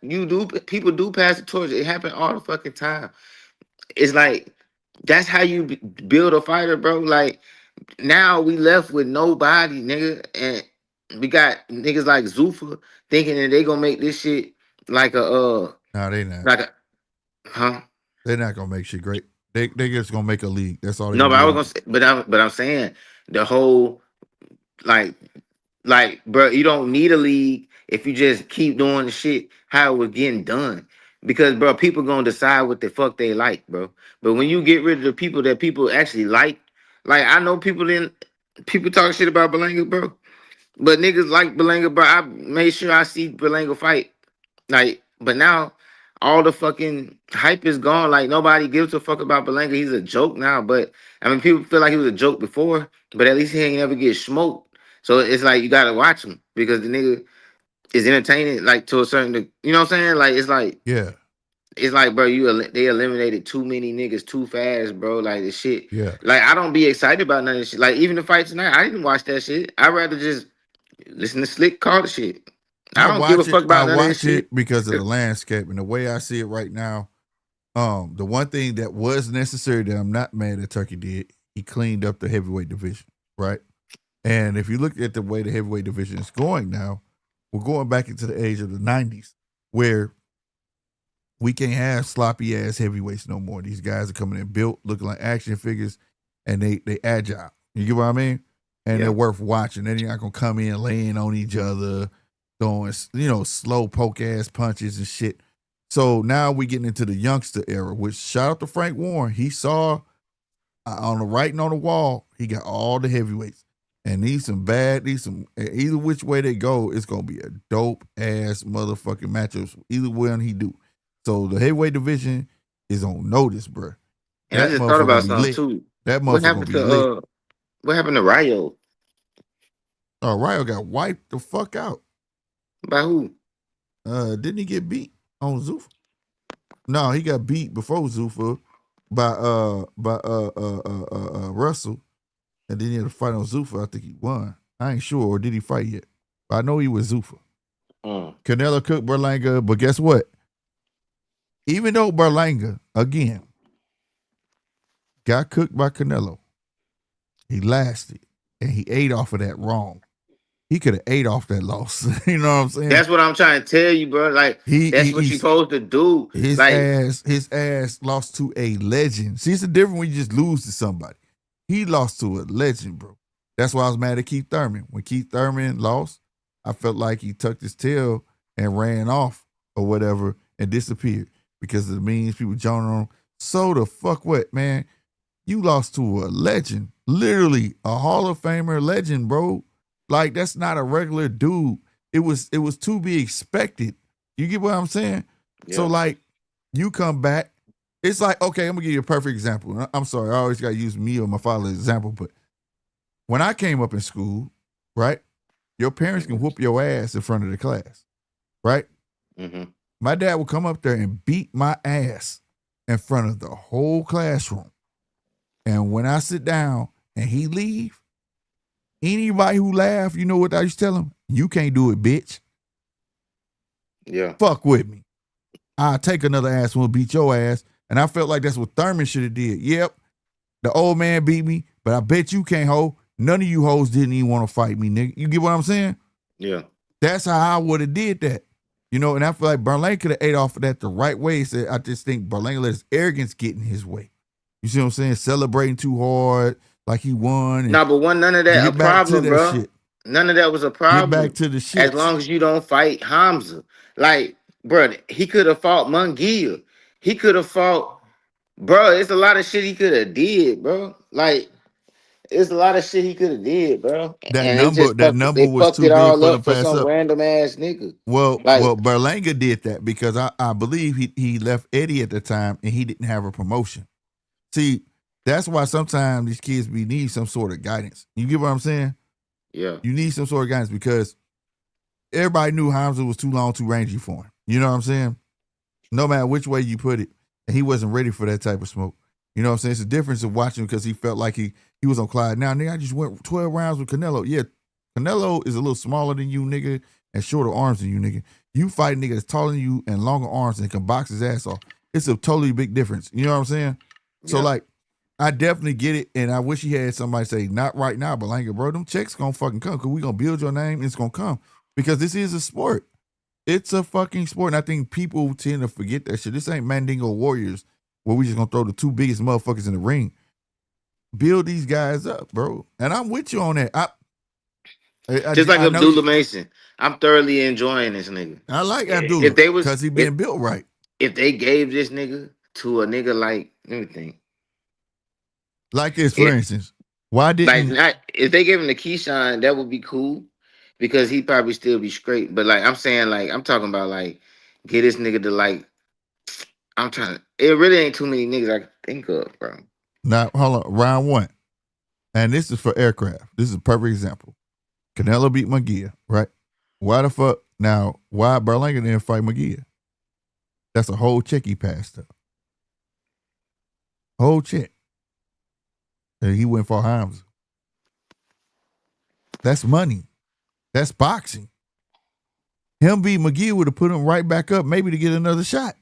People do pass the torch. It happen all the fucking time. It's like that's how you build a fighter, bro. Like now we left with nobody, nigga, and we got niggas like Zuffa thinking that they gonna make this shit like a No, they not. Like a huh? They're not gonna make shit great. They just gonna make a league. That's all. No, but I was gonna say, but I'm saying the whole like, bro, you don't need a league if you just keep doing the shit how it was getting done. Because, bro, people gonna decide what the fuck they like, bro. But when you get rid of the people that people actually like I know people talk shit about Berlanga, bro. But niggas like Berlanga, bro. I made sure I see Berlanga fight. Like, but now all the fucking hype is gone. Like nobody gives a fuck about Berlanga. He's a joke now. But I mean, people feel like he was a joke before, but at least he ain't never get smoked. So it's like you gotta watch him because the nigga is entertaining, like to a certain, you know what I'm saying? Like it's like, yeah, it's like, bro, they eliminated too many niggas too fast, bro. Like the shit, yeah. Like I don't be excited about none of this shit. Like even the fight tonight, I didn't watch that shit. I'd rather just listen to Slick call the shit. I don't give a fuck about none of this shit because of the landscape and the way I see it right now. The one thing that was necessary that I'm not mad at Turkey did, he cleaned up the heavyweight division, right? And if you look at the way the heavyweight division is going now, we're going back into the age of the 90s where we can't have sloppy ass heavyweights no more. These guys are coming in built, looking like action figures, and they agile. You get what I mean? And they're worth watching. They're not gonna come in laying on each other, throwing slow poke ass punches and shit. So now we getting into the youngster era, which shout out to Frank Warren. He saw on the writing on the wall, he got all the heavyweights. And either which way they go, it's gonna be a dope ass motherfucking matchup. Either one he do. So the heavyweight division is on notice, bro. And I just thought about something too. That motherfucker be lit. What happened to Ryo? Oh, Ryo got wiped the fuck out. By who? Didn't he get beat on Zuffa? No, he got beat before Zuffa by Russell. And then he had a fight on Zuffa. I think he won. I ain't sure, or did he fight yet? But I know he was Zuffa. Canelo cooked Berlanga, but guess what? Even though Berlanga, again, got cooked by Canelo, he lasted, and he ate off of that wrong. He could have ate off that loss. You know what I'm saying? That's what I'm trying to tell you, bro. Like, that's what you're supposed to do. His ass lost to a legend. See, it's a difference when you just lose to somebody. He lost to a legend, bro. That's why I was mad at Keith Thurman. When Keith Thurman lost, I felt like he tucked his tail and ran off or whatever and disappeared because of the means people joining on him. So the fuck what, man? You lost to a legend. Literally a Hall of Famer legend, bro. Like, that's not a regular dude. It was to be expected. You get what I'm saying? Yeah. So, like, you come back. It's like, okay, I'm going to give you a perfect example. I'm sorry, I always got to use me or my father as an example, but when I came up in school, right, your parents can whoop your ass in front of the class, right? Mm-hmm. My dad would come up there and beat my ass in front of the whole classroom. And when I sit down and he leave, anybody who laugh, you know what I used to tell him? You can't do it, bitch. Yeah. Fuck with me. I'll take another ass and we'll beat your ass. And I felt like that's what Thurman should have did. Yep, the old man beat me, but I bet you can't hold. None of you hoes didn't even want to fight me, nigga. You get what I'm saying? Yeah. That's how I would have did that. You know, and I feel like Berlanga could have ate off of that the right way. So I just think Berlanga let his arrogance get in his way. You see what I'm saying? Celebrating too hard, like he won. Nah, but none of that a problem, bro. Shit. None of that was a problem. Get back to the shit. As long as you don't fight Hamza. Like, bro, he could have fought Munguia. He could have fought, bro. It's a lot of shit he could have did, bro. Like, It's a lot of shit he could have did, bro. That And it number, just that fucked. number They was fucked too it big all for them up to for pass some up. random ass nigga. Well, Like, Berlanga did that because I believe he left Eddie at the time and he didn't have a promotion. See, that's why sometimes these kids need some sort of guidance. You get what I'm saying? yeah, You need some sort of guidance because everybody knew Hamza was too long, too rangy for him. You know what I'm saying? No matter which way you put it, and he wasn't ready for that type of smoke. You know what I'm saying? It's a difference of watching because he felt like he was on Clyde. Now, nigga, I just went 12 rounds with Canelo. Yeah, Canelo is a little smaller than you, nigga, and shorter arms than you, nigga. You fight a nigga that's taller than you and longer arms and can box his ass off. It's a totally big difference. You know what I'm saying? So, like, I definitely get it, and I wish he had somebody say, not right now, but like, bro, them checks gonna fucking come because we gonna build your name and it's gonna come because this is a sport. It's a fucking sport, and I think people tend to forget that shit. This ain't Mandingo Warriors where we just gonna throw the two biggest motherfuckers in the ring. Build these guys up, bro. And I'm with you on that. just like I know Abdullah Mason. I'm thoroughly enjoying this nigga. I like If Abdullah they was because he been built right. if they gave this nigga to a nigga like, let me think. Like this, for instance, why didn't Not if they gave him the Keyshawn, that would be cool because he'd probably still be straight. But like I'm saying, like I'm talking about like get this nigga to like I'm trying to. It really ain't too many niggas I can think of, bro. now hold on, round one. And this is for aircraft. This is a perfect example. Canelo beat Munguia, right? Why the fuck now? Why Berlanga didn't fight Munguia? That's a whole check he passed up. Whole check. And he went for Hamza. That's money. That's boxing. Him beat McGee would have put him right back up, maybe to get another shot.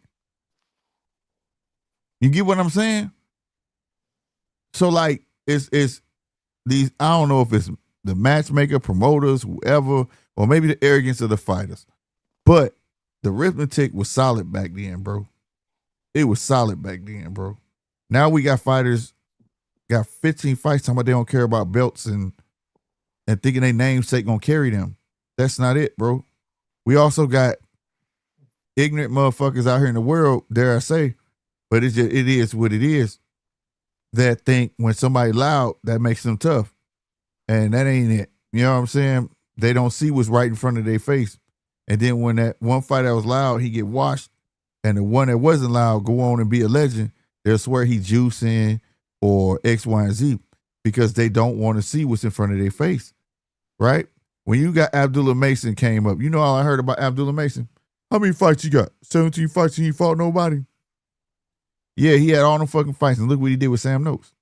You get what I'm saying? So like it's these, I don't know if it's the matchmaker, promoters, whoever, or maybe the arrogance of the fighters. But the arithmetic was solid back then, bro. It was solid back then, bro. Now we got fighters got 15 fights talking about they don't care about belts and thinking they namesake gonna carry them. That's not it, bro. We also got ignorant motherfuckers out here in the world, dare I say, but it is what it is, that think when somebody loud, that makes them tough. And that ain't it. You know what I'm saying? They don't see what's right in front of their face. And then when that one fighter that was loud, he get washed, and the one that wasn't loud go on and be a legend, they'll swear he juicing or X, Y, and Z because they don't want to see what's in front of their face, right? When you got Abdullah Mason came up, you know all I heard about Abdullah Mason? How many fights you got? 17 fights and he fought nobody? Yeah, he had all them fucking fights, and look what he did with Sam Noakes.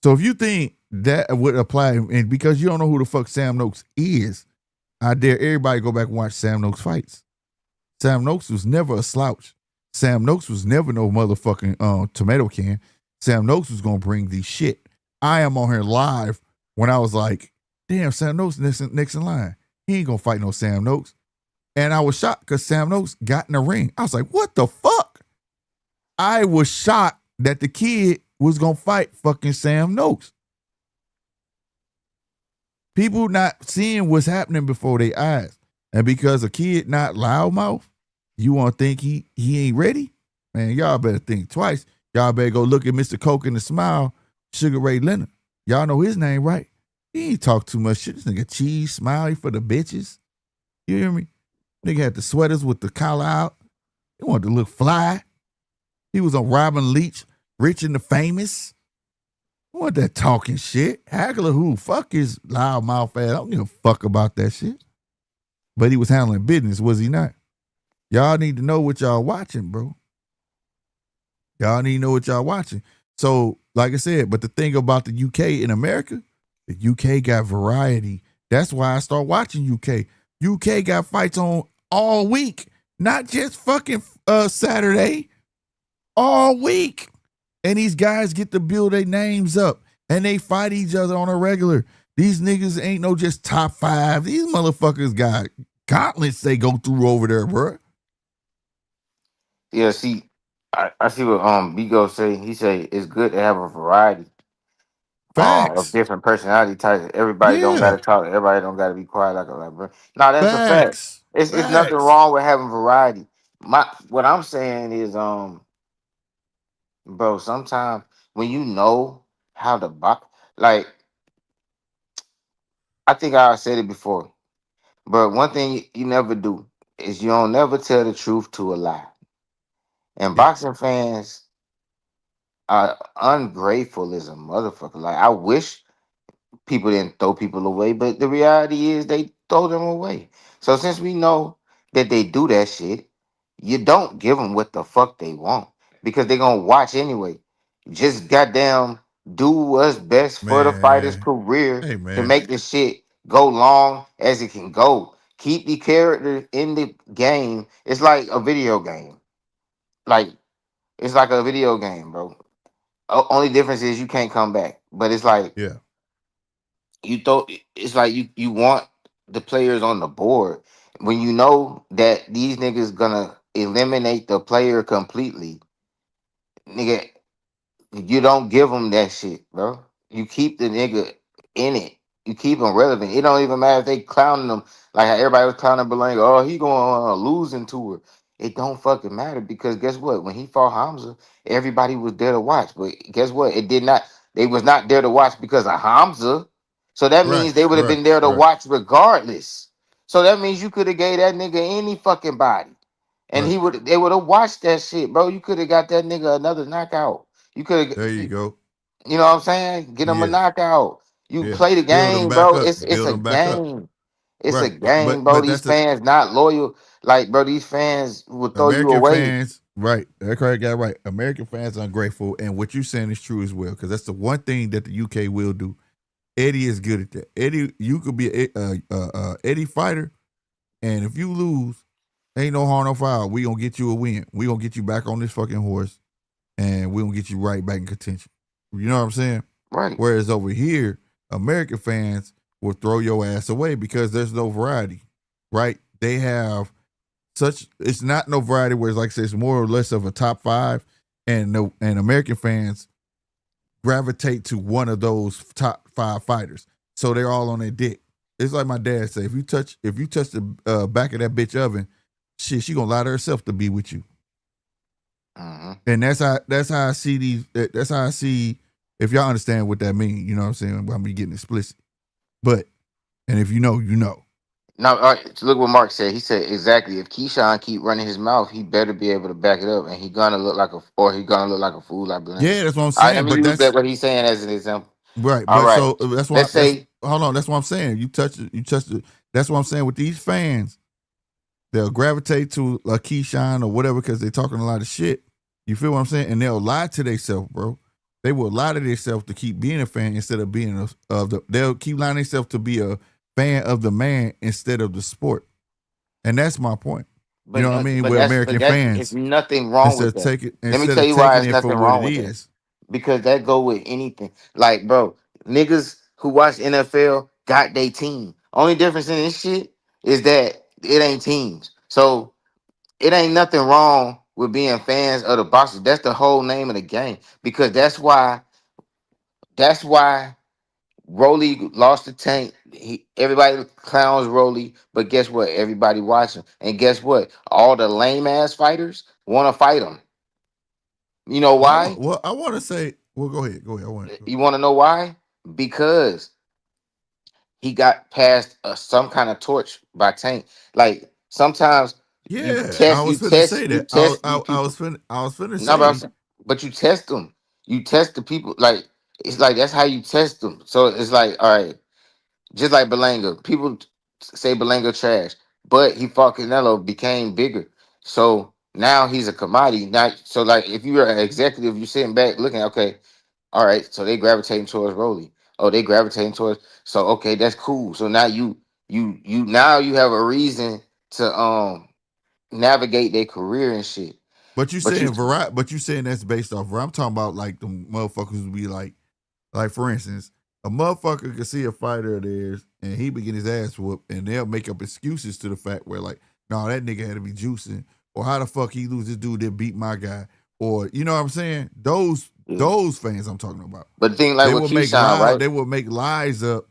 So if you think that would apply, and because you don't know who the fuck Sam Noakes is, I dare everybody go back and watch Sam Noakes fights. Sam Noakes was never a slouch. Sam Noakes was never no motherfucking tomato can. Sam Noakes was gonna bring the shit. I am on here live when I was like, damn, Sam Noakes next in line. He ain't gonna fight no Sam Noakes. And I was shocked because Sam Noakes got in the ring. I was like, what the fuck? I was shocked that the kid was gonna fight fucking Sam Noakes. People not seeing what's happening before their eyes. And because a kid not loudmouth, you want to think he ain't ready? Man, y'all better think twice. Y'all better go look at Mr. Coke and the Smile, Sugar Ray Leonard. Y'all know his name, right? He ain't talk too much shit. This nigga Cheese Smiley for the bitches. You hear me? Nigga had the sweaters with the collar out. He wanted to look fly. He was on Robin Leach, Rich and the Famous. What that talking shit? Hagler who? Fuck his loud mouth ass. I don't give a fuck about that shit. But he was handling business, was he not? Y'all need to know what y'all watching, bro. Y'all need to know what y'all watching. So, like I said, but the thing about the UK in America, the UK got variety. That's why I start watching UK. UK got fights on all week, not just fucking Saturday, all week. And these guys get to build their names up and they fight each other on a regular. These niggas ain't no just top five. These motherfuckers got gauntlets they go through over there, bro. Yeah, see, I see what Bigo say. He say it's good to have a variety of Facts. different personality types. Everybody don't Yeah. gotta talk. Everybody don't gotta be quiet like bro. No, that's a fact. Facts. It's nothing Facts. wrong with having variety. What I'm saying is bro, sometimes when you know how to box, like I think I said it before, but one thing you never do is you don't never tell the truth to a lie. And Yeah. boxing fans are ungrateful as a motherfucker. Like I wish people didn't throw people away, but the reality is they throw them away. So since we know that they do that shit, you don't give them what the fuck they want because they're gonna watch anyway. Just goddamn do what's best for the fighter's Man. career Hey, to man. make the shit go long as it can go. Keep the character in the game. It's like a video game. Like it's like a video game, bro. Only difference is you can't come back. But it's like Yeah. you throw it's like you want the players on the board when you know that these niggas gonna eliminate the player completely. Nigga, you don't give them that shit, bro. You keep the nigga in it. You keep him relevant. It don't even matter if they clowning him like how everybody was clowning Belanga. Oh, he going on a losing tour. It don't fucking matter because guess what? When he fought Hamza, everybody was there to watch. But guess what? It did not. They was not there to watch because of Hamza. So that Right. means they would have Right. been there to Right. watch regardless. So that means you could have gave that nigga any fucking body, and Right. they would have watched that shit, bro. You could have got that nigga another knockout. You could There have, you go. you know what I'm saying? Get him a Yeah. knockout. You Yeah. play the Build them game, back bro. up. It's Build a them back up. game. It's a Right. game, bro. But These that's the fans not loyal. Like, bro, these fans will throw you American away. fans, right? That correct guy, right? American fans are ungrateful, and what you're saying is true as well, because that's the one thing that the UK will do. Eddie is good at that. Eddie, you could be a Eddie fighter, and if you lose, ain't no harm, no foul. We gonna get you a win. We gonna get you back on this fucking horse, and we gonna get you right back in contention. You know what I'm saying? Right. Whereas over here, American fans will throw your ass away because there's no variety, right? They have it's not no variety where it's like I say it's more or less of a top five, and American fans gravitate to one of those top five fighters, so they're all on their dick. It's like my dad say, if you touch the back of that bitch oven, shit, she gonna lie to herself to be with you. And that's how I see these. That's how I see. If y'all understand what that means, you know what I'm saying. I'm getting explicit, but and if you know, you know. Now, all right, so look what Mark said. He said exactly. If Keyshawn keep running his mouth, he better be able to back it up, and he gonna look like a fool like Blank. Yeah, that's what I'm All right, let saying. me But use that's that what he's saying as an example. right. All But right, so that's why. let's say Hold on. That's what I'm saying. You touch it. That's what I'm saying with these fans. They'll gravitate to a Keyshawn or whatever because they're talking a lot of shit. You feel what I'm saying? And they'll lie to themselves, bro. They will lie to themselves to keep being a fan instead of being they'll keep lying themselves to be a fan of the man instead of the sport. And that's my point. But you know what I mean? but With that's American it's fans, nothing wrong with that. Let me instead tell of you why taking it's it for nothing what wrong it with that. is. Because that go with anything. Like, bro, niggas who watch NFL got their team. Only difference in this shit is that it ain't teams. So it ain't nothing wrong with being fans of the boxers. That's the whole name of the game. Because that's why Rolly lost the tank. Everybody clowns Rolly, but guess what? Everybody watching. And guess what? All the lame ass fighters want to fight him. You know why? I want to say, well, go ahead. I want You want to know why? Because he got passed some kind of torch by Tank. Like sometimes you yeah, I test, you was finna test, say you that. test these people. I was finna No, but, say, but you test them. You test the people. Like it's like that's how you test them. So it's like, all right, just like Belanga. People say Belanga trash, but he fought Canelo, became bigger. So now he's a commodity. Now, so like if you're an executive, you're sitting back looking, okay, all right, so they gravitating towards Rolly. Oh, they gravitating towards. So okay, that's cool. So now you now you have a reason to navigate their career and shit. but you But you saying variety, but you saying that's based off. I'm talking about like the motherfuckers who be like for instance, a motherfucker could see a fighter of theirs and he be getting his ass whooped, and they'll make up excuses to the fact where like, no, that nigga had to be juicing, or how the fuck he lose this dude that beat my guy, or you know what I'm saying? Those fans I'm talking about. But the thing like They with will make Keyshawn, right? They will make lies up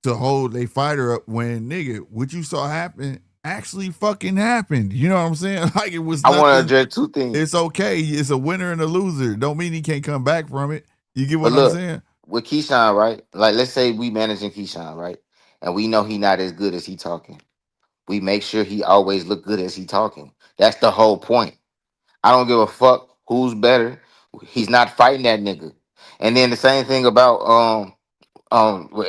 to hold a fighter up when nigga, what you saw happen actually fucking happened. You know what I'm saying? Like it was I want to nothing. address two things. It's okay. It's a winner and a loser. Don't mean he can't come back from it. You get But what I'm look, saying? with Keyshawn, right? Like, let's say we managing Keyshawn, right? And we know he not as good as he talking. We make sure he always look good as he talking. That's the whole point. I don't give a fuck who's better. He's not fighting that nigga. And then the same thing about what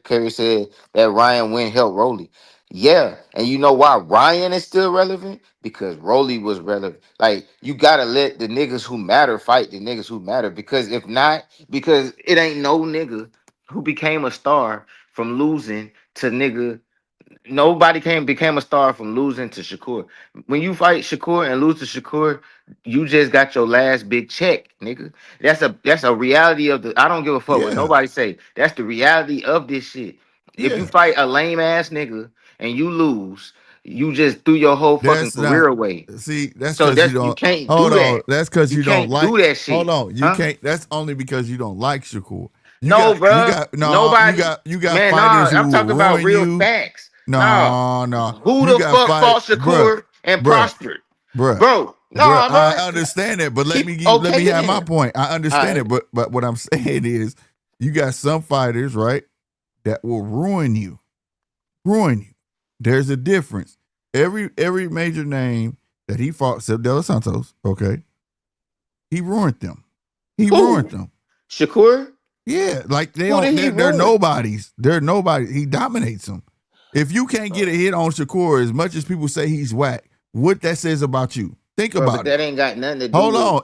carrier said that Ryan Wynn helped Rolly. Yeah, and you know why Ryan is still relevant? Because Rolly was relevant. Like, you gotta let the niggas who matter fight the niggas who matter. Because if not, because it ain't no nigga who became a star from losing to nigga. Nobody became a star from losing to Shakur. When you fight Shakur and lose to Shakur, you just got your last big check, nigga. That's a reality of the. I don't give a fuck what Yeah, nobody say. That's the reality of this shit. If you yeah. fight a lame ass nigga and you lose, you just threw your whole fucking That's not. career away. See, that's So because you you don't. can't do Hold on. that. That's because You you don't can't like. do that Hold shit, on. You huh? can't. That's only because you don't like Shakur. You No, got. You bruh. got. No. Nobody. You got Man, fighters nah. who I'm will talking about ruin real you. facts. Nah. No. No. Who You the got fuck fight, fought bruh, Shakur and bruh, prospered? bruh, Bro, bruh. nah, I bro. understand it, but Keep let me okay have my then. point. I All understand right. it, but what I'm saying is, you got some fighters, right, that will ruin you. Ruin you. There's a difference. Every major name that he fought, except De Los Santos, okay, he ruined them. He ruined Who? them. Shakur? Yeah, like they Who don't. did he They're ruin? nobodies. They're nobody. He dominates them. If you can't get a hit on Shakur, as much as people say he's whack, what that says about you? Think Bro, but about it. that ain't got nothing to do Hold with. on,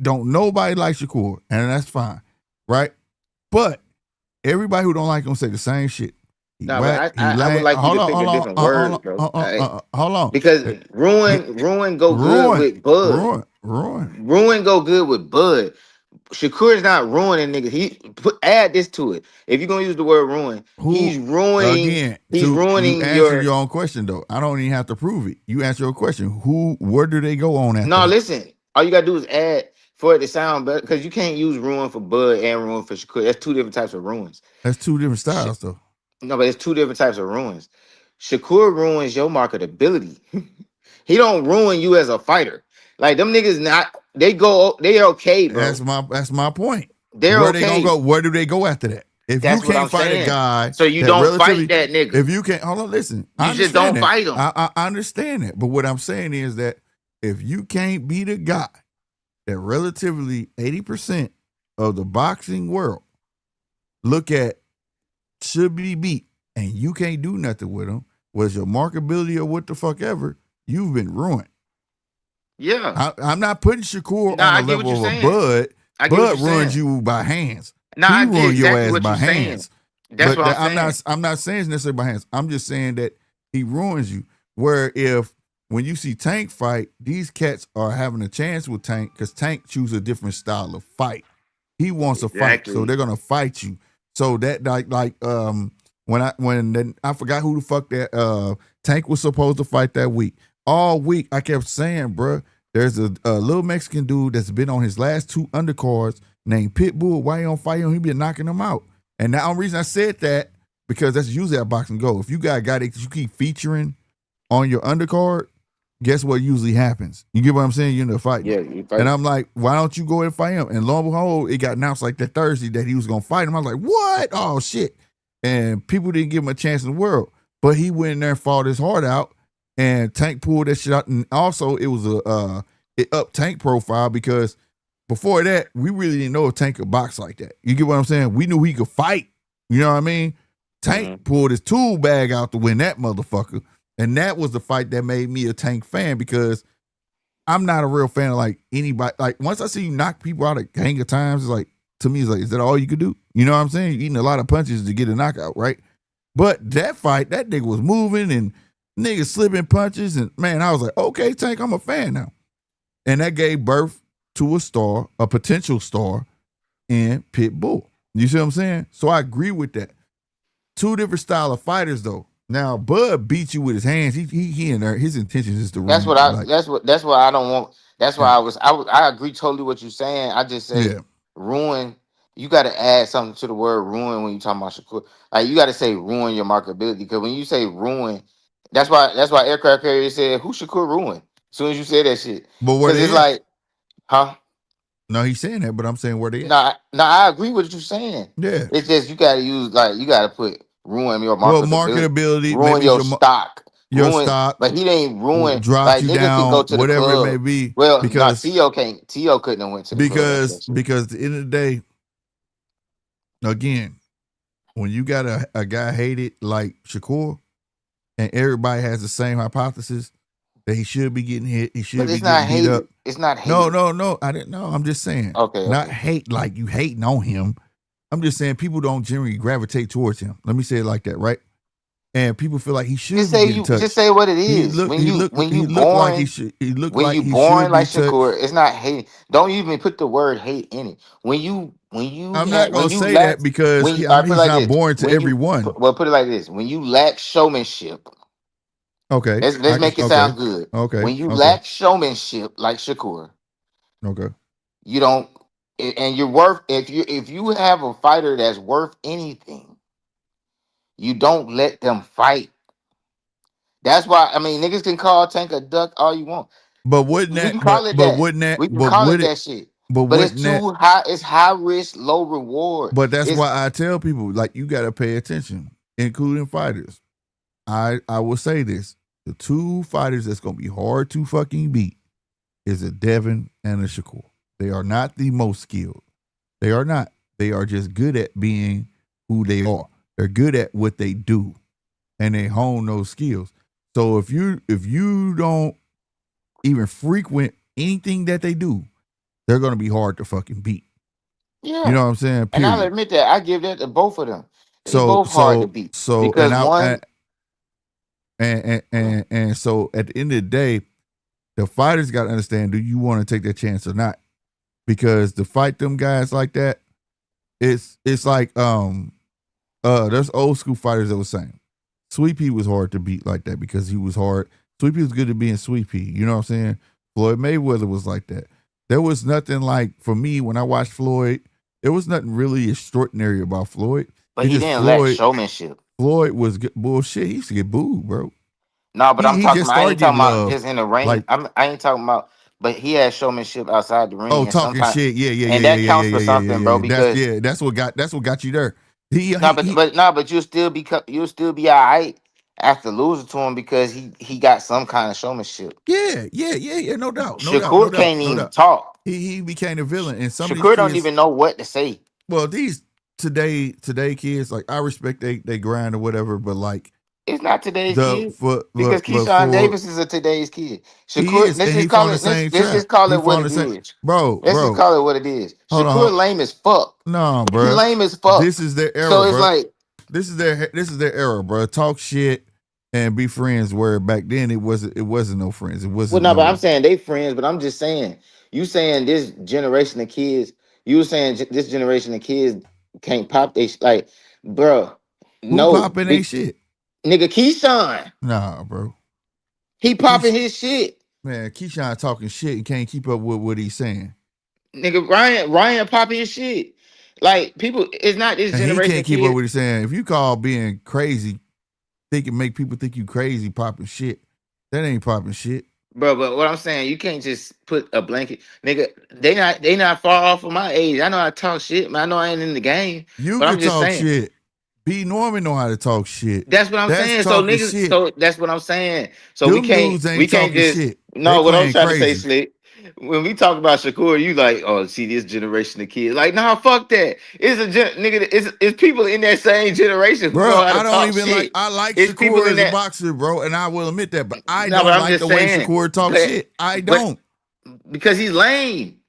don't nobody like Shakur, and that's fine, right? But everybody who don't like him say the same shit. He Nah, but whack. He I would lame. like you Hold to on, pick a hold on, different word, bro. hold on. Because Uh, ruin go good Ruin, with Bud. ruin. Ruin go good with Bud. Shakur is not ruining niggas. Add this to it. If you're gonna use the word ruin, Who again? he's To you ruining answer your. your own question though. I don't even have to prove it. You answer your question. Where do they go on after No, that? listen. All you gotta do is add for it to sound better because you can't use ruin for Bud and ruin for Shakur. That's two different types of ruins. That's two different Sh- styles though. no, but it's two different types of ruins. Shakur ruins your marketability. He don't ruin you as a fighter. Like them niggas not they're okay, bro. That's my point. They're Where they gonna okay. go? Where do they go after that? If you That's what can't I'm fight a saying. guy So you that don't fight relatively, that nigga. if you can't, hold on, listen. I You just understand don't that. fight him. I understand that. But what I'm saying is that if you can't beat a guy that relatively 80% of the boxing world look at should be beat, and you can't do nothing with him, was your markability or what the fuck ever, you've been ruined. Yeah. I'm not putting Shakur Nah, on I the get what level you're of a saying. Bud. I get what Bud you're runs saying. you by hands. Nah, He I get ruined your exactly ass what by you're saying. hands. That's But what I'm saying. I'm not saying necessarily by hands. I'm just saying that he ruins you. Where if when you see Tank fight, these cats are having a chance with Tank because Tank chooses a different style of fight. He wants a fight, so Exactly. they're gonna fight you. So that when I forgot who the fuck that Tank was supposed to fight that week. All week I kept saying, bruh, there's a little Mexican dude that's been on his last two undercards named Pitbull. Why you don't fight him? He been knocking him out. And the only reason I said that because that's usually how boxing go. If you got a guy that you keep featuring on your undercard, guess what usually happens? You get what I'm saying? You end up fighting. Yeah, you fight. And I'm like, why don't you go ahead and fight him? And lo and behold, it got announced like that Thursday that he was gonna fight him. I was like, what? Oh shit. And people didn't give him a chance in the world. But he went in there and fought his heart out. And Tank pulled that shit out. And also it was it upped Tank profile because before that, we really didn't know if Tank could box like that. You get what I'm saying? We knew he could fight. You know what I mean? Tank pulled his tool bag out to win that motherfucker. And that was the fight that made me a Tank fan because I'm not a real fan of like anybody. Like once I see you knock people out a gang of times, it's like, to me, it's like, is that all you could do? You know what I'm saying? You're eating a lot of punches to get a knockout, right? But that fight, that nigga was moving and niggas slipping punches. And man, I was like, okay, Tank, I'm a fan now. And that gave birth to a star, a potential star in Pitbull. You see what I'm saying? So I agree with that. Two different style of fighters though. Now Bud beats you with his hands. He in there. His intentions is to ruin That's you. what I. Like, That's what I don't want. That's why I agree totally what you're saying. I just say yeah. ruin. You got to add something to the word ruin when you talking about Shakur. Like you got to say ruin your marketability because when you say ruin, that's why aircraft carrier said who Shakur ruin. As soon as you say that shit, But where because they it's at? like, huh? No, he's saying that, but I'm saying where they at. No, I agree with what you're saying. Yeah. It's just you gotta use you gotta ruin your Well, marketability, marketability, ruin maybe your stock, your stock but he didn't ruin dropped like you niggas can go down, to the whatever it may club. be. Well, because T.O. couldn't have went to the club. because at the end of the day, again, when you got a guy hated like Shakur, and everybody has the same hypothesis that he should be getting hit, he should be getting beat up. It's not hate. No, I didn't know. I'm just saying. Okay. Not hate like you hating on him. I'm just saying people don't generally gravitate towards him. Let me say it like that, right? And people feel like he should Just be say getting touched. just say what it is. When you look like he should. He looked when like you he born should like be touched. Shakur, it's not hate. Don't even put the word hate in it. I'm not gonna say that because he's not born to everyone. Well, put it like this: when you lack showmanship, okay, let's make it sound good. Okay, when you lack showmanship like Shakur, okay, you don't, and you're worth if you have a fighter that's worth anything, you don't let them fight. That's why niggas can call Tank a duck all you want. But wouldn't that? We can call it that. We can call it that shit. But it's too high. It's high risk, low reward. But that's why I tell people like you got to pay attention, including fighters. I will say this: the two fighters that's gonna be hard to fucking beat is a Devin and a Shakur. They are not the most skilled. They are not. They are just good at being who they are. They're good at what they do, and they hone those skills. So if you don't even frequent anything that they do, they're gonna be hard to fucking beat. Yeah, you know what I'm saying. And I'll admit that I give that to both of them. They're both hard to beat. So because and so at the end of the day, the fighters got to understand: do you want to take that chance or not? Because to fight them guys like that, it's like there's old school fighters that was saying Sweet Pea was hard to beat like that because he was hard. Sweet Pea was good at being Sweet Pea. You know what I'm saying? Floyd Mayweather was like that. There was nothing like, for me, when I watched Floyd, there was nothing really extraordinary about Floyd. But he didn't lack showmanship. Floyd was good. Bullshit. He used to get booed, bro. No, but I ain't talking about just in the ring. Like, I ain't talking about, but he had showmanship outside the ring. Oh, talking shit. Yeah. And that counts for something, bro. Because that's what got you there. But you'll still be all right after losing to him because he got some kind of showmanship. Yeah. No doubt. Shakur can't even talk. He became a villain, and some Shakur don't even know what to say. Well, these today kids, like, I respect they grind or whatever, but like, it's not today's kid because Keyshawn Davis is a today's kid. Shakur, let's just call it what it is, bro. Let's just call it what it is. Shakur lame as fuck. No, bro. He lame as fuck. This is their era. So it's bro. like this is their era, bro. Talk shit and be friends. Where back then it wasn't no friends. It wasn't. Well, no, but I'm saying they friends. But I'm just saying, you saying this generation of kids. You were saying this generation of kids can't pop they like, bro. Who popping they shit? Nigga, Keyshawn. Nah, bro. He popping his shit. Man, Keyshawn talking shit and can't keep up with what he's saying. Nigga, Ryan popping his shit. Like, people, it's not this generation. He can't keep up with what he's saying. If you call being crazy, make people think you crazy popping shit, that ain't popping shit. Bro, but what I'm saying, you can't just put a blanket. Nigga, they not far off of my age. I know how to talk shit, man. I know I ain't in the game. You but can I'm just talk saying. shit. B. Norman know how to talk shit. That's what I'm saying. So niggas, shit. so that's what I'm saying. So Them we can't just shit. No, what I'm trying to say, Slick. When we talk about Shakur, you like, oh, see this generation of kids. Like, nah, fuck that. It's people in that same generation who know how to talk shit. I like Shakur as a boxer, bro, and I will admit that, but I don't like the way Shakur talks shit. I don't. Because he's lame.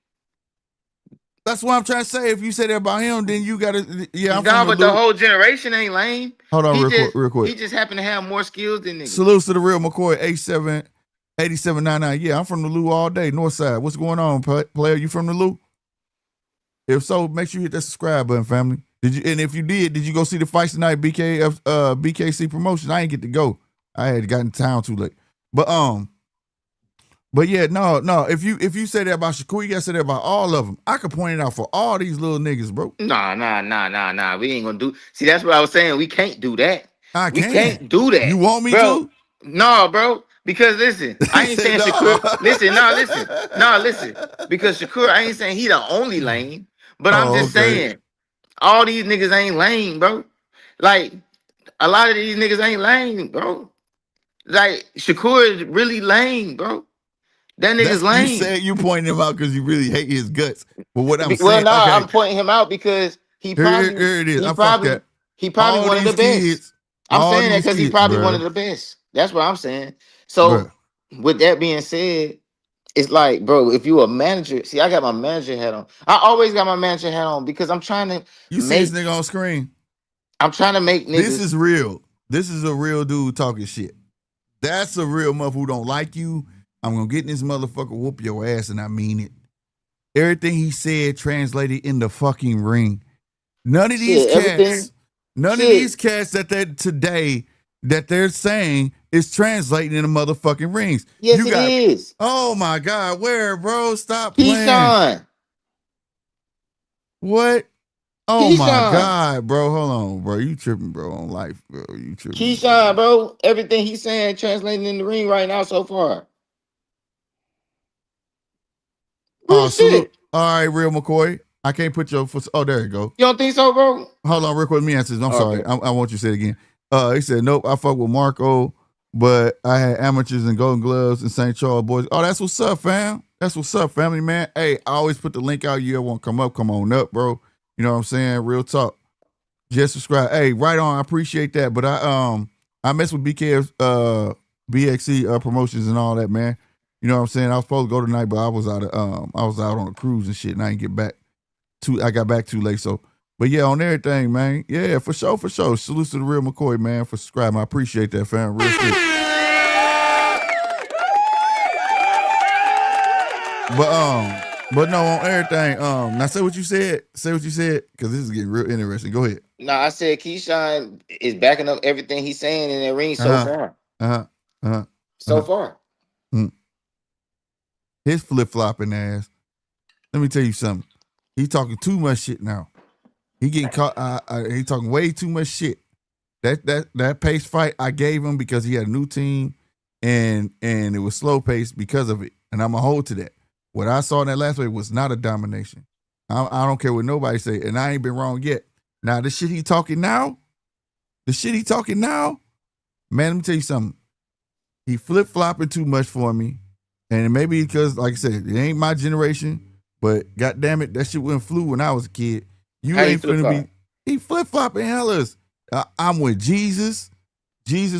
That's what I'm trying to say. If you say that about him, then you gotta. Yeah, but the whole generation ain't lame. Hold on, real quick. He just happened to have more skills than niggas. Salutes to the real McCoy 8799. Yeah, I'm from the Lou all day, North Side. What's going on, player? You from the Lou? If so, make sure you hit that subscribe button, family. And if you did you go see the fights tonight? BKC promotion. I ain't get to go. I had gotten town too late. But yeah, no. If you say that about Shakur, you gotta say that about all of them. I could point it out for all these little niggas, bro. Nah. We ain't gonna do. See, that's what I was saying. We can't do that. We can't do that. You want me to? No, bro. Because listen, I ain't saying Shakur. Listen. Because Shakur, I ain't saying he the only lane, but I'm Oh, just okay. saying all these niggas ain't lane, bro. Like a lot of these niggas ain't lane, bro. Like Shakur is really lame, bro. That nigga's That's you lame. said you pointing him out because you really hate his guts. But what I'm Well, saying, nah, okay, I'm pointing him out because here it is. I fucked that. he probably All one of the these best. kids, I'm saying that because he probably one of bruh. the best. That's what I'm saying. Bruh. So with that being said, it's like, bro, if you a manager, see, I got my manager hat on. I always got my manager hat on because I'm trying to You see this nigga on screen? I'm trying to make niggas. This is real. This is a real dude talking shit. That's a real motherfucker who don't like you. I'm gonna get in this motherfucker, whoop your ass, and I mean it. Everything he said translated in the fucking ring. None of these cats that today that they're saying is translating in the motherfucking rings. Yes, it is. Oh my God, where, bro? Stop Keyshawn. playing. What? Oh my God, bro. Hold on, bro. You tripping, bro, on life, bro. You tripping. Keyshawn, bro. Everything he's saying translating in the ring right now so far. Oh, salute. All right, real McCoy. I can't put your foot. Oh, there you go. You don't think so, bro? Hold on, real quick. Let me answer this. I'm sorry. I want you to say it again. He said, nope, I fuck with Marco, but I had amateurs and Golden Gloves and St. Charles boys. Oh, that's what's up, fam. That's what's up, family, man. Hey, I always put the link out. You ever want to come up, come on up, bro. You know what I'm saying? Real talk. Just subscribe. Hey, right on. I appreciate that. But I mess with BKF BXC promotions and all that, man. You know what I'm saying? I was supposed to go tonight, but I was out on a cruise and shit, and I didn't get back. I got back too late. So, but yeah, on everything, man. Yeah, for sure. Salute to the real McCoy, man, for subscribing. I appreciate that, fam. Real shit. But no, on everything. Now say what you said. Say what you said, because this is getting real interesting. Go ahead. No, I said Keyshawn is backing up everything he's saying in that ring so far. So far. His flip-flopping ass. Let me tell you something. He talking too much shit now. He getting caught. He talking way too much shit. That pace fight I gave him because he had a new team, and it was slow paced because of it. And I'm gonna hold to that. What I saw in that last fight was not a domination. I don't care what nobody say, and I ain't been wrong yet. Now the shit he talking now, man. Let me tell you something. He flip flopping too much for me, and maybe because, like I said, it ain't my generation. But goddamn it, that shit went flu when I was a kid. You ain't finna be. He flip flopping hellas. I'm with Jesus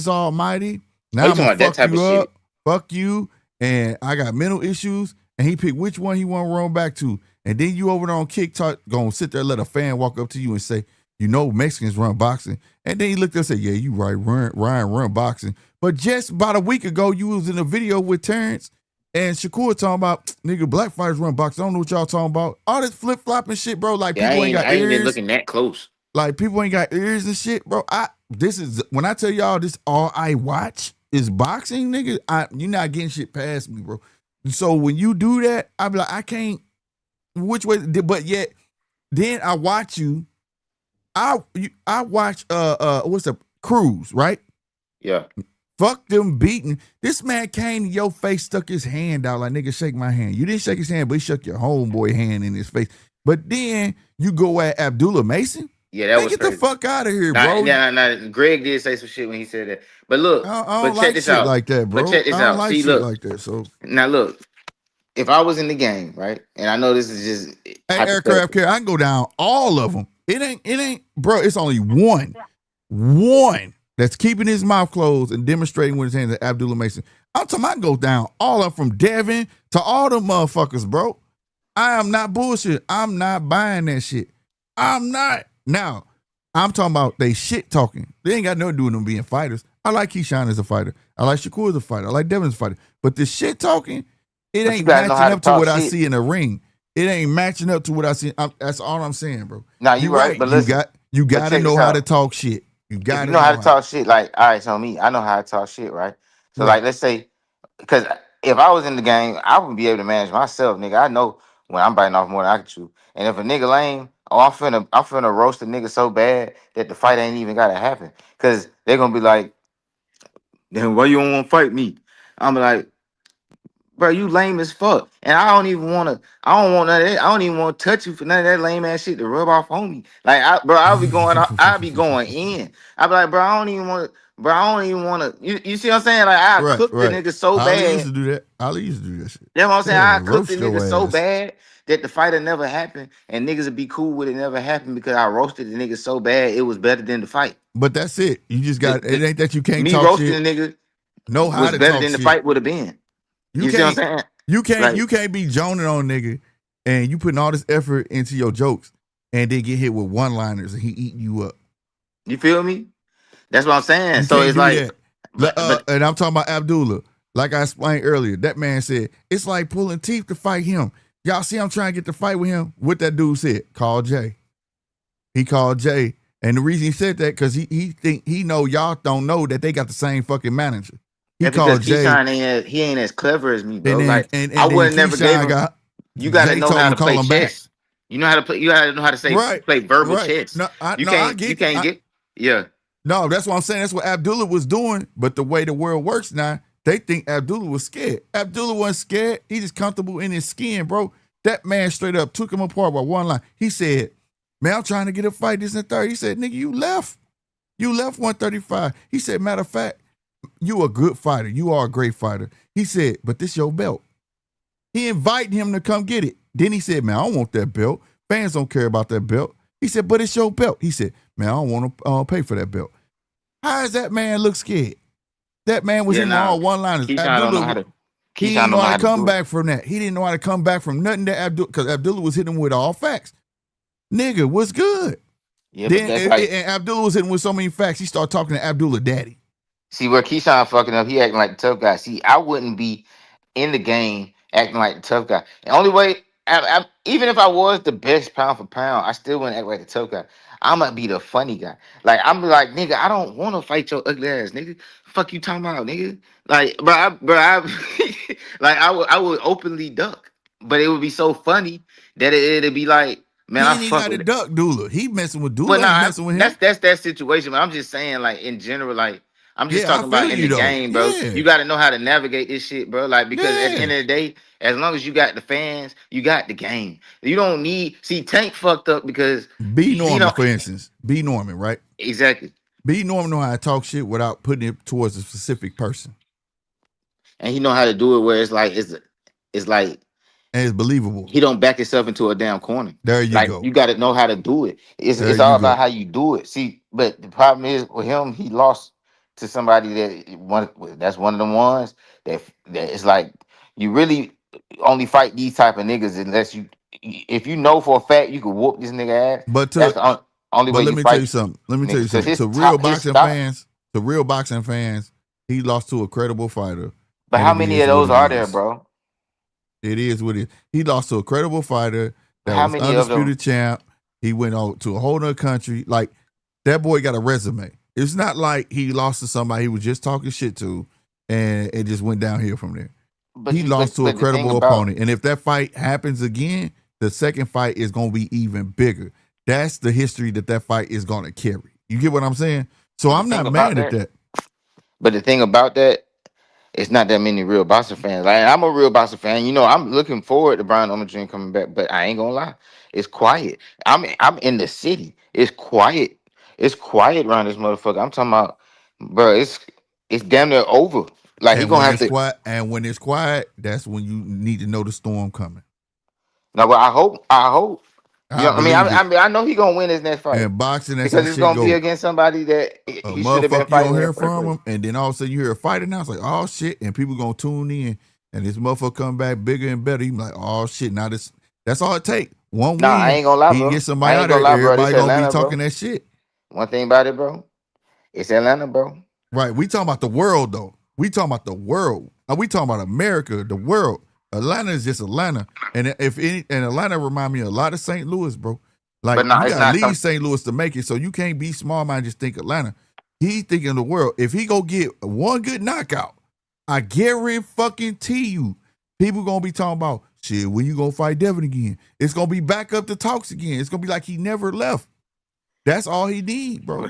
Almighty. Now I'm gonna fuck you up, fuck you, and I got mental issues. And he picked which one he want to run back to. And then you over there on TikTok gonna sit there, let a fan walk up to you and say, you know, Mexicans run boxing. And then he looked up and said, yeah, you right, Ryan run boxing. But just about a week ago, you was in a video with Terrence and Shakur talking about, nigga, black fighters run boxing. I don't know what y'all talking about. All this flip-flopping shit, bro. Like, people ain't got ears. I ain't been looking that close. Like, people ain't got ears and shit, bro. This is, when I tell y'all this all I watch is boxing, nigga, you're not getting shit past me, bro. So when you do that, I be like, I can't, which way, but yet, then I watch you, I watch, what's the Cruz, right? Yeah. Fuck them beating. This man came to your face, stuck his hand out like, nigga, shake my hand. You didn't shake his hand, but he shook your homeboy hand in his face. But then you go at Abdullah Mason? Yeah, that was get crazy. The fuck out of here, bro. Nah. Greg did say some shit when he said that. But look, I don't like shit like that, bro. But check this out. I don't like See, shit look, like that. So now look, if I was in the game, right, and I know this is just hey, Aircraft Care, I can go down all of them. It ain't, bro. It's only one that's keeping his mouth closed and demonstrating with his hands at Abdullah Mason. I'm talking, I can go down all of them from Devin to all the motherfuckers, bro. I am not bullshit. I'm not buying that shit. I'm not. Now, I'm talking about they shit talking. They ain't got nothing to do with them being fighters. I like Keyshawn as a fighter. I like Shakur as a fighter. I like Devin as a fighter. But the shit talking, it ain't matching up to what I see in the ring. It ain't matching up to what I see. That's all I'm saying, bro. Now you right, but listen, you got to know how to talk shit. You got to know how to talk shit. Like, all right, so me, I know how to talk shit, right? So like, let's say, because if I was in the game, I wouldn't be able to manage myself, nigga. I know when I'm biting off more than I can chew. And if a nigga lame, I'm finna roast a nigga so bad that the fight ain't even gotta happen. Cause they're gonna be like, then why you don't want to fight me? I'm like, bro, you lame as fuck. And I don't even want to, I don't want none of that. I don't even want to touch you for none of that lame ass shit to rub off on me. Like, I'll be going, I'll be going in. I'll be like, bro, I don't even want to, bro, I don't even want to, you see what I'm saying? Like, I Right, cooked the right. nigga so Ali bad. used to do that. Ali used to do that shit. You know what I'm saying? Yeah, I cooked the roast your nigga so ass. bad that the fight had never happened, and niggas would be cool with it never happened because I roasted the nigga so bad it was better than the fight. But that's it. You just got, it ain't that you can't Me talk roasting shit. the nigga Know how was to better talk than the shit. fight would have been. You see what I'm saying? You can't Like- you can't be joning on nigga and you putting all this effort into your jokes and then get hit with one-liners and he eating you up. You feel me? That's what I'm saying. You So can't it's do like, that. but And I'm talking about Abdullah. Like I explained earlier, that man said, it's like pulling teeth to fight him. Y'all see I'm trying to get to fight with him? What that dude said, call Jay. He called Jay. And the reason he said that, because he know y'all don't know that they got the same fucking manager. He that's called because Jay. Keyshawn he ain't as clever as me, bro. And then, Like and I then would never Keyshawn gave him. You Jay gotta know told how him to call play him back. chess. You know how to play. You gotta know how to say play verbal chess. No, I You get can't get. Yeah. No, that's what I'm saying. That's what Abdullah was doing. But the way the world works now, they think Abdullah was scared. Abdullah wasn't scared. He just comfortable in his skin, bro. That man straight up took him apart by one line. He said, man, I'm trying to get a fight, this and the third. He said, nigga, you left. You left 135. He said, matter of fact, you a good fighter. You are a great fighter. He said, but this your belt. He invited him to come get it. Then he said, man, I don't want that belt. Fans don't care about that belt. He said, but it's your belt. He said, man, I don't want to pay for that belt. How does that man look scared? That man was in all one-liners. Keyshawn don't know how to. He didn't know how to come back from that. He didn't know how to come back from nothing that Abdullah, because Abdullah was hitting him with all facts. Nigga, what's good? Yeah, then but that's and Abdullah was hitting with so many facts, he started talking to Abdullah daddy. See where Keyshawn fucking up, he acting like the tough guy. See, I wouldn't be in the game acting like the tough guy. The only way, even if I was the best pound for pound, I still wouldn't act like the tough guy. I'm gonna be the funny guy. Like I'm like, nigga, I don't want to fight your ugly ass, nigga. Fuck you talking about, nigga. Like, like I would openly duck, but it would be so funny that it'd be like, man, He I ain't even fuck got to with duck Dula. He messing with Dula. But He messing with him. that's that situation. But I'm just saying, like in general, like I'm just Yeah, I talking about feel in you, the though. game, bro. Yeah. You got to know how to navigate this shit, bro. Like because at the Yeah. end of the day, as long as you got the fans, you got the game. You don't need Tank fucked up because B. Norman, for instance. B. Norman, right? Exactly. B. Norman know how to talk shit without putting it towards a specific person. And he know how to do it where it's like and it's believable. He don't back himself into a damn corner. There you like, go. You got to know how to do it. It's all about how you do it. See, but the problem is with him, he lost to somebody that's one of the ones that it's like you really only fight these type of niggas unless if you know for a fact you can whoop this nigga ass. But that's the only way let you me fight. tell you something. Let me tell you something. To real boxing fans, he lost to a credible fighter. But how many of those are there, bro? It is what it is. He lost to a credible fighter that was undisputed champ. He went out to a whole other country. Like, that boy got a resume. It's not like he lost to somebody he was just talking shit to and it just went downhill from there. But he lost to a credible opponent. And if that fight happens again, the second fight is going to be even bigger. That's the history that fight is going to carry. You get what I'm saying? So I'm not mad at that. But the thing about that, it's not that many real boxer fans. Like, I'm a real boxer fan. You know, I'm looking forward to Brian Omari coming back, but I ain't gonna lie. It's quiet. I'm in the city. It's quiet. It's quiet around this motherfucker. I'm talking about, bro, it's damn near over. Like, he gonna have to quiet, and when it's quiet, that's when you need to know the storm coming. No, but I hope. You know, I know he gonna win his next fight. And boxing, that's because it's gonna be against somebody that he should have been fighting. You don't hear from him, and then all of a sudden you hear a fight announced, like, oh shit, and people gonna tune in, and this motherfucker come back bigger and better. You like, oh shit, now that's all it take. One win. I ain't gonna lie, bro. He get somebody out there, everybody gonna be talking that shit. One thing about it, bro, it's Atlanta, bro. Right. We talking about the world though. We talking about the world. We talking about America, the world. Atlanta is just Atlanta, and Atlanta remind me a lot of St. Louis, bro. Like, you gotta leave St. Louis to make it, so you can't be small minded and just think Atlanta. He thinking the world. If he go get one good knockout, I guarantee you, people gonna be talking about shit. When you gonna fight Devin again? It's gonna be back up to talks again. It's gonna be like he never left. That's all he need, bro.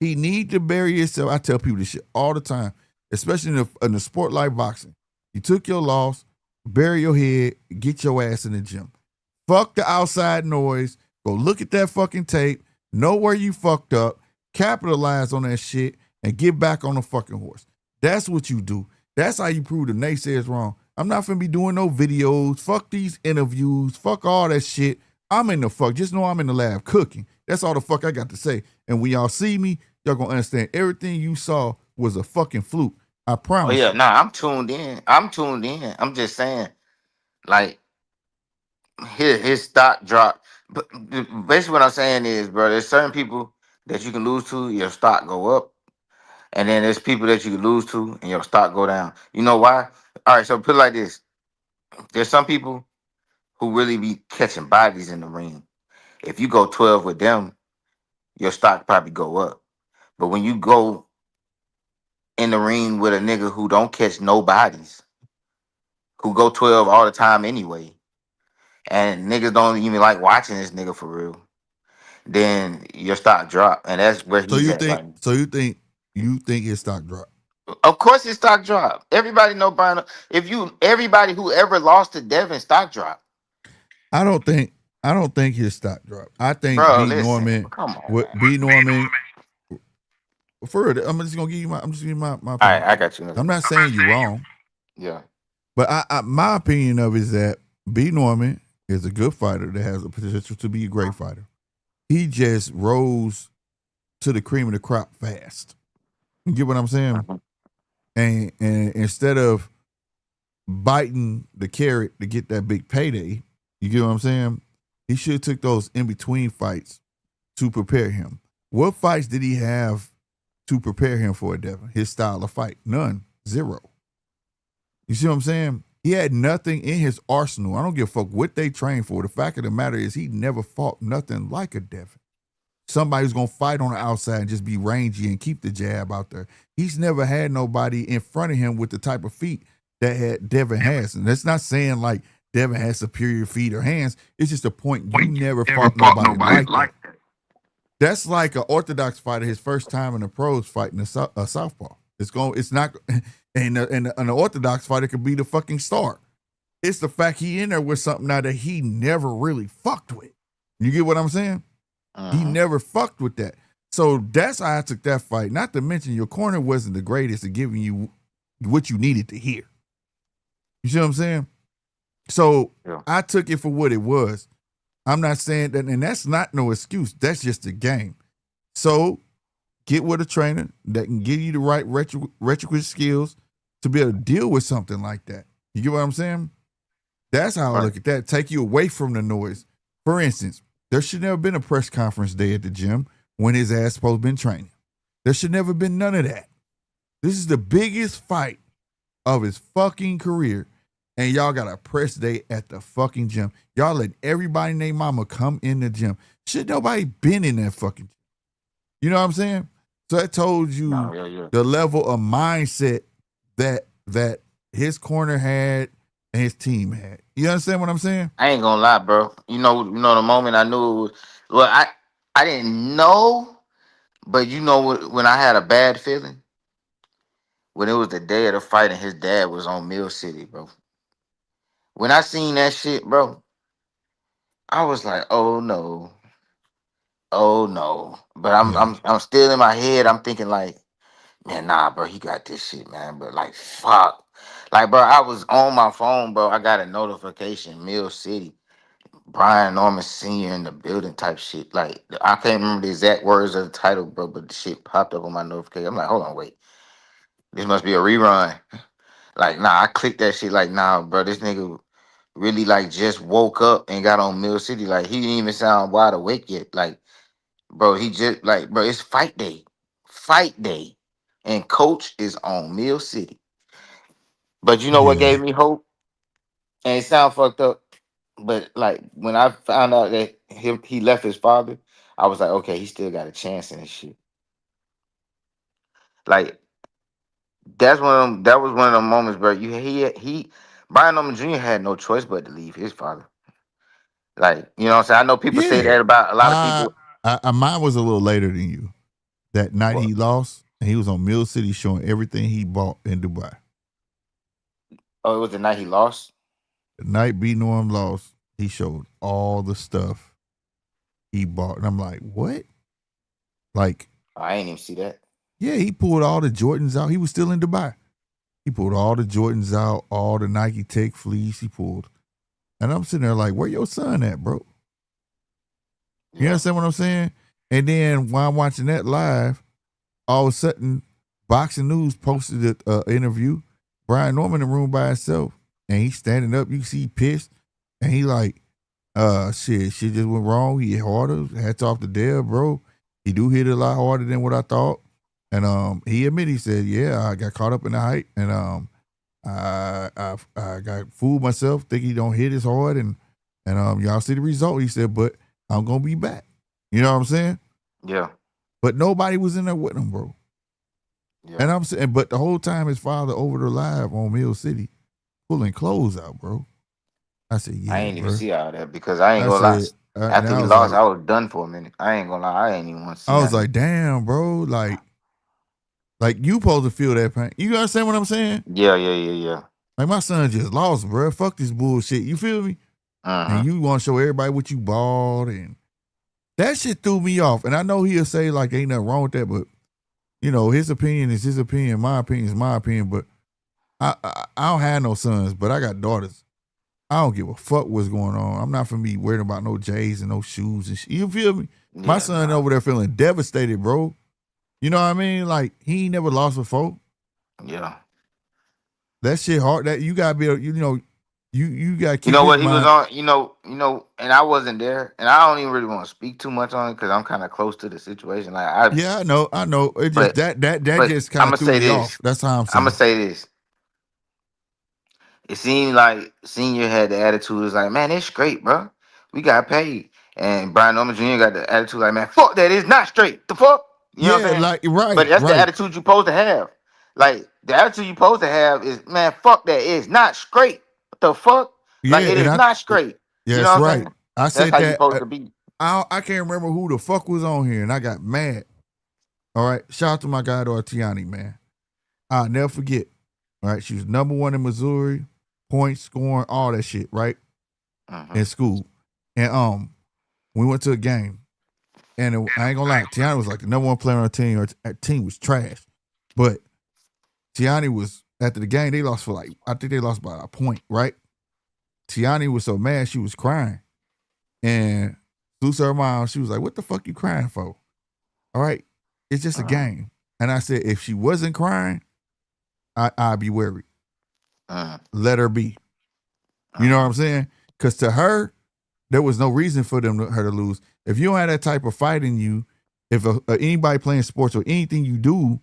He need to bury himself. I tell people this shit all the time. especially in a sport like boxing. You took your loss, bury your head, get your ass in the gym. Fuck the outside noise. Go look at that fucking tape, know where you fucked up, capitalize on that shit, and get back on the fucking horse. That's what you do. That's how you prove the naysayers wrong. I'm not finna be doing no videos. Fuck these interviews. Fuck all that shit. I'm in the fuck. Just know I'm in the lab cooking. That's all the fuck I got to say. And when y'all see me, y'all gonna understand everything you saw was a fucking fluke. I Oh promise yeah, you. nah, I'm tuned in. I'm tuned in. I'm just saying, like his stock drop. But basically, what I'm saying is, bro, there's certain people that you can lose to, your stock go up, and then there's people that you can lose to, and your stock go down. You know why? All right, so put it like this: there's some people who really be catching bodies in the ring. If you go 12 with them, your stock probably go up. But when you go in the ring with a nigga who don't catch no bodies, who go 12 all the time anyway, and niggas don't even like watching this nigga for real, then your stock drop, and that's where So he's you at think? right now. So you think his stock dropped? Of course, his stock drop. Everybody know Brian. Everybody who ever lost to Devin, stock drop. I don't think his stock dropped. I think Bro, B listen, Norman, come on, what man. B Norman. Further, I'm just gonna give you my All right, opinion. I got you. I'm not saying you're wrong, Yeah. but my opinion of it is that B Norman is a good fighter that has the potential to be a great fighter. He just rose to the cream of the crop fast. You get what I'm saying? And instead of biting the carrot to get that big payday, you get what I'm saying? He should have took those in between fights to prepare him. What fights did he have to prepare him for a Devin? His style of fight? None. Zero. You see what I'm saying? He had nothing in his arsenal. I don't give a fuck what they trained for. The fact of the matter is he never fought nothing like a Devin. Somebody's going to fight on the outside and just be rangy and keep the jab out there. He's never had nobody in front of him with the type of feet that Devin has. And that's not saying like Devin has superior feet or hands. It's just a point. You never fought nobody like that. That's like an orthodox fighter, his first time in the pros fighting a southpaw. It's not, and an orthodox fighter could be the fucking star. It's the fact he in there with something now that he never really fucked with. You get what I'm saying? He never fucked with that. So that's how I took that fight. Not to mention your corner wasn't the greatest at giving you what you needed to hear. You see what I'm saying? So yeah. I took it for what it was. I'm not saying that, and that's not no excuse. That's just a game. So get with a trainer that can give you the right requisite skills to be able to deal with something like that. You get what I'm saying? That's how I look at that. Take you away from the noise. For instance, there should never been a press conference day at the gym when his ass supposed to been training. There should never been none of that. This is the biggest fight of his fucking career, and y'all got a press day at the fucking gym. Y'all let everybody and their mama come in the gym. Should nobody been in that fucking gym? You know what I'm saying? So that told you the level of mindset that his corner had and his team had. You understand what I'm saying? I ain't gonna lie, bro. You know the moment I knew it was, well, I didn't know, but you know when I had a bad feeling? When it was the day of the fight and his dad was on Mill City, bro. When I seen that shit, bro, I was like, oh no. Oh no. But I'm still in my head, I'm thinking like, man, nah, bro, he got this shit, man. But like, fuck. Like, bro, I was on my phone, bro. I got a notification, Mill City. Brian Norman Sr. in the building type shit. Like, I can't remember the exact words of the title, bro, but the shit popped up on my notification. I'm like, hold on, wait. This must be a rerun. Like, nah, I clicked that shit like, nah, bro, this nigga really like just woke up and got on Mill City. Like, he didn't even sound wide awake yet. Like, bro, he just like, bro, it's fight day. Fight day. And coach is on Mill City. But you know what gave me hope? And it sound fucked up. But like when I found out that he left his father, I was like, okay, he still got a chance in this shit. Like that was one of them moments, bro. He Brian Norman Jr. had no choice but to leave his father. Like, you know what I'm saying? I know people say that about a lot of people. Mine was a little later than you. That night he lost, and he was on Mill City showing everything he bought in Dubai. Oh, it was the night he lost. The night B Norm lost, he showed all the stuff he bought, and I'm like, what? Like, I ain't even see that. yeah, he pulled all the Jordans out. He was still in Dubai. He pulled all the Jordans out, all the Nike Tech fleece he pulled. And I'm sitting there like, where your son at, bro? You understand what I'm saying? And then while I'm watching that live, all of a sudden, Boxing News posted an interview. Brian Norman in the room by himself. And he's standing up. You see he pissed. And he like, shit just went wrong. He hit harder. Hats off to Dale, bro. He do hit a lot harder than what I thought. And he admitted, he said, yeah, I got caught up in the hype. And I got fooled myself, think he don't hit as hard. And y'all see the result. He said, but I'm going to be back. You know what I'm saying? Yeah. But nobody was in there with him, bro. Yeah. And I'm saying, but the whole time his father over there live on Mill City pulling clothes out, bro. I said, yeah, I ain't bro. even see all that because I ain't gonna lie. After he lost, I was done for a minute. I ain't gonna lie. I ain't even want to see. I was like, damn, bro. Like you supposed to feel that pain. You understand what I'm saying? Yeah. Like my son just lost, bro. Fuck this bullshit. You feel me? And you want to show everybody what you bought, and that shit threw me off. And I know he'll say like ain't nothing wrong with that, but you know his opinion is his opinion, my opinion is my opinion. But I don't have no sons, but I got daughters. I don't give a fuck what's going on. I'm not for me worried about no J's and no shoes and shit. You feel me? Yeah, my son over there feeling devastated, bro. You know what I mean? Like he ain't never lost before. Yeah. That shit hard. That you gotta be, you gotta keep. You know what he was on. You know, and I wasn't there, and I don't even really want to speak too much on it because I'm kind of close to the situation. Like I know. It just that just kind of threw me off. That's how I'm saying. I'm gonna say this. It seemed like Senior had the attitude. It's like, man, it's straight, bro. We got paid, and Brian Norman Jr. got the attitude like, man, fuck that. It's not straight. The fuck. You know what I'm saying? Like right. But that's right. the attitude you're supposed to have. Like the attitude you're supposed to have is, man, fuck that. It's not straight. What the fuck? Like it is not straight. Yes, you know what right. I'm saying? I said that's how that. you're supposed to be. I can't remember who the fuck was on here, and I got mad. All right, shout out to my guy Tiani, man. I'll never forget. All right, she was number 1 in Missouri, points, scoring, all that shit, right? In school, and we went to a game, and I ain't gonna lie, Tiani was like the number 1 player on the team. Our team was trash, but Tiani was after the game. They lost for I think they lost by a point, right? Tiani was so mad she was crying, and Lucy, her mom, she was like, "What the fuck you crying for?" All right, it's just a game. And I said, if she wasn't crying, I'd be worried. Let her be. You know what I'm saying? Because to her, there was no reason for her to lose. If you don't have that type of fight in you, if anybody playing sports or anything you do,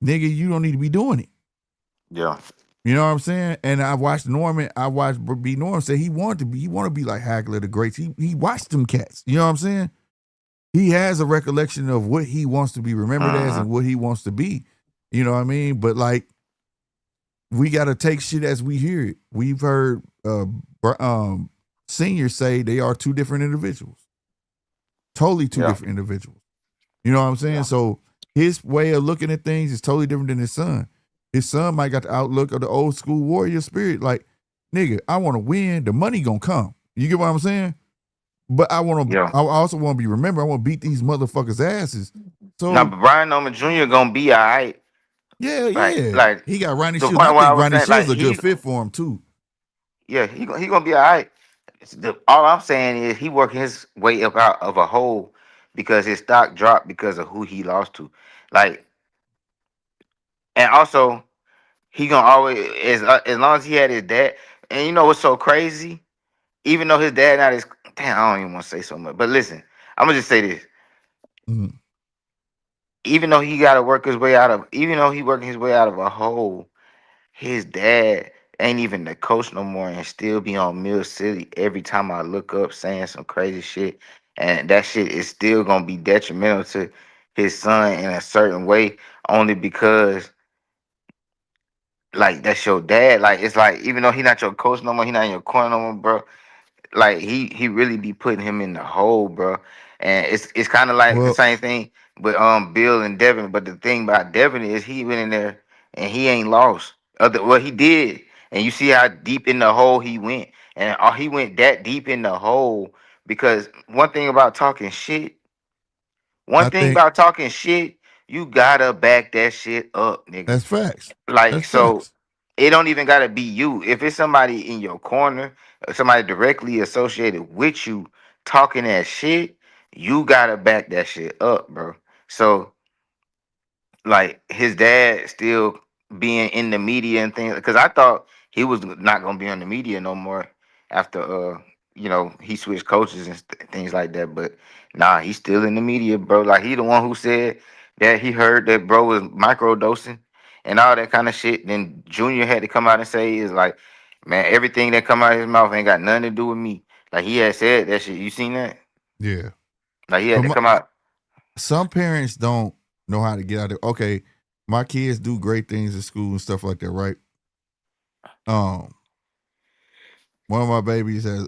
nigga, you don't need to be doing it. Yeah. You know what I'm saying? And I watched B. Norman say he wanted to be like Hagler the Greats. He watched them cats. You know what I'm saying? He has a recollection of what he wants to be remembered as and what he wants to be. You know what I mean? But like, we got to take shit as we hear it. We've heard seniors say they are 2 different individuals. Totally 2 different individuals. You know what I'm saying? Yeah. So his way of looking at things is totally different than his son. His son might got the outlook of the old school warrior spirit. Like, nigga, I want to win. The money gonna come. You get what I'm saying? But I want to. I also want to be remembered. I want to beat these motherfuckers' asses. So now, Brian Norman Jr. gonna be all right. Yeah. Like he got Ronnie Shields. I think Ronnie Shields a good fit for him too. Yeah, he gonna be all right. All I'm saying is he working his way up out of a hole because his stock dropped because of who he lost to. Like, and also he gonna always as long as he had his dad. And you know what's so crazy? Even though his dad not his damn, I don't even want to say so much. But listen, I'm gonna just say this. Even though he got to work his way out of, even though he working his way out of a hole, his dad ain't even the coach no more and still be on Mill City every time I look up saying some crazy shit. And that shit is still gonna be detrimental to his son in a certain way, only because like that's your dad. Like it's like even though he not your coach no more, he not in your corner no more, bro. Like he really be putting him in the hole, bro. and it's kind of like the Well, same thing with Bill and Devin. But the thing about Devin is he went in there and he ain't lost. Well, he did, and you see how deep in the hole he went, and he went that deep in the hole because one I thing think about talking shit, you gotta back that shit up, nigga. that's facts. Like That's so, facts. it don't even gotta be you. If it's somebody in your corner, or somebody directly associated with you talking that shit, you gotta back that shit up, bro. So like his dad still being in the media and things because I thought he was not gonna be on the media no more after he switched coaches and things like that. But nah, he's still in the media, bro. Like he the one who said that he heard that bro was microdosing and all that kind of shit. Then Junior had to come out and say is like, man, everything that come out of his mouth ain't got nothing to do with me. Like he had said that shit. You seen that? Yeah. Like he had But to come out. some parents don't know how to get out of it. Okay, my kids do great things at school and stuff like that, right? One of my babies has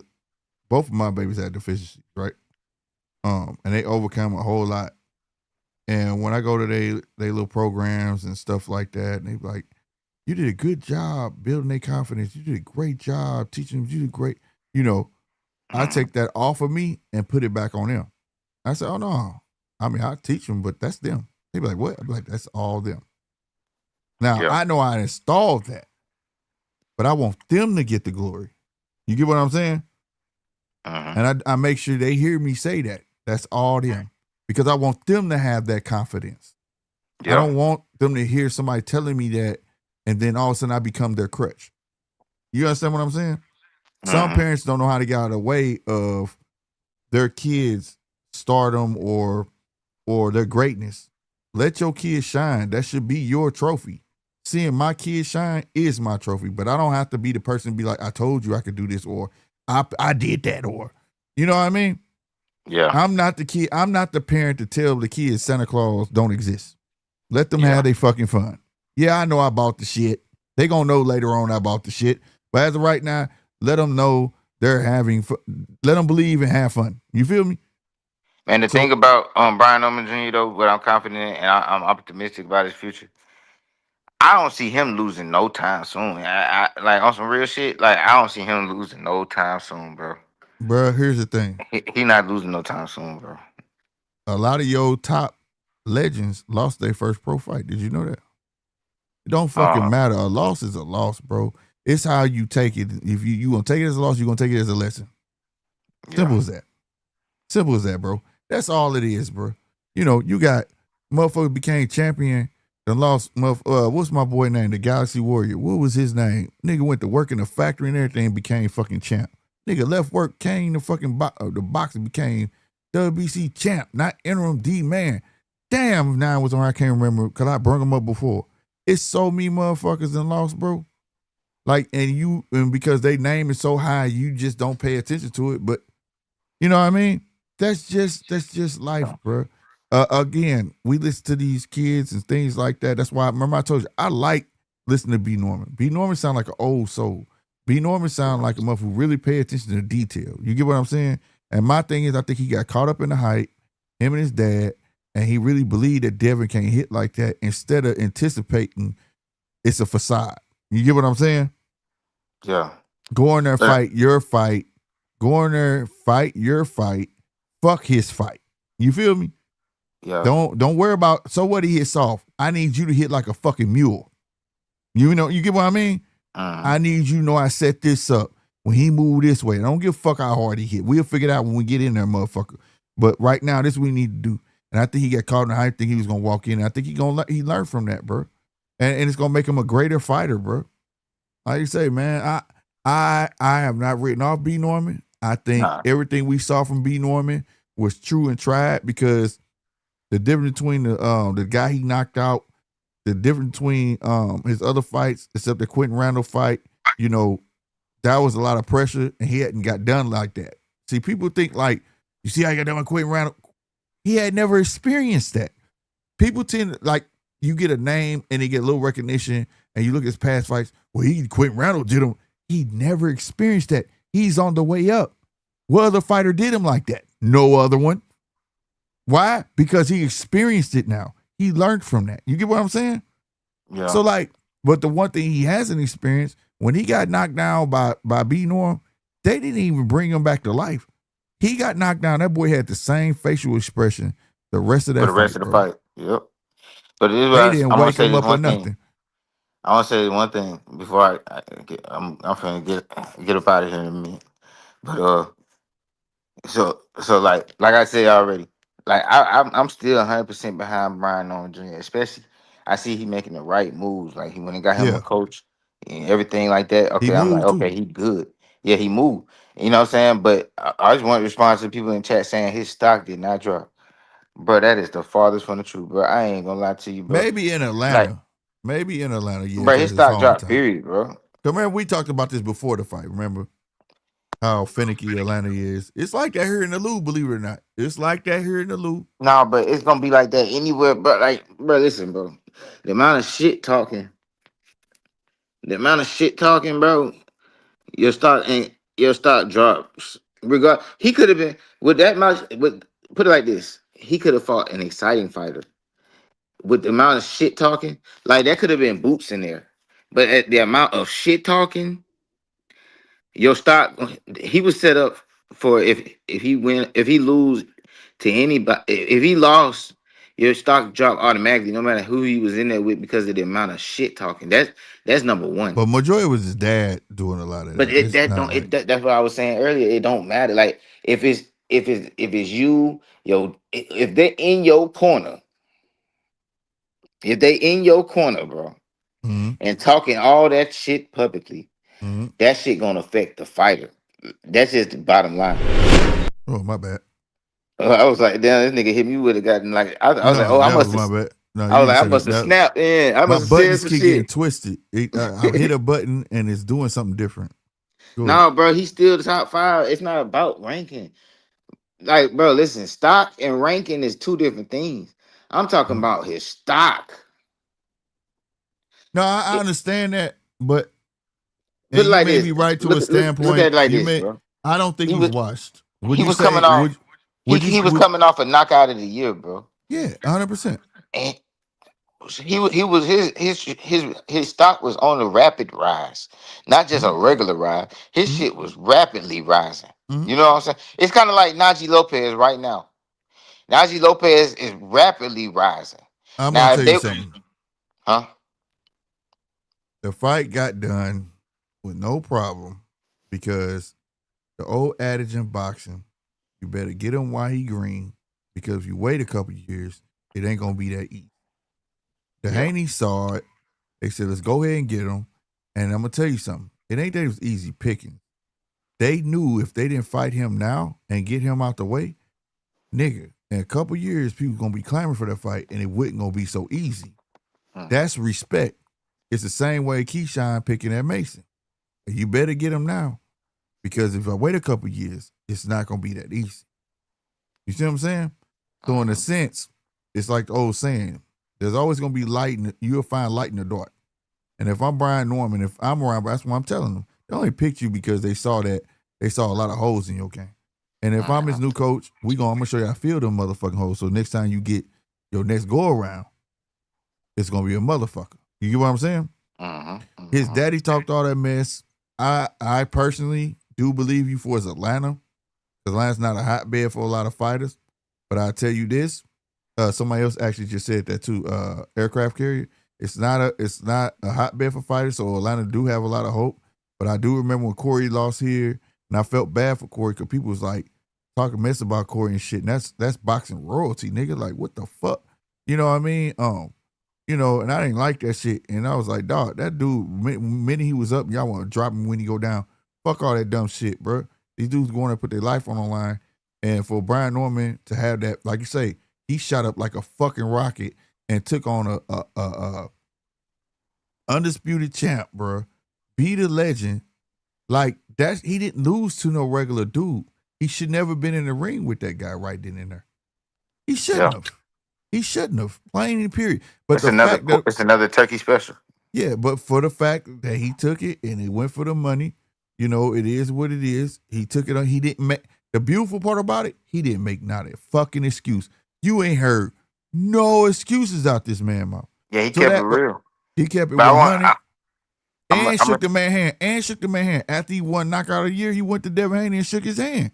both of my babies had deficiencies, right? And they overcome a whole lot. And when I go to they little programs and stuff like that, and they be like, "You did a good job building their confidence. You did a great job teaching them. You did great." You know, I take that off of me and put it back on them. I said, "Oh no, I mean I teach them, but that's them." They be like, "What?" I be like, "That's all them." Now Yeah. I know I installed that, but I want them to get the glory. You get what I'm saying? And I make sure they hear me say that. That's all them. Because I want them to have that confidence. Yeah. I don't want them to hear somebody telling me that and then all of a sudden I become their crutch. You understand what I'm saying? Some parents don't know how to get out of the way of their kids' stardom or their greatness. Let your kids shine. That should be your trophy. Seeing my kids shine is my trophy, but I don't have to be the person to be like, I told you I could do this, or I did that, or you know what I mean? Yeah. I'm not the kid. I'm not the parent to tell the kids Santa Claus don't exist. Let them have their fucking fun. Yeah, I know I bought the shit. They gonna know later on I bought the shit. But as of right now, let them know they're having fun. Let them believe and have fun. You feel me? And the thing about Brian Norman Jr. though, what I'm confident in and I'm optimistic about his future, I don't see him losing no time soon. I like on some real shit. Like I don't see him losing no time soon, bro. Bruh, here's the thing. He not losing no time soon, bro. A lot of your top legends lost their first pro fight. Did you know that? It don't fucking matter. A loss is a loss, bro. It's how you take it. If you gonna take it as a loss, you're gonna take it as a lesson. Simple as that. Simple as that, bro. That's all it is, bro. You know, you got motherfucker became champion and lost. What's my boy name? The Galaxy Warrior. What was his name? Nigga went to work in the factory and everything, became fucking champ. Nigga left work, came to fucking the boxing, became WBC champ, not interim D man. Damn, now was on. I can't remember because I brought him up before. It's so many motherfuckers that lost, bro. Like, and because they name is so high, you just don't pay attention to it. But you know what I mean? That's just life, bro. Again, we listen to these kids and things like that. That's why remember I told you I like listening to B. Norman. B. Norman sound like an old soul. B. Norman sound like a motherfucker who really pay attention to the detail. You get what I'm saying? And my thing is, I think he got caught up in the hype, him and his dad, and he really believed that Devin can't hit like that instead of anticipating it's a facade. You get what I'm saying? Yeah. Go in there, fight your fight. Go in there, fight your fight. Fuck his fight. You feel me? Yeah. Don't worry about, so what he hit soft. I need you to hit like a fucking mule. You know, you get what I mean? I need you to know I set this up. When he moved this way, I don't give a fuck how hard he hit. We'll figure it out when we get in there, motherfucker. But right now, this is what we need to do. And I think he got caught in the hype. I think he was gonna walk in. I think he learned from that, bro. And it's gonna make him a greater fighter, bro. Like you say, man, I have not written off B. Norman. I think everything we saw from B. Norman was true and tried, because the difference between the guy he knocked out, the difference between his other fights, except the Quentin Randall fight, you know, that was a lot of pressure, and he hadn't got done like that. See, people think like, you see how he got done with Quentin Randall? He had never experienced that. People tend to, like, you get a name and they get a little recognition, and you look at his past fights, well, Quentin Randall did him. He never experienced that. He's on the way up. What other fighter did him like that? No other one. Why? Because he experienced it now. He learned from that. You get what I'm saying? Yeah. So like, but the one thing he hasn't experienced, when he got knocked down by B Norm, they didn't even bring him back to life. He got knocked down. That boy had the same facial expression the rest of that For the fight. rest of the fight. Yep. But it is They what didn't I'm gonna wake say him this up or one nothing. thing. I want to say one thing before I'm finna get up out of here in a minute. But so like I said already, like I'm still 100% behind Brian on Jr. Especially I see he making the right moves. Like he went and got him a Yeah. coach and everything like that. He Okay, I'm like, moved too. okay, he good. Yeah, he moved. You know what I'm saying? But I just want to respond to people in chat saying his stock did not drop. Bro, that is the farthest from the truth, bro. I ain't gonna lie to you, bro. Maybe in Like, Atlanta. Maybe in Atlanta, yeah, bro, because his it's stock dropped, hometown. period, bro. Remember, we talked about this before the fight. Remember how finicky Atlanta is? It's like that here in the Lou, believe it or not. It's like that here in the Lou. Nah, but it's gonna be like that anywhere. But like, bro, listen, bro. The amount of shit talking, bro. Your stock drops. He could have been with that much. Put it like this: he could have fought an exciting fighter with the amount of shit talking. Like that could have been boots in there, but at the amount of shit talking, your stock. He was set up for if he lose to anybody, if he lost. Your stock drop automatically, no matter who he was in there with, because of the amount of shit talking. That's number one. But majority was his dad doing a lot of But that. It's not like that's what I was saying earlier. It don't matter. Like if it's you, if they're in your corner, bro, and talking all that shit publicly, that shit gonna affect the fighter. That's just the bottom line. Oh, my bad. I was like, damn, this nigga hit me with it. Gotten like, I was like, oh, I that must was have. my bad. No, I you was like, I didn't must say have that. snapped in. I My must have said buttons some keep getting shit. twisted. I hit a button and it's doing something different. Go ahead. No, bro, he's still the top 5. It's not about ranking. Like, bro, listen, stock and ranking is two different things. I'm talking about his stock. No, I understand that, but Put it you like may this. be right to a Look at standpoint. it like this, bro. I don't think He he's was washed. Would he you was say? coming off. Would He was you? coming off a knockout of the year, bro. Yeah, 100%. And he was his stock was on a rapid rise, not just a regular rise. His shit was rapidly rising. You know what I'm saying? It's kind of like Najee Lopez right now. Najee Lopez is rapidly rising. I'm Now, gonna if tell they, you something. huh? The fight got done with no problem because the old adage in boxing, you better get him while he green, because if you wait a couple years, it ain't gonna be that easy. The Haney saw it. They said, let's go ahead and get him. And I'm gonna tell you something. It ain't that it was easy picking. They knew if they didn't fight him now and get him out the way, nigga, in a couple years, people gonna be clamoring for that fight, and it wasn't gonna be so easy. That's respect. It's the same way Keyshawn picking at Mason. You better get him now, because if I wait a couple years, it's not gonna be that easy. You see what I'm saying? So in a sense, it's like the old saying: there's always gonna be light, you'll find light in the dark. And if I'm Brian Norman, if I'm around, that's what I'm telling them. They only picked you because they saw a lot of holes in your game. And if I'm his new coach, I'm gonna show you how to fill them motherfucking holes. So next time you get your next go around, it's gonna be a motherfucker. You get what I'm saying? His daddy talked all that mess. I personally do believe you for his Atlanta, because Atlanta's not a hotbed for a lot of fighters. But I'll tell you this: somebody else actually just said that too. Aircraft carrier. It's not a hotbed for fighters, so Atlanta do have a lot of hope. But I do remember when Corey lost here, and I felt bad for Corey because people was like talking mess about Corey and shit. And that's boxing royalty, nigga. Like, what the fuck? You know what I mean? And I didn't like that shit. And I was like, dog, that dude, minute he was up, y'all want to drop him when he go down. Fuck all that dumb shit, bro. These dudes going to put their life on the line. And for Brian Norman to have that, like you say, he shot up like a fucking rocket and took on a undisputed champ, bro. Beat a legend. Like, he didn't lose to no regular dude. He should never been in the ring with that guy right then and there. He shouldn't have. He shouldn't have. Plain and period. But It's another turkey special. Yeah, but for the fact that he took it and he went for the money, it is what it is. He took it on. He didn't make the beautiful part about it. He didn't make not a fucking excuse. You ain't heard no excuses out this man mouth. Yeah, he So kept it that real. he kept it But 100 I'm and shook the man hand. And shook the man hand. After he won knockout of the year, he went to Devin Haney and shook his hand.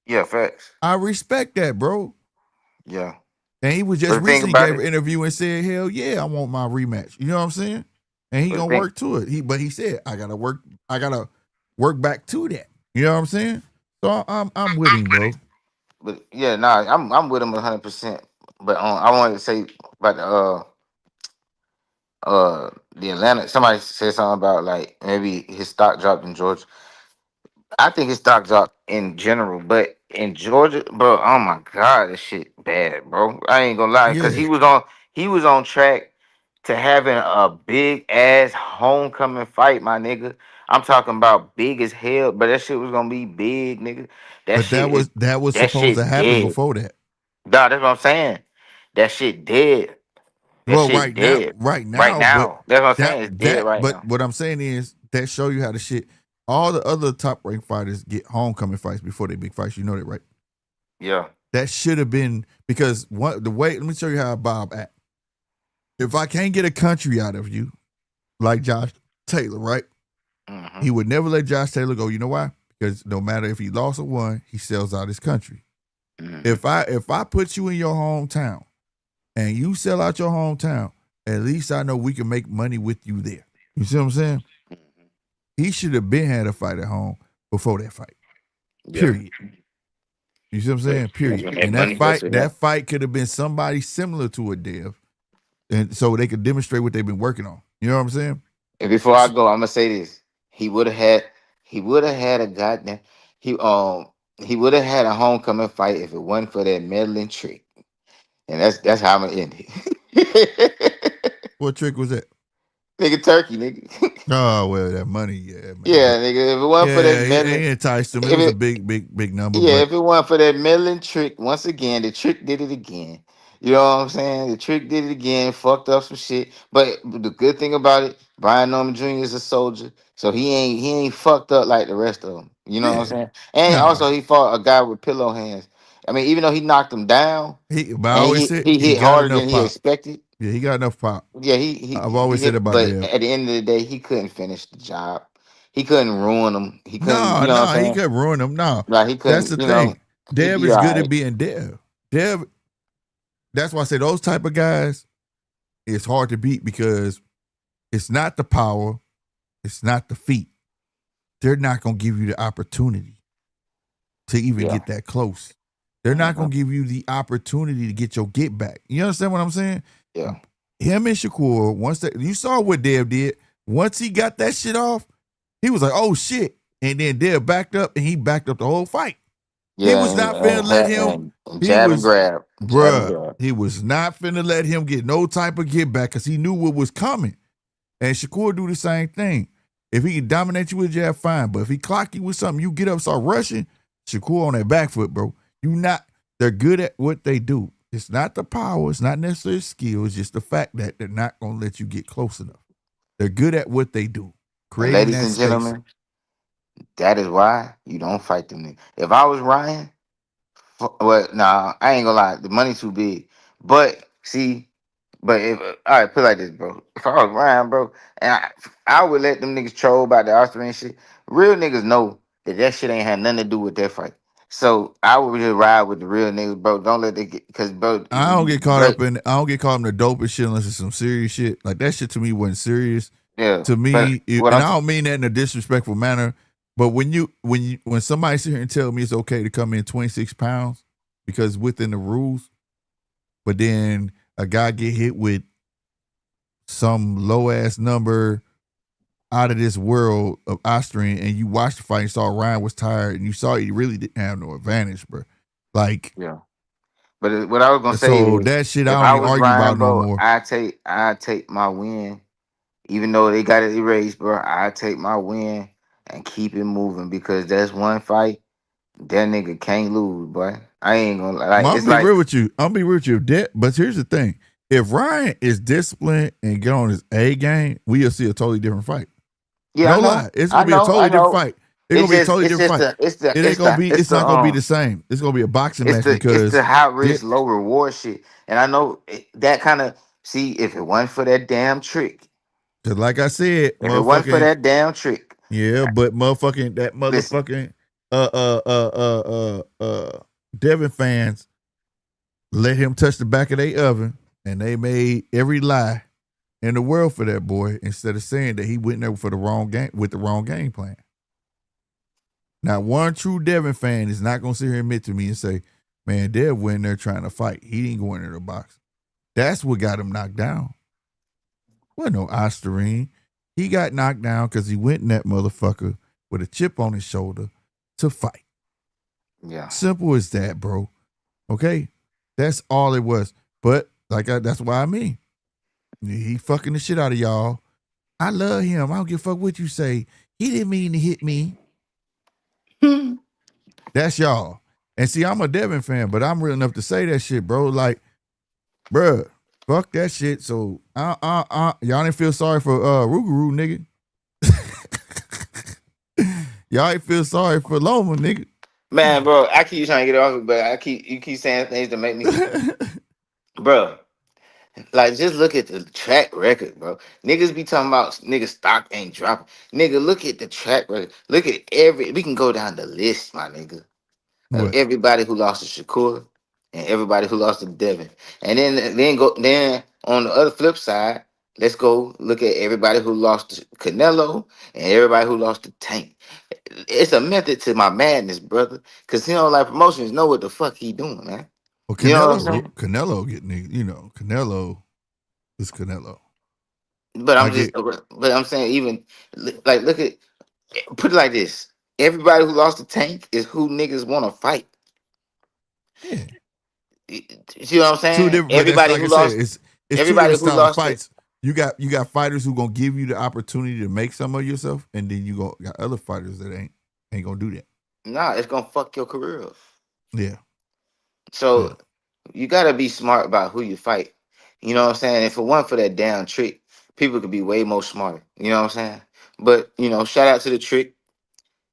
Yeah, facts. I respect that, bro. Yeah. And he was just But the thing recently about gave an it- interview and said, "Hell yeah, I want my rematch." You know what I'm saying? And he But the gonna thing- work to it. But he said, "I gotta work back to that." You know what I'm saying? So I'm with him, bro. But yeah, nah, I'm with him 100%. But I wanted to say about the Atlanta. Somebody said something about like maybe his stock dropped in Georgia. I think his stock dropped in general, but in Georgia, bro, oh my god, this shit bad, bro. I ain't gonna lie, because Yeah. he was on track to having a big ass homecoming fight, my nigga. I'm talking about big as hell, but that shit was gonna be big, nigga. But that was That supposed to shit happen dead. before that. Nah, that's what I'm saying. That shit dead. That Well, shit dead. right Right now, but now. That's what I'm saying. It's dead right but now. what I'm saying is that show you how the shit. All the other top ranked fighters get homecoming fights before they big fights. You know that, right? Yeah. That should have been because the way. Let me show you how Bob act. If I can't get a country out of you, like Josh Taylor, right? Mhm. He would never let Josh Taylor go. You know why? Because no matter if he lost or won, he sells out his country. Mhm. If I put you in your hometown and you sell out your hometown, at least I know we can make money with you there. You see what I'm saying? He should have been had a fight at home before that fight. Yeah. Period. You see what I'm saying? Period. That's what And money goes to that fight could have been somebody similar to a Dev, and so they could demonstrate what they've been working on. You know what I'm saying? And before I go, I'm gonna say this: he would have had a goddamn he would have had a homecoming fight if it wasn't for that meddling trick. And that's how I'm gonna end it. What trick was that? Nigga, turkey, nigga. Oh well, that money, yeah, man. Yeah, nigga. If it wasn't for that Yeah, meddling, he enticed him. It if was a it, big number, yeah, but if it wasn't for that meddling trick, once again, the trick did it again. You know what I'm saying? The trick did it again, fucked up some shit. But the good thing about it, Brian Norman Jr. is a soldier, so he ain't fucked up like the rest of them. You know what I'm yeah, saying? And nah. also, he fought a guy with pillow hands. I mean, even though he knocked him down, But I and always said he he hit got harder enough than he pop. expected. Yeah, he got enough pop. Yeah, I've he always said hit, about but Dev. at the end of the day, he couldn't finish the job. He couldn't ruin him. He couldn't, No, you know what I'm he saying? could ruin him. No, Like he that's couldn't, the you know. thing. He'd Dev be is all good at right. being Dev. Dev. That's why I say those type of guys. It's hard to beat because it's not the power, it's not the feet. They're not gonna give you the opportunity to even Yeah. get that close. They're not gonna give you the opportunity to get your get back. You understand what I'm saying? Yeah. Him and Shakur, you saw what Dev did. Once he got that shit off, he was like, "Oh shit!" And then Dev backed up, and he backed up the whole fight. Yeah, He was not finna let him. and He jab and was, grab. Jab and bruh. grab. He was not finna let him get no type of get back because he knew what was coming. And Shakur do the same thing. If he can dominate you with jab, fine. But if he clock you with something, you get up, start rushing. Shakur on that back foot, bro. They're good at what they do. It's not the power. It's not necessarily skill. It's just the fact that they're not gonna let you get close enough. They're good at what they do, And creating ladies that and space. gentlemen, that is why you don't fight them niggas. If I was Ryan, well, nah, I ain't gonna lie, the money's too big. But see, but if all right, put it like this, bro. If I was Ryan, bro, and I would let them niggas troll about the Austrian shit. Real niggas know that shit ain't had nothing to do with that fight. So I would just ride with the real niggas, bro. Don't let they get because bro. I don't get caught up in the dopest shit unless it's some serious shit. Like that shit to me wasn't serious. Yeah. To me, But and I don't mean that in a disrespectful manner, but when somebody sit here and tell me it's okay to come in 26 pounds because within the rules, but then a guy get hit with some low ass number out of this world of Austrian, and you watched the fight and saw Ryan was tired, and you saw he really didn't have no advantage, bro. Like, yeah. But what I was gonna say so is, that shit if I I don't even was argue Ryan, about no bro, more. I take my win, even though they got it erased, bro. I take my win and keep it moving because that's one fight that nigga can't lose, boy. I ain't gonna like. I'm It's gonna be like real with you. I'm gonna be real with you. But here's the thing: if Ryan is disciplined and get on his A game, we'll see a totally different fight. yeah, No lie, it's gonna be a totally different fight. It's gonna be a just totally it's different just fight. the it's the It ain't it's gonna the be. it's It's the not gonna be the same. It's gonna be a boxing match it's the because high risk, low reward shit. And I know that kind of see if it wasn't for that damn trick. cause like I said, If it wasn't for motherfucking that damn trick. yeah, but motherfucking that Listen. motherfucking Devin fans let him touch the back of their oven, and they made every lie in the world for that boy instead of saying that he went there for the wrong game with the wrong game plan. Now, one true Devin fan is not gonna sit here and admit to me and say, "Man, Dev went in there trying to fight. He didn't go in there to box." That's what got him knocked down. Wasn't no Osterine. He got knocked down because he went in that motherfucker with a chip on his shoulder to fight. Yeah. Simple as that, bro. Okay? That's all it was. But that's why I mean. He fucking the shit out of y'all. I love him. I don't give a fuck what you say. He didn't mean to hit me. That's y'all. And see, I'm a Devin fan, but I'm real enough to say that shit, bro. Like, bruh, fuck that shit. So, y'all didn't feel sorry for Rougarou, nigga. Y'all ain't feel sorry for Loma, nigga. Man, bro, I keep trying to get off it, but you keep saying things to make me bro. Like, just look at the track record, bro. Niggas be talking about niggas stock ain't dropping. Nigga, look at the track record. Look at we can go down the list, my nigga. Of everybody who lost to Shakur and everybody who lost to Devin. And then on the other flip side, let's go look at everybody who lost to Canelo and everybody who lost to Tank. It's a method to my madness, brother. Cause like promotions know what the fuck he doing, man. Well, You know what I'm saying? Canelo getting, Canelo is Canelo. But I'm saying even like look at put it like this. Everybody who lost to Tank is who niggas want to fight. Yeah. You know what I'm saying? Two different, Everybody like who I said, lost, it's two everybody different who style of lost fights. You got fighters who gonna give you the opportunity to make some of yourself, and then you got other fighters that ain't gonna do that. Nah, it's gonna fuck your career up. Yeah. So you gotta be smart about who you fight. You know what I'm saying? If it wasn't for that damn trick, people could be way more smarter. You know what I'm saying? But shout out to the trick.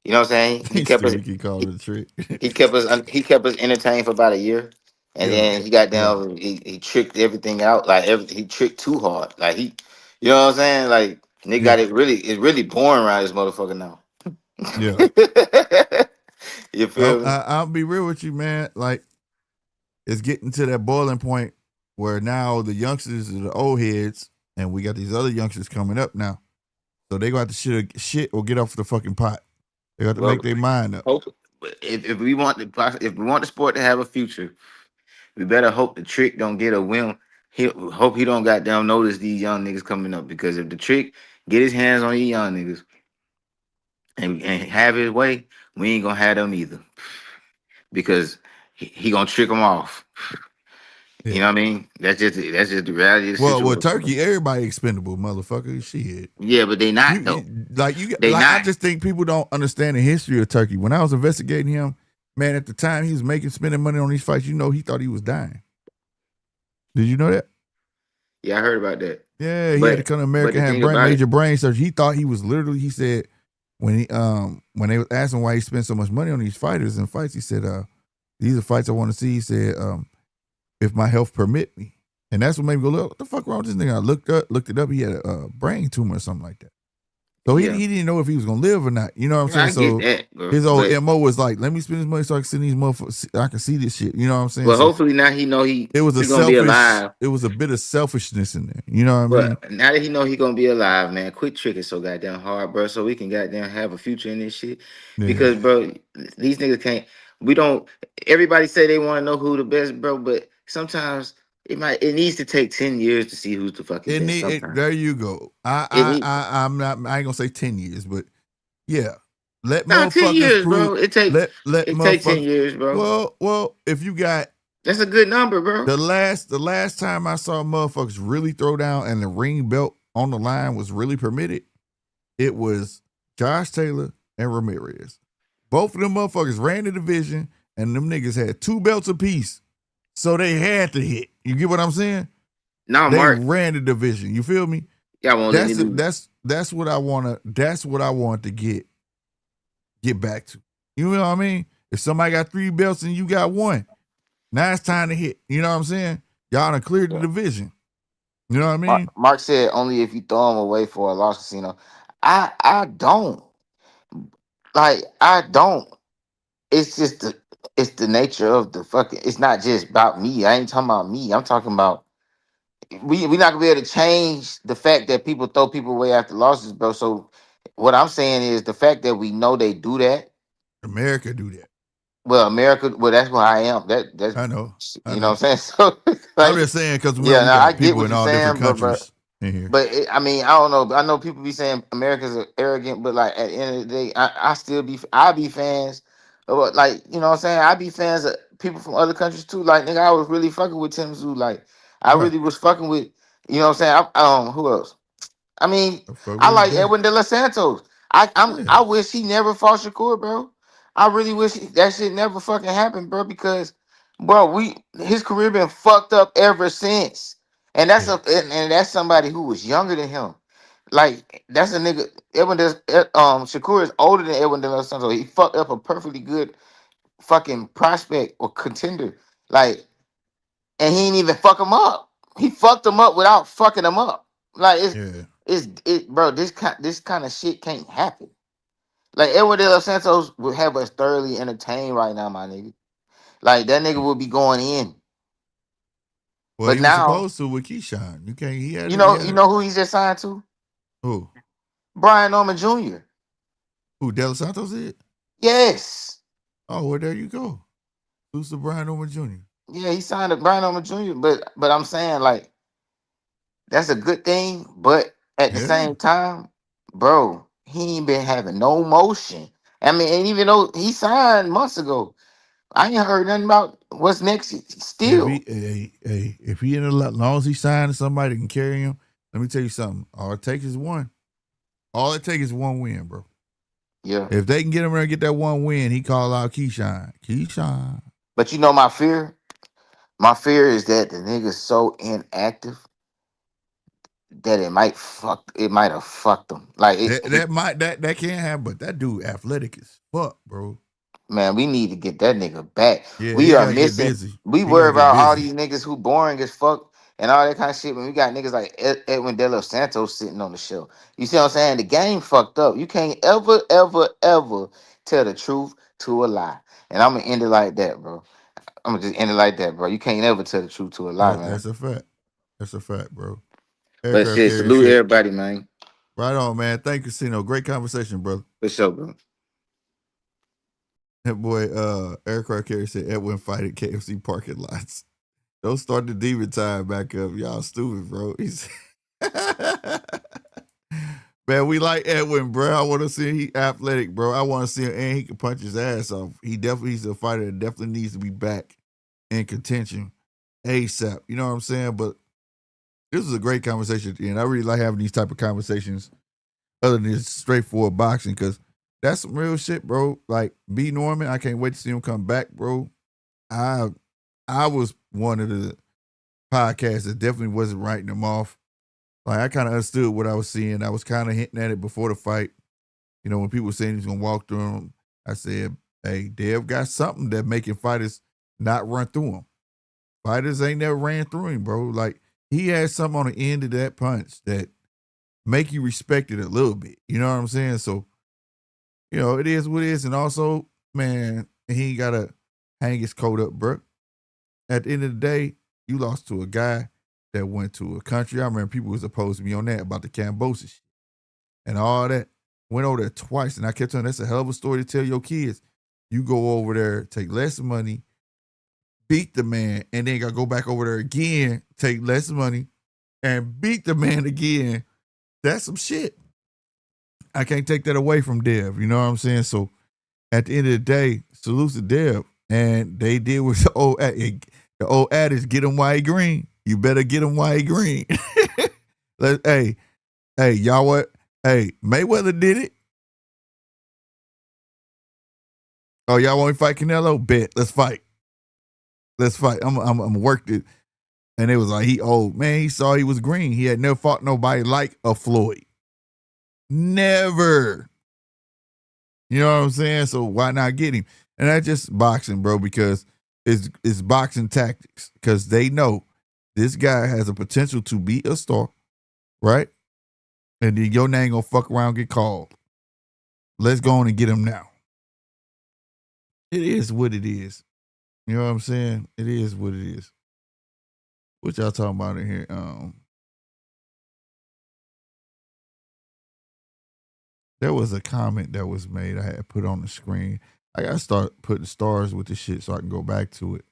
You know what I'm saying? He kept us. He called it a trick. He kept us. He kept us entertained for about a year, and then he got down. He tricked everything out. Like he tricked too hard. Like you know what I'm saying? Like they got it really. It's really boring around this motherfucker now. Yeah. You feel me? I'll be real with you, man. Like, it's getting to that boiling point where now the youngsters are the old heads, and we got these other youngsters coming up now. So they got to shit or get off the fucking pot. They got to make their mind up. If we want the sport to have a future, we better hope the trick don't get a whim. Hope he don't goddamn notice these young niggas coming up, because if the trick get his hands on these young niggas and have his way, we ain't gonna have them either, because he gonna trick them off. Yeah. You know what I mean? That's just the reality of the situation. Well, Turkey, everybody expendable, motherfucker. Shit. Yeah, but they not though. I just think people don't understand the history of Turkey. When I was investigating him, man, at the time he was spending money on these fights, he thought he was dying. Did you know that? Yeah, I heard about that. Yeah, he had to come to America and have major brain surgery. He thought he was literally, he said, when they was asking why he spent so much money on these fighters and fights, he said, these are fights I want to see. He said, if my health permit me. And that's what made me go, look, what the fuck wrong with this nigga? I looked it up. He had a brain tumor or something like that. So he didn't know if he was gonna live or not. You know what I'm saying? His old MO was like, let me spend this money so I can send these motherfuckers, I can see this shit. You know what I'm saying? Well, hopefully now he know he's gonna be alive. It was a bit of selfishness in there. You know what I mean? Now that he know he gonna be alive, man, quit tricking so goddamn hard, bro, so we can goddamn have a future in this shit. Yeah. Because, bro, these niggas can't. We don't. Everybody say they want to know who the best, bro, but sometimes it needs to take 10 years to see who's the fucking best. There you go. I ain't gonna say 10 years, but yeah. Let motherfuckers 10 years, prove, bro. It takes 10 years, bro. Well, if you got, that's a good number, bro. The last time I saw motherfuckers really throw down and the ring belt on the line was really permitted, it was Josh Taylor and Ramirez. Both of them motherfuckers ran the division, and them niggas had 2 belts apiece. So they had to hit. You get what I'm saying? No, they Mark ran the division. You feel me? Yeah, that's what I want to get get back to. You know what I mean? If somebody got 3 belts and you got 1, now it's time to hit. You know what I'm saying? Y'all done cleared the division. You know what I mean? Mark said only if you throw him away for a loss, casino. I don't like. I don't. It's just it's the nature of the fucking. It's not just about me. I ain't talking about me. I'm talking about we not gonna be able to change the fact that people throw people away after losses, bro. So what I'm saying is the fact that we know they do that. America do that. Well, America. Well, that's where I am. That's I know. you know what I'm saying. So I'm like, just saying because yeah, we no, I got get people what in you're all different saying, countries in here. but I mean, I don't know. I know people be saying Americans are arrogant, but like at the end of the day, I be fans of like you know what I'm saying. I be fans of people from other countries too. Like nigga, I was really fucking with Tim Zoo. Like I Right. really was fucking with you know what I'm saying. Who else? I mean, fuck I with his like boy. Edwin De Los Santos. I wish he never fought Shakur, bro. I really wish that shit never fucking happened, bro. Because, bro, his career been fucked up ever since. And that's and that's somebody who was younger than him. Like that's a nigga. Shakur is older than Edwin De Los Santos. He fucked up a perfectly good fucking prospect or contender. Like, and he ain't even fuck him up. He fucked him up without fucking him up. Like bro. This kind of shit can't happen. Like Edward De Los Santos would have us thoroughly entertained right now, my nigga. Like that nigga would be going in. Well, But he was now, supposed to with Keyshawn. You can't. He had. you He know, had you know who he's just signed to? who? Brian Norman Jr. Who? De Los Santos is? Yes. Oh, well, there you go. Who's the Brian Norman Jr.? Yeah, he signed to Brian Norman Jr. But I'm saying like that's a good thing. But at the same time, bro, he ain't been having no motion. I mean, and even though he signed months ago, I ain't heard nothing about what's next. Still, If he in a lot, long as he signed somebody that can carry him, let me tell you something. All it takes is one. All it takes is one win, bro. Yeah. If they can get him there and get that one win, he call out Keyshawn. Keyshawn. But you know my fear? My fear is that the nigga's so inactive that it might have fucked him. Like that can't happen, but that dude athletic as fuck, bro. Man, we need to get that nigga back. Yeah, We he are gotta get missing. busy. We He worry gotta get about all busy. these niggas who boring as fuck and all that kind of shit. When we got niggas like Edwin De Los Santos sitting on the show, you see what I'm saying? The game fucked up. You can't ever, ever, ever tell the truth to a lie. And I'm gonna end it like that, bro. I'm gonna just end it like that, bro. You can't ever tell the truth to a lie, man. That's a fact. That's a fact, bro. But Aircraft shit, carrier salute shit. everybody, man. Right on, man. Thank you, Sino. Great conversation, brother. For sure, bro. That boy, aircraft carrier said Edwin fight at KFC parking lots. Don't start the demon time back up. Y'all stupid, bro. He's man, we like Edwin, bro. I want to see him. He athletic, bro. I want to see him, and he can punch his ass off. He's a fighter that definitely needs to be back in contention ASAP. You know what I'm saying? But this was a great conversation, and I really like having these type of conversations other than just straightforward boxing, because that's some real shit, bro. Like B. Norman, I can't wait to see him come back, bro. I was one of the podcasts that definitely wasn't writing him off. Like I kind of understood what I was seeing. I was kind of hinting at it before the fight. You know, when people were saying he's gonna walk through him, I said, "Hey, Dev got something that making fighters not run through him. Fighters ain't never ran through him, bro. Like he had something on the end of that punch that make you respect it a little bit. You know what I'm saying? So, you know, it is what it is. And also, man, he ain't gotta hang his coat up, bro. At the end of the day, you lost to a guy that went to a country. I remember people was opposed to me on that about the Cambosis shit and all that. Went over there twice, and I kept telling that's a hell of a story to tell your kids. You go over there, take less money, beat the man, and then gotta go back over there again, take less money, and beat the man again. That's some shit. I can't take that away from Dev. You know what I'm saying? So at the end of the day, salute to Dev. And they did with the old adage, get him while he green. You better get him while he green. Hey, y'all what? Hey, Mayweather did it. Oh, y'all want to fight Canelo? Bet. Let's fight. Let's fight. I'm worked it. And it was like, he old. Man, he saw he was green. He had never fought nobody like a Floyd. Never. You know what I'm saying? So why not get him? And that's just boxing, bro, because it's boxing tactics. Because they know this guy has a potential to be a star, right? And then your name gonna fuck around and get called. Let's go on and get him now. It is what it is. You know what I'm saying? It is what it is. What y'all talking about in here? There was a comment that was made I had put on the screen. I gotta start putting stars with this shit so I can go back to it.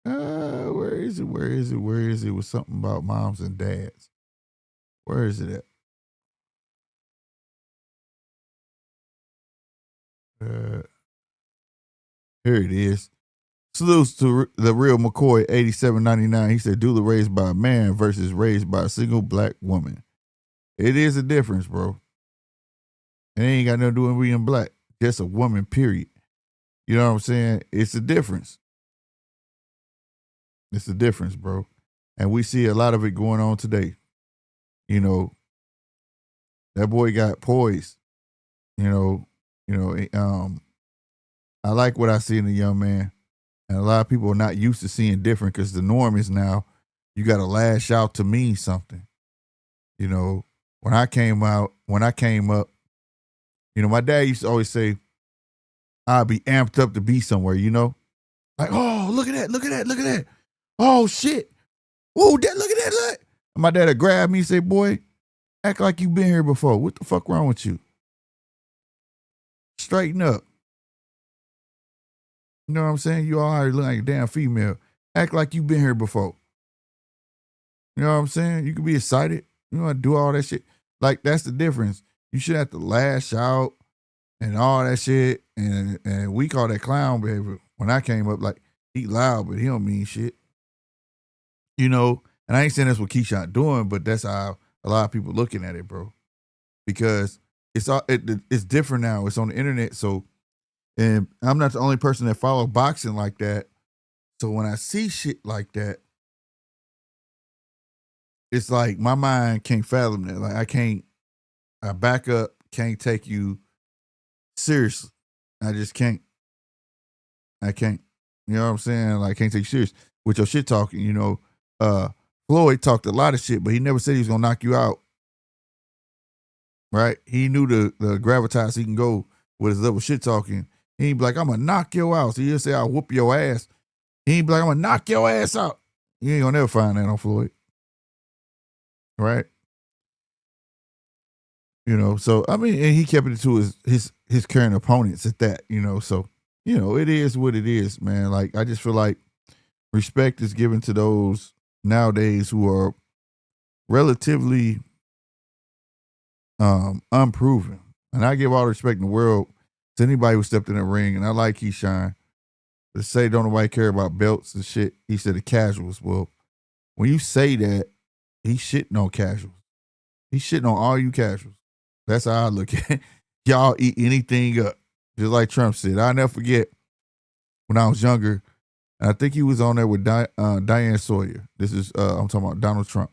Where is it? Where is it? Where is it? It was something about moms and dads. Where is it at? Here it is. Salutes to the real McCoy 8799. He said, Dula raised by a man versus raised by a single black woman. It is a difference, bro. It ain't got nothing to do with being black. Just a woman, period. You know what I'm saying? It's a difference. It's a difference, bro. And we see a lot of it going on today. You know, that boy got poised. I like what I see in a young man. And a lot of people are not used to seeing different because the norm is now you got to lash out to mean something. You know, when I came up, you know, my dad used to always say, I'd be amped up to be somewhere, you know? Like, oh, look at that, look at that, look at that. Oh, shit. Oh, that, look at that, look. And my dad would grab me and say, boy, act like you've been here before. What the fuck wrong with you? Straighten up. You know what I'm saying? You all already look like a damn female. Act like you've been here before. You know what I'm saying? You can be excited. You want to do all that shit. Like, that's the difference. You should have to lash out and all that shit. And we call that clown behavior. When I came up, like, he loud, but he don't mean shit. You know? And I ain't saying that's what Keyshawn doing, but that's how a lot of people looking at it, bro. Because it's different now. It's on the internet, so... And I'm not the only person that follow boxing like that. So when I see shit like that, it's like my mind can't fathom that. Like I back up, can't take you seriously. I just can't. I can't. You know what I'm saying? Like I can't take you serious with your shit talking. You know, Floyd talked a lot of shit, but he never said he was gonna knock you out. Right? He knew the gravitas he can go with his little shit talking. He ain't be like, I'm going to knock your out. So he'll say, I'll whoop your ass. He ain't be like, I'm going to knock your ass out. You ain't going to never find that on Floyd. Right? You know, so, I mean, and he kept it to his current opponents at that, you know. So, you know, it is what it is, man. Like, I just feel like respect is given to those nowadays who are relatively unproven. And I give all the respect in the world to anybody who stepped in the ring, and I like Keyshawn. To say don't nobody care about belts and shit, he said the casuals. Well, when you say that, he's shitting on casuals. He's shitting on all you casuals. That's how I look at it. Y'all eat anything up. Just like Trump said. I'll never forget when I was younger, and I think he was on there with Diane Sawyer. This is, I'm talking about Donald Trump.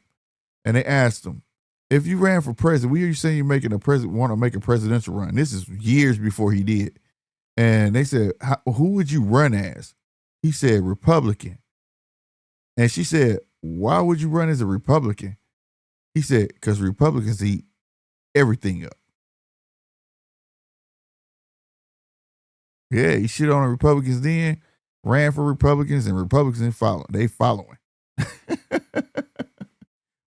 And they asked him, if you ran for president, we hear you saying you're want to make a presidential run. This is years before he did. And they said, who would you run as? He said, Republican. And she said, why would you run as a Republican? He said, because Republicans eat everything up. Yeah, he shit on the Republicans then, ran for Republicans, and Republicans they following.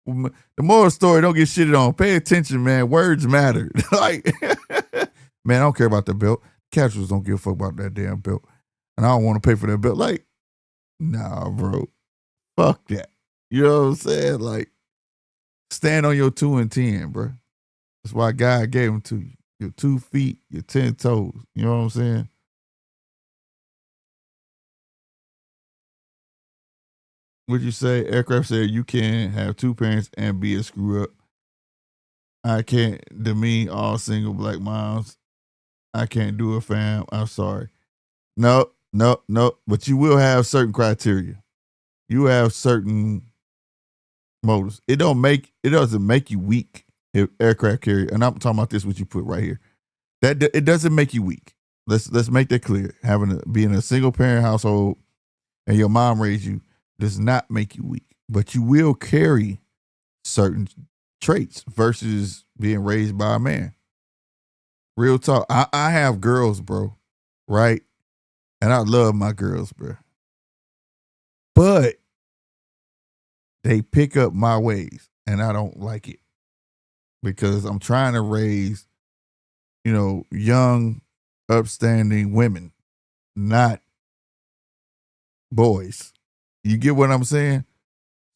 The moral story, don't get shitted on. Pay attention, man. Words matter. Like, man, I don't care about the belt. Casuals don't give a fuck about that damn belt. And I don't want to pay for that belt. Like, nah, bro. Fuck that. You know what I'm saying? Like, stand on your 2 and 10, bro. That's why God gave them to you. Your 2 feet, your 10 toes. You know what I'm saying? Would you say, Aircraft said you can't have 2 parents and be a screw up. I can't demean all single black moms. I can't do it, fam. I'm sorry. No. But you will have certain criteria. You have certain motives. It doesn't make you weak. aircraft carrier, and I'm talking about this what you put right here. That it doesn't make you weak. Let's make that clear. Being a single parent household and your mom raised you does not make you weak, but you will carry certain traits versus being raised by a man. Real talk. I have girls, bro, right? And I love my girls, bro. But they pick up my ways, and I don't like it because I'm trying to raise, young, upstanding women, not boys. You get what I'm saying?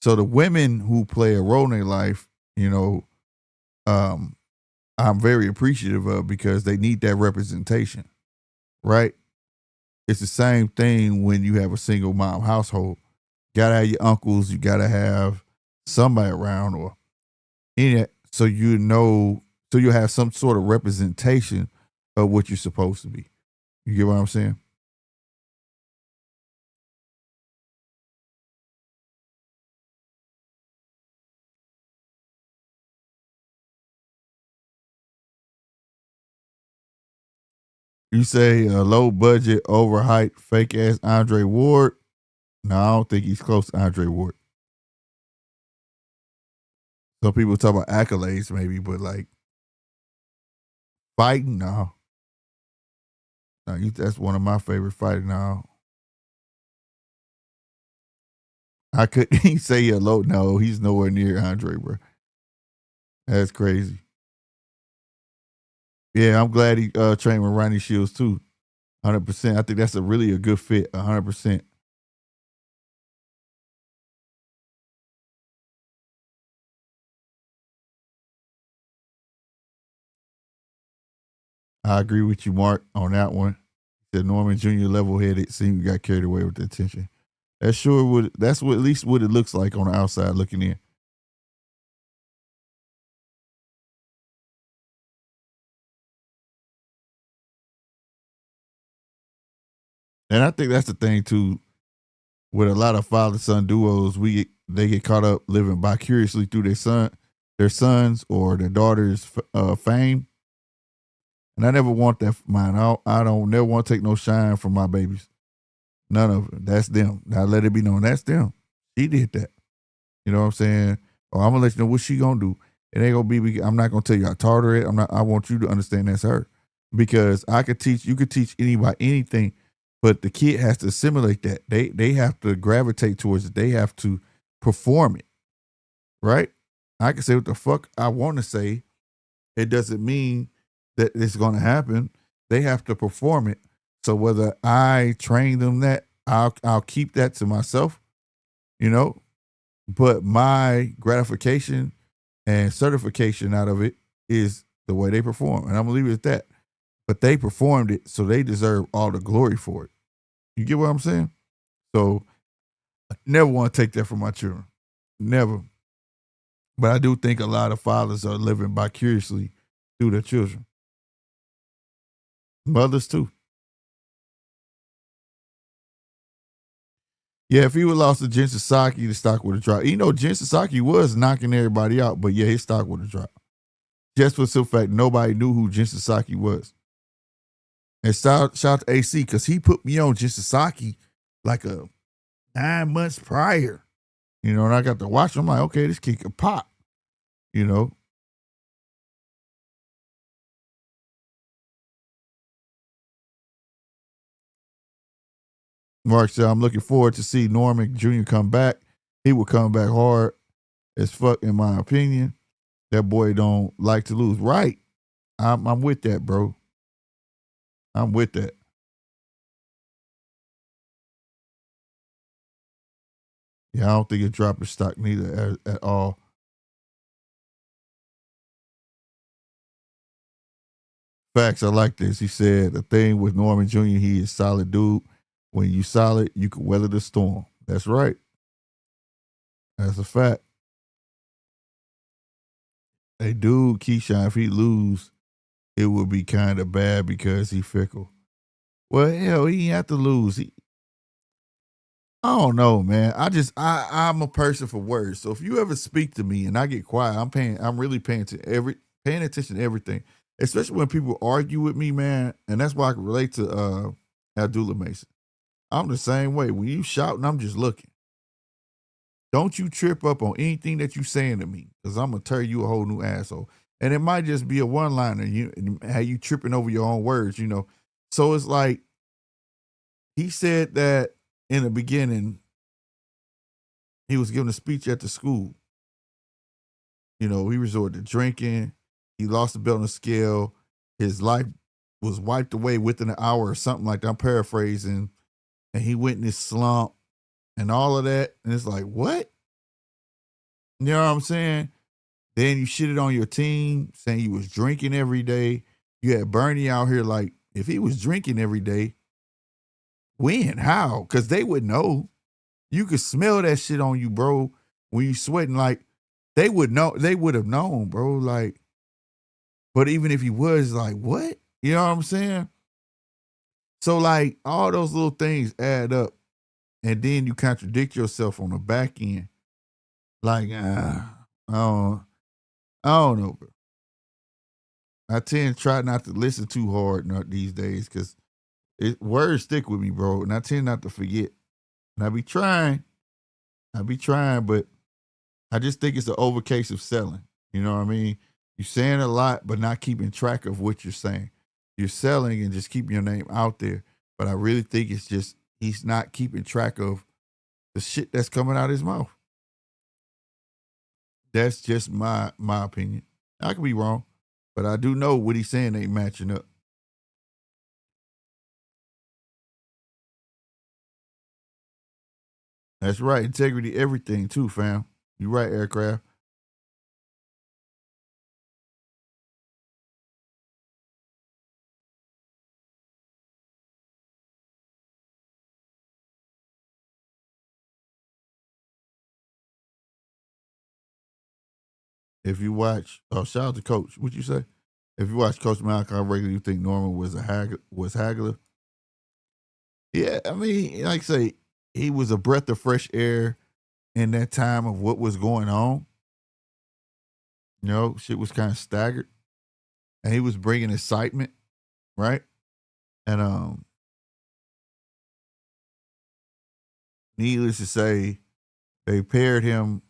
So the women who play a role in their life, I'm very appreciative of because they need that representation, right? It's the same thing when you have a single mom household. You gotta have your uncles, you gotta have somebody around or any, so you have some sort of representation of what you're supposed to be. You get what I'm saying? You say a low budget, overhyped, fake ass Andre Ward. No, I don't think he's close to Andre Ward. Some people talk about accolades, maybe, but like fighting, no. That's one of my favorite fighters now. I couldn't say a low. No, he's nowhere near Andre, bro. That's crazy. Yeah, I'm glad he trained with Ronnie Shields too. 100%. I think that's really a good fit. 100%. I agree with you, Mark, on that one. The Norman Jr. level-headed seemed got carried away with the attention. That's at least what it looks like on the outside looking in. And I think that's the thing too. With a lot of father-son duos, they get caught up living vicariously through their sons or their daughters' fame. And I never want that for mine. I don't never want to take no shine from my babies. None of it. That's them. Now let it be known that's them. She did that. You know what I'm saying? Or I'm gonna let you know what she gonna do. It ain't gonna be. I'm not gonna tell you I taught her it. I want you to understand that's her, because you could teach anybody anything, but the kid has to assimilate that. They have to gravitate towards it. They have to perform it, right? I can say what the fuck I want to say. It doesn't mean that it's gonna happen. They have to perform it. So whether I train them that, I'll keep that to myself, But my gratification and certification out of it is the way they perform. And I'm going to leave it at that. But they performed it, so they deserve all the glory for it. You get what I'm saying? So I never want to take that from my children. Never. But I do think a lot of fathers are living vicariously through their children. Mothers too. Yeah, if he would have lost to Jen Sasaki, the stock would have dropped. Jen Sasaki was knocking everybody out, but yeah, his stock would have dropped. Just for the simple fact nobody knew who Jen Sasaki was. And shout out to AC, because he put me on Jen Sasaki like 9 months prior. And I got to watch him. I'm like, okay, this kid can pop. Mark said, I'm looking forward to see Norman Jr. come back. He will come back hard as fuck, in my opinion. That boy don't like to lose. Right. I'm with that, bro. I'm with that. Yeah, I don't think it dropped his stock neither at all. Facts, I like this. He said, the thing with Norman Jr., he is solid dude. When you solid, you can weather the storm. That's right. That's a fact. Hey, dude, Keyshawn, if he lose, it would be kind of bad because he fickle. Well, hell, he ain't have to lose. I don't know, man. I'm a person for words. So if you ever speak to me and I get quiet, I'm really paying attention to everything. Especially when people argue with me, man. And that's why I can relate to Abdullah Mason. I'm the same way. When you shouting, I'm just looking. Don't you trip up on anything that you saying to me, because I'm gonna turn you a whole new asshole. And it might just be a one-liner, how you tripping over your own words, So it's like he said that in the beginning, he was giving a speech at the school. He resorted to drinking. He lost the belt on the scale. His life was wiped away within an hour or something like that. I'm paraphrasing. And he went in this slump and all of that. And it's like, what? You know what I'm saying? Then you shitted on your team, saying you was drinking every day. You had Bernie out here like, if he was drinking every day, when? How? Because they would know. You could smell that shit on you, bro. When you sweating, like, they would know. They would have known, bro. Like, but even if he was, like, what? You know what I'm saying? So, like, all those little things add up. And then you contradict yourself on the back end. Like, I don't know, bro. I tend to try not to listen too hard these days because words stick with me, bro. And I tend not to forget. And I be trying, but I just think it's an over case of selling. You know what I mean? You're saying a lot, but not keeping track of what you're saying. You're selling and just keeping your name out there. But I really think it's just he's not keeping track of the shit that's coming out of his mouth. That's just my opinion. I could be wrong, but I do know what he's saying ain't matching up. That's right. Integrity, everything too, fam. You right, Aircraft. If you watch, shout out to Coach. What you say? If you watch Coach Malachi regularly, you think Norman was haggler? Yeah, I mean, like I say, he was a breath of fresh air in that time of what was going on. Shit was kind of staggered, and he was bringing excitement, right? And needless to say, they paired him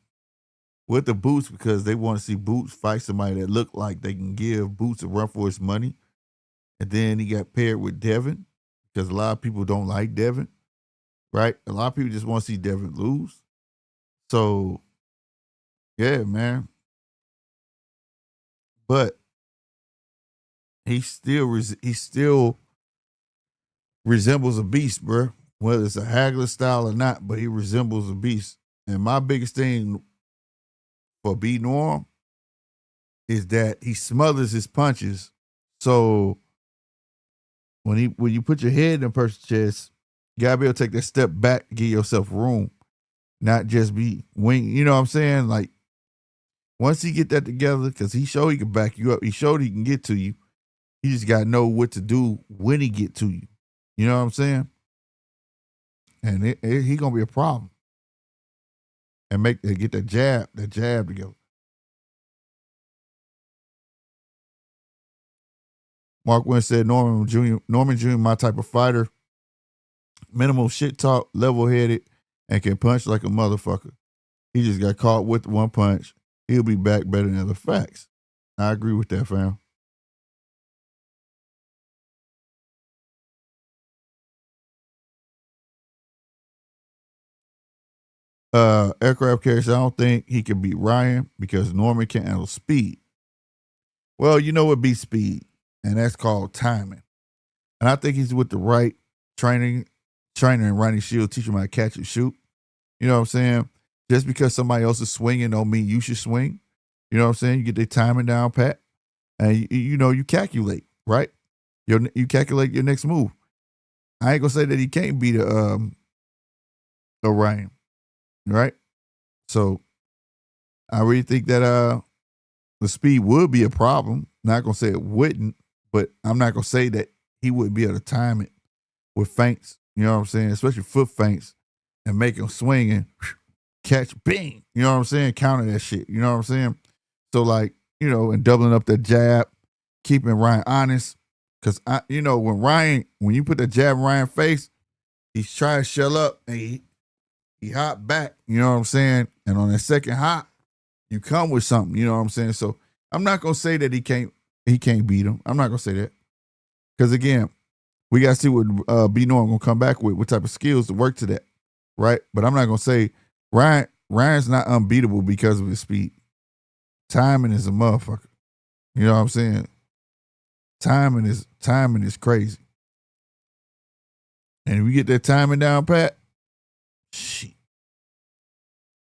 with the Boots because they want to see Boots fight somebody that looked like they can give Boots a run for his money. And then he got paired with Devin because a lot of people don't like Devin, right? A lot of people just want to see Devin lose. So, yeah, man. But he still resembles a beast, bro. Whether it's a Hagler style or not, but he resembles a beast. And my biggest thing for B Norm is that he smothers his punches. So when you put your head in a person's chest, you gotta be able to take that step back, give yourself room, not just be wing. You know what I'm saying? Like once he get that together, because he showed he can back you up. He showed he can get to you. You just gotta know what to do when he get to you. You know what I'm saying? And he gonna be a problem. And get that jab together. Mark Wynn said Norman Jr. my type of fighter. Minimal shit talk, level headed, and can punch like a motherfucker. He just got caught with one punch. He'll be back better than other facts. I agree with that, fam. Aircraft carrier said, I don't think he can beat Ryan because Norman can't handle speed. Well, you know what beats speed, and that's called timing. And I think he's with the right trainer and Ronnie Shield teach him how to catch and shoot. You know what I'm saying? Just because somebody else is swinging don't mean you should swing. You know what I'm saying? You get their timing down pat, and you calculate, right? You calculate your next move. I ain't gonna say that he can't beat a Ryan, right? So I really think that the speed would be a problem. Not gonna say it wouldn't, but I'm not gonna say that he wouldn't be able to time it with feints. You know what I'm saying? Especially foot feints and make him swing and catch, bing. You know what I'm saying? Counter that shit. You know what I'm saying? So like, and doubling up that jab, keeping Ryan honest. Cause when you put the jab in Ryan's face, he's trying to shell up and he hop back. You know what I'm saying? And on that second hop, you come with something. You know what I'm saying? So I'm not gonna say that he can't beat him. I'm not gonna say that. Cause again, we gotta see what B Norm gonna come back with, what type of skills to work to that. Right? But I'm not gonna say Ryan's not unbeatable because of his speed. Timing is a motherfucker. You know what I'm saying? Timing is crazy. And if we get that timing down pat, shit.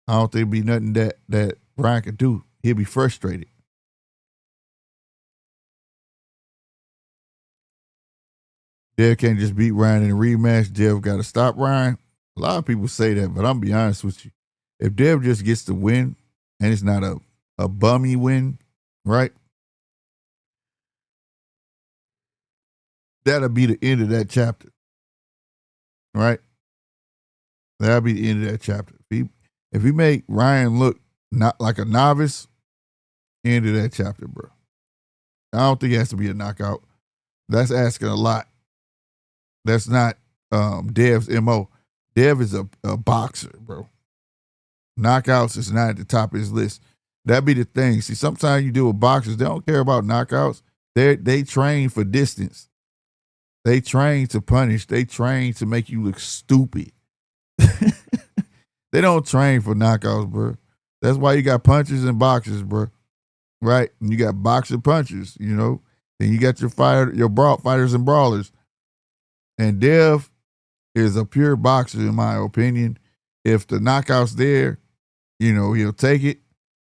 I don't think it'd be nothing that Ryan could do. He'll be frustrated. Dev can't just beat Ryan in a rematch. Dev got to stop Ryan. A lot of people say that, but I'm be honest with you. If Dev just gets the win, and it's not a bummy win, right? That'll be the end of that chapter. Right? That'll be the end of that chapter. If he make Ryan look not like a novice, end of that chapter, bro. I don't think it has to be a knockout. That's asking a lot. That's not Dev's MO. Dev is a boxer, bro. Knockouts is not at the top of his list. That'd be the thing. See, sometimes you deal with boxers, they don't care about knockouts. They train for distance. They train to punish. They train to make you look stupid. They don't train for knockouts, bro. That's why you got punchers and boxers, bro. Right? And you got boxer punchers, Then you got your fighters and brawlers. And Dev is a pure boxer, in my opinion. If the knockout's there, he'll take it.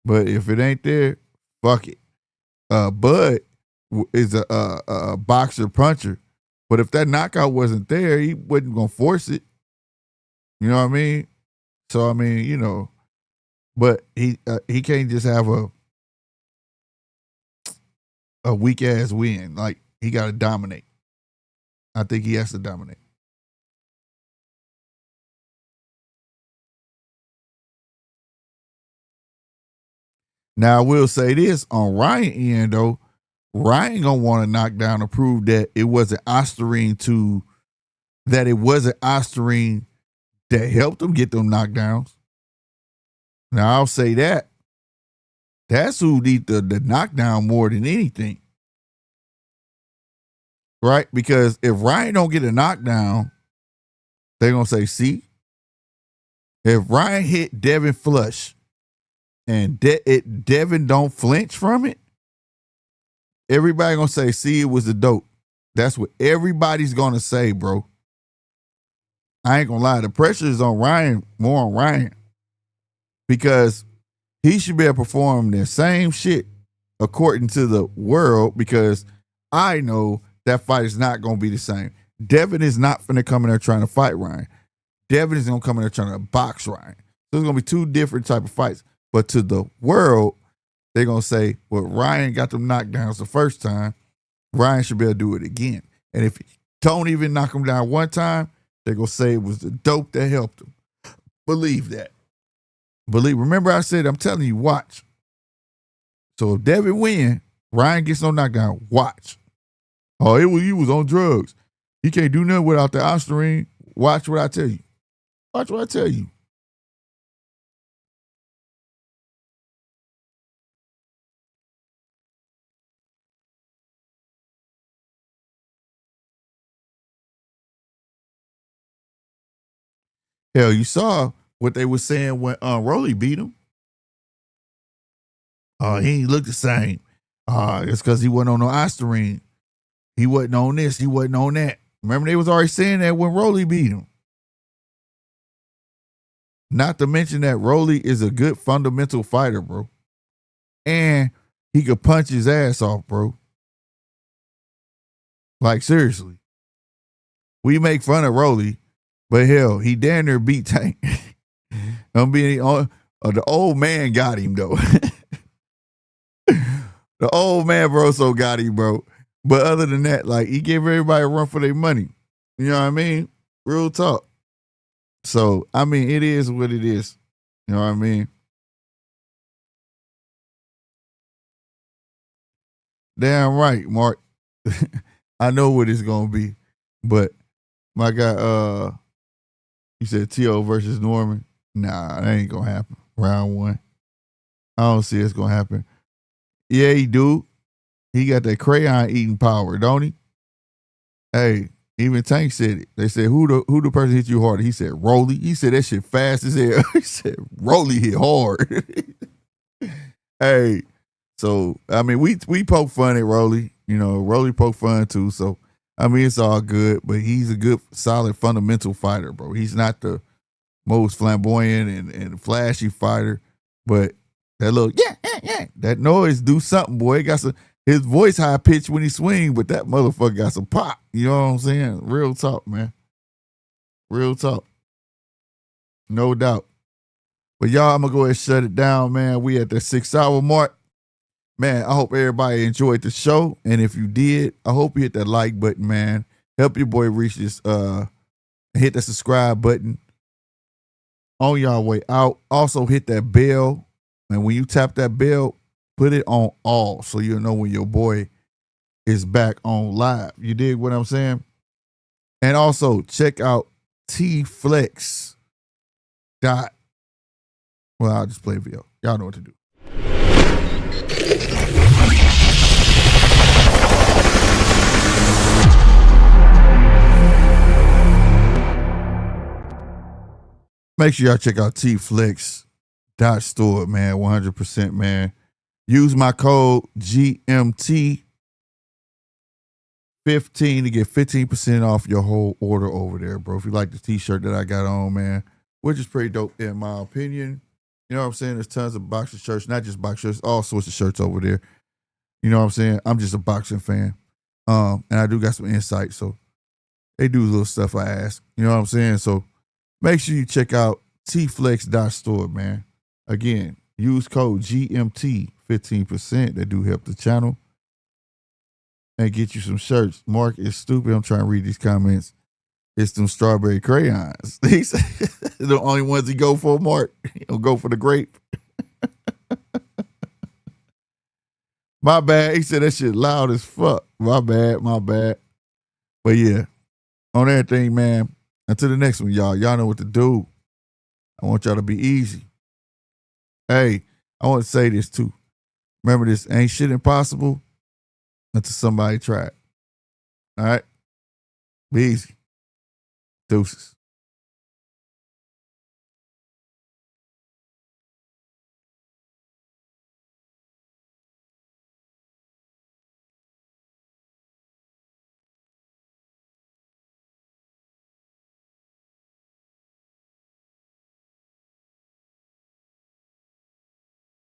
But if it ain't there, fuck it. Bud is a boxer puncher. But if that knockout wasn't there, he wasn't going to force it. You know what I mean? So, I mean, but he can't just have a weak-ass win. Like, he got to dominate. I think he has to dominate. Now, I will say this. On Ryan's end, though, Ryan gonna want to knock down to prove that it wasn't Osterine that helped him get them knockdowns. Now I'll say that. That's who need the knockdown more than anything. Right? Because if Ryan don't get a knockdown, they're gonna say, see, if Ryan hit Devin flush and Devin don't flinch from it, everybody gonna say, see, it was a dope. That's what everybody's gonna say, bro. I ain't gonna lie. The pressure is on Ryan, more on Ryan. Because he should be able to perform the same shit according to the world, because I know that fight is not gonna be the same. Devin is not finna come in there trying to fight Ryan. Devin is gonna come in there trying to box Ryan. So it's gonna be two different type of fights. But to the world, they're going to say, well, Ryan got them knockdowns the first time. Ryan should be able to do it again. And if he don't even knock him down one time, they're going to say it was the dope that helped him. Believe that. Remember I said, I'm telling you, watch. So if Devin win, Ryan gets no knockdown, watch. Oh, he was on drugs. He can't do nothing without the Osterine. Watch what I tell you. Watch what I tell you. Hell, you saw what they were saying when Rolly beat him. He ain't look the same. It's because he wasn't on no Osterine. He wasn't on this. He wasn't on that. Remember, they was already saying that when Rolly beat him. Not to mention that Rolly is a good fundamental fighter, bro. And he could punch his ass off, bro. Like, seriously. We make fun of Rolly, but hell, he damn near beat Tank. The old man got him, though. The old man, bro, so got him, bro. But other than that, like, he gave everybody a run for their money. You know what I mean? Real talk. So, I mean, it is what it is. You know what I mean? Damn right, Mark. I know what it's gonna be. But my guy, you said T.O. versus Norman. Nah, that ain't gonna happen. Round one. I don't see it's gonna happen. Yeah, he do. He got that crayon eating power, don't he? Hey, even Tank said it. They said, who the person hit you harder? He said, Rolly. He said that shit fast as hell. He said, Rolly hit hard. Hey, so I mean, we poke fun at Rolly. You know, Rolly poke fun too. So I mean, it's all good. But he's a good, solid, fundamental fighter, bro. He's not the most flamboyant and flashy fighter, but that little that noise do something, boy. It got some. His voice high pitched when he swing, but that motherfucker got some pop. You know what I'm saying? Real talk, man. Real talk. No doubt. But y'all, I'm gonna go ahead and shut it down, man. We at the 6 hour mark. Man, I hope everybody enjoyed the show. And if you did, I hope you hit that like button, man. Help your boy reach this, hit the subscribe button on y'all way out. Also hit that bell. And when you tap that bell, put it on all so you'll know when your boy is back on live. You dig what I'm saying? And also check out tflex. Well, I'll just play a video. Y'all know what to do. Make sure y'all check out tflex.store, man. 100%, man. Use my code GMT15 to get 15% off your whole order over there, bro. If you like the t-shirt that I got on, man, which is pretty dope in my opinion. You know what I'm saying? There's tons of boxer shirts, not just boxer shirts, all sorts of shirts over there. You know what I'm saying? I'm just a boxing fan. And I do got some insight, so they do little stuff I ask. You know what I'm saying? So make sure you check out tflex.store, man. Again, use code GMT 15%. That do help the channel. And get you some shirts. Mark is stupid. I'm trying to read these comments. It's them strawberry crayons. These the only ones he go for, Mark. He'll go for the grape. My bad. He said that shit loud as fuck. My bad. But yeah, on everything, man. Until the next one, y'all. Y'all know what to do. I want y'all to be easy. Hey, I want to say this too. Remember, this ain't shit impossible until somebody try it. All right? Be easy. Deuces.